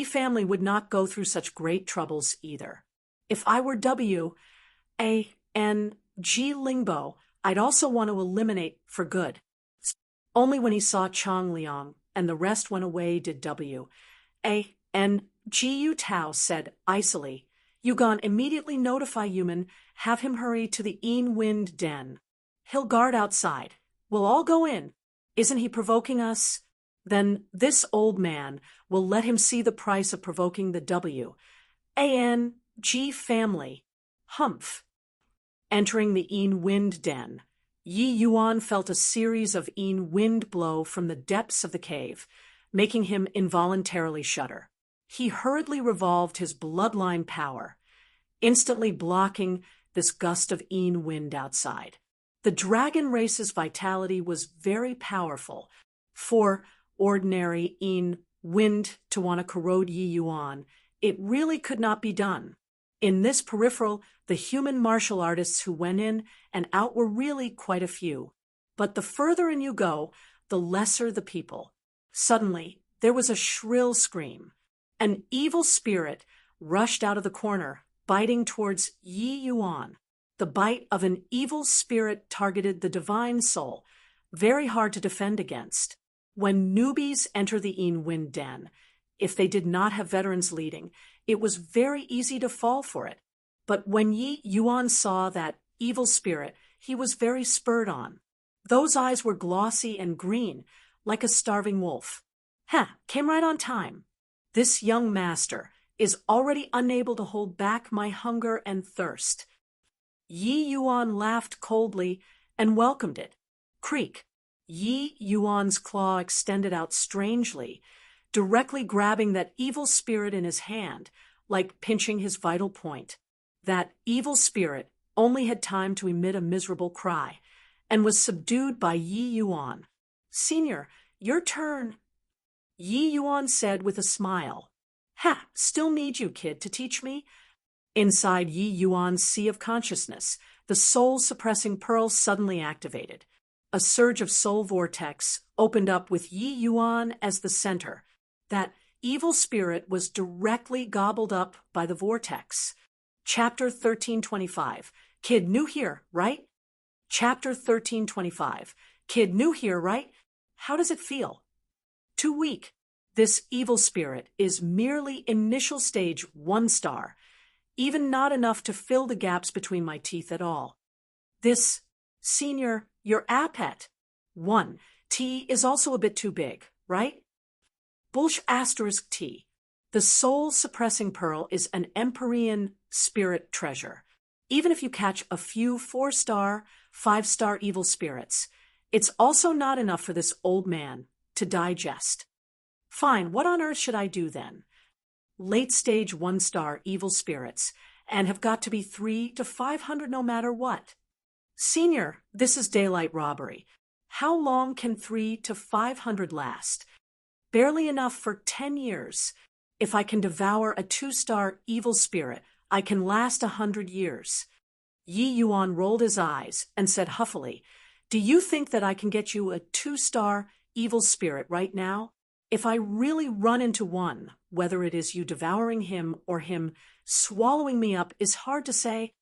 family would not go through such great troubles either. If I were W&G Lingbo, I'd also want to eliminate for good." Only when he saw Chong Liang and the rest went away did W&G Yutao said icily, "Yugon, immediately notify Yuman, have him hurry to the Yin Wind Den. He'll guard outside. We'll all go in. Isn't he provoking us? Then this old man will let him see the price of provoking the W&G family. Humph." Entering the Yin Wind Den, Yi Yuan felt a series of Yin Wind blow from the depths of the cave, making him involuntarily shudder. He hurriedly revolved his bloodline power, instantly blocking this gust of Yin wind outside. The dragon race's vitality was very powerful for ordinary Yin wind to want to corrode Yi Yuan It really could not be done. In this peripheral, the human martial artists who went in and out were really quite a few. But the further in you go, the lesser the people. Suddenly, there was a shrill scream. An evil spirit rushed out of the corner, biting towards Yi Yuan. The bite of an evil spirit targeted the divine soul, very hard to defend against. When newbies enter the Yin Den, if they did not have veterans leading, it was very easy to fall for it. But when Yi Yuan saw that evil spirit, he was very spurred on. Those eyes were glossy and green, like a starving wolf. Came right on time. This young master is already unable to hold back my hunger and thirst. Yi Yuan laughed coldly and welcomed it. Creak. Yi Yuan's claw extended out strangely, directly grabbing that evil spirit in his hand, like pinching his vital point. That evil spirit only had time to emit a miserable cry, and was subdued by Yi Yuan. Senior, your turn. Yi Yuan said with a smile. Still need you, kid, to teach me? Inside Yi Yuan's sea of consciousness, the soul-suppressing pearl suddenly activated. A surge of soul vortex opened up with Yi Yuan as the center. That evil spirit was directly gobbled up by the vortex. Chapter 1325. Kid, new here, right? Chapter 1325. Kid, new here, right? How does it feel? Too weak. This evil spirit is merely initial stage 1 star, even not enough to fill the gaps between my teeth at all. This, senior, your appet. 1. T is also a bit too big, right? Bullsh *T. The soul-suppressing pearl is an Empyrean spirit treasure. Even if you catch a few 4-star, 5-star evil spirits, it's also not enough for this old man to digest. Fine, what on earth should I do then? Late stage 1-star evil spirits, and have got to be 300 to 500 no matter what. Senior, this is daylight robbery. How long can 300 to 500 last? Barely enough for 10 years. If I can devour a 2-star evil spirit, I can last 100 years. Yi Yuan rolled his eyes and said huffily, Do you think that I can get you a 2-star evil spirit right now? If I really run into one, whether it is you devouring him or him swallowing me up is hard to say.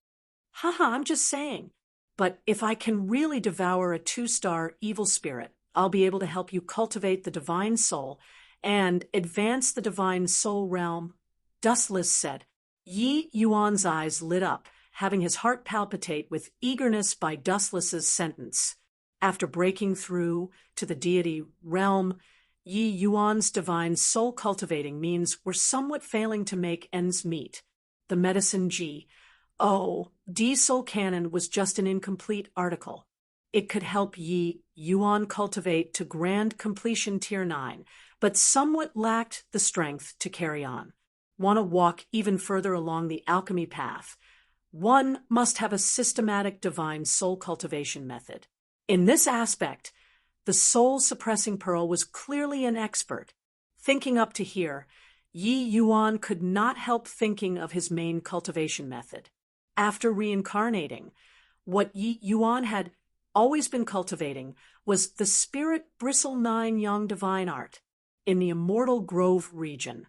I'm just saying. But if I can really devour a 2-star evil spirit, I'll be able to help you cultivate the divine soul and advance the divine soul realm. Dustless said. Yi Yuan's eyes lit up, having his heart palpitate with eagerness by Dustless's sentence. After breaking through to the deity realm, Yi Yuan's divine soul cultivating means we're somewhat failing to make ends meet. The medicine G. D Soul Canon was just an incomplete article. It could help Yi Yuan cultivate to grand completion tier 9, but somewhat lacked the strength to carry on. Want to walk even further along the alchemy path? One must have a systematic divine soul cultivation method. In this aspect, the soul-suppressing pearl was clearly an expert. Thinking up to here, Yi Yuan could not help thinking of his main cultivation method. After reincarnating, what Yi Yuan had always been cultivating was the Spirit Bristle 9 Yang Divine Art. In the Immortal Grove region,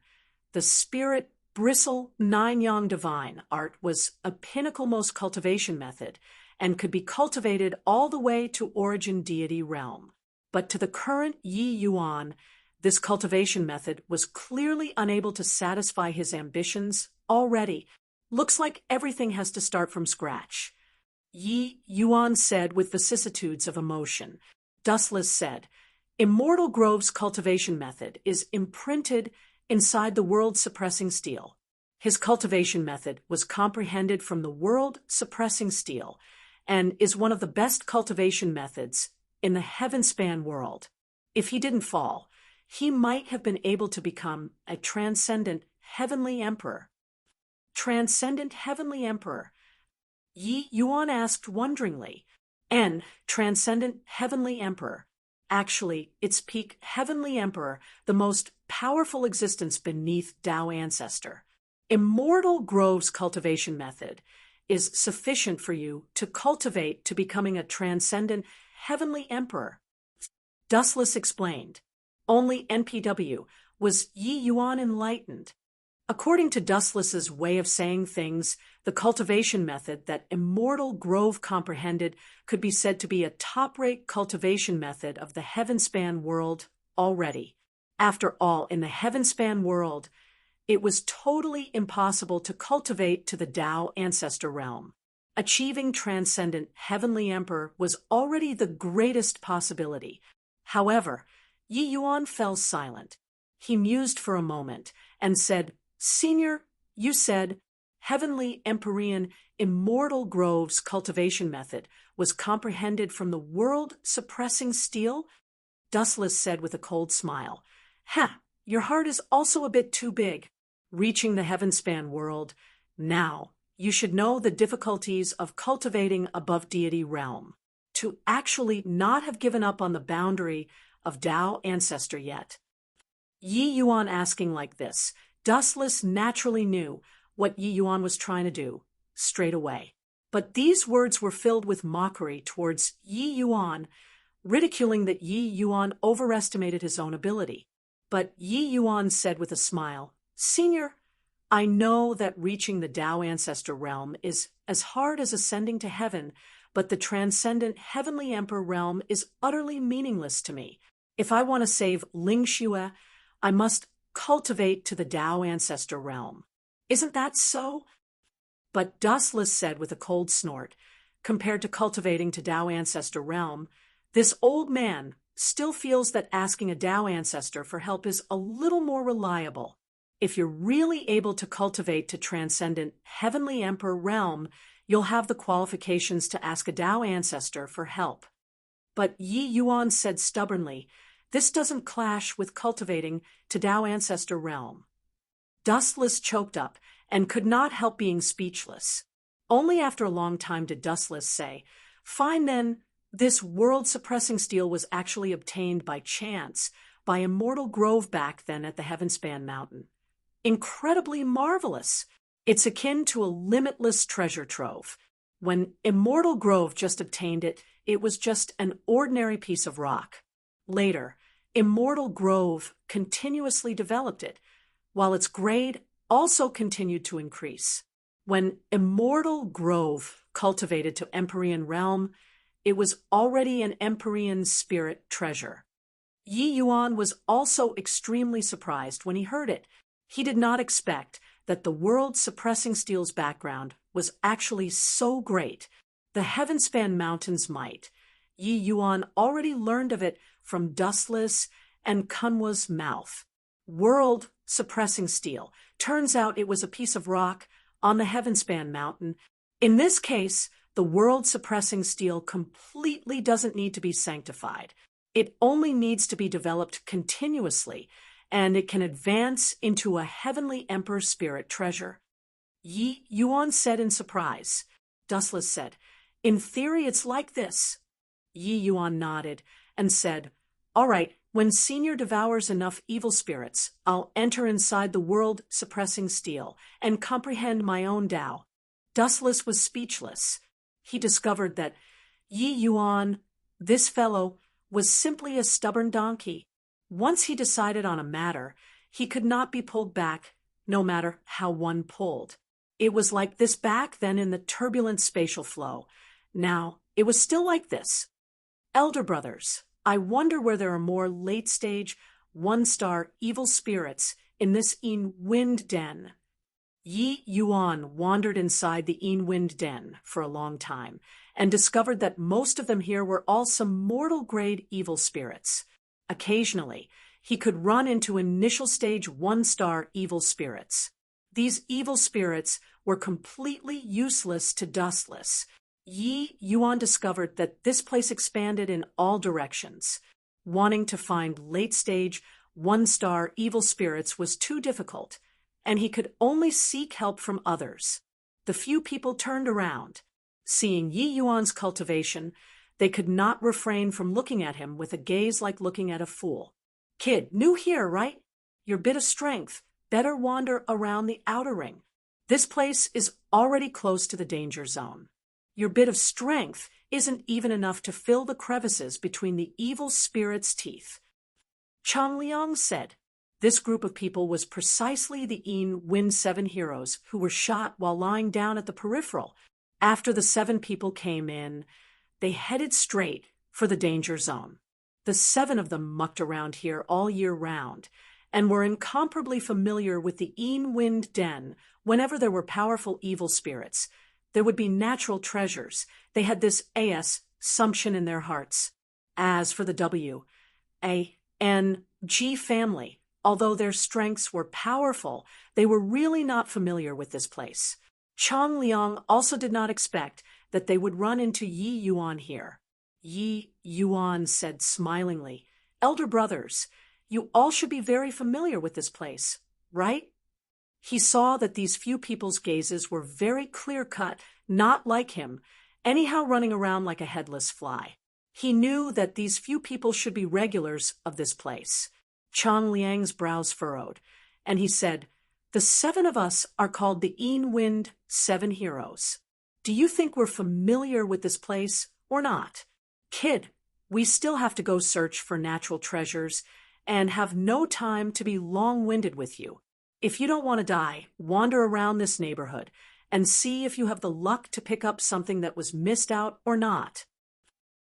the Spirit Bristle 9 Yang Divine Art was a pinnacle-most cultivation method and could be cultivated all the way to Origin Deity realm. But to the current Yi Yuan, this cultivation method was clearly unable to satisfy his ambitions already. Looks like everything has to start from scratch. Yi Yuan said with vicissitudes of emotion. Dustless said, Immortal Grove's cultivation method is imprinted inside the world-suppressing steel. His cultivation method was comprehended from the world-suppressing steel and is one of the best cultivation methods in the heaven-span world. If he didn't fall, he might have been able to become a transcendent heavenly emperor. Transcendent heavenly emperor. Yi Yuan asked wonderingly, and transcendent heavenly emperor. Actually, its peak heavenly emperor, the most powerful existence beneath Tao ancestor. Immortal Grove's cultivation method is sufficient for you to cultivate to becoming a transcendent heavenly emperor. Dustless explained. Only NPW was Yi Yuan enlightened. According to Dustless's way of saying things, the cultivation method that Immortal Grove comprehended could be said to be a top-rate cultivation method of the Heavenspan world already. After all, in the Heavenspan world, it was totally impossible to cultivate to the Tao ancestor realm. Achieving transcendent heavenly emperor was already the greatest possibility. However, Yi Yuan fell silent. He mused for a moment and said, "Senior, you said Heavenly Empyrean Immortal Grove's cultivation method was comprehended from the world-suppressing steel?" Dustless said with a cold smile. "Ha, your heart is also a bit too big. Reaching the Heavenspan world, now you should know the difficulties of cultivating above deity realm. To actually not have given up on the boundary of Tao ancestor yet." Yi Yuan asking like this, Dustless naturally knew what Yi Yuan was trying to do, straight away. But these words were filled with mockery towards Yi Yuan, ridiculing that Yi Yuan overestimated his own ability. But Yi Yuan said with a smile, "Senior, I know that reaching the Tao ancestor realm is as hard as ascending to heaven, but the transcendent heavenly emperor realm is utterly meaningless to me. If I want to save Ling Xue, I must cultivate to the Tao ancestor realm. Isn't that so?" But Dustless said with a cold snort, compared to cultivating to Tao ancestor realm, this old man still feels that asking a Tao ancestor for help is a little more reliable. If you're really able to cultivate to transcendent heavenly emperor realm, you'll have the qualifications to ask a Tao ancestor for help. But Yi Yuan said stubbornly, "This doesn't clash with cultivating to Tao ancestor realm." Dustless choked up and could not help being speechless. Only after a long time did Dustless say, "Fine then, this world-suppressing steel was actually obtained by chance by Immortal Grove back then at the Heavenspan Mountain. Incredibly marvelous. It's akin to a limitless treasure trove. When Immortal Grove just obtained it, it was just an ordinary piece of rock. Later, Immortal Grove continuously developed it, while its grade also continued to increase. When Immortal Grove cultivated to Empyrean realm, it was already an Empyrean spirit treasure." Yi Yuan was also extremely surprised when he heard it. He did not expect that the world-suppressing steel's background was actually so great. The Heavenspan Mountain's might. Yi Yuan already learned of it from Dustless and Kunwa's mouth. World-suppressing steel. Turns out it was a piece of rock on the Heavenspan Mountain. In this case, the world-suppressing steel completely doesn't need to be sanctified. It only needs to be developed continuously, and it can advance into a heavenly emperor spirit treasure. Yi Yuan said in surprise. Dustless said, "In theory, it's like this." Yi Yuan nodded and said, "All right, when Senior devours enough evil spirits, I'll enter inside the world-suppressing steel and comprehend my own Tao." Dustless was speechless. He discovered that Yi Yuan, this fellow, was simply a stubborn donkey. Once he decided on a matter, he could not be pulled back, no matter how one pulled. It was like this back then in the turbulent spatial flow. Now, it was still like this. Elder brothers, I wonder where there are more late-stage, one-star evil spirits in this Wind Den. Yi Yuan wandered inside the Wind Den for a long time and discovered that most of them here were all some mortal-grade evil spirits. Occasionally, he could run into initial stage one-star evil spirits. These evil spirits were completely useless to Dustless. Yi Yuan discovered that this place expanded in all directions. Wanting to find late-stage, one-star evil spirits was too difficult, and he could only seek help from others. The few people turned around. Seeing Yi Yuan's cultivation, they could not refrain from looking at him with a gaze like looking at a fool. "Kid, new here, right? Your bit of strength. better wander around the outer ring. This place is already close to the danger zone. Your bit of strength isn't even enough to fill the crevices between the evil spirit's teeth. Chang Liang said. This group of people was precisely the Wind 7 heroes who were shot while lying down at the peripheral. After the 7 people came in, they headed straight for the danger zone. The 7 of them mucked around here all year round and were incomparably familiar with the Wind Den. Whenever there were powerful evil spirits, there would be natural treasures. They had this assumption in their hearts. As for the W.A.N.G. family, although their strengths were powerful, they were really not familiar with this place. Chang Liang also did not expect that they would run into Yi Yuan here. Yi Yuan said smilingly, "Elder brothers, you all should be very familiar with this place, right?" He saw that these few people's gazes were very clear-cut, not like him, anyhow running around like a headless fly. He knew that these few people should be regulars of this place. Chang Liang's brows furrowed, and he said, "The 7 of us are called the Wind 7 heroes. Do you think we're familiar with this place or not? Kid, we still have to go search for natural treasures and have no time to be long-winded with you. If you don't want to die, wander around this neighborhood and see if you have the luck to pick up something that was missed out or not."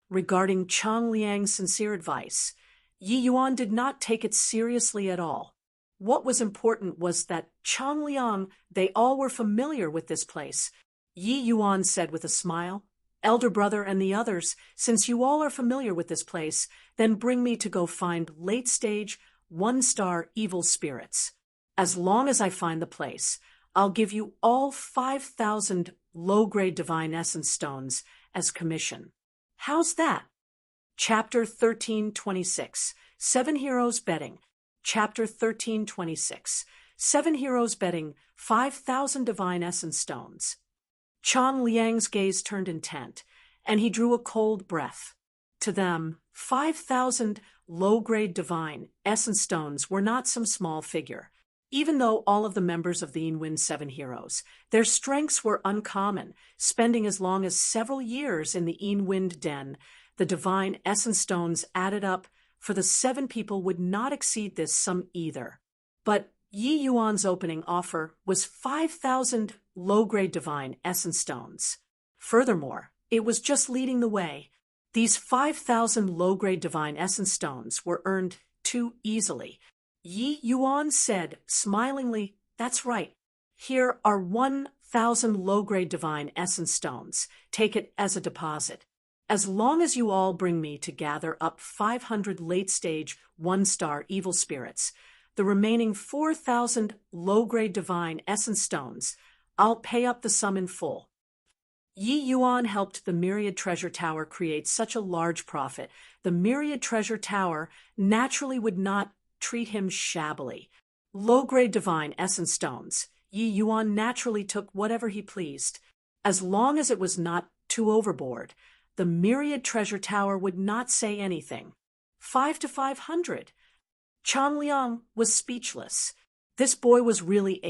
Regarding Chang Liang's sincere advice, Yi Yuan did not take it seriously at all. What was important was that Chang Liang, they all were familiar with this place. Yi Yuan said with a smile, "Elder brother and the others, since you all are familiar with this place, then bring me to go find late-stage, 1-star evil spirits. As long as I find the place, I'll give you all 5,000 low-grade divine essence stones as commission. How's that?" Chapter 1326, 7 Heroes Betting. Chapter 1326, 7 Heroes Betting, 5,000 divine essence stones. Chang Liang's gaze turned intent, and he drew a cold breath. To them, 5,000 low-grade divine essence stones were not some small figure. Even though all of the members of the Wind 7 heroes, their strengths were uncommon, spending as long as several years in the Wind Den, the divine essence stones added up for the 7 people would not exceed this sum either. But Yi Yuan's opening offer was 5,000 low-grade divine essence stones. Furthermore, it was just leading the way. These 5,000 low-grade divine essence stones were earned too easily. Yi Yuan said smilingly, "That's right. Here are 1,000 low-grade divine essence stones. Take it as a deposit. As long as you all bring me to gather up 500 late-stage 1-star evil spirits, the remaining 4,000 low-grade divine essence stones, I'll pay up the sum in full." Yi Yuan helped the Myriad Treasure Tower create such a large profit. The Myriad Treasure Tower naturally would not treat him shabbily. Low-grade divine essence stones, Yi Yuan naturally took whatever he pleased. As long as it was not too overboard, the Myriad Treasure Tower would not say anything. 5 to 500. Chang Liang was speechless. This boy was really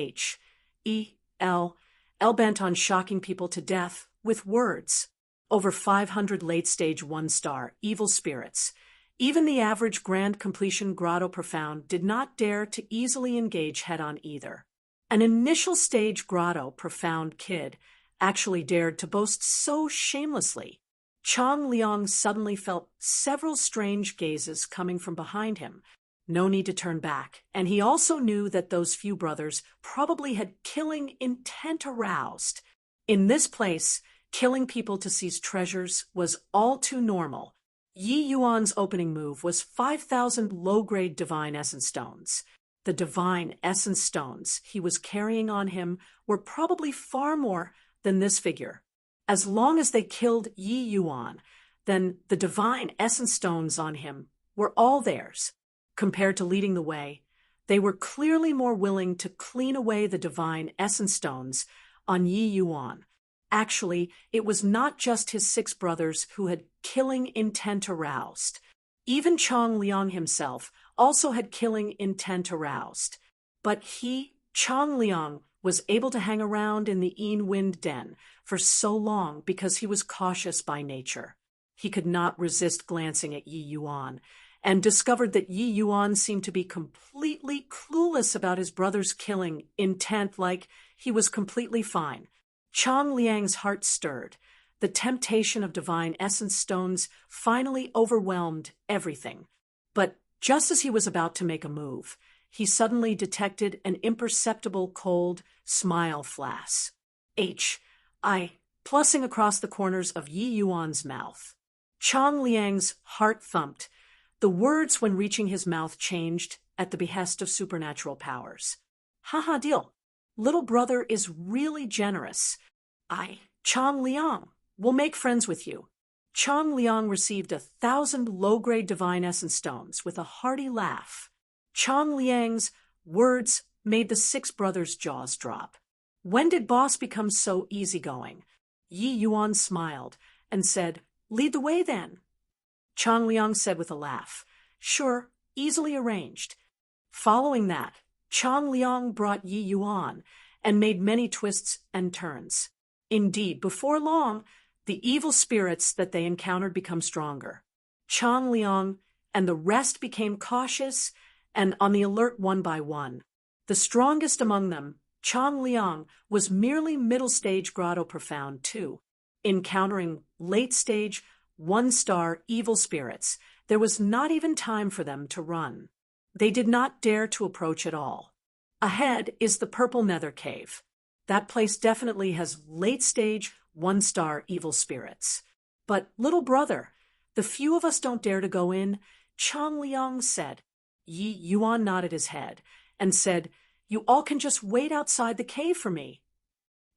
hell-bent on shocking people to death with words. Over 500 late-stage 1-star evil spirits. Even the average Grand Completion Grotto Profound did not dare to easily engage head-on either. An initial stage Grotto Profound kid actually dared to boast so shamelessly. Chang Liang suddenly felt several strange gazes coming from behind him. No need to turn back, and he also knew that those few brothers probably had killing intent aroused. In this place, killing people to seize treasures was all too normal. Yi Yuan's opening move was 5,000 low-grade divine essence stones. The divine essence stones he was carrying on him were probably far more than this figure. As long as they killed Yi Yuan, then the divine essence stones on him were all theirs. Compared to leading the way, they were clearly more willing to clean away the divine essence stones on Yi Yuan. Actually, it was not just his 6 brothers who had killing intent aroused. Even Chang Liang himself also had killing intent aroused. But he, Chong Liang, was able to hang around in the Wind Den for so long because he was cautious by nature. He could not resist glancing at Yi Yuan, and discovered that Yi Yuan seemed to be completely clueless about his brother's killing, intent like he was completely fine. Chong Liang's heart stirred. The temptation of divine essence stones finally overwhelmed everything. But just as he was about to make a move, he suddenly detected an imperceptible cold smile flash. Plussing across the corners of Yi Yuan's mouth. Chong Liang's heart thumped. The words when reaching his mouth changed at the behest of supernatural powers. Haha deal. Little brother is really generous. Chong Liang, will make friends with you. Chong Liang received 1,000 low-grade divine essence stones with a hearty laugh. Chong Liang's words made the 6 brothers' jaws drop. When did boss become so easygoing? Yi Yuan smiled and said, lead the way then. Chong Liang said with a laugh, sure, easily arranged. Following that, Chong Liang brought Yi Yuan and made many twists and turns. Indeed, before long, the evil spirits that they encountered become stronger. Chong Liang and the rest became cautious and on the alert one by one. The strongest among them, Chong Liang, was merely middle-stage Grotto Profound too. Encountering late-stage, 1-star evil spirits, there was not even time for them to run. They did not dare to approach at all. Ahead is the Purple Nether Cave. That place definitely has late-stage, 1-star evil spirits. But, little brother, the few of us don't dare to go in, Chong Liang said. Yi Yuan nodded his head and said, you all can just wait outside the cave for me.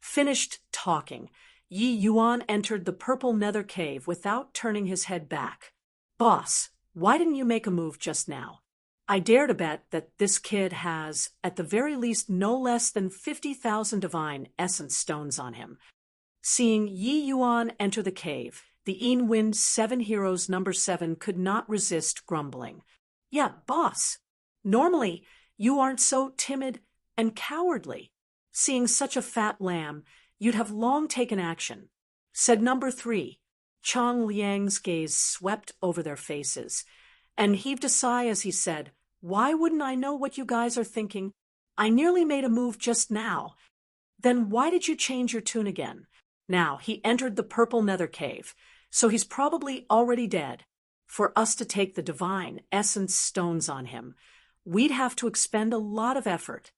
Finished talking, Yi Yuan entered the Purple Nether Cave without turning his head back. Boss, why didn't you make a move just now? I dare to bet that this kid has, at the very least, no less than 50,000 divine essence stones on him. Seeing Yi Yuan enter the cave, the Wind 7 Heroes number 7 could not resist grumbling. Yeah, boss. Normally, you aren't so timid and cowardly. Seeing such a fat lamb, you'd have long taken action, said number 3. Chong Liang's gaze swept over their faces, and heaved a sigh as he said, why wouldn't I know what you guys are thinking? I nearly made a move just now. Then why did you change your tune again? Now, he entered the Purple Nether Cave, so he's probably already dead. For us to take the divine essence stones on him, we'd have to expend a lot of effort.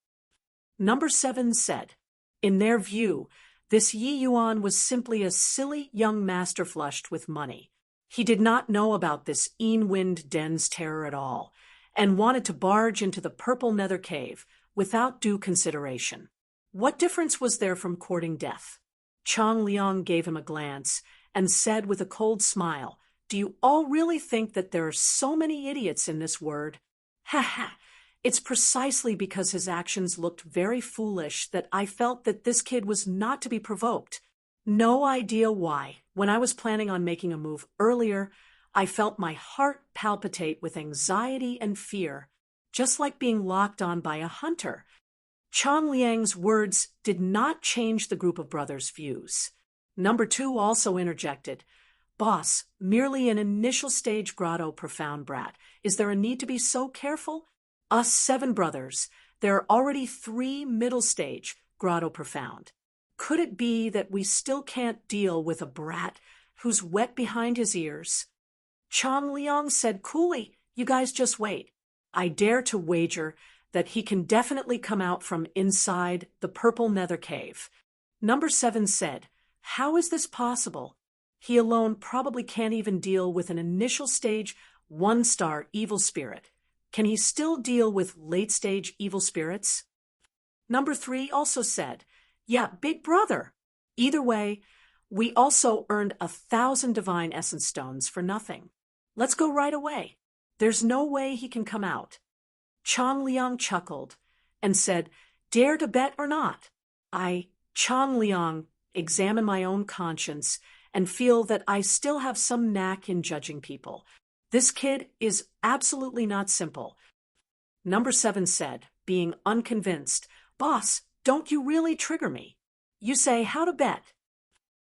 Number 7 said, in their view, this Yi Yuan was simply a silly young master flushed with money. He did not know about this Wind Den's terror at all, and wanted to barge into the Purple Nether Cave without due consideration. What difference was there from courting death? Chong Liang gave him a glance and said with a cold smile, do you all really think that there are so many idiots in this world? Ha ha! It's precisely because his actions looked very foolish that I felt that this kid was not to be provoked. No idea why. When I was planning on making a move earlier, I felt my heart palpitate with anxiety and fear, just like being locked on by a hunter. Chong Liang's words did not change the group of brothers' views. Number 2 also interjected, boss, merely an initial stage Grotto Profound brat. Is there a need to be so careful? Us 7 brothers, there are already 3 middle stage Grotto Profound. Could it be that we still can't deal with a brat who's wet behind his ears? Chong Liang said coolly, you guys just wait. I dare to wager that he can definitely come out from inside the Purple Nether Cave. Number 7 said, how is this possible? He alone probably can't even deal with an initial stage 1-star evil spirit. Can he still deal with late-stage evil spirits? Number 3 also said, yeah, big brother. Either way, we also earned 1,000 divine essence stones for nothing. Let's go right away. There's no way he can come out. Chong Liang chuckled and said, dare to bet or not? Chong Liang, examine my own conscience and feel that I still have some knack in judging people. This kid is absolutely not simple. Number 7 said, being unconvinced. Boss, don't you really trigger me? You say how to bet.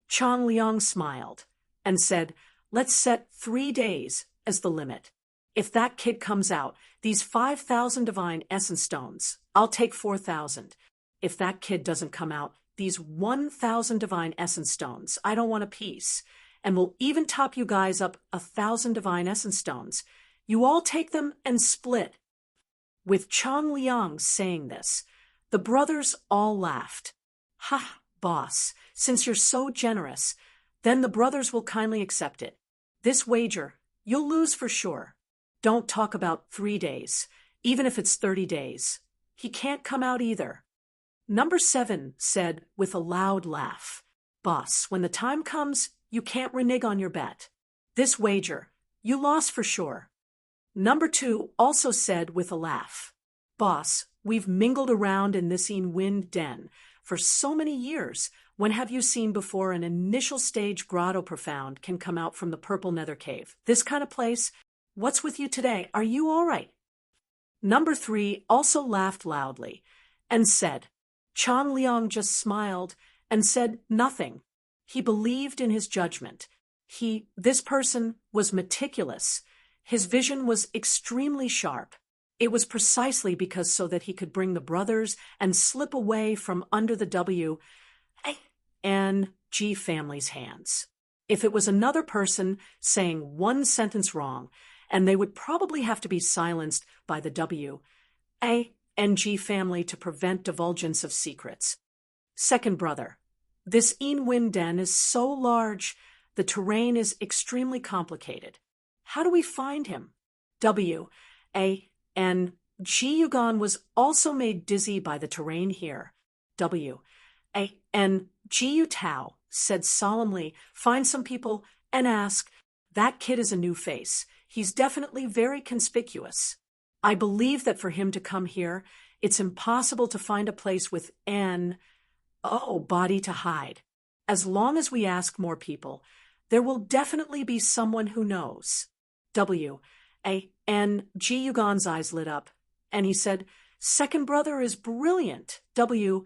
Chang Liang smiled and said, let's set 3 days as the limit. If that kid comes out, these 5,000 divine essence stones, I'll take 4,000. If that kid doesn't come out, these 1,000 divine essence stones, I don't want a piece. And we'll even top you guys up 1,000 divine essence stones. You all take them and split. With Chang Liang saying this, the brothers all laughed. Ha, boss, since you're so generous, then the brothers will kindly accept it. This wager, you'll lose for sure. Don't talk about 3 days, even if it's 30 days. He can't come out either. Number 7 said with a loud laugh, boss, when the time comes, you can't renege on your bet. This wager, you lost for sure. Number 2 also said with a laugh, boss, we've mingled around in this wind den for so many years. When have you seen before an initial stage grotto profound can come out from the purple nether cave? This kind of place? What's with you today? Are you all right? Number 3 also laughed loudly and said, Chang Liang just smiled and said nothing. He believed in his judgment. This person was meticulous. His vision was extremely sharp. It was precisely because so that he could bring the brothers and slip away from under the W.A.N.G. family's hands. If it was another person saying one sentence wrong, and they would probably have to be silenced by the W.A.N.G. family to prevent divulgence of secrets. Second brother, this wind den is so large, the terrain is extremely complicated. How do we find him? W.A.N.G. Yugan was also made dizzy by the terrain here. W.A.N.G. Tao said solemnly, find some people and ask, that kid is a new face. He's definitely very conspicuous. I believe that for him to come here, it's impossible to find a place with an body to hide. As long as we ask more people, there will definitely be someone who knows. W.A.N.G. Yugan's eyes lit up, and he said, second brother is brilliant. W.A.N.G.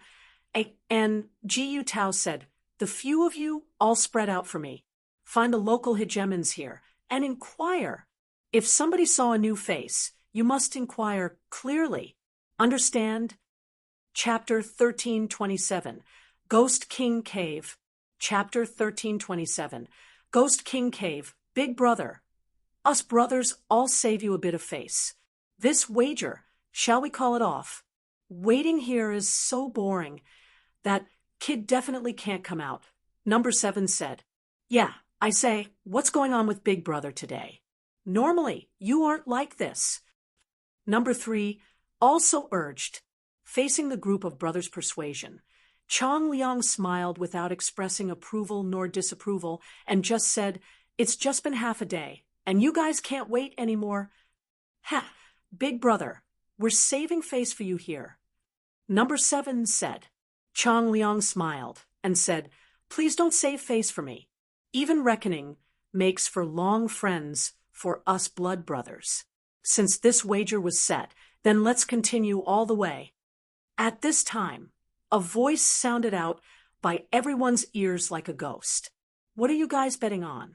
Tao said, the few of you all spread out for me. Find the local hegemons here and inquire. If somebody saw a new face, you must inquire clearly. Understand? Chapter 1327, Ghost King Cave. Chapter 1327, Ghost King Cave. Big brother. Us brothers all save you a bit of face. This wager, shall we call it off? Waiting here is so boring. That kid definitely can't come out. Number 7 said, yeah, I say, what's going on with Big Brother today? Normally, you aren't like this. Number 3 also urged, facing the group of brothers' persuasion. Chang Liang smiled without expressing approval nor disapproval and just said, it's just been half a day, and you guys can't wait anymore. Ha, Big Brother, we're saving face for you here. Number 7 said. Chang Liang smiled and said, please don't save face for me. Even reckoning makes for long friends for us blood brothers. Since this wager was set, then let's continue all the way. At this time, a voice sounded out by everyone's ears like a ghost. What are you guys betting on?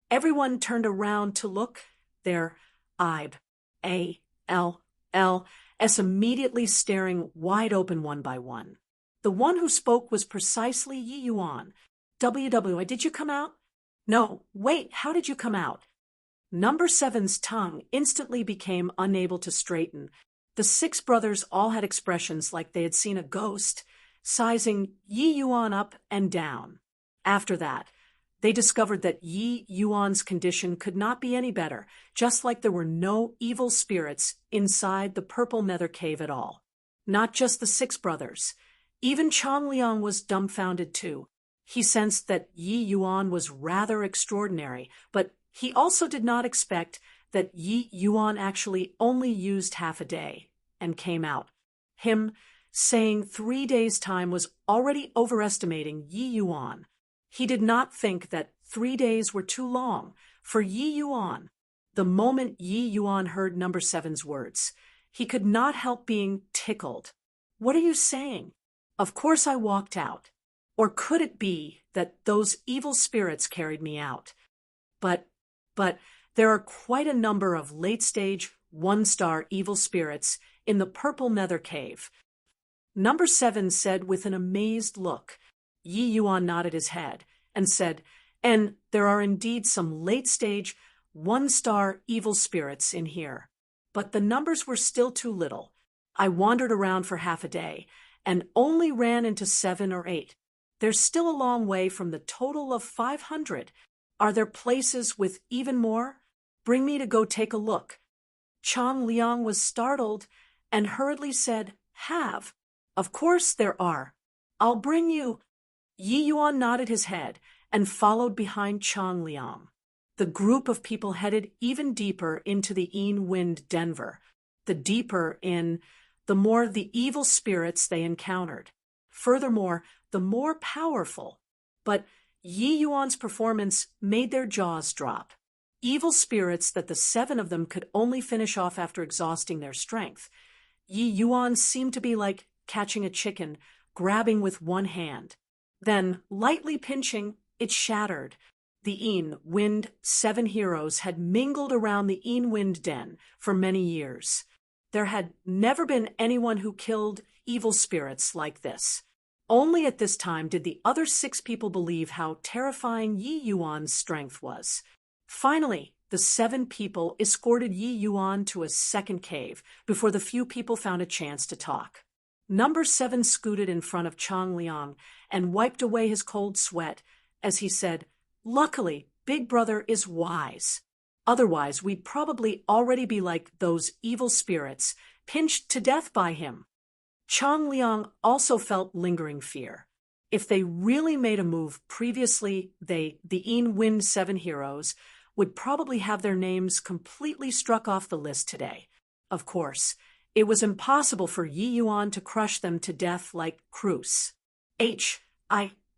Everyone turned around to look. Their eyes immediately staring wide open one by one. The one who spoke was precisely Yi Yuan. WWI, did you come out? No, wait, how did you come out? Number 7's tongue instantly became unable to straighten. The 6 brothers all had expressions like they had seen a ghost, sizing Yi Yuan up and down. After that, they discovered that Yi Yuan's condition could not be any better, just like there were no evil spirits inside the purple nether cave at all. Not just the 6 brothers. Even Chang Liang was dumbfounded too. He sensed that Yi Yuan was rather extraordinary, but he also did not expect that Yi Yuan actually only used half a day and came out. Him saying 3 days' time was already overestimating Yi Yuan. He did not think that 3 days were too long for Yi Yuan. The moment Yi Yuan heard number 7's words, He could not help being tickled. What are you saying? Of course I walked out. Or could it be that those evil spirits carried me out? But there are quite a number of late-stage, one-star evil spirits in the Purple Nether Cave. Number 7 said with an amazed look. Yi Yuan nodded his head and said, and there are indeed some late-stage, one-star evil spirits in here. But the numbers were still too little. I wandered around for half a day and only ran into 7 or 8. There's still a long way from the total of 500. Are there places with even more? Bring me to go take a look. Chang Liang was startled and hurriedly said, have. Of course there are. I'll bring you. Yi Yuan nodded his head and followed behind Chang Liang. The group of people headed even deeper into the Yin Wind Denver. The deeper in, the more the evil spirits they encountered. Furthermore, the more powerful. But Yi Yuan's performance made their jaws drop. Evil spirits that the 7 of them could only finish off after exhausting their strength. Yi Yuan seemed to be like catching a chicken, grabbing with one hand. Then, lightly pinching, it shattered. The Yin Wind 7 heroes had mingled around the Yin Wind Den for many years. There had never been anyone who killed evil spirits like this. Only at this time did the other 6 people believe how terrifying Yi Yuan's strength was. Finally, the 7 people escorted Yi Yuan to a second cave before the few people found a chance to talk. Number 7 scooted in front of Chang Liang and wiped away his cold sweat as he said, luckily, Big Brother is wise. Otherwise, we'd probably already be like those evil spirits, pinched to death by him. Chang Liang also felt lingering fear. If they really made a move previously, the Yin Wind 7 heroes, would probably have their names completely struck off the list today. Of course, it was impossible for Yi Yuan to crush them to death like Cruz.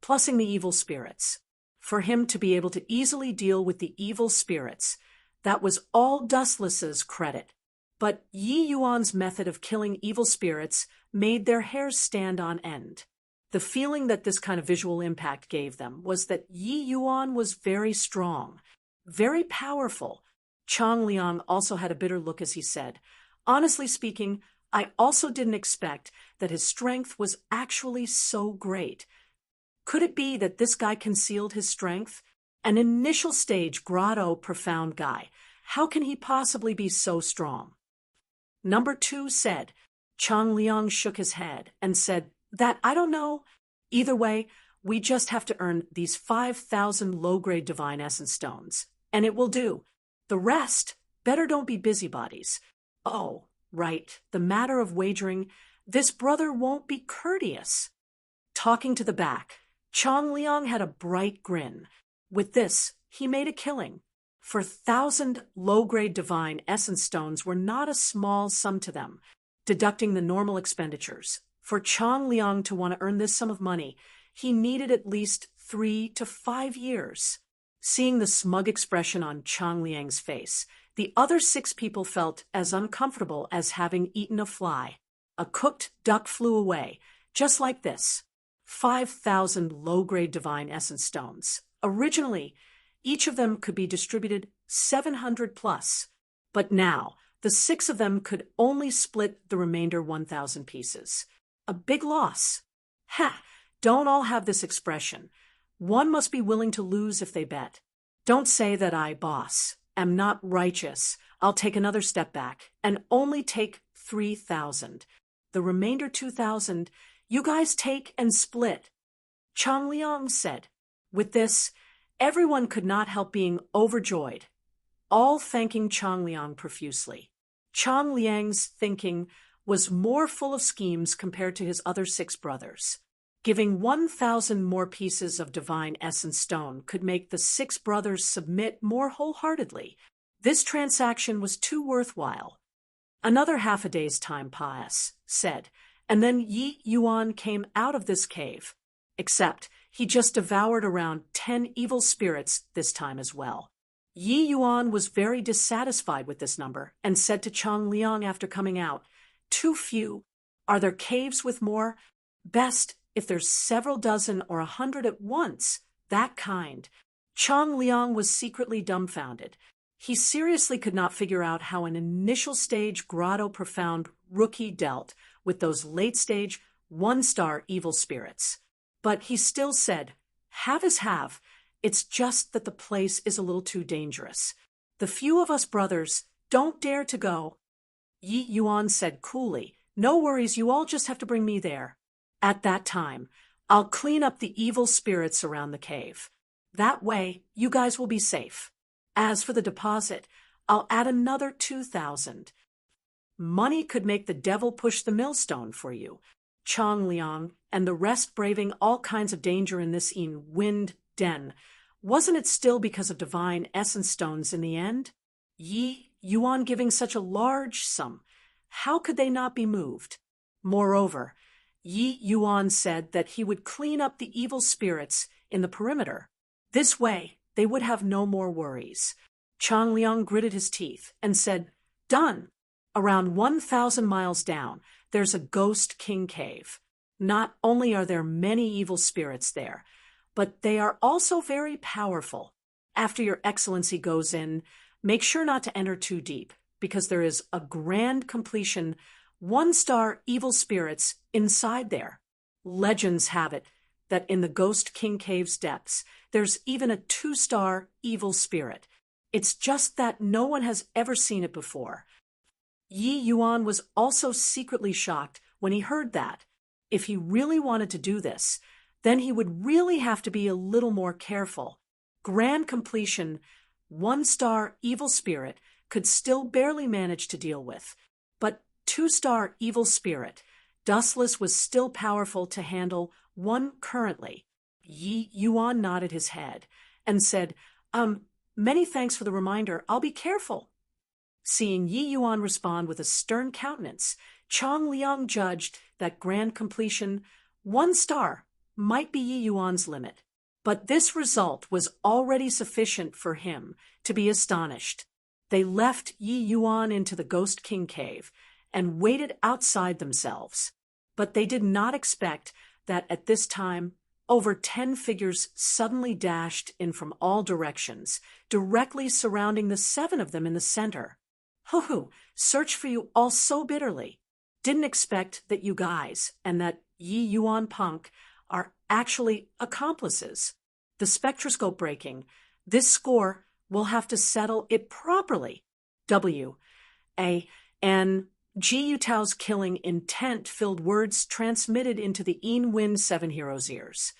Plussing the evil spirits. For him to be able to easily deal with the evil spirits, that was all Dustless's credit. But Yi Yuan's method of killing evil spirits made their hairs stand on end. The feeling that this kind of visual impact gave them was that Yi Yuan was very strong, very powerful. Chang Liang also had a bitter look as he said, honestly speaking, I also didn't expect that his strength was actually so great. Could it be that this guy concealed his strength? An initial stage grotto profound guy. How can he possibly be so strong? Number 2 said. Chang Liang shook his head and said, that I don't know. Either way, we just have to earn these 5,000 low-grade divine essence stones, and it will do. The rest, better don't be busybodies. Oh, right, the matter of wagering, this brother won't be courteous. Talking to the back, Chang Liang had a bright grin. With this, he made a killing. For 1,000 low-grade divine essence stones were not a small sum to them, deducting the normal expenditures. For Chang Liang to want to earn this sum of money, he needed at least 3 to 5 years. Seeing the smug expression on Chang Liang's face, the other 6 people felt as uncomfortable as having eaten a fly. A cooked duck flew away, just like this. 5,000 low-grade divine essence stones. Originally, each of them could be distributed 700 plus, but now the 6 of them could only split the remainder 1,000 pieces. A big loss. Don't all have this expression. One must be willing to lose if they bet. Don't say that I, boss, am not righteous. I'll take another step back and only take 3,000. The remainder 2,000, you guys take and split. Chang Liang said. With this, everyone could not help being overjoyed, all thanking Chang Liang profusely. Chang Liang's thinking was more full of schemes compared to his other 6 brothers. Giving 1,000 more pieces of divine essence stone could make the 6 brothers submit more wholeheartedly. This transaction was too worthwhile. Another half a day's time said, and then Yi Yuan came out of this cave. Except he just devoured around 10 evil spirits this time as well. Yi Yuan was very dissatisfied with this number and said to Chang Liang after coming out, "Too few. Are there caves with more? Best if there's several dozen or 100 at once, that kind." Chang Liang was secretly dumbfounded. He seriously could not figure out how an initial stage grotto profound rookie dealt with those late stage one-star evil spirits. But he still said, "Have is have. It's just that the place is a little too dangerous. The few of us brothers don't dare to go." Yi Yuan said coolly, "No worries, you all just have to bring me there. At that time, I'll clean up the evil spirits around the cave. That way, you guys will be safe. As for the deposit, I'll add another 2,000. Money could make the devil push the millstone for you." Chang Liang and the rest braving all kinds of danger in this wind den. Wasn't it still because of divine essence stones in the end? Yi Yuan giving such a large sum. How could they not be moved? Moreover, Yi Yuan said that he would clean up the evil spirits in the perimeter. This way, they would have no more worries. Chang Liang gritted his teeth and said, "Done." Around 1,000 miles down, there's a ghost king cave. Not only are there many evil spirits there, but they are also very powerful. After your excellency goes in, make sure not to enter too deep, because there is a grand completion, one-star evil spirits inside there. Legends have it that in the Ghost King Cave's depths, there's even a 2-star evil spirit. It's just that no one has ever seen it before. Yi Yuan was also secretly shocked when he heard that. If he really wanted to do this, then he would really have to be a little more careful. Grand completion, 1-star evil spirit could still barely manage to deal with. But 2-star evil spirit, Dustless was still powerful to handle one currently. Yi Yuan nodded his head and said, Many thanks for the reminder. I'll be careful." Seeing Yi Yuan respond with a stern countenance, Chang Liang judged that grand completion, 1 star, might be Yi Yuan's limit. But this result was already sufficient for him to be astonished. They left Yi Yuan into the Ghost King Cave and waited outside themselves. But they did not expect that at this time, over 10 figures suddenly dashed in from all directions, directly surrounding the 7 of them in the center. "Hoo-hoo, search for you all so bitterly. Didn't expect that you guys and that Yi Yuan punk are actually accomplices. The spectroscope breaking. This score will have to settle it properly. W.A.N.G. Yutao's killing intent-filled words transmitted into the Wind 7 hero's ears.